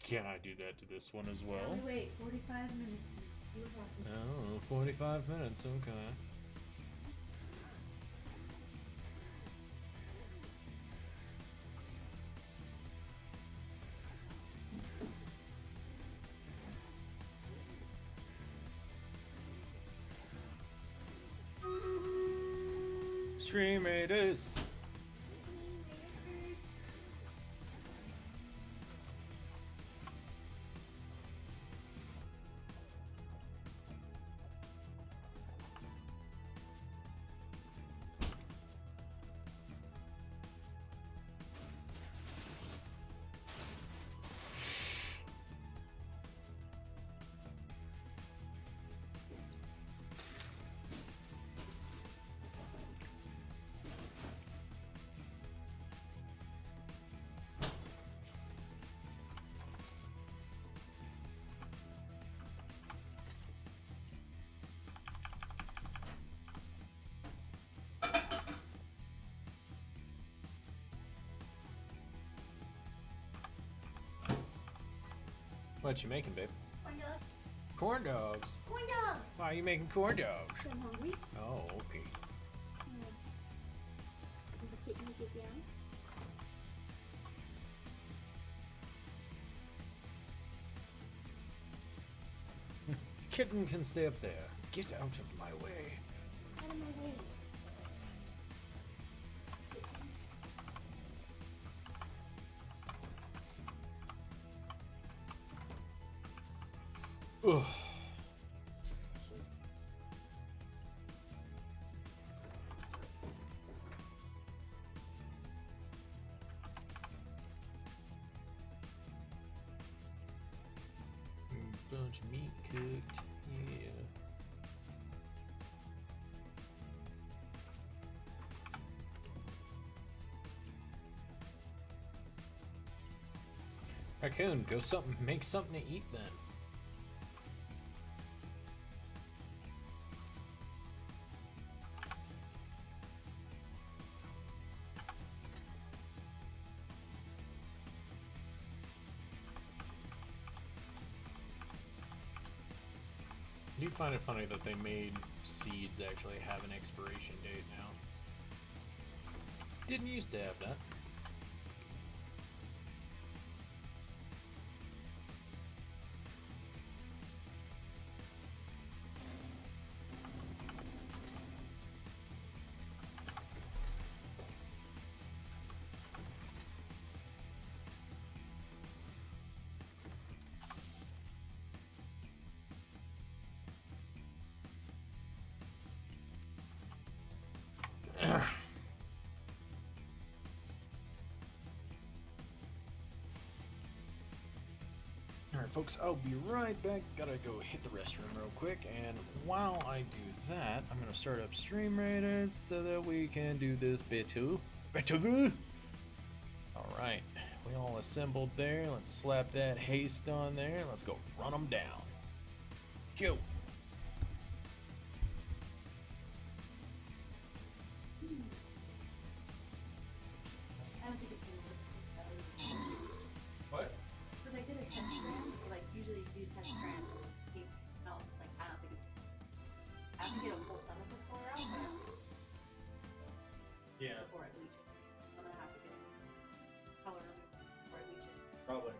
Can I do that to this one as well? Yeah, wait, 45 minutes. See what happens. Oh, 45 minutes, okay. Stream Raiders! What you making, babe? Corn dogs. Corn dogs? Corn dogs! Why are you making corn dogs? I'm hungry. Oh, okay. Did the kitten get down? Kitten can stay up there. Get out of my way. Out of my way. Ugh. Bunch of meat cooked, yeah. Raccoon, go make something to eat then. I do find it funny that they made seeds actually have an expiration date now. Didn't used to have that. Alright folks, I'll be right back. Gotta go hit the restroom real quick, and while I do that, I'm gonna start up Stream Raiders so that we can do this better. Alright, we all assembled there. Let's slap that haste on there. Let's go run them down. Go! I don't think it's gonna work. What? Because I did a test strand, like usually you do test strand, and I was just like, I don't think it's. I have to get a full 7 before out, but Yeah, before I bleach it, I'm gonna have to get color before I bleach it. probably.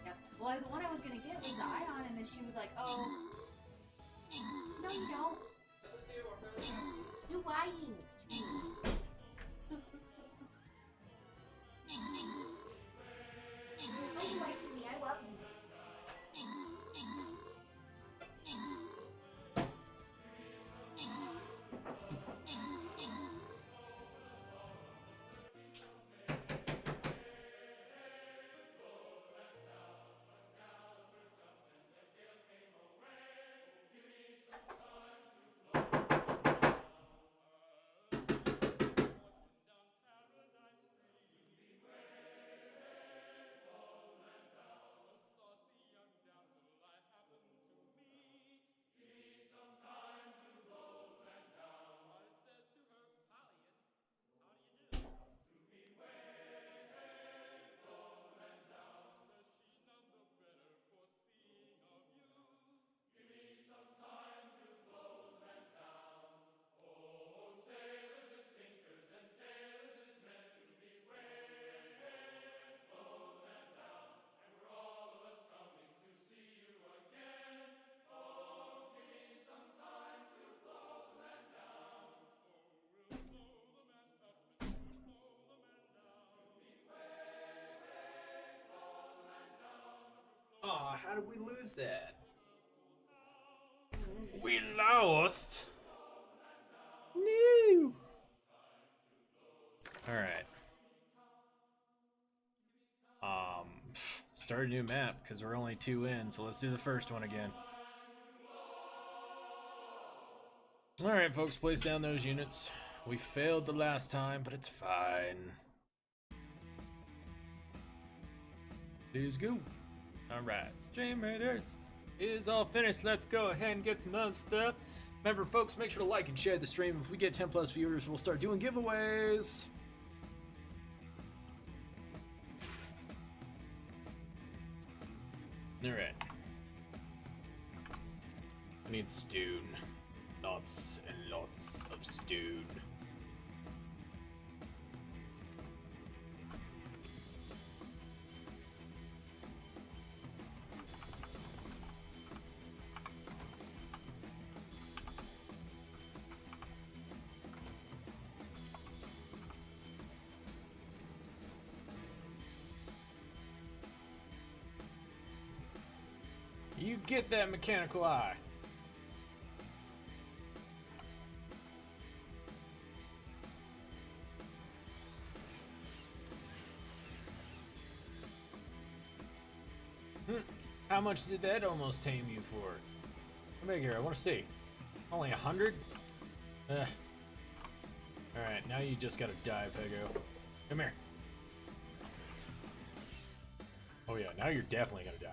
Yeah. Well, the one I was gonna get was the ion, and then she was like, "Oh, no, you don't. You're lying to me." Oh, you lied to me. I love you. Aw, how did we lose that? We lost! No! Alright. Start a new map, because we're only 2 in, so let's do the first one again. Alright, folks, place down those units. We failed the last time, but it's fine. Let's go. Alright, Stream Raiders is all finished. Let's go ahead and get some other stuff. Remember, folks, make sure to like and share the stream. If we get 10 plus viewers, we'll start doing giveaways. Alright. I need stone. Lots and lots of stone. You get that mechanical eye. How much did that almost tame you for? Come back here, I want to see. Only 100? Alright, now you just gotta die, Pego. Come here. Oh yeah, now you're definitely gonna die.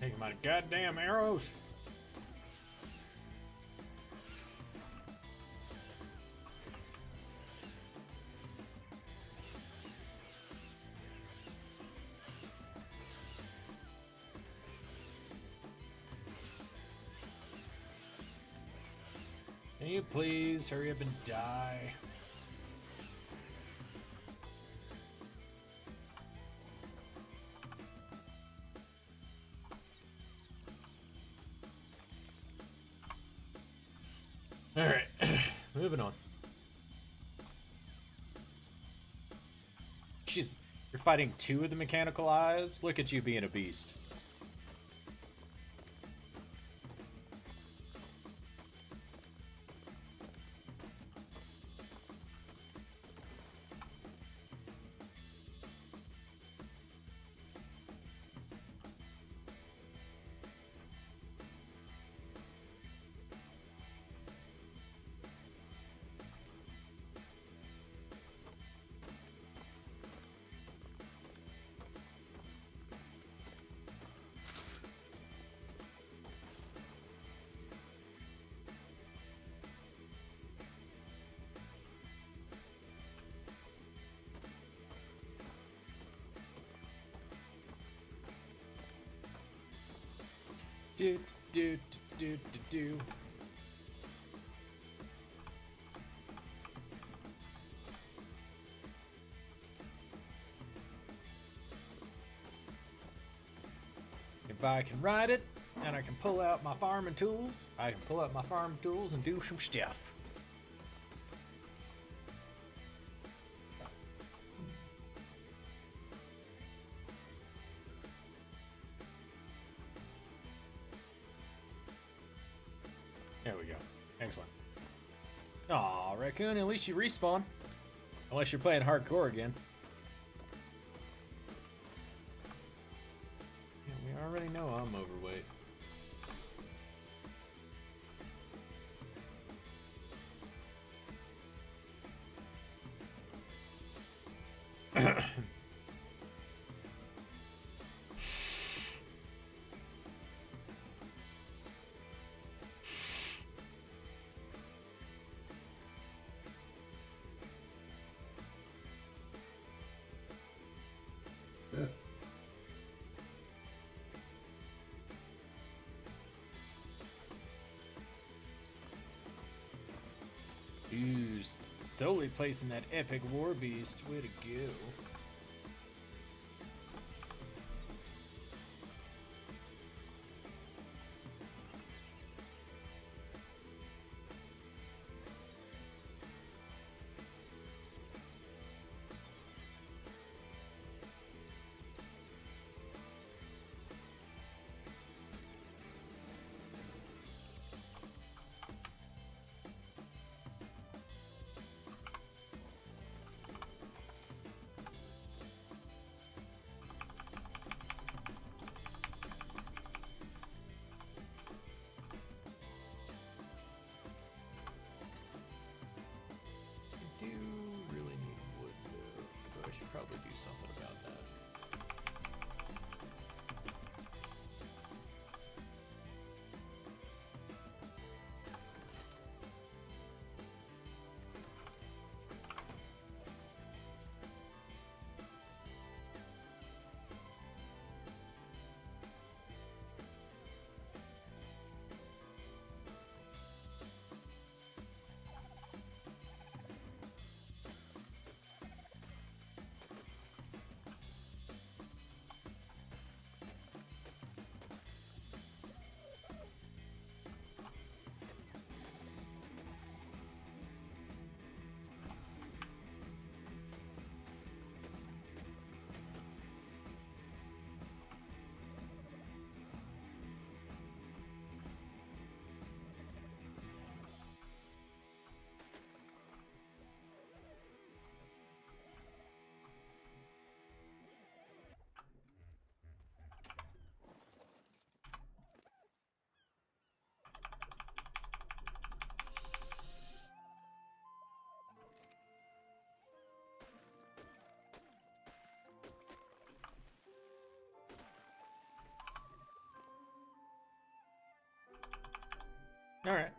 Take my goddamn arrows. Can you please hurry up and die? Alright, moving on. Jeez, you're fighting 2 of the mechanical eyes? Look at you being a beast. Do do do do do. If I can ride it, and I can pull out my farming tools, I can pull out my farming tools and do some stuff. There we go. Excellent. Aw, Raccoon, at least you respawn. Unless you're playing hardcore again. Yeah, we already know I'm overweight. Ooh, solely placing that epic war beast. Way to go. I do really need wood though, but I should probably do something about that. All right.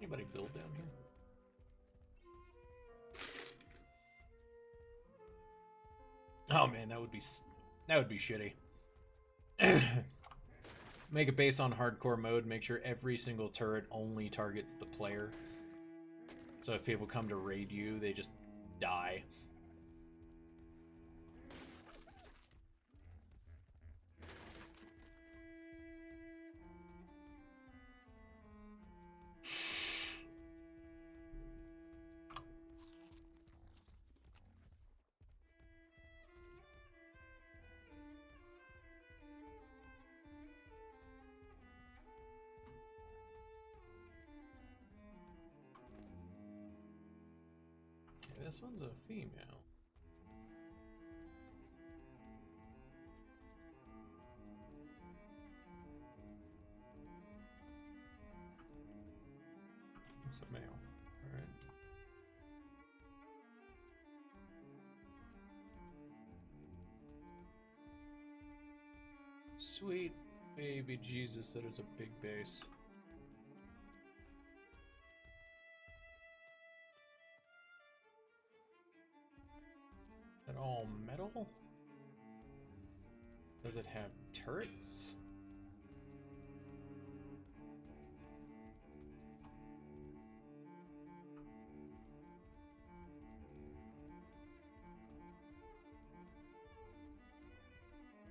Anybody build down here? Oh man, that would be shitty. Make a base on hardcore mode. Make sure every single turret only targets the player. So if people come to raid you, they just die. This one's a female. It's a male. All right. Sweet baby Jesus, that is a big base. That all metal? Does it have turrets?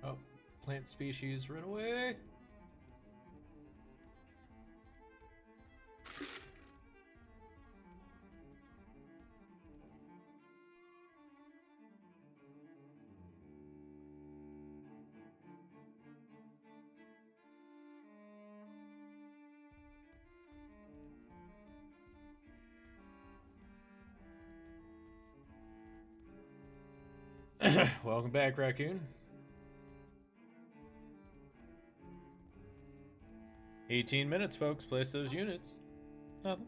Oh, plant species, run away! Welcome back, Raccoon. 18 minutes, folks. Place those units. Nothing.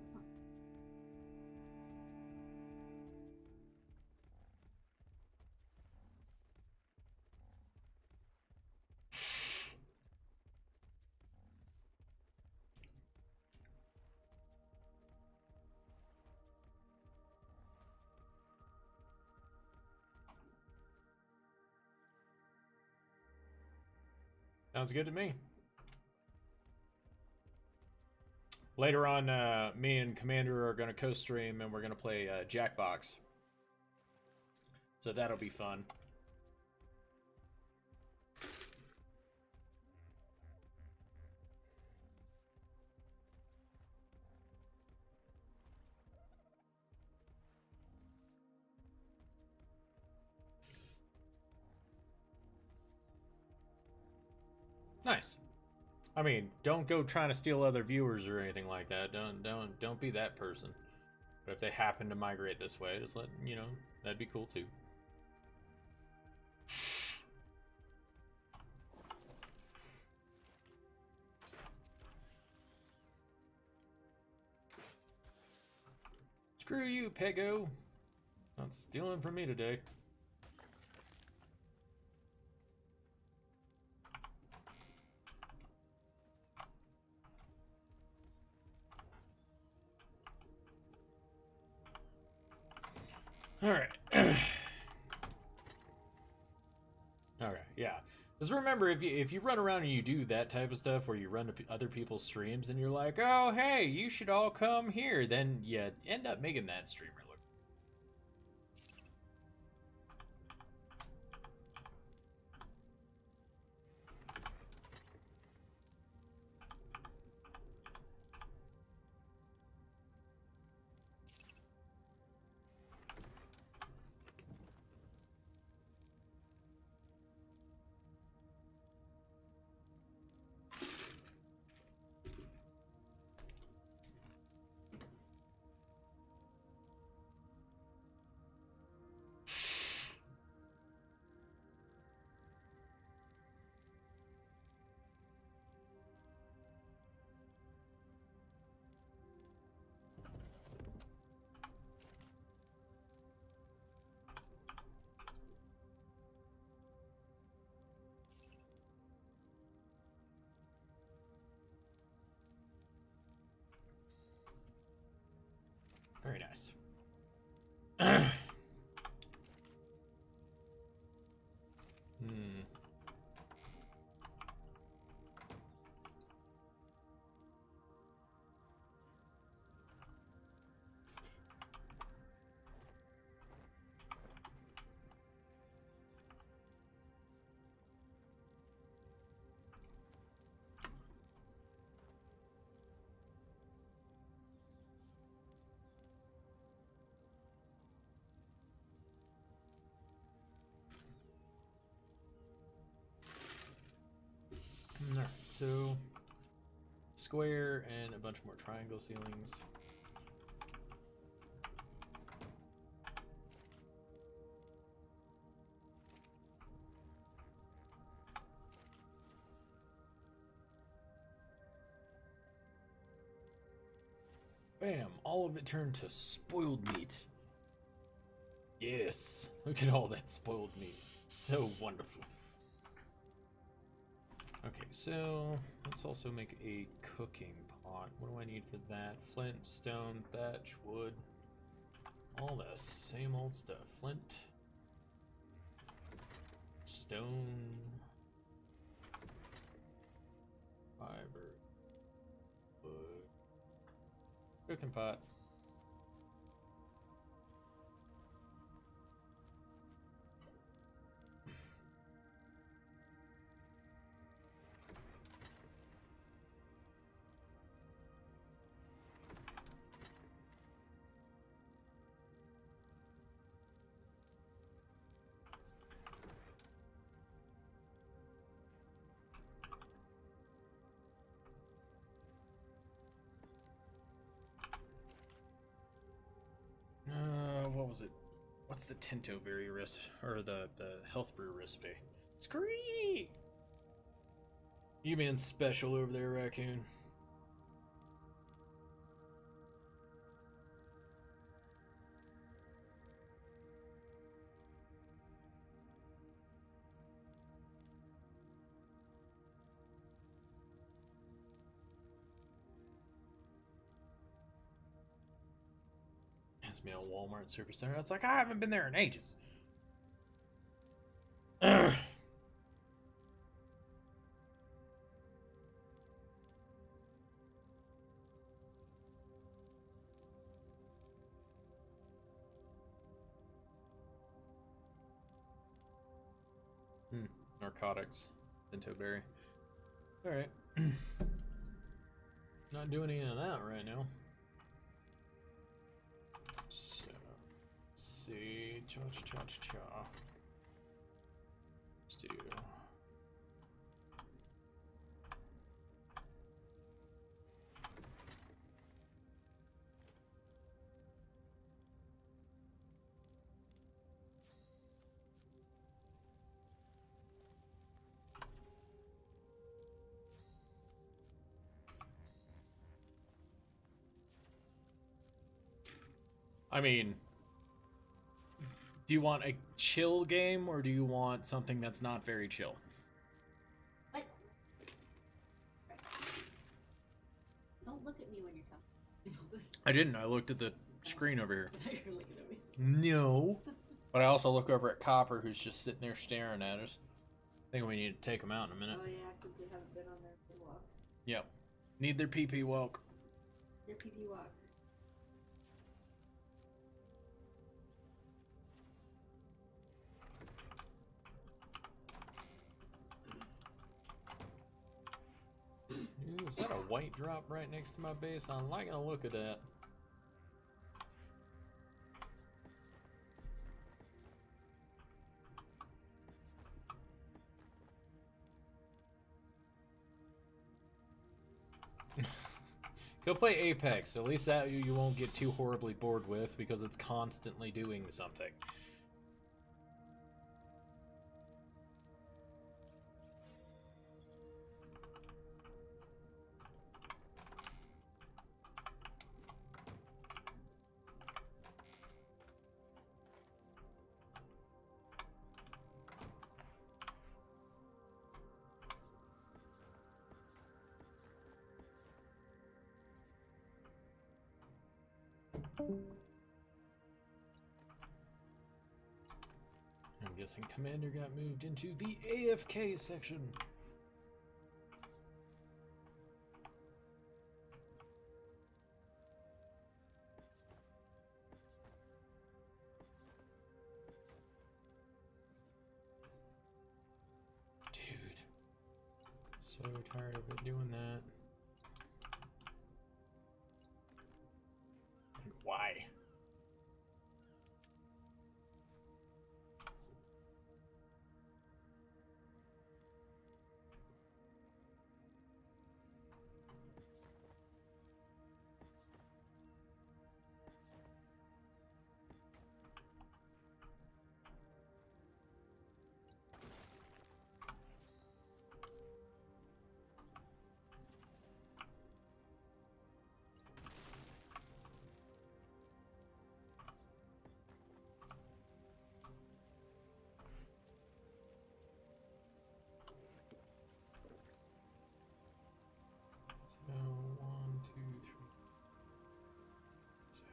Sounds good to me. Later on, me and Commander are going to co-stream, and we're going to play Jackbox. So that'll be fun. Nice. I mean, don't go trying to steal other viewers or anything like that. Don't be that person. But if they happen to migrate this way, just let you know, that'd be cool too. Screw you, Pego. Not stealing from me today. All right. All right, yeah. Just remember, if you run around and you do that type of stuff, where you run to other people's streams and you're like, oh, hey, you should all come here, then you end up making that streamer look. Very nice. Hmm. Alright, so square and a bunch more triangle ceilings. Bam! All of it turned to spoiled meat. Yes! Look at all that spoiled meat. So wonderful. Okay, so let's also make a cooking pot. What do I need for that? Flint, stone, thatch, wood. All the same old stuff. Flint, stone, fiber, wood, cooking pot. What was it? What's the Tinto Berry recipe, or the health brew recipe? Scree! You being special over there, raccoon. Has me a Walmart Supercenter. It's like, I haven't been there in ages. Narcotics. Tinto Berry. Alright. Not doing any of that right now. So, let's see. Cha-cha-cha-cha-cha. Let's do... I mean, do you want a chill game, or do you want something that's not very chill? What? Don't look at me when you're talking. I didn't. I looked at the screen over here. You're looking at me. No. But I also look over at Copper, who's just sitting there staring at us. I think we need to take them out in a minute. Oh yeah, because they haven't been on their walk. Yep. Need their pee-pee walk. Their PP walk. Ooh, is that a white drop right next to my base? I'm liking the look of that. Go play Apex. At least that you won't get too horribly bored with, because it's constantly doing something. guessing Commander got moved into the AFK section. Dude, so tired of it doing that. And why? So 1, 2, 3, 7.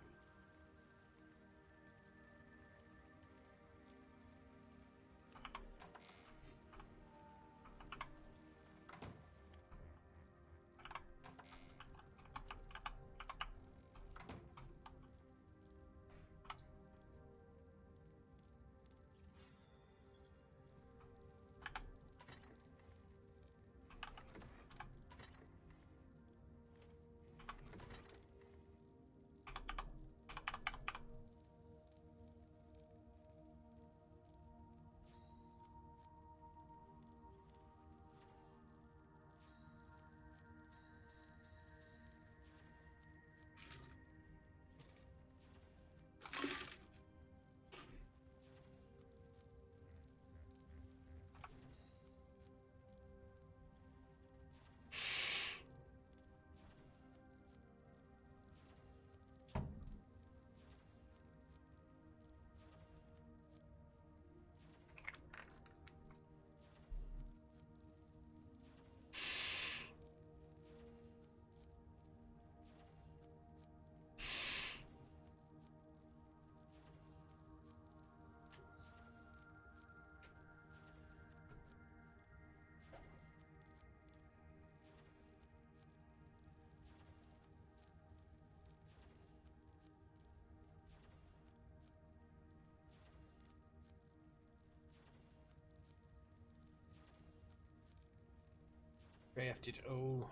Drafted. Oh.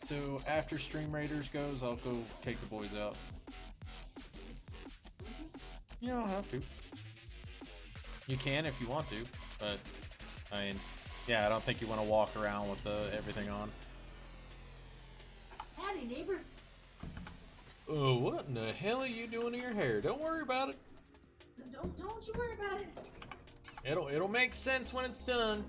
So after Stream Raiders goes, I'll go take the boys out. You don't have to. You can if you want to, but I mean, yeah, I don't think you want to walk around with everything on. Howdy, neighbor. Oh, what in the hell are you doing to your hair? Don't worry about it. Don't you worry about it. It'll make sense when it's done.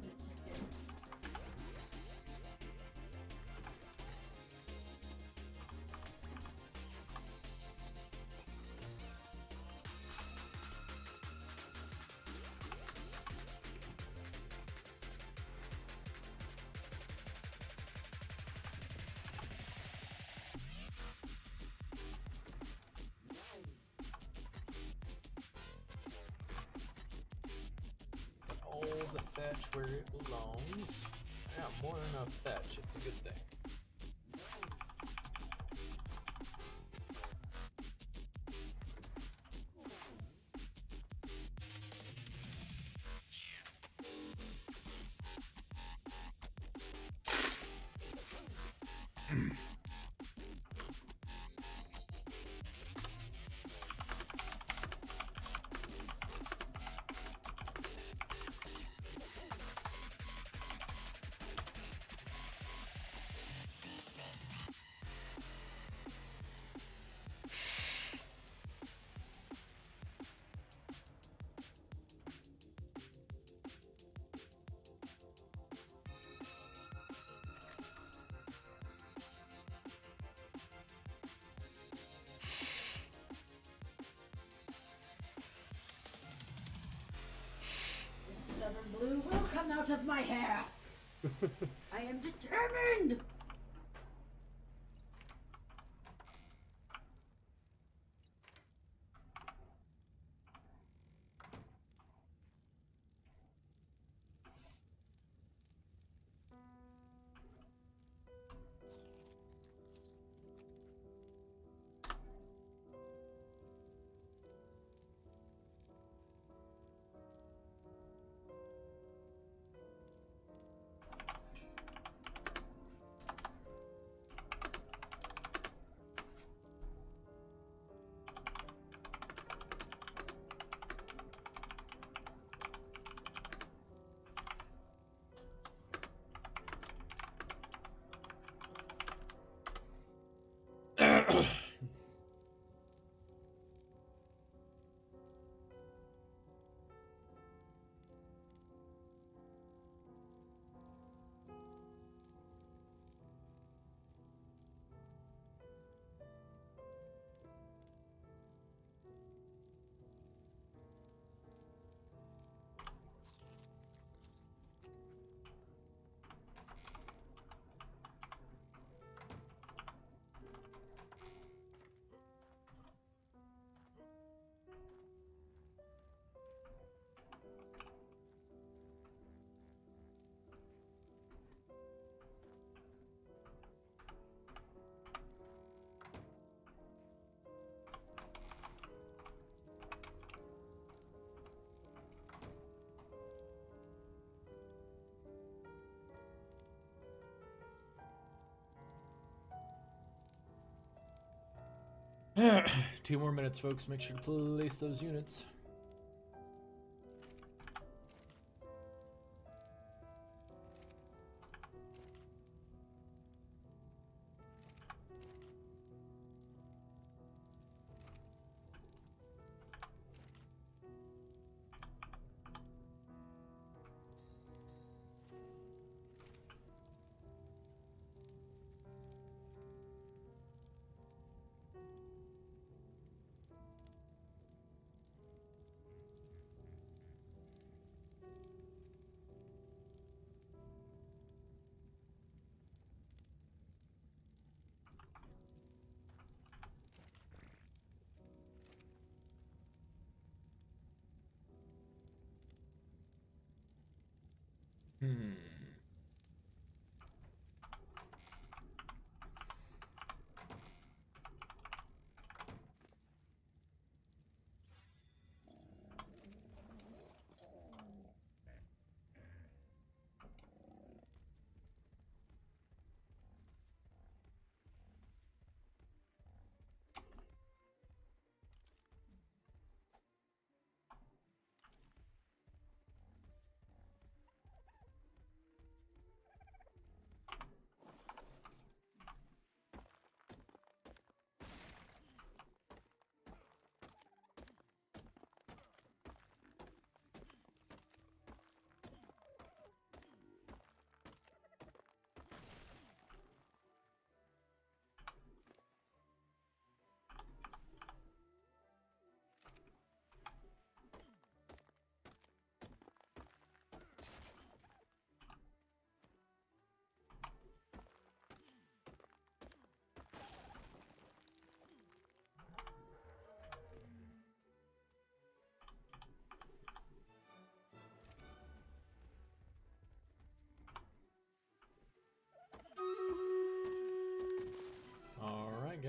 All the thatch where it belongs. I got more than enough thatch. It's a good thing. The stubborn blue will come out of my hair. I am determined. Two more minutes, folks. Make sure to place those units. Hmm.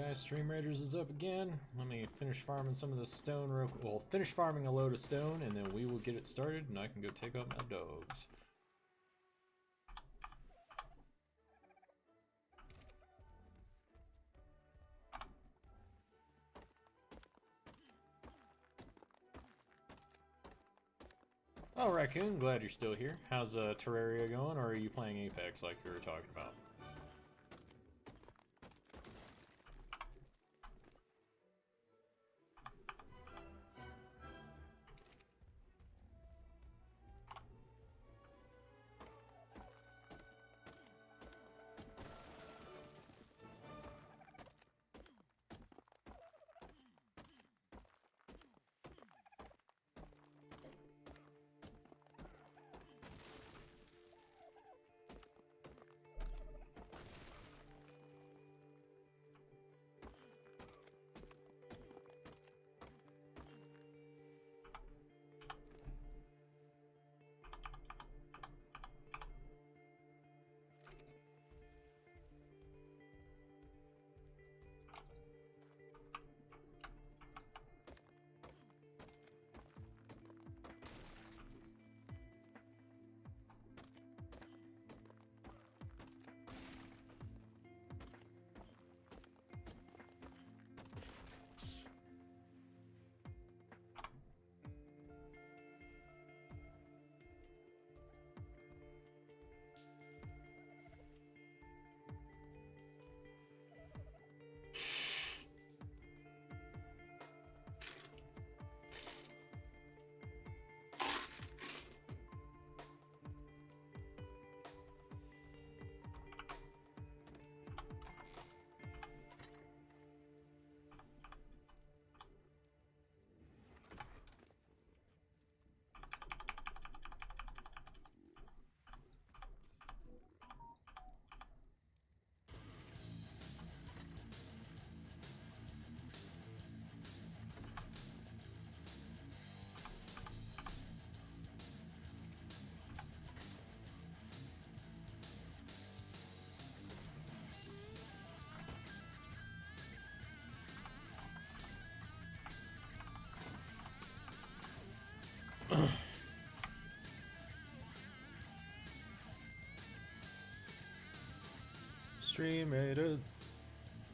guys, Stream Raiders is up again. Let me finish farming some of the stone real quick. Well, finish farming a load of stone, and then we will get it started, and I can go take out my dogs. Oh, Raccoon, glad you're still here. How's Terraria going, or are you playing Apex like you were talking about? Stream Raiders.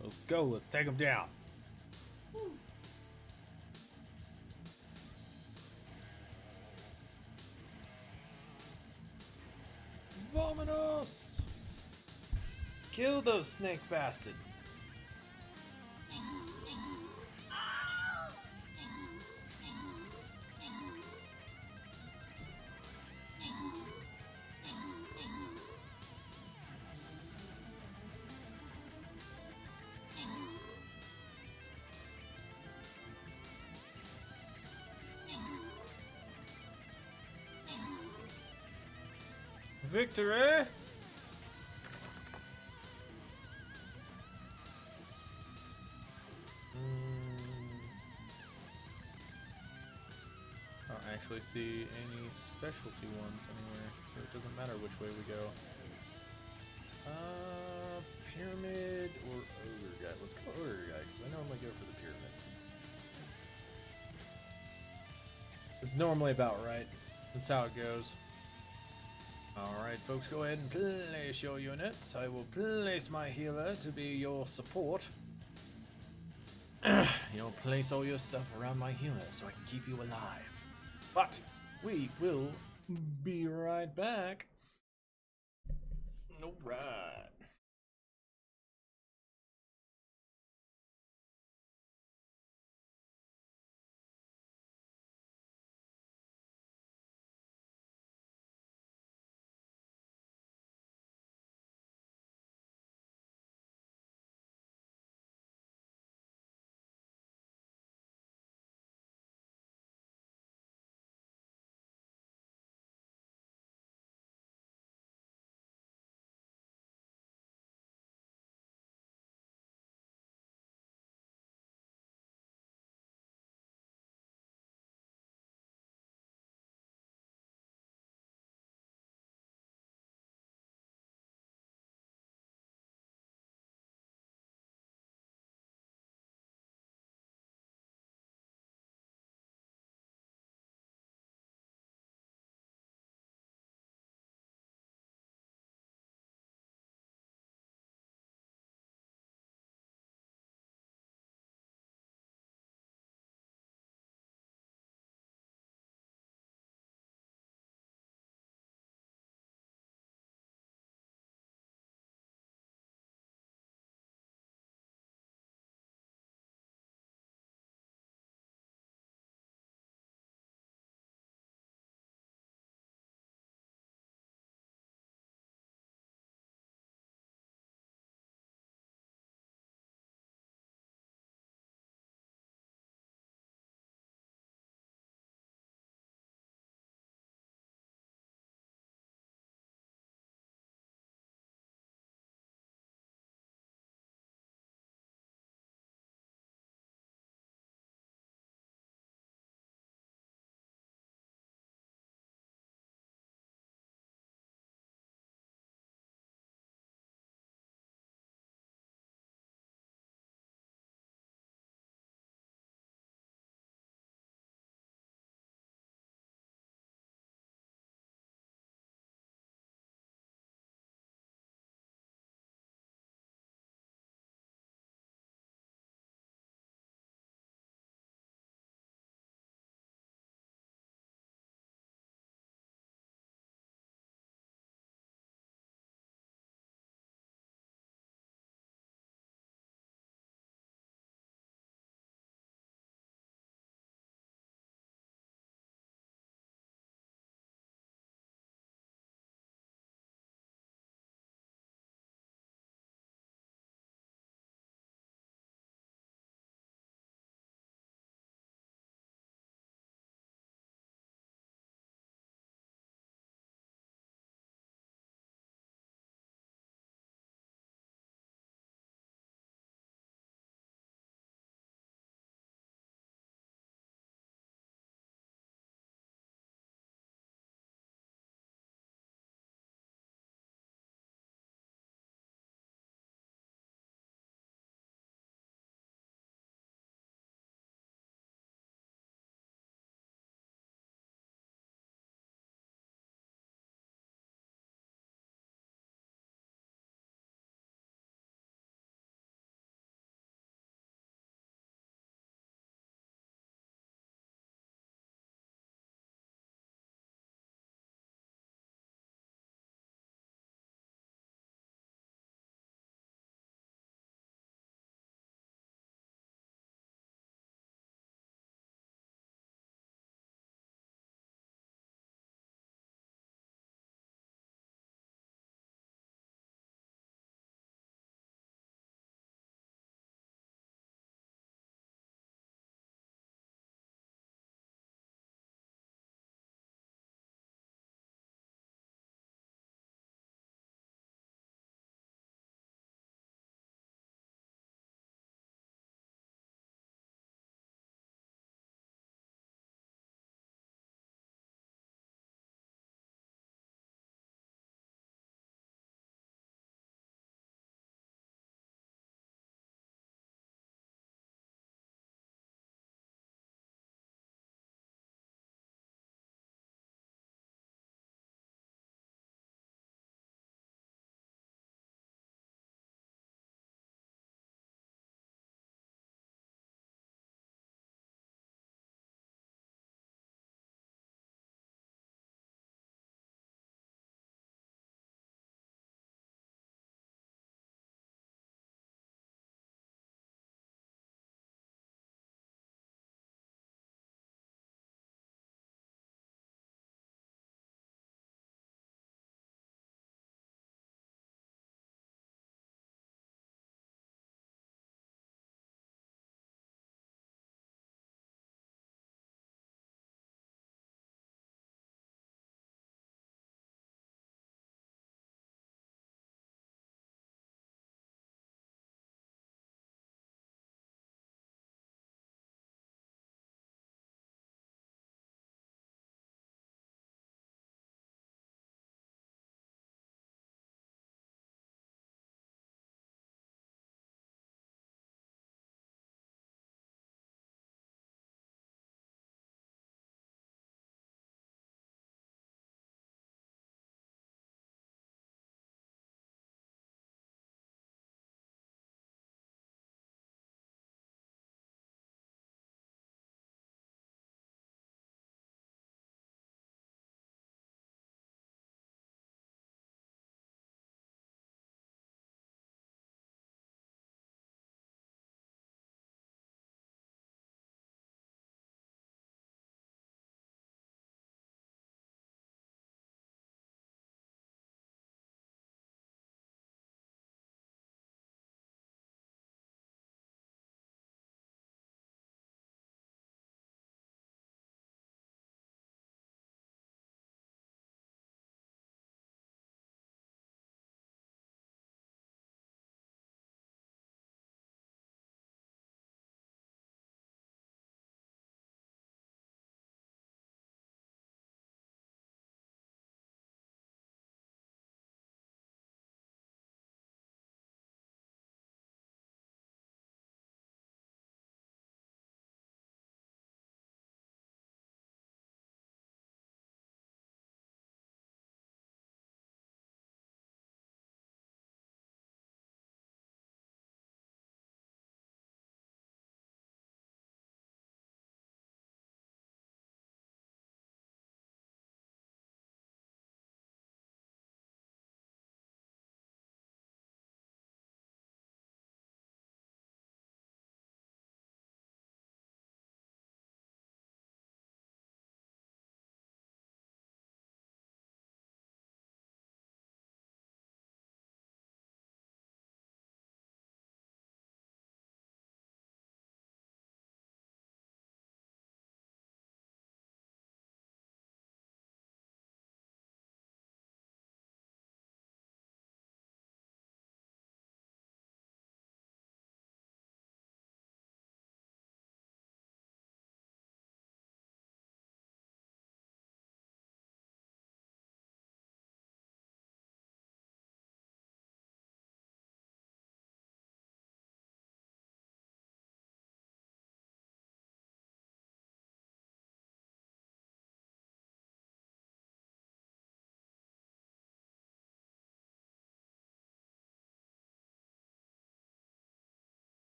Let's go, let's take them down. Vominos! Kill those snake bastards. Victory! I don't actually see any specialty ones anywhere, so it doesn't matter which way we go. Pyramid or Ogre Guy? Let's go Ogre Guy, because I normally go for the Pyramid. It's normally about right. That's how it goes. Alright folks, go ahead and place your units. I will place my healer to be your support. You'll place all your stuff around my healer so I can keep you alive. But we will be right back. Alright.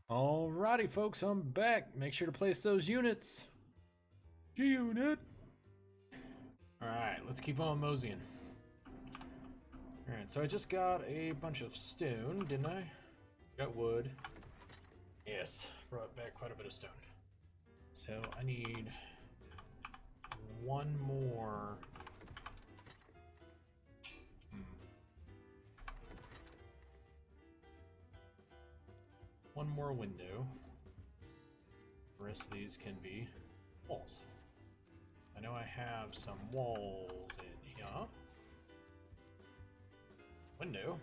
Alrighty, folks, I'm back. Make sure to place those units. G-unit. Alright, let's keep on moseying. Alright, so I just got a bunch of stone, didn't I? Got wood. Yes, brought back quite a bit of stone. So I need one more. One more window. The rest of these can be walls. I know I have some walls in here. Window.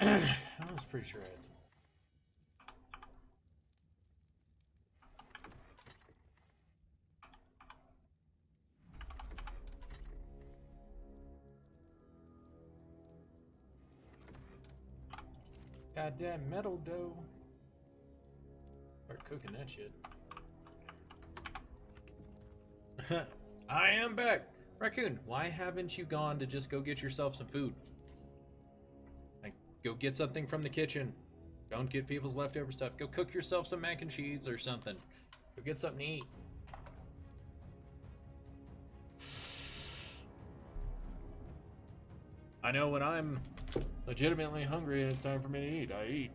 I was pretty sure I had some. Goddamn metal dough. Start cooking that shit. I am back! Raccoon, why haven't you gone to just go get yourself some food? Like, go get something from the kitchen. Don't get people's leftover stuff. Go cook yourself some mac and cheese or something. Go get something to eat. I know when I'm legitimately hungry and it's time for me to eat, I eat.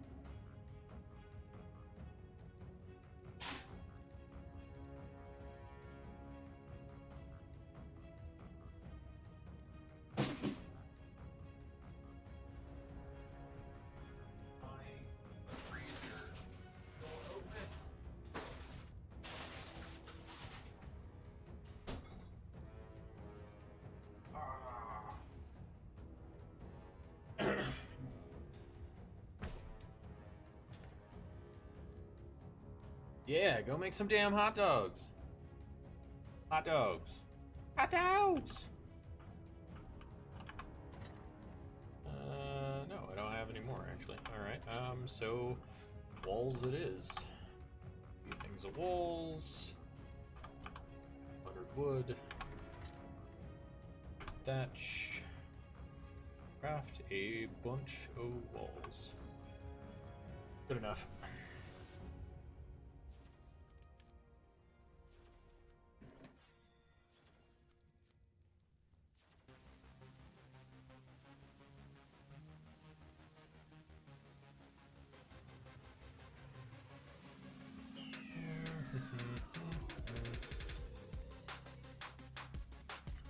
Yeah, go make some damn hot dogs. Hot dogs. Hot dogs! No, I don't have any more, actually. Alright, so walls it is. These things are walls. Buttered wood. Thatch. Craft a bunch of walls. Good enough.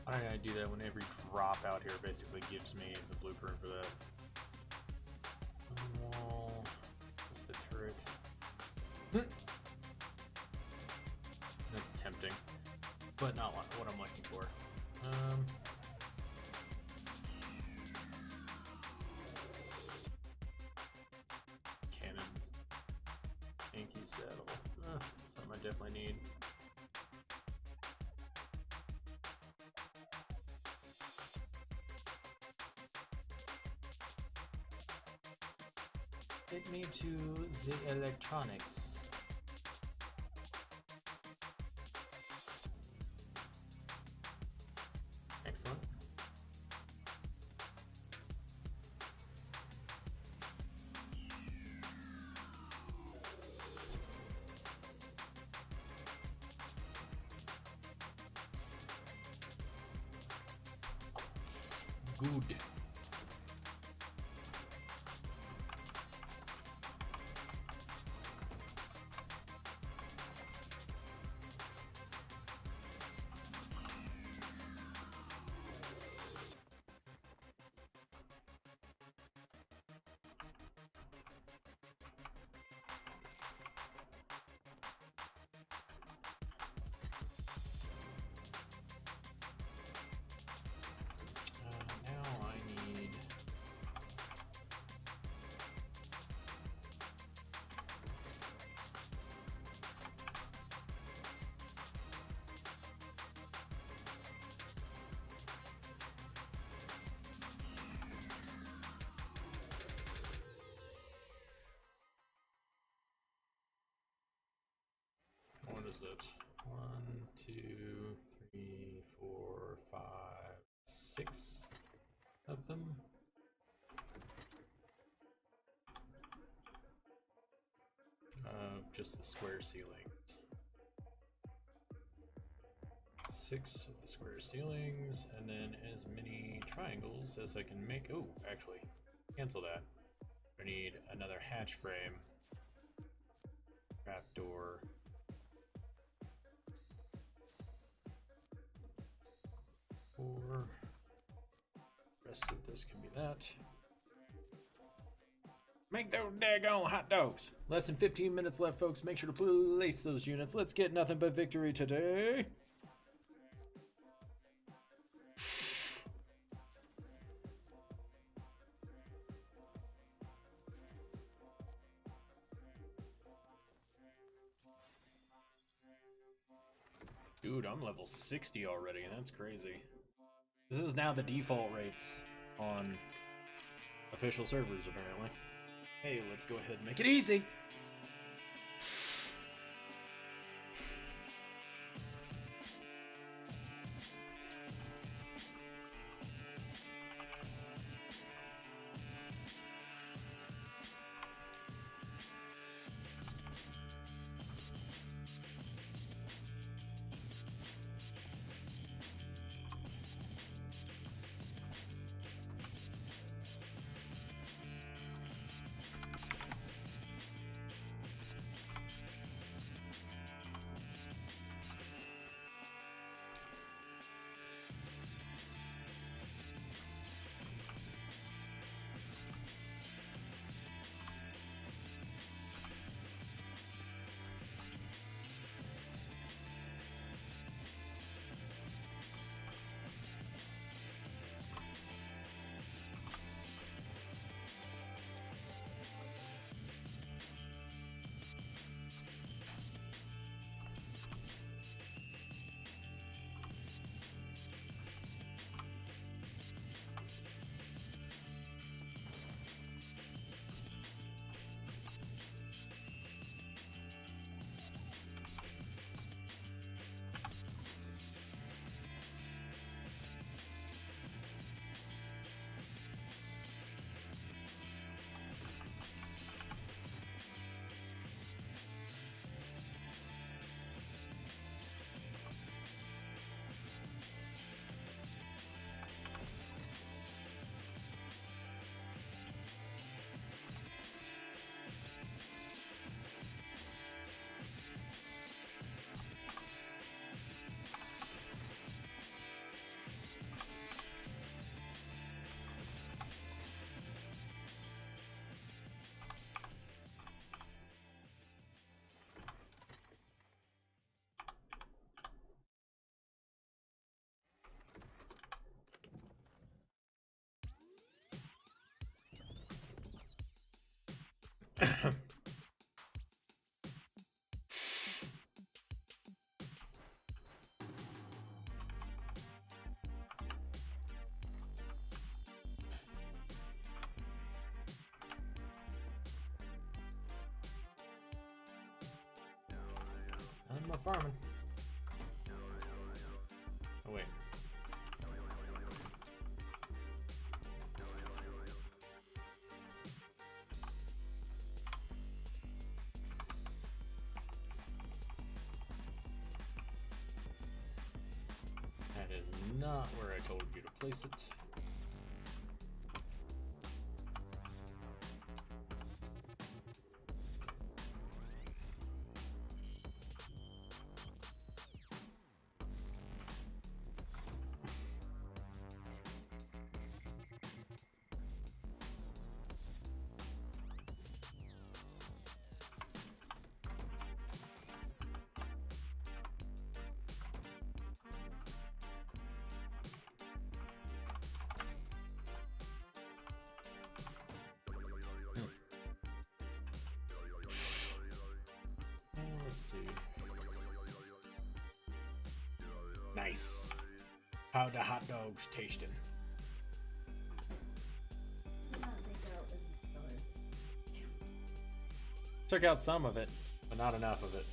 Why did I do that when every drop out here basically gives me the blueprint for that? Wall. That's the turret. That's tempting, but not what I'm looking for. Cannons. Yankee saddle. Something I definitely need. Get me to the electronics. Excellent. Good. what is it? 1, 2, 3, 4, 5, 6 of them. Just the square ceilings. 6 of the square ceilings, and then as many triangles as I can make. Oh, actually, cancel that. I need another hatch frame. Trapdoor. Or rest of this can be that. Make those daggone hot dogs. Less than 15 minutes left, folks. Make sure to place those units. Let's get nothing but victory today. Dude, I'm level 60 already. That's crazy. This is now the default rates on official servers, apparently. Hey, let's go ahead and make it easy. I'm not farming. Oh wait. That is not where I told you to place it. Let's see. Nice. How the hot dogs tasting? Took out some of it, but not enough of it.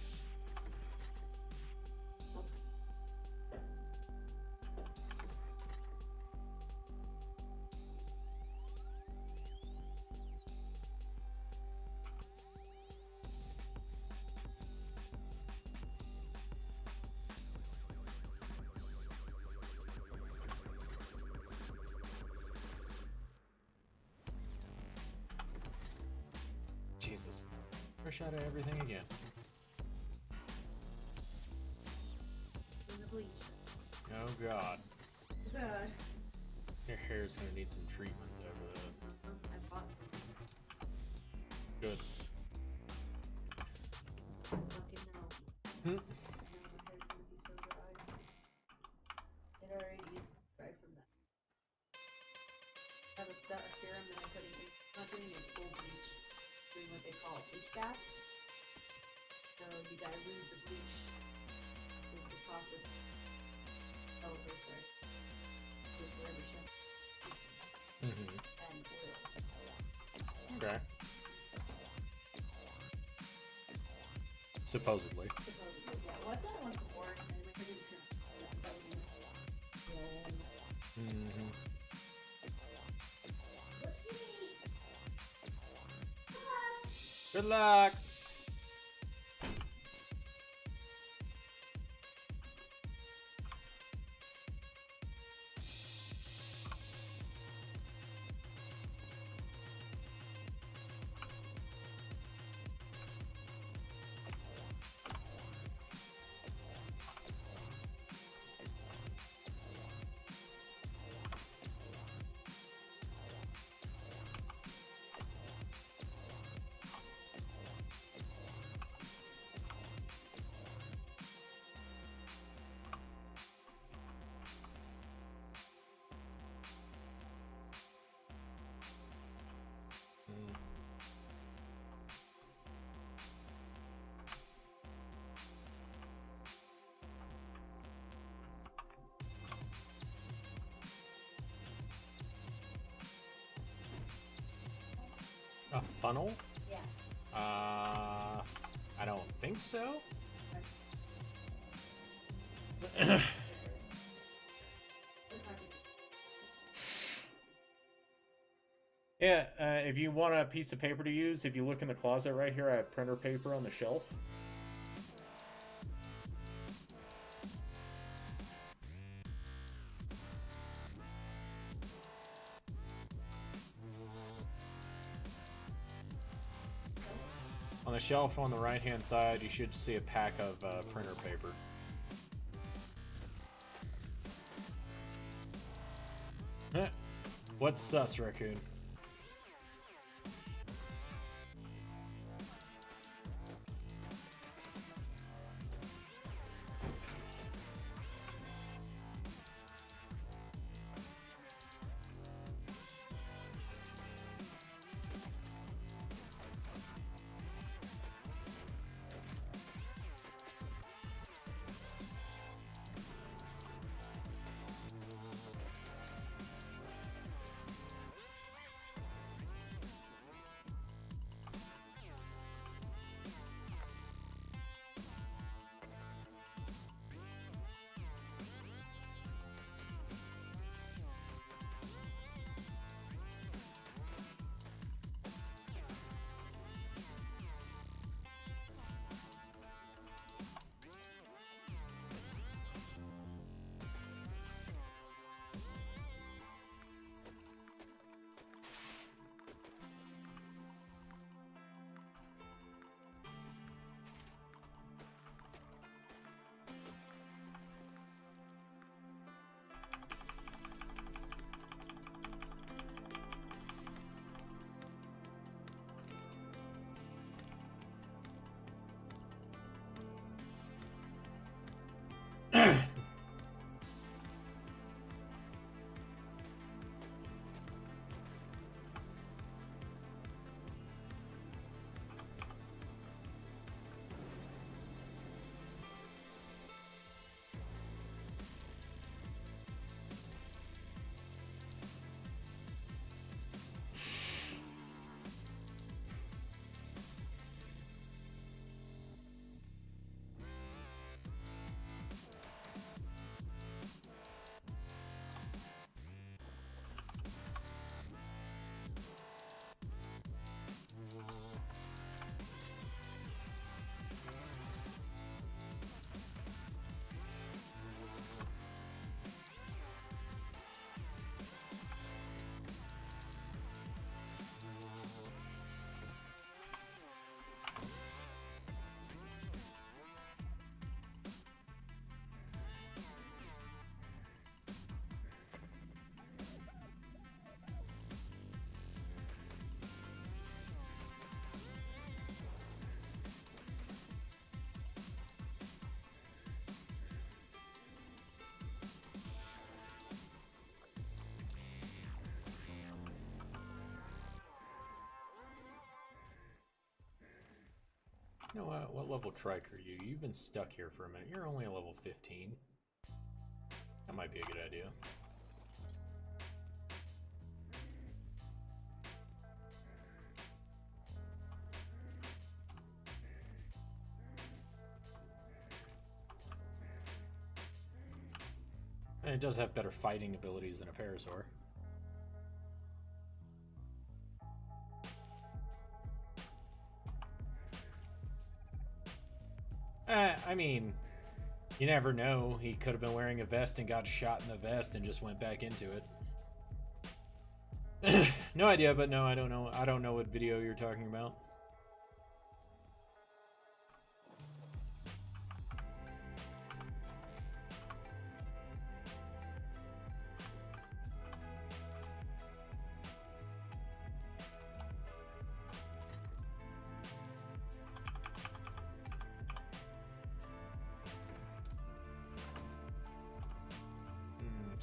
Jesus. Fresh out of everything again. In the bleach. Oh god. God. Your hair's gonna need some treatments over that. I bought some. Good. Fucking no. Hmm. My hair's gonna be so dry. It already is dry from that. I have a serum that I'm putting in. I'm not doing a full bleach. Doing what they call bleach bath. So you dilute the bleach with the process. Oh, sorry. With whatever shampoo Mm-hmm. and oils. Okay. Supposedly. Supposedly, yeah. Well, I've done it once before, and my hair didn't turn out that way. Mm-hmm. Good luck! A funnel? Yeah. I don't think so. Yeah, if you want a piece of paper to use, if you look in the closet right here, I have printer paper on the shelf. On the shelf on the right-hand side, you should see a pack of printer paper. What's sus, Raccoon? You know what level trike are you? You've been stuck here for a minute. You're only a level 15. That might be a good idea. And it does have better fighting abilities than a Parasaur. I mean, you never know. He could have been wearing a vest and got shot in the vest and just went back into it. No idea, but no, I don't know. I don't know what video you're talking about.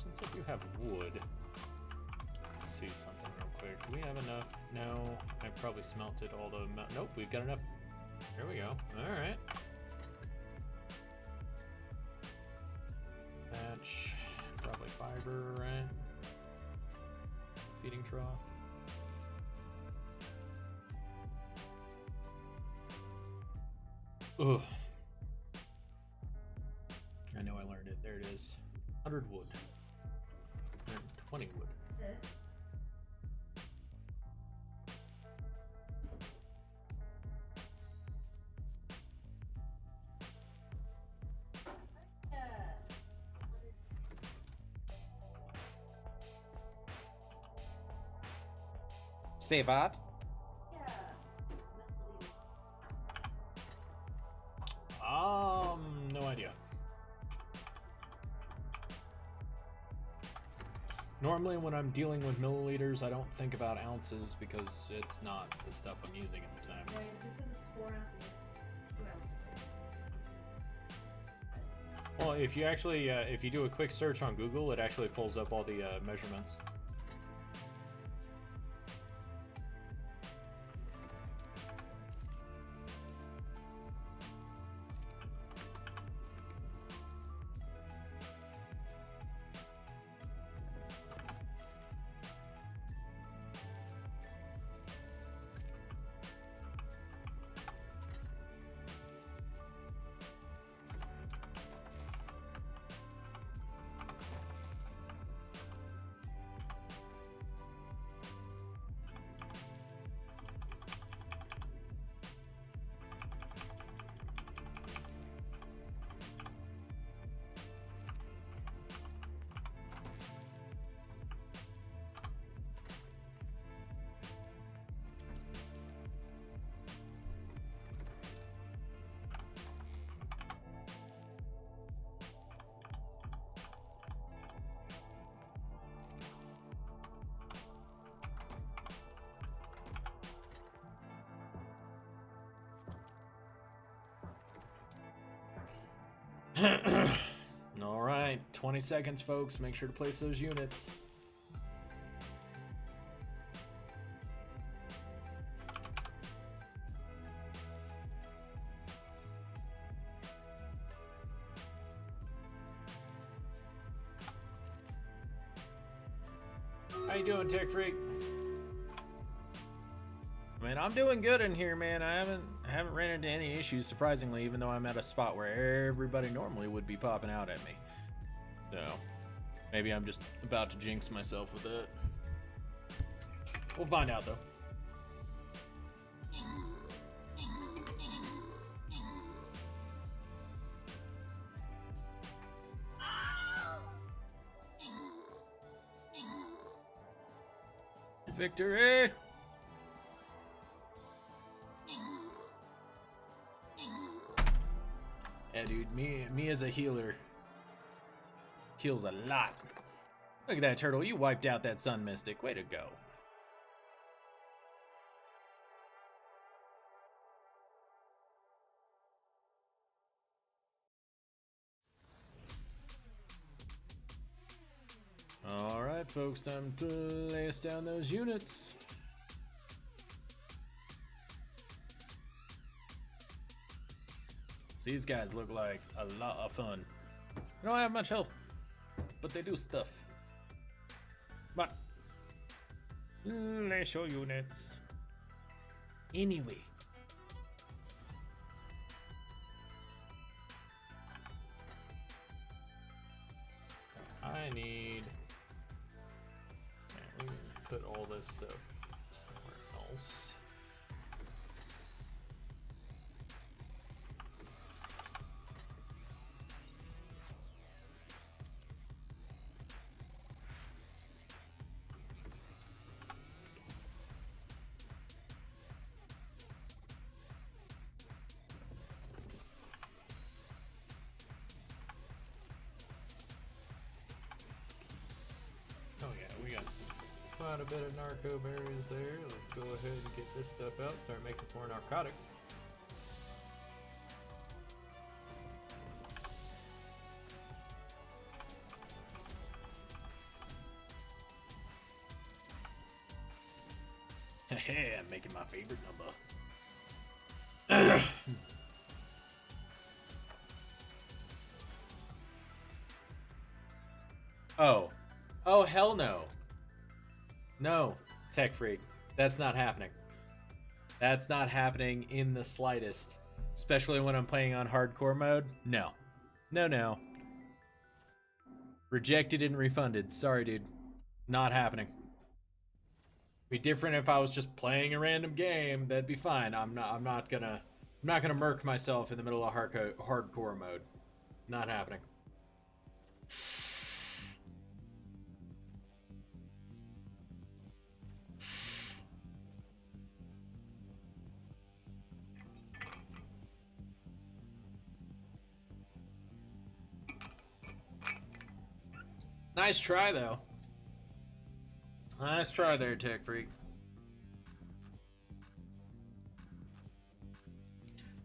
Since I do have wood, let's see something real quick. Do we have enough? No, I probably smelted all the... Nope, we've got enough. There we go. Alright. Thatch, probably fiber, right? Feeding trough. Ugh. I know I learned it. There it is. 100 wood. 120 wood. This. Say bot. No idea. Normally when I'm dealing with milliliters, I don't think about ounces because it's not the stuff I'm using at the time. Right, this is 4 ounces. 2 ounces. Well, if you actually, if you do a quick search on Google, it actually pulls up all the measurements. All right, 20 seconds, folks. Make sure to place those units. How you doing, Tech Freak? Man, I'm doing good in here, man. I haven't ran into any issues, surprisingly, even though I'm at a spot where everybody normally would be popping out at me. So, maybe I'm just about to jinx myself with it. We'll find out, though. Victory! Yeah, dude, me as a healer heals a lot. Look at that, Turtle. You wiped out that Sun Mystic. Way to go. All right, folks, time to place down those units. These guys look like a lot of fun. They don't have much health, but they do stuff. But lesser units. Anyway. I need. Man, we can put all this stuff somewhere else. Oh yeah, we got quite a bit of narco berries there. Let's go ahead and get this stuff out, start making more narcotics. Hey, I'm making my favorite number. Oh. Oh, hell no. No, Tech Freak. That's not happening. That's not happening in the slightest. Especially when I'm playing on hardcore mode. No. No, no. Rejected and refunded. Sorry, dude. Not happening. Be different if I was just playing a random game. That'd be fine. I'm not gonna murk myself in the middle of hardcore mode. Not happening. Nice try, though. Nice try there, Tech Freak.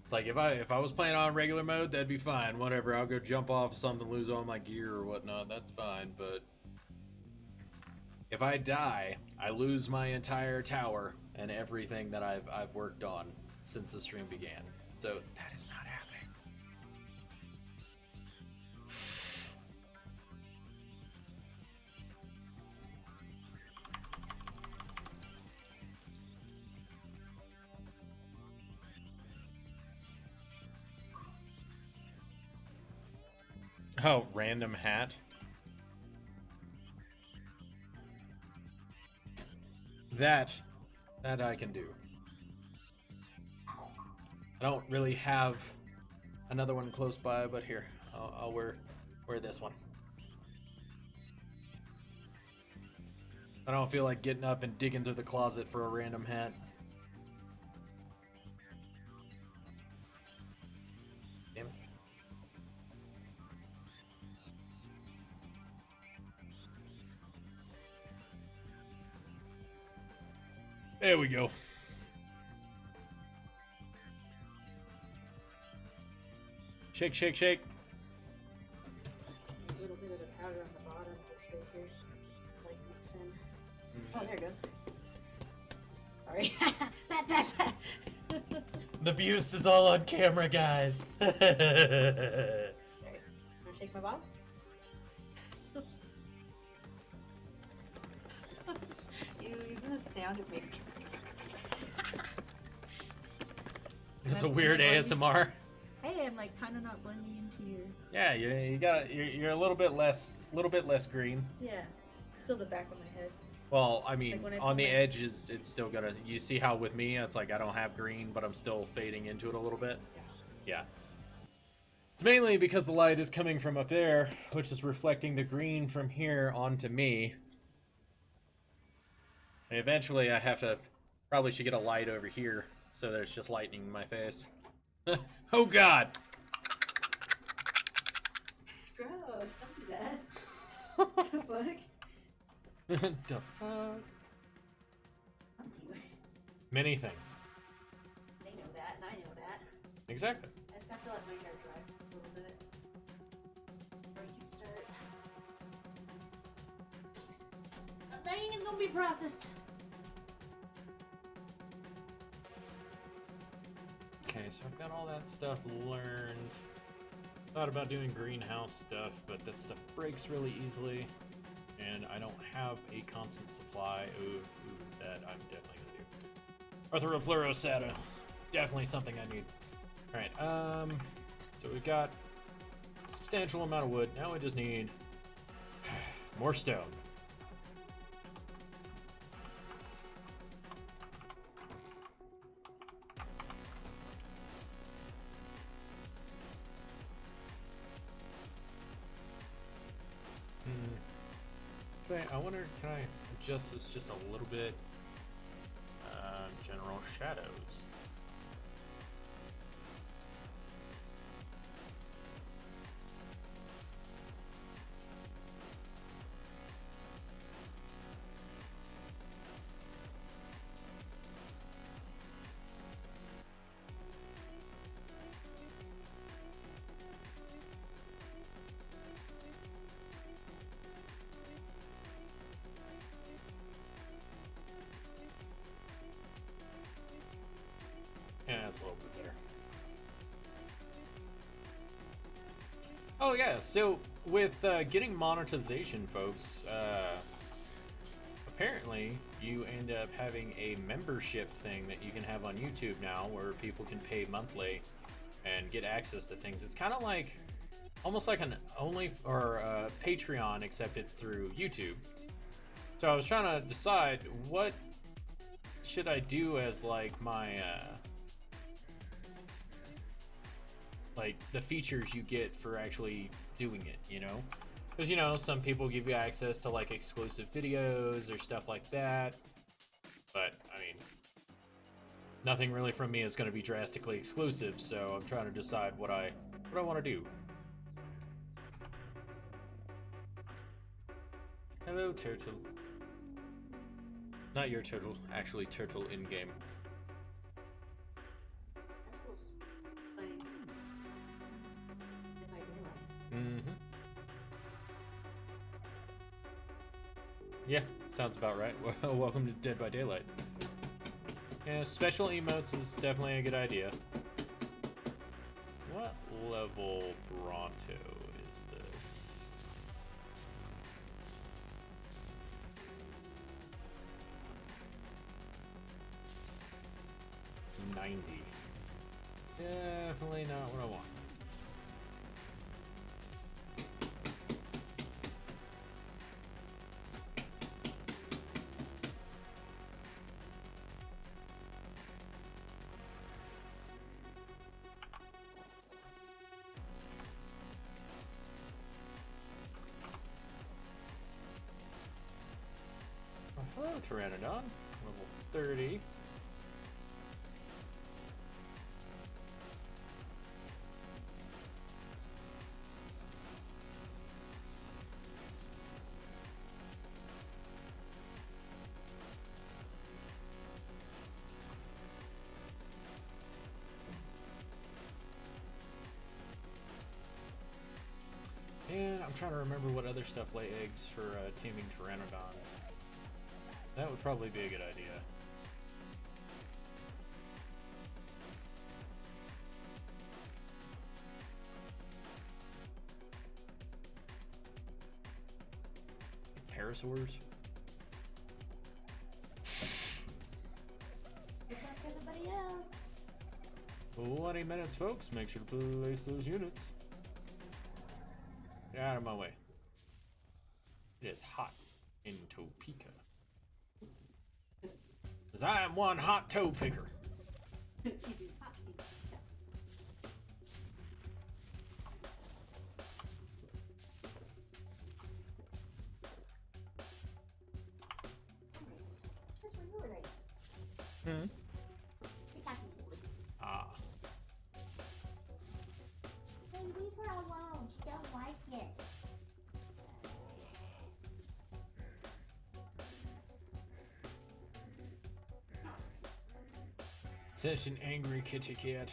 It's like if I was playing on regular mode, that'd be fine. Whatever, I'll go jump off something, lose all my gear or whatnot. That's fine. But if I die, I lose my entire tower and everything that I've worked on since the stream began. So that is not happening. Oh, random hat. That I can do. I don't really have another one close by, but here, I'll wear this one. I don't feel like getting up and digging through the closet for a random hat. Damn it. There we go. Shake, shake, shake. A little bit of the powder on the bottom, just right here. Like mix in. Oh, there it goes. Sorry. The abuse is all on camera, guys. Sorry. Wanna shake my bottom? Even the sound it makes. It's a weird ASMR. Hey, I'm like kind of not blending into your. Yeah, you're a little bit less green. Yeah, still the back of my head. Well, I mean, Like on the edges, it's still gonna. You see how with me, it's like I don't have green, but I'm still fading into it a little bit. Yeah. It's mainly because the light is coming from up there, which is reflecting the green from here onto me. And eventually, I have to. Probably should get a light over here so there's just lightning in my face. Oh God! Gross! Don't do that. What the fuck? The fuck? Many things. They know that, and I know that. Exactly. I just have to let my hair dry a little bit before you can start. Dyeing is gonna be processed. Okay, so I've got all that stuff learned. Thought about doing greenhouse stuff, but that stuff breaks really easily. And I don't have a constant supply of food that I'm definitely gonna do. Arthropleurosata. Definitely something I need. Alright, so we've got a substantial amount of wood. Now we just need more stone. Okay, I wonder, can I adjust this just a little bit? General shadows. Yeah, that's a little bit better. Oh yeah, so with getting monetization, folks, apparently you end up having a membership thing that you can have on YouTube now, where people can pay monthly and get access to things. It's kind of like, almost like an Patreon, except it's through YouTube. So I was trying to decide what should I do as like my like the features you get for actually doing it, you know? Because, you know, some people give you access to like exclusive videos or stuff like that. But, I mean, nothing really from me is going to be drastically exclusive, so I'm trying to decide what I want to do. Hello, turtle. Not your turtle, actually turtle in-game. Mm-hmm. Yeah, sounds about right. Welcome to Dead by Daylight. Yeah, special emotes is definitely a good idea. What level Bronto is this? $90. Definitely not what I want. Hello, Pteranodon. Level 30. And I'm trying to remember what other stuff lay eggs for taming Pteranodons. That would probably be a good idea. Parasaurs? Good luck, everybody else. 20 minutes, folks. Make sure to place those units. Get out of my way. It is hot in Topeka. Because I am one hot toe picker. Hmm? Ah. Hey, leave her alone. She doesn't like it. Such an angry kitty cat.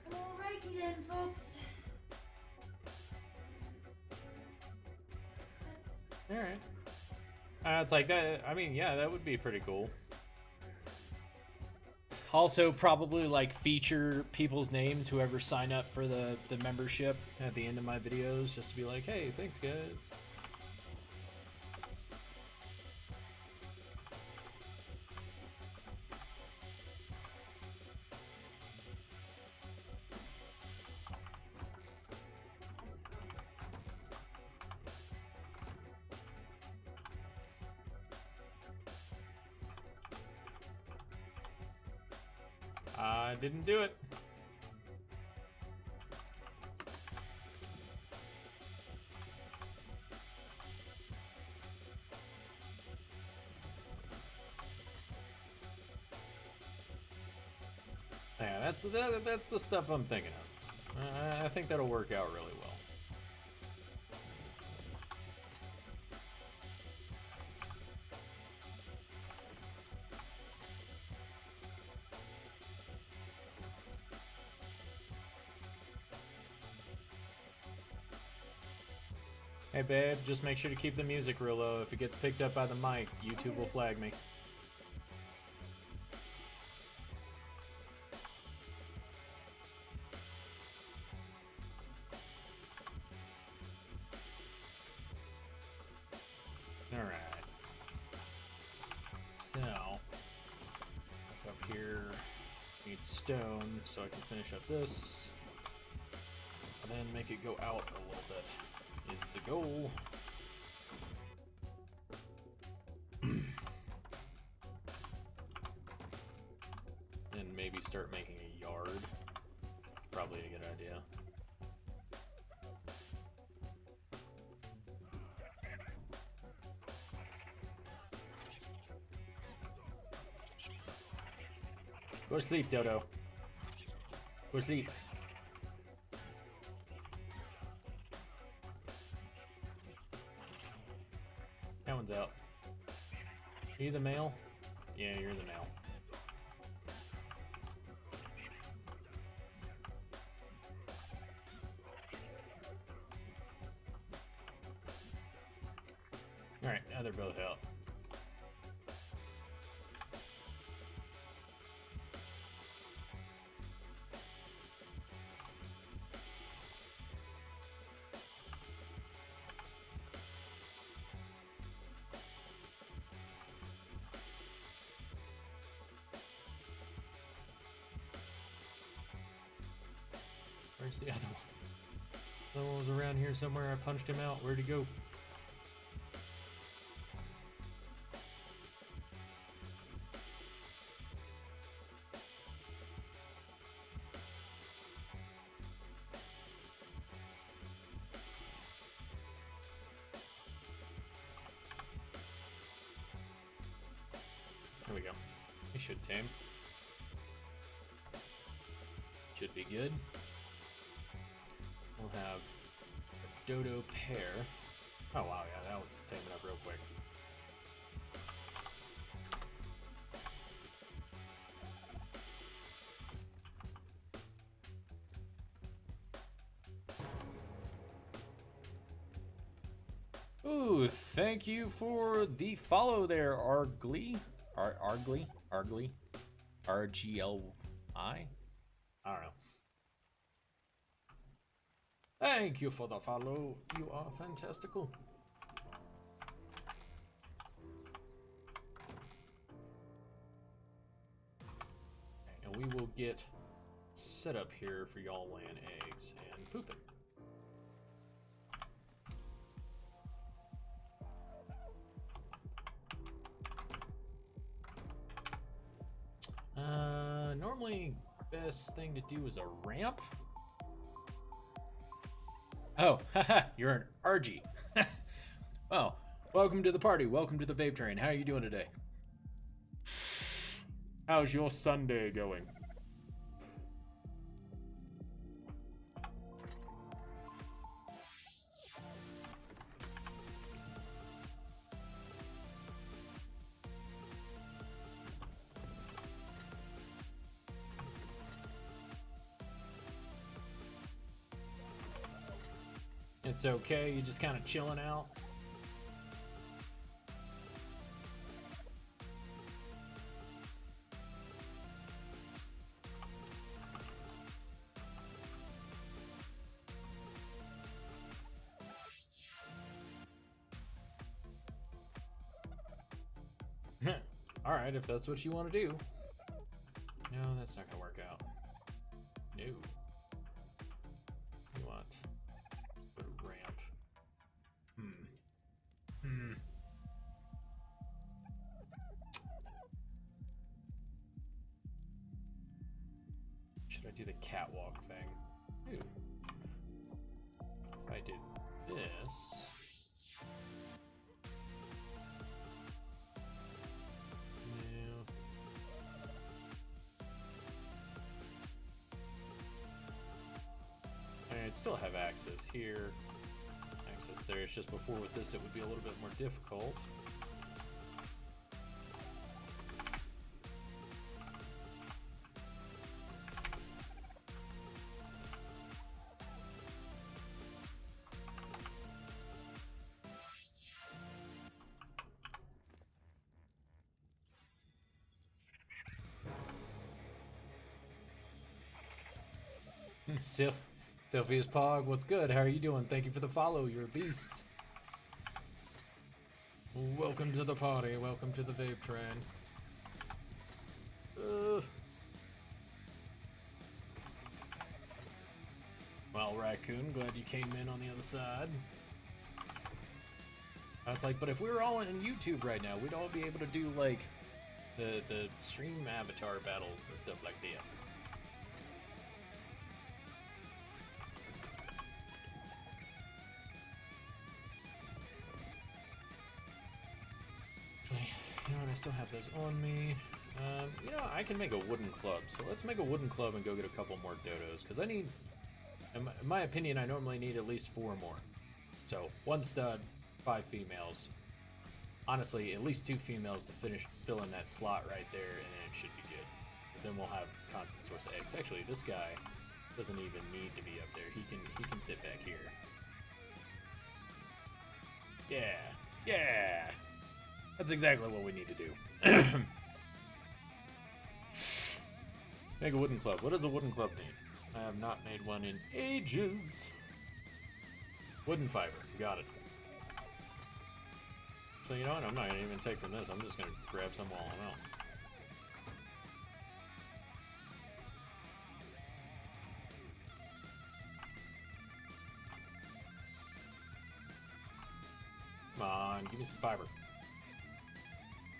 Come again, folks. All right. It's like that. I mean, yeah, that would be pretty cool. Also, probably like feature people's names, whoever sign up for the membership at the end of my videos, just to be like, hey, thanks, guys. I didn't do it. Yeah, that's the stuff I'm thinking of. I think that'll work out really well. Hey babe, just make sure to keep the music real low. If it gets picked up by the mic, YouTube will flag me. Alright. So, up here, need stone so I can finish up this. And then make it go out a little bit is the goal. And maybe start making a yard. Probably a good idea. Go to sleep, Dodo. Go to sleep. That one's out. Are you the male? Yeah, you're the male. Alright, now they're both out. Where's the other one? The other one was around here somewhere. I punched him out. Where'd he go? There we go. He should tame. Should be good. We'll have a dodo pair. Oh wow, yeah, that one's taming up real quick. Ooh, thank you for the follow there, Argly. Argly? RGLI? I don't know. Thank you for the follow. You are fantastical. And we will get set up here for y'all laying eggs and pooping. Normally best thing to do is a ramp. Oh, haha, you're an RG. Well, welcome to the party. Welcome to the Vape Train. How are you doing today? How's your Sunday going? It's okay, you just kind of chilling out. Alright, if that's what you want to do. No, that's not gonna work out. No. You want put a ramp. Should I do the catwalk thing? Ooh. If I did this. I'd still have access here, access there. It's just before with this it would be a little bit more difficult. Sylvia's Pog, what's good? How are you doing? Thank you for the follow. You're a beast. Welcome to the party. Welcome to the vape train. Well, Raccoon, glad you came in on the other side. I was like, but if we were all in YouTube right now, we'd all be able to do like the stream avatar battles and stuff like that. You know what, I still have those on me. You know, I can make a wooden club, so let's make a wooden club and go get a couple more dodos, because I need, in my opinion, I normally need at least 4 more. So, 1 stud, 5 females. Honestly, at least 2 females to fill in that slot right there, and then it should be good. Because then we'll have constant source of eggs. Actually, this guy doesn't even need to be up there. He can sit back here. Yeah, yeah! That's exactly what we need to do. Make a wooden club. What does a wooden club need? I have not made one in ages. Wooden fiber. Got it. So you know what? I'm not going to even take from this. I'm just going to grab some while I'm out. Come on, give me some fiber.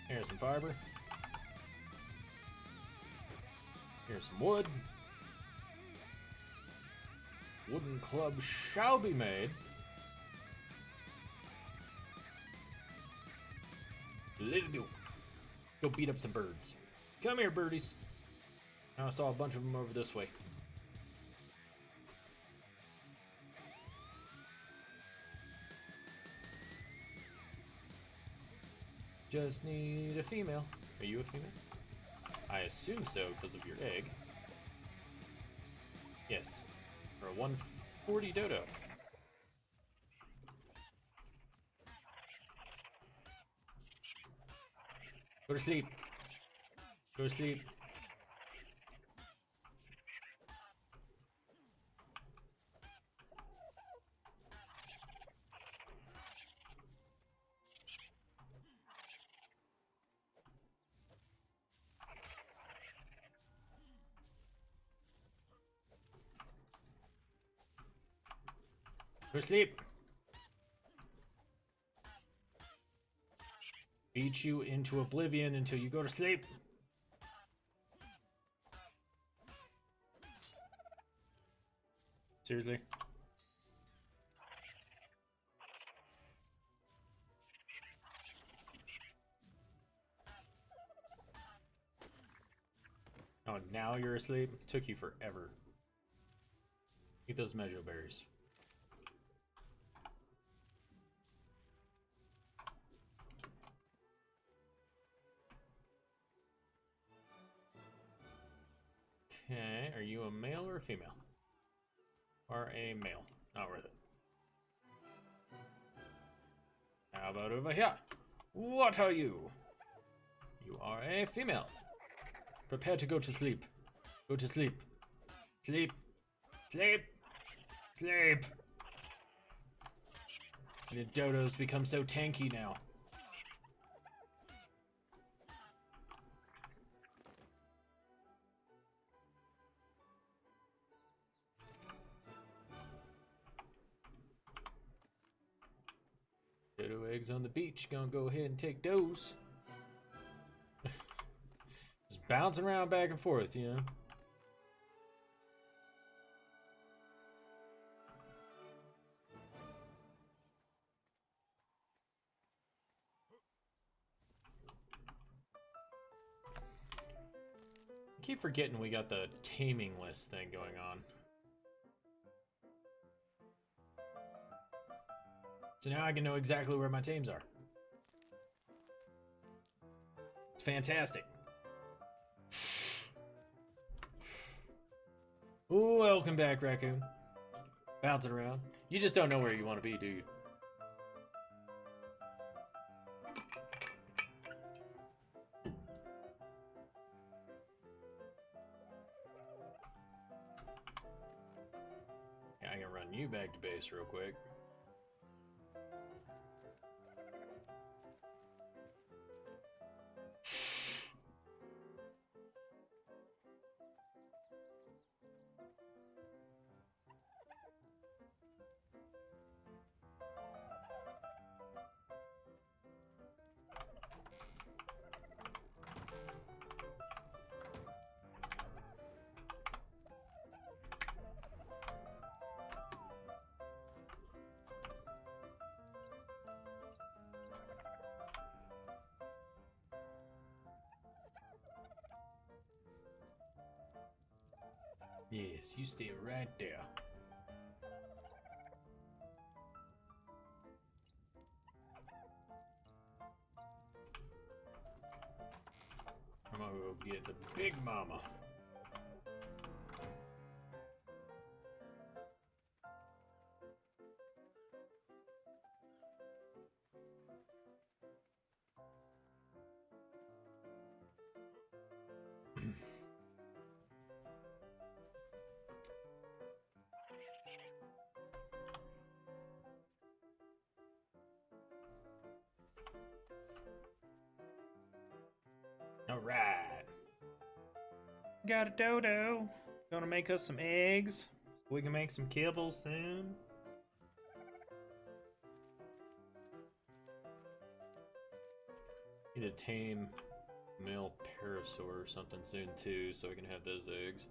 Here's some fiber. Here's some wood. Wooden club shall be made. Let's go. Go beat up some birds. Come here, birdies. Now I saw a bunch of them over this way. Just need a female. Are you a female? I assume so because of your egg. Yes. For a 140 dodo. Go to sleep. Go to sleep. Go to sleep. Beat you into oblivion until you go to sleep. Seriously? Oh, now you're asleep? Took you forever. Eat those meadow berries. Okay, are you a male or a female? Or a male? Not worth it. How about over here? What are you? You are a female. Prepare to go to sleep. Go to sleep. Sleep. Sleep. Sleep. The dodos become so tanky now. Dodo eggs on the beach. Gonna go ahead and take those. Just bouncing around back and forth, you know. I keep forgetting we got the taming list thing going on. So now I can know exactly where my tames are. It's fantastic. Ooh, welcome back, raccoon. Bouncing around. You just don't know where you want to be, do you? Yeah, I can run you back to base real quick. Yes, you stay right there. I'm gonna go get the big mama. All right. Got a dodo. Gonna make us some eggs. So we can make some kibble soon. Need a tame male parasaur or something soon too, so we can have those eggs.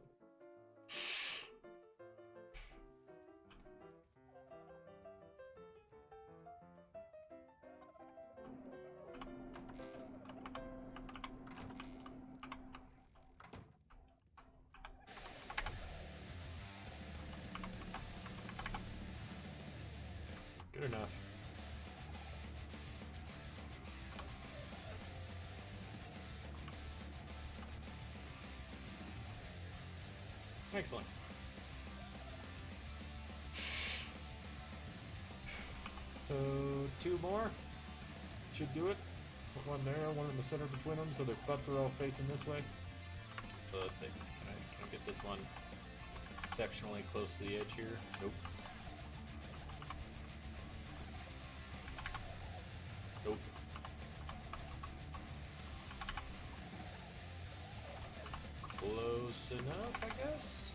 Good enough. Excellent. So 2 more should do it. Put one there, one in the center between them, so their butts are all facing this way. So let's see. Can I get this one exceptionally close to the edge here? Nope. Nope. Close enough, I guess.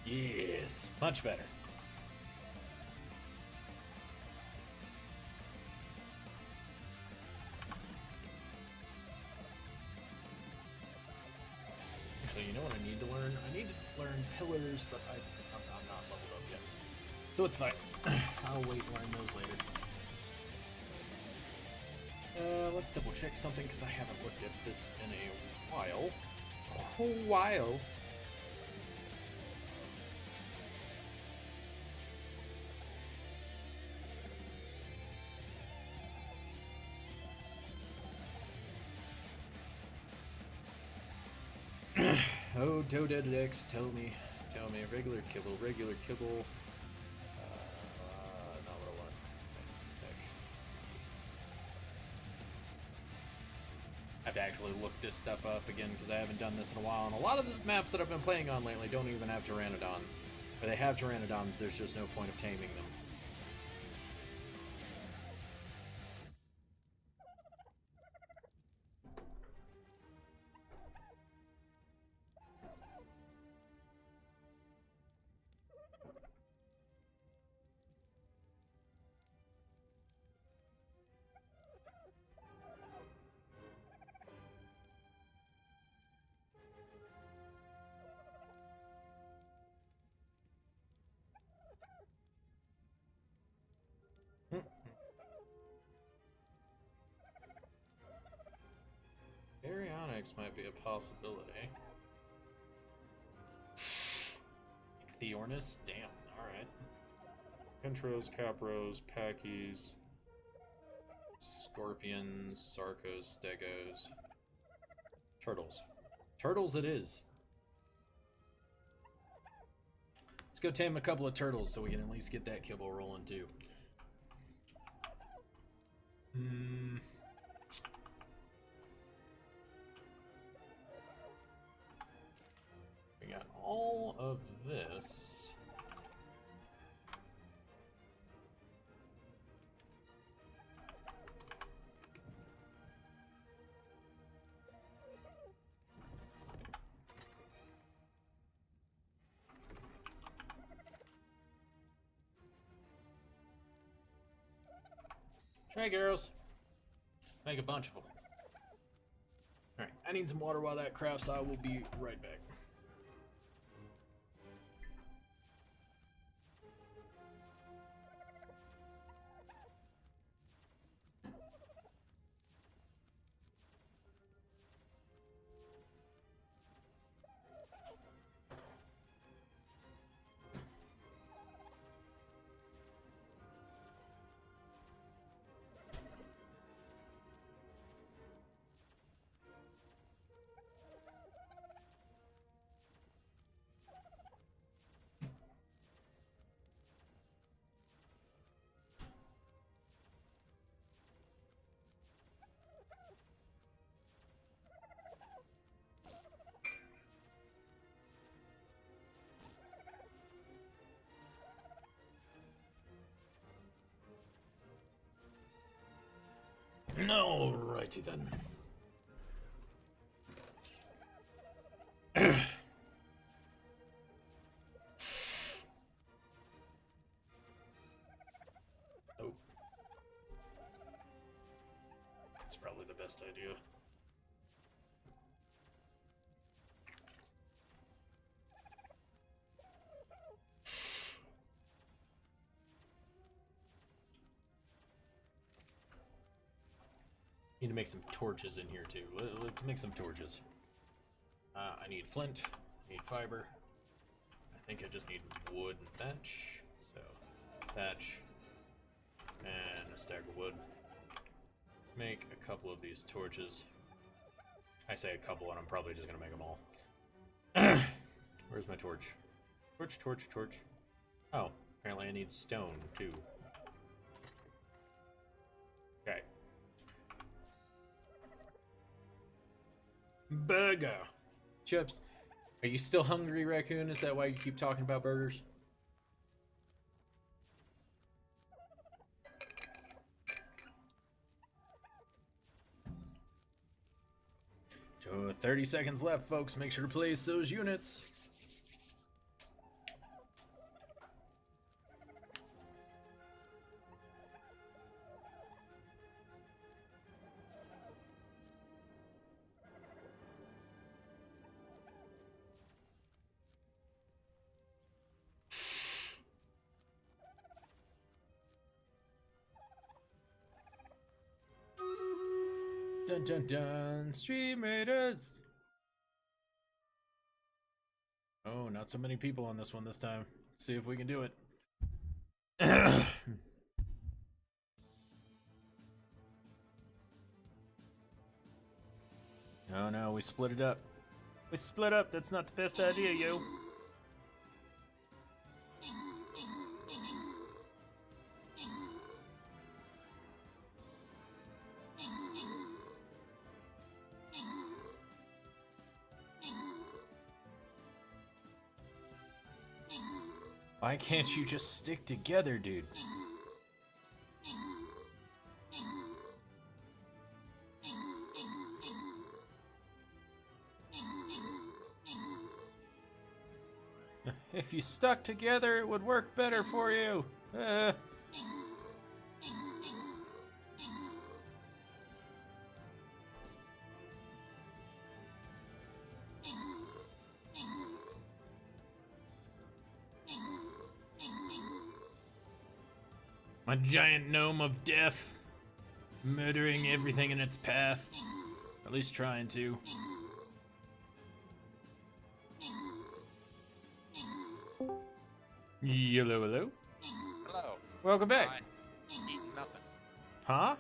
Yes, much better. Actually, you know what I need to learn? I need to learn pillars, but I'm not leveled up yet. So it's fine. I'll wait and learn those later. Let's double check something because I haven't looked at this in a while. Oh, Dodedex, tell me. Regular kibble. Not what I want. Heck. I have to actually look this stuff up again because I haven't done this in a while. And a lot of the maps that I've been playing on lately don't even have pteranodons. Or they have pteranodons, there's just no point of taming them. Baryonyx might be a possibility. Theornis? Damn, alright. Kentros, Capros, Packies, Scorpions, Sarcos, Stegos. Turtles. Turtles it is. Let's go tame a couple of turtles so we can at least get that kibble rolling too. We got all of this. Drag arrows. Make a bunch of them. Alright, I need some water while that crafts. I will be right back. Alrighty then. Oh. That's probably the best idea. Need to make some torches in here too. Let's make some torches. I need flint, I need fiber. I think I just need wood and thatch. So, thatch and a stack of wood. Make a couple of these torches. I say a couple and I'm probably just gonna make them all. Where's my torch? Torch. Oh, apparently I need stone too. Okay. Burger. Chips. Are you still hungry, Raccoon? Is that why you keep talking about burgers? So 30 seconds left, folks. Make sure to place those units. Dun dun dun, Stream Raiders! Oh, not so many people on this one this time. Let's see if we can do it. Oh no, we split it up. We split up. That's not the best idea, yo. Why can't you just stick together, dude? If you stuck together, it would work better for you. My giant gnome of death, murdering everything in its path. At least trying to. Hello, hello. Hello. Welcome back. I eat nothing. Huh?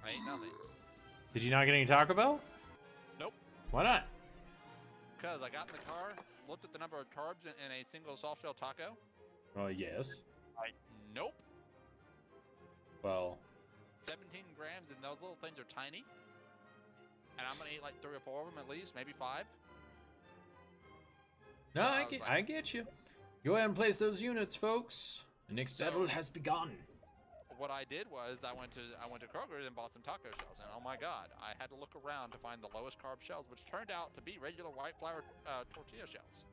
I ate nothing. Did you not get any Taco Bell? Nope. Why not? Because I got in the car, looked at the number of carbs in a single soft shell taco. Well, yes. Nope. Well, 17 grams, and those little things are tiny. And I'm gonna eat like 3 or 4 of them at least, maybe 5. no, So I was get, like- I get you. Go ahead and place those units, folks. The next So- battle has begun. What I did was I went to Kroger and bought some taco shells, and oh my god, I had to look around to find the lowest carb shells, which turned out to be regular white flour tortilla shells.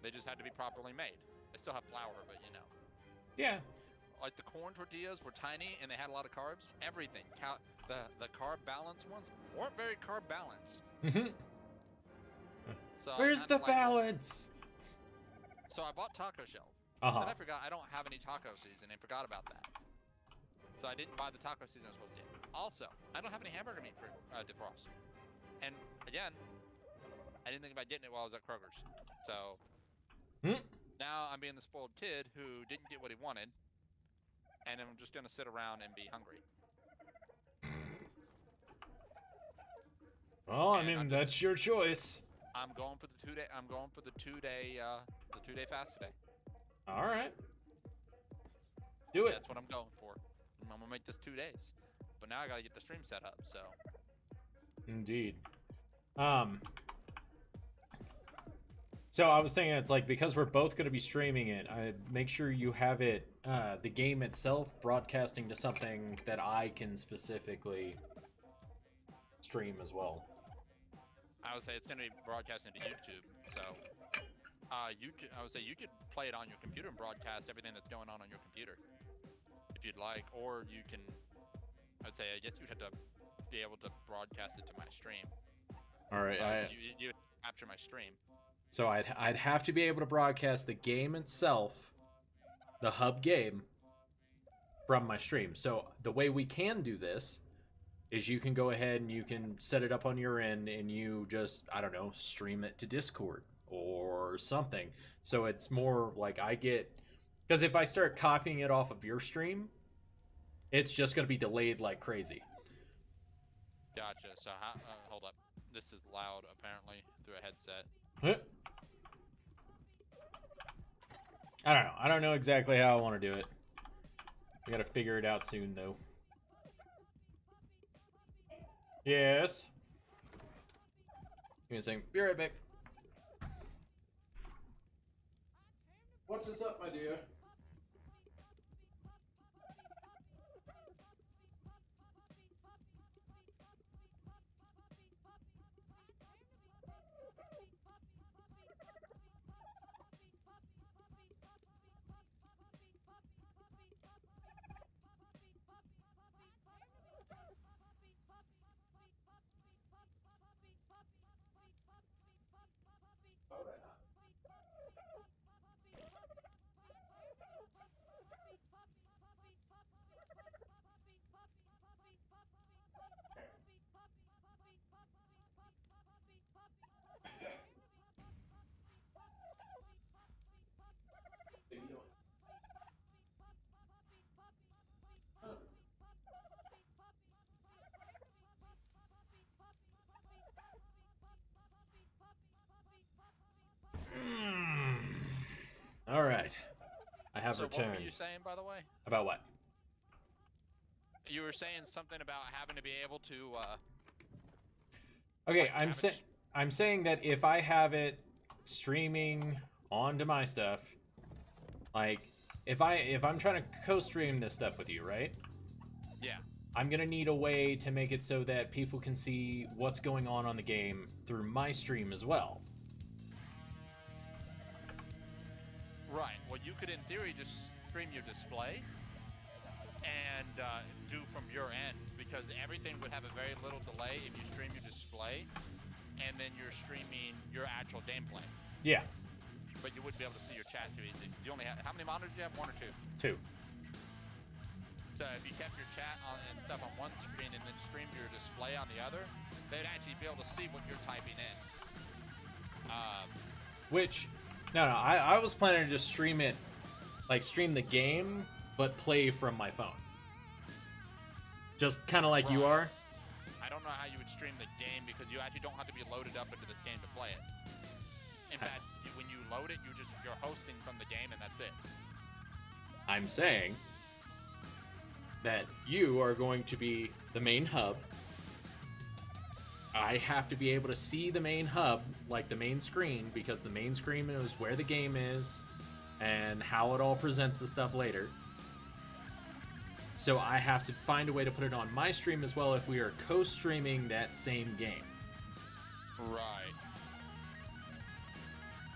They just had to be properly made. They still have flour, but you know. Yeah. Like the corn tortillas were tiny and they had a lot of carbs. Everything, the carb balance ones weren't very carb balanced. So I Where's the kinda like- balance? So I bought taco shells. Uh-huh. Then I forgot I don't have any taco seasoning. I forgot about that. So I didn't buy the taco seasoning I was supposed to get. Also, I don't have any hamburger meat for defrost. And again, I didn't think about getting it while I was at Kroger's. So now I'm being the spoiled kid who didn't get what he wanted, and I'm just gonna sit around and be hungry. Well, I And mean, I'm that's your choice. I'm going for the 2-day. I'm going for the 2-day fast today. All right. Do it. That's what I'm going for. I'm gonna make this 2 days, but now I gotta get the stream set up. So Indeed. So I was thinking it's like, because we're both going to be streaming it, I make sure you have it, the game itself, broadcasting to something that I can specifically stream as well. I would say it's gonna be broadcasting to YouTube. So I would say you could play it on your computer and broadcast everything that's going on your computer, if you'd like, or you can. I'd say I guess you'd have to be able to broadcast it to my stream. All right. You capture my stream. So I'd have to be able to broadcast the game itself, the hub game, from my stream. So the way we can do this is you can go ahead and you can set it up on your end and you just, I don't know, stream it to Discord or something. So it's more like I get, because if I start copying it off of your stream, it's just going to be delayed like crazy. Gotcha. So hold up. This is loud apparently through a headset. I don't know. I don't know exactly how I want to do it. We gotta figure it out soon, though. Yes. Give me a second. Be right back. What's this up, my dear? have so returned. what were you saying, by the way? About what? You were saying something about having to be able to. Okay, like, I'm saying that if I have it streaming onto my stuff, like if I'm trying to co-stream this stuff with you, right? Yeah. I'm gonna need a way to make it so that people can see what's going on the game through my stream as well. Right. Well, you could, in theory, just stream your display and do from your end, because everything would have a very little delay if you stream your display and then you're streaming your actual gameplay. Yeah. But you wouldn't be able to see your chat too easy. You only have, how many monitors do you have? 1 or 2? 2. So if you kept your chat and stuff on one screen and then streamed your display on the other, they'd actually be able to see what you're typing in. Which, no, I was planning to just stream it, like stream the game, but play from my phone. Just kind of like you are. I don't know how you would stream the game, because you actually don't have to be loaded up into this game to play it. In fact, when you load it, you're hosting from the game, and that's it. I'm saying that you are going to be the main hub. I have to be able to see the main hub, like the main screen, because the main screen is where the game is and how it all presents the stuff later. So I have to find a way to put it on my stream as well if we are co-streaming that same game. Right.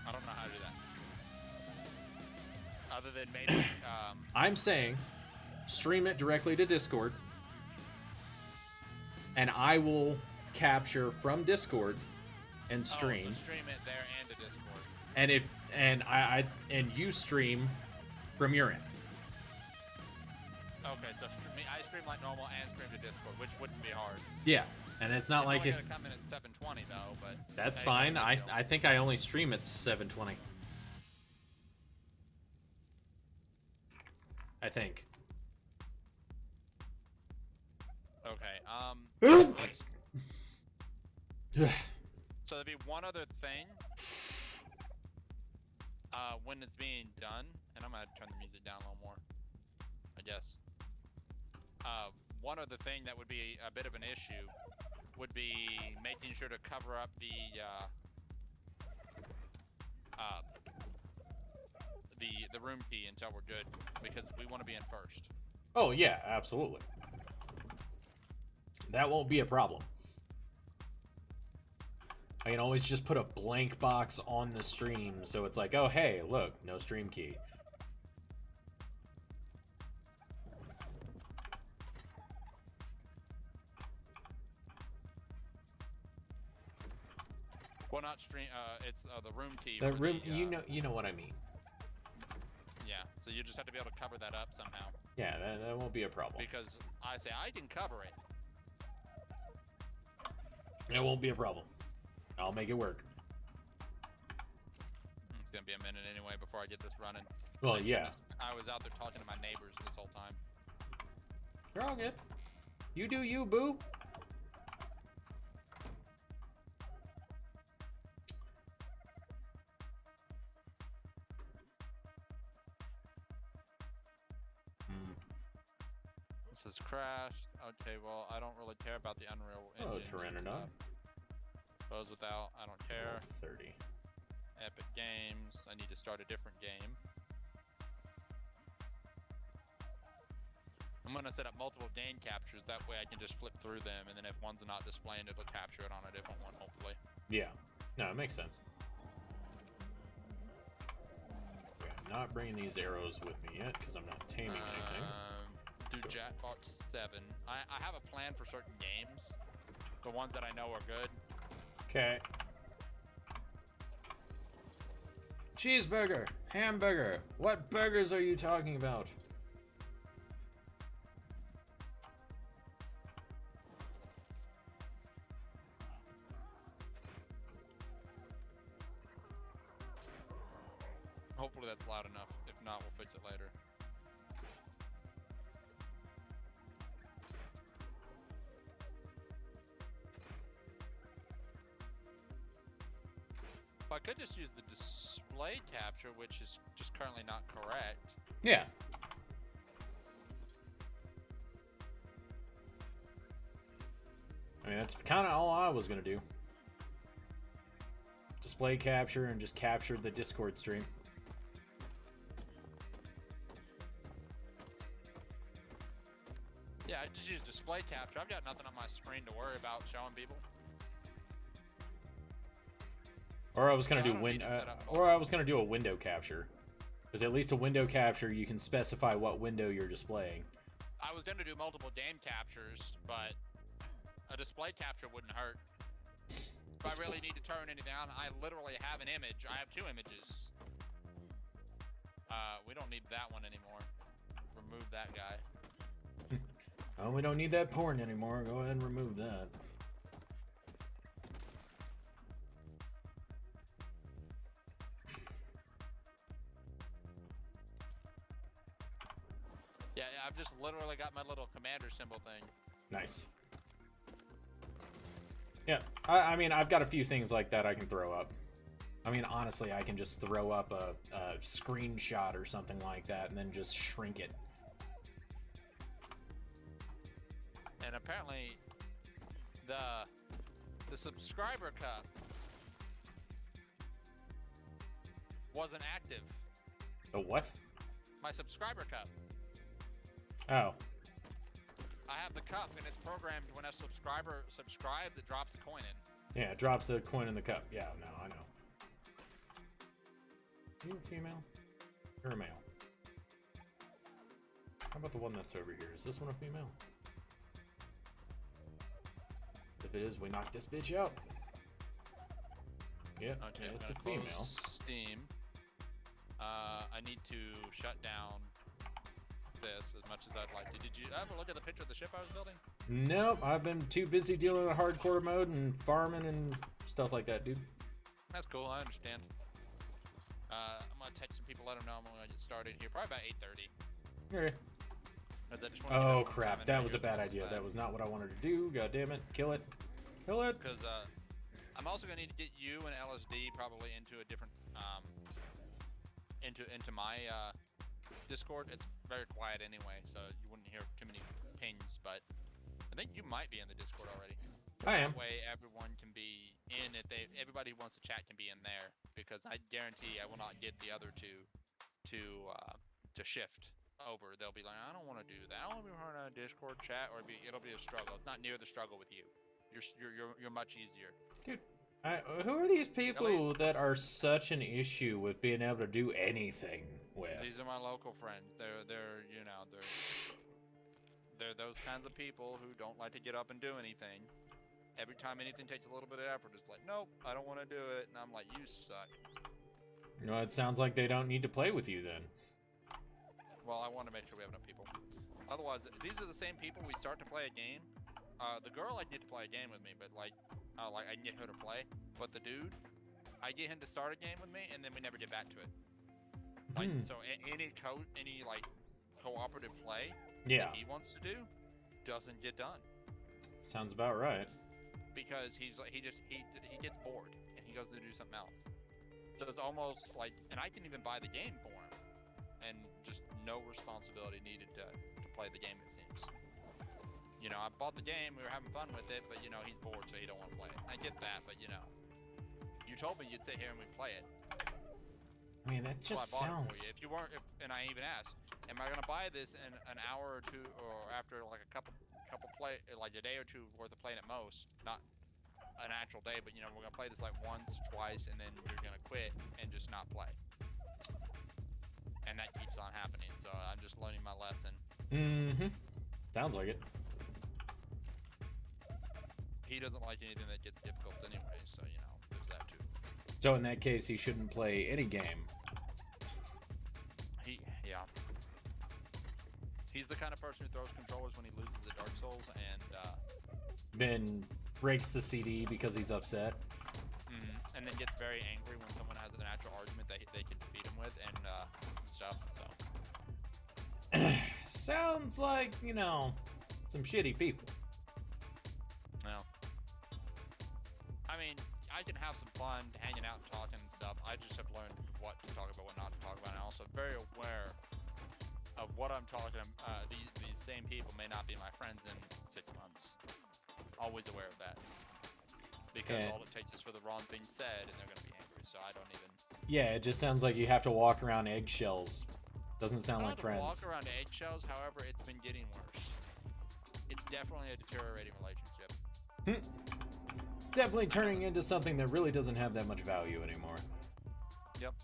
I don't know how to do that. Other than maybe... I'm saying stream it directly to Discord, and I will capture from Discord and stream. Oh, so stream it there and to Discord. And you stream from your end. Okay, so I stream like normal and stream to Discord, which wouldn't be hard. Yeah, and it's not like it. it. Gonna come in at 720 though, but That's fine. I think I only stream at 720. I think. Okay. So there'd be one other thing. When it's being done, and I'm gonna turn the music down a little more, I guess. One other thing that would be a bit of an issue would be making sure to cover up the room key until we're good, because we want to be in first. Oh yeah, absolutely. That won't be a problem. I can always just put a blank box on the stream, so it's like, oh hey, look, no stream key. Well, not stream. It's the room key. The for room, the, you know what I mean. Yeah. So you just have to be able to cover that up somehow. Yeah, that won't be a problem. Because I say I can cover it. It won't be a problem. I'll make it work. It's gonna be a minute anyway before I get this running. Well, yeah. I was out there talking to my neighbors this whole time. You're all good. You do you, boo. This has crashed. Okay, well, I don't really care about the Unreal Engine. Oh, Tyrannosaurus. Goes without, I don't care. 30. Epic Games. I need to start a different game. I'm gonna set up multiple game captures. That way I can just flip through them, and then if one's not displaying, it'll capture it on a different one, hopefully. Yeah. No, it makes sense. Okay, I'm not bringing these arrows with me yet because I'm not taming anything. Do Jackbox 7. I have a plan for certain games. The ones that I know are good. Okay. Cheeseburger, hamburger. What burgers are you talking about? Hopefully that's loud enough. If not, we'll fix it later. I could just use the display capture, which is just currently not correct. Yeah. I mean, that's kind of all I was gonna do. Display capture and just capture the Discord stream. Yeah, I just use display capture. I've got nothing on my screen to worry about showing people. Or I was gonna So I do don't need to set up or I was gonna do a window capture, because at least a window capture you can specify what window you're displaying. I was gonna do multiple game captures, but a display capture wouldn't hurt. If I really need to turn anything on, I literally have an image. I have 2 images. We don't need that one anymore. Remove that guy. Oh, we don't need that porn anymore. Go ahead and remove that. Yeah, I've just literally got my little commander symbol thing. Nice. Yeah, I mean, I've got a few things like that I can throw up. I mean, honestly, I can just throw up a screenshot or something like that and then just shrink it. And apparently, the subscriber cup wasn't active. The what? My subscriber cup. Oh. I have the cup, and it's programmed when a subscriber subscribes, it drops a coin in. Yeah, it drops a coin in the cup. Yeah, no, I know. Are you a female? You're a male. How about the one that's over here? Is this one a female? If it is, we knock this bitch out. Yep, Okay, yeah, it's I'm a gonna female. close Steam. I need to shut down this as much as I'd like to. Did you ever look at the picture of the ship I was building? Nope, I've been too busy dealing with hardcore mode and farming and stuff like that, dude. That's cool, I understand. I'm gonna text some people, let them know I'm gonna get started here, probably about 8:30. Okay. Oh crap, that was a bad idea. That was not what I wanted to do. God damn it. Kill it. Kill it. Because I'm also gonna need to get you and LSD probably into a different into my Discord. It's very quiet anyway, so you wouldn't hear too many pings, but I think you might be in the Discord already. I am. That way everyone can be in, if everybody who wants to chat can be in there, because I guarantee I will not get the other two to shift over. They'll be like, I don't want to do that. I want to be part of a Discord chat, or it'll be a struggle. It's not near the struggle with you. You're much easier. Dude, who are these people that are such an issue with being able to do anything with? These are my local friends. They're those kinds of people who don't like to get up and do anything. Every time anything takes a little bit of effort, it's like, nope, I don't want to do it. And I'm like, you suck. You know, it sounds like they don't need to play with you then. Well, I want to make sure we have enough people. Otherwise, these are the same people we start to play a game. The girl, I get to play a game with me, but like I can get her to play. But the dude, I get him to start a game with me, and then we never get back to it. Like, so any like cooperative play that he wants to do doesn't get done. Sounds about right. Because he gets bored and he goes to do something else. So it's almost like, and I can even buy the game for him, and just no responsibility needed to play the game, it seems. You know, I bought the game, we were having fun with it, but you know, he's bored, so he don't want to play it. I get that, but you know, you told me you'd sit here and we'd play it. I mean, that just so I bought sounds. It for you. If you weren't, and I even asked, am I gonna buy this in an hour or two, or after like a couple play, like a day or two worth of playing at most, not an actual day, but you know, we're gonna play this like once, twice, and then you're gonna quit and just not play. And that keeps on happening, so I'm just learning my lesson. Sounds like it. He doesn't like anything that gets difficult anyway, so you know, there's that too. So in that case, he shouldn't play any game. Yeah. He's the kind of person who throws controllers when he loses at Dark Souls, and then breaks the CD because he's upset. And then gets very angry when someone has an actual argument that they can defeat him with, and stuff. So sounds like, you know, some shitty people. Well, I mean, I can have some fun hanging out and talking and stuff. I just have learned what to talk about, what not to talk about, and I'm also very aware of what I'm talking, these same people may not be my friends in 6 months. Always aware of that. Because Yeah. all it takes is for the wrong thing said, and they're gonna be angry. So I don't even. Yeah, it just sounds like you have to walk around eggshells. Doesn't sound I like don't have to friends. walk around eggshells. However, it's been getting worse. It's definitely a deteriorating relationship. It's definitely turning into something that really doesn't have that much value anymore. Yep.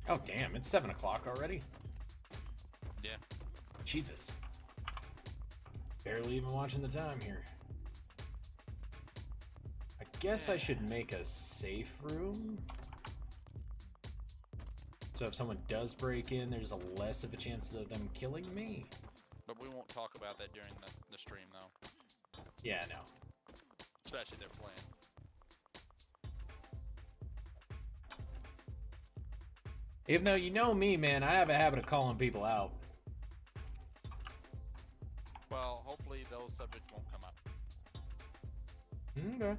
Oh damn, it's 7 o'clock already? Yeah. Jesus. Barely even watching the time here. I guess I should make a safe room. So if someone does break in, there's a less of a chance of them killing me. But we won't talk about that during the stream, though. Yeah, no. Especially if they're playing. Even though you know me, man, I have a habit of calling people out. Well, hopefully those subjects won't come up. Okay.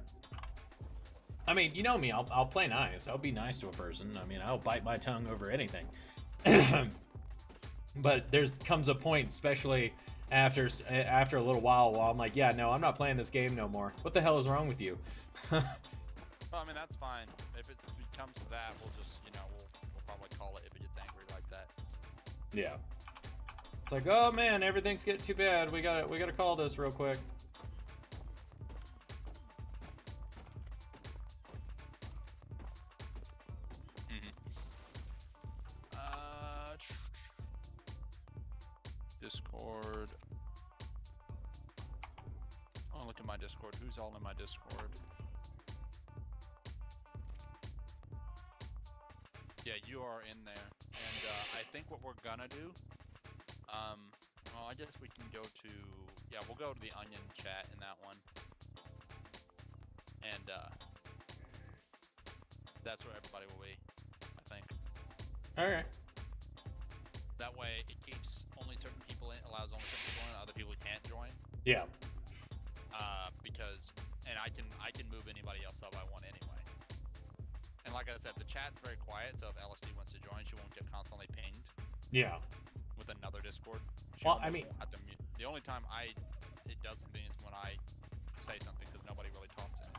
I mean, you know me, I'll play nice. I'll be nice to a person. I mean, I'll bite my tongue over anything. But there comes a point, especially after a little while I'm like, yeah, no, I'm not playing this game no more. What the hell is wrong with you? Well, I mean, that's fine. If it comes to that, we'll just, we'll probably call it if it gets angry like that. Yeah. It's like, oh man, everything's getting too bad. We gotta call this real quick. Discord. Oh, look at my Discord. Who's all in my Discord? Yeah, you are in there. And I think what we're gonna do, well, I guess we can go to, yeah, we'll go to the Onion chat in that one. And that's where everybody will be, I think. Alright. That way it keeps only certain people in, allows only certain people in, other people can't join. Yeah. Because, and I can move anybody else up I want anyway. And like I said, the chat's very quiet, so if LSD wants to join, she won't get constantly pinged. Yeah. With another Discord. Well, I mean, won't have to mute. The only time it does something is when I say something, because nobody really talks to me.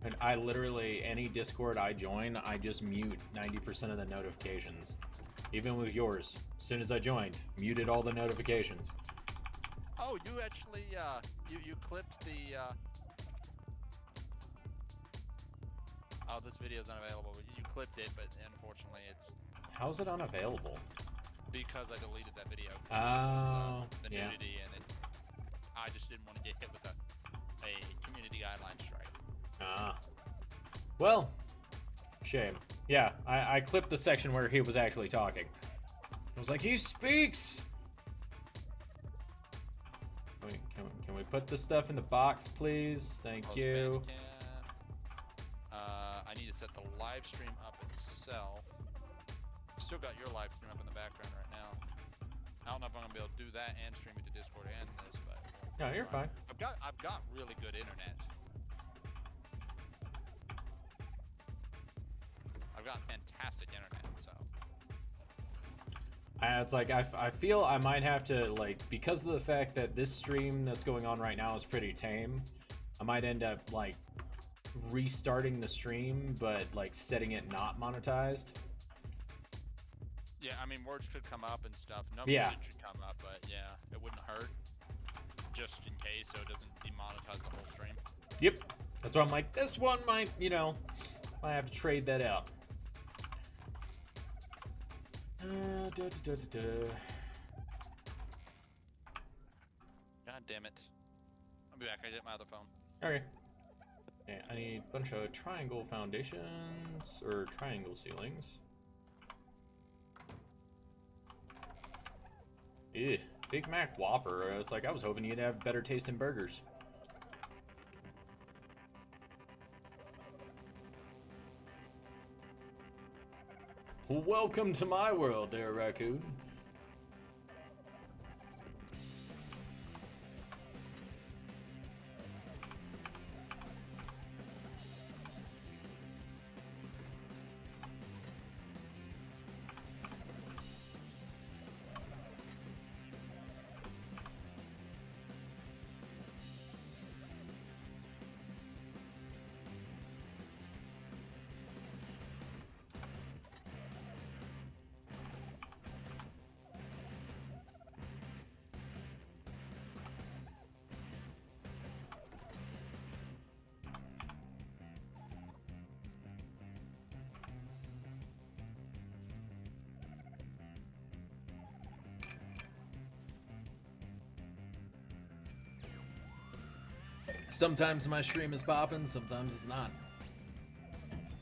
and I literally, any Discord I join, I just mute 90% of the notifications. Even with yours. As soon as I joined, muted all the notifications. Oh, you actually, you clipped the, oh, this video's unavailable. You clipped it, but unfortunately it's... How's it unavailable? Because I deleted that video. Oh, The yeah. nudity, and I just didn't want to get hit with a community guideline strike. Ah. Well, shame. Yeah, I clipped the section where he was actually talking. I was like, he speaks! Wait, can we put this stuff in the box, please? Thank Post you. Bandcamp. I need to set the live stream up itself. Still got your live stream up in the background right now. I don't know if I'm gonna be able to do that and stream it to Discord and this, but No, you're fine. I've got really good internet. I've got fantastic internet, so. It's like, I feel I might have to, like, because of the fact that this stream that's going on right now is pretty tame, I might end up, like, restarting the stream, but, like, setting it not monetized. Yeah, I mean, words could come up and stuff. No Yeah. music should come up, but yeah, it wouldn't hurt. Just in case, so it doesn't demonetize the whole stream. Yep. That's why I'm like, this one might, might have to trade that out. God damn it. I'll be back. I get my other phone. Okay. Okay, I need a bunch of triangle foundations, or triangle ceilings. Ew, Big Mac Whopper. It's like, I was hoping you'd have better taste in burgers. Welcome to my world there, raccoon. Sometimes my stream is popping, sometimes it's not.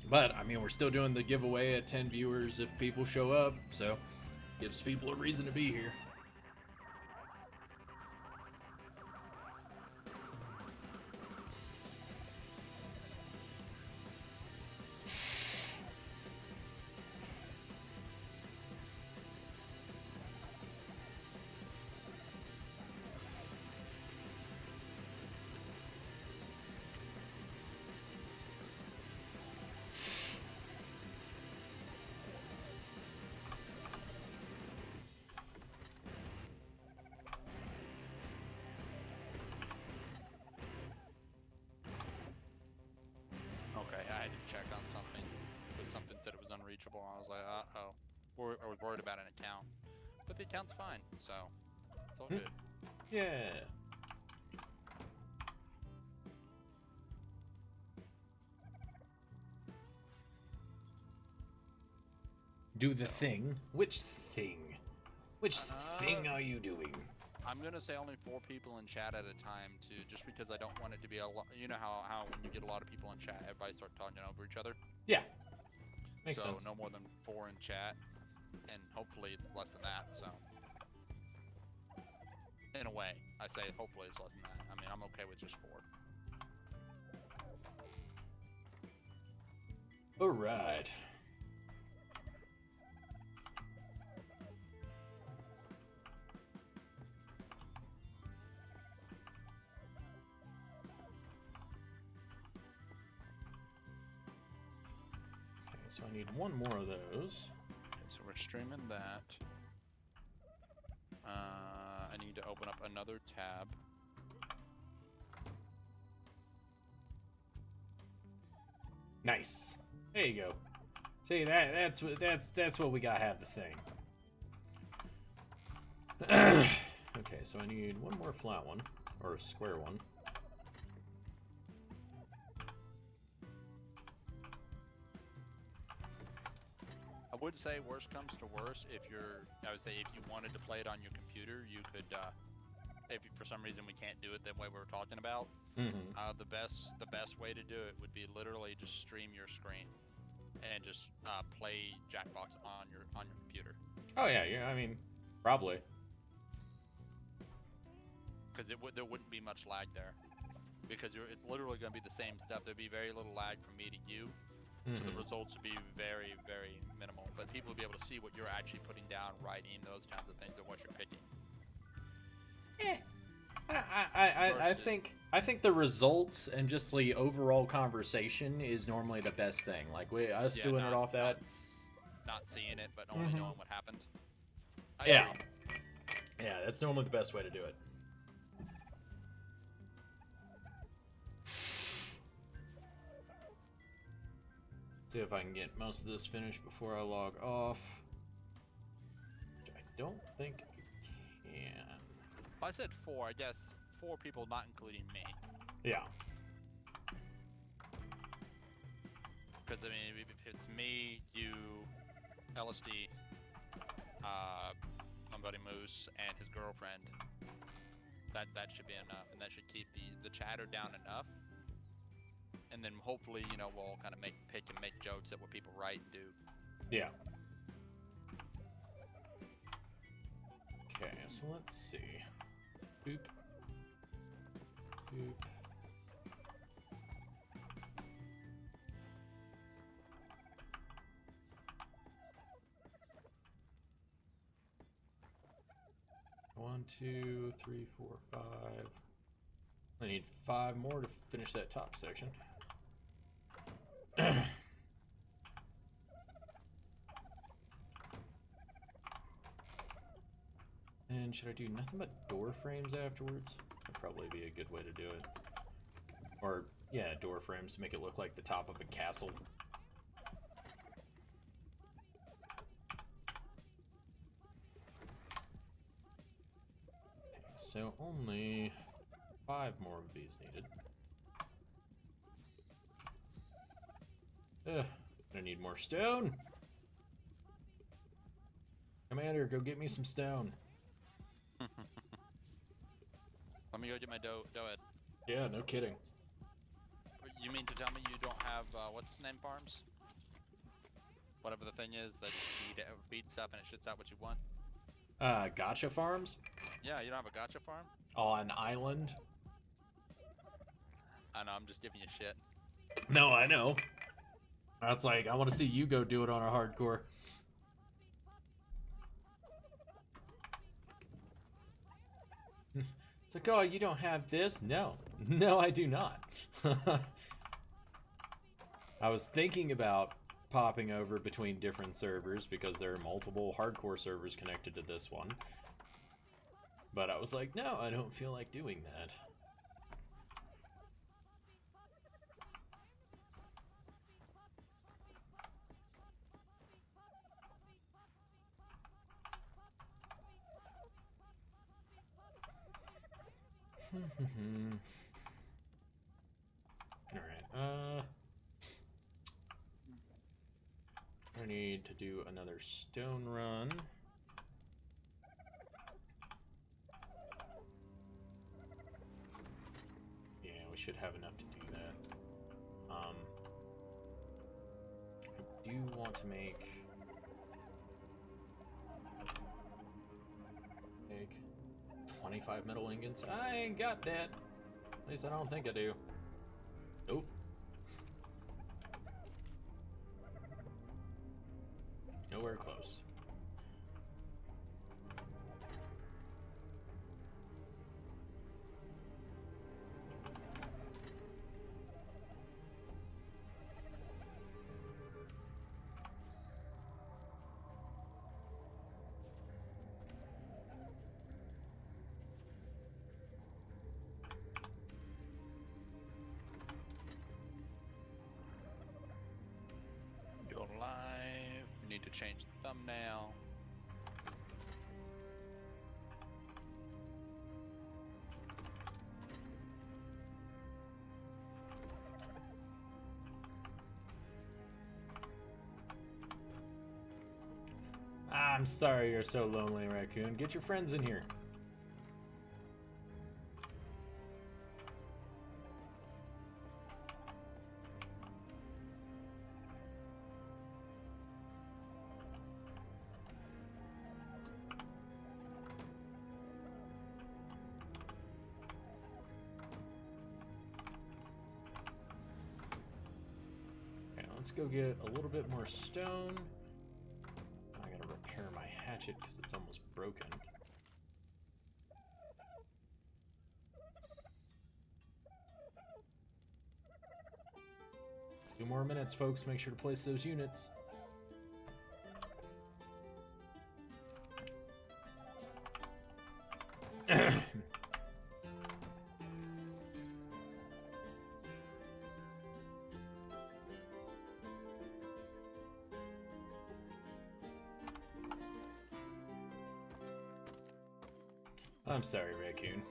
But, I mean, we're still doing the giveaway at 10 viewers if people show up, so gives people a reason to be here. Okay, I had to check on something. But something said it was unreachable. I was like, uh-oh. I was worried about an account. But the account's fine, so it's all good. Yeah. Do the thing. Which thing? Which thing are you doing? I'm gonna say only 4 people in chat at a time, too, just because I don't want it to be a lot. You know how when you get a lot of people in chat, everybody starts talking over each other. Yeah. Makes sense. So no more than 4 in chat, and hopefully it's less than that. So in a way, I say hopefully it's less than that. I mean, I'm okay with just 4. All right. So I need one more of those. Okay, so we're streaming that. I need to open up another tab. Nice. There you go. See, that's what we gotta have the thing. Okay, so I need one more flat one or a square one. I would say worst comes to worst, I would say if you wanted to play it on your computer, you could, if for some reason we can't do it that way we were talking about, the best way to do it would be literally just stream your screen and just play Jackbox on your computer. Oh yeah, I mean, probably. Because there wouldn't be much lag there, because it's literally going to be the same stuff. There'd be very little lag from me to you. So the results would be very, very minimal, but people would be able to see what you're actually putting down, writing, those kinds of things, and what you're picking. I think the results and just the overall conversation is normally the best thing. Like us doing it off that. Not seeing it, but only knowing what happened. Yeah, that's normally the best way to do it. See if I can get most of this finished before I log off. Which I don't think I can. I said 4, I guess 4 people, not including me. Yeah. Because, I mean, if it's me, you, LSD, my buddy Moose, and his girlfriend, that should be enough, and that should keep the chatter down enough. And then hopefully, you know, we'll all kind of pick and make jokes at what people write and do. Yeah. Okay, so let's see. Boop. Boop. One, 2, 3, 4, 5. I need 5 more to finish that top section. And should I do nothing but door frames afterwards? That'd probably be a good way to do it. Or, yeah, door frames to make it look like the top of a castle. Okay, so only 5 more of these needed. I need more stone. Commander, go get me some stone. Let me go get my dough head. Yeah, no kidding. You mean to tell me you don't have what's its name farms? Whatever the thing is that feeds up and it shits out what you want. Gotcha farms? Yeah, you don't have a gotcha farm? On island? I know, I'm just giving you shit. No, I know. That's like, I want to see you go do it on a hardcore. It's like, oh, you don't have this? No. No, I do not. I was thinking about popping over between different servers because there are multiple hardcore servers connected to this one. But I was like, no, I don't feel like doing that. Alright, I need to do another stone run. Yeah, we should have enough to do that. I do want to make 25 metal ingots. I ain't got that. At least I don't think I do. Nope. Nowhere close. Go live. We need to change the thumbnail. I'm sorry you're so lonely, Raccoon. Get your friends in here. Okay, let's go get a little bit more stone. I gotta repair my hatchet because it's almost broken. Two more minutes, folks. Make sure to place those units. I'm sorry, Raccoon.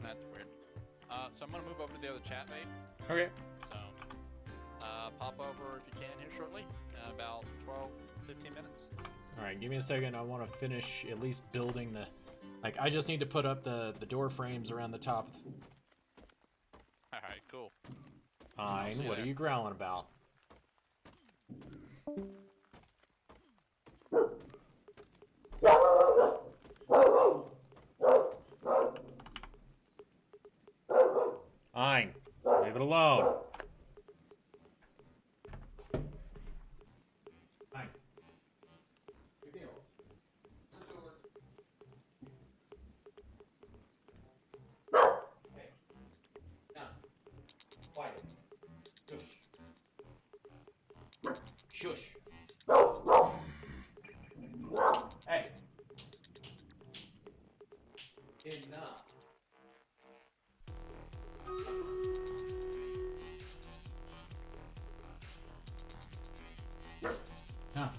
That's weird. So I'm gonna move over to the other chat, mate. Okay. So, pop over if you can here shortly. About 12, 15 minutes. Alright, give me a second. I want to finish at least building the... Like, I just need to put up the door frames around the top. Alright, cool. Fine. See you What are there. you growling about? Fine. Leave it alone. Fine. Good deal. Hey. Now. Quiet. Shush. Shush. Hey. Enough. Enough.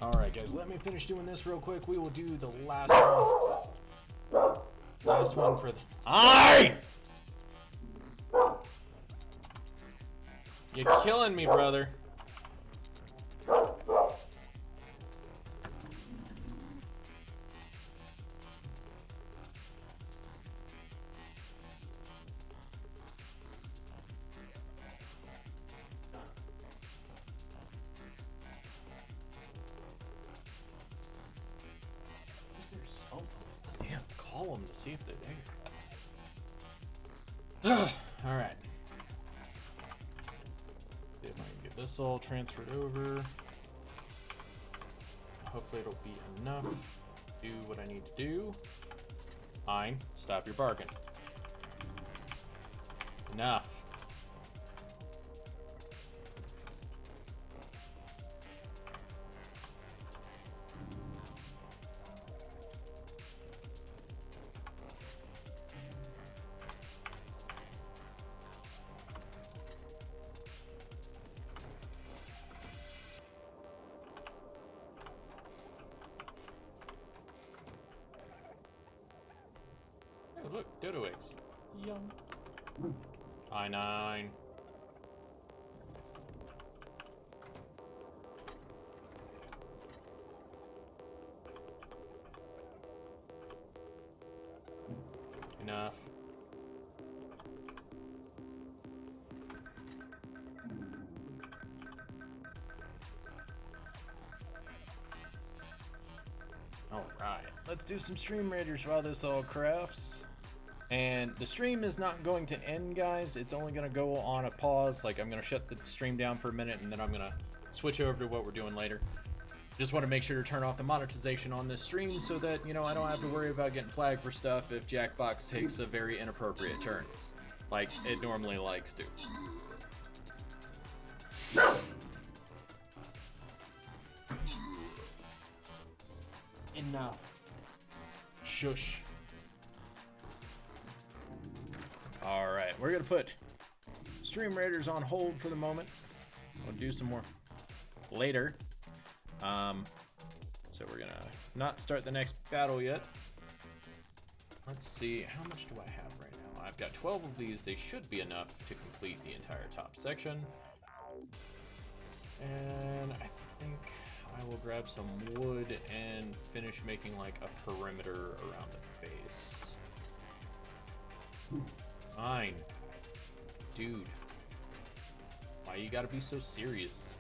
Alright guys, let me finish doing this real quick. We will do the last one. Last one for the... Aye! You're killing me, brother. Damn, call them to see if they're there. Alright. See if I can get this all transferred over. Hopefully it'll be enough to do what I need to do. Fine. Stop your barking. Enough. Oh, look, dodo eggs. Yum. I9. Enough. Alright, let's do some stream raiders while this all crafts. And the stream is not going to end, guys. It's only going to go on a pause. Like, I'm going to shut the stream down for a minute, and then I'm going to switch over to what we're doing later. Just want to make sure to turn off the monetization on this stream so that, you know, I don't have to worry about getting flagged for stuff if Jackbox takes a very inappropriate turn, like it normally likes to. Enough. Shush. Alright, we're gonna put Stream Raiders on hold for the moment. We'll do some more later. So we're gonna not start the next battle yet. Let's see, how much do I have right now? I've got 12 of these. They should be enough to complete the entire top section. And I think I will grab some wood and finish making like a perimeter around the base. Fine. Dude. Why you gotta be so serious?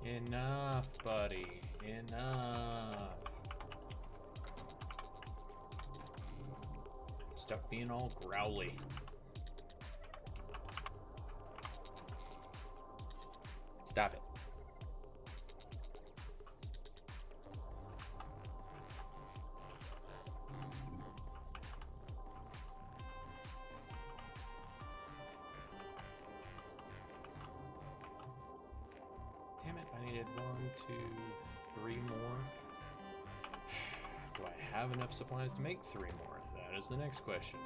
Enough, buddy. Enough. Stop being all growly. Stop it. Damn it, I needed 1, 2, 3 more. Do I have enough supplies to make 3 more? That is the next question.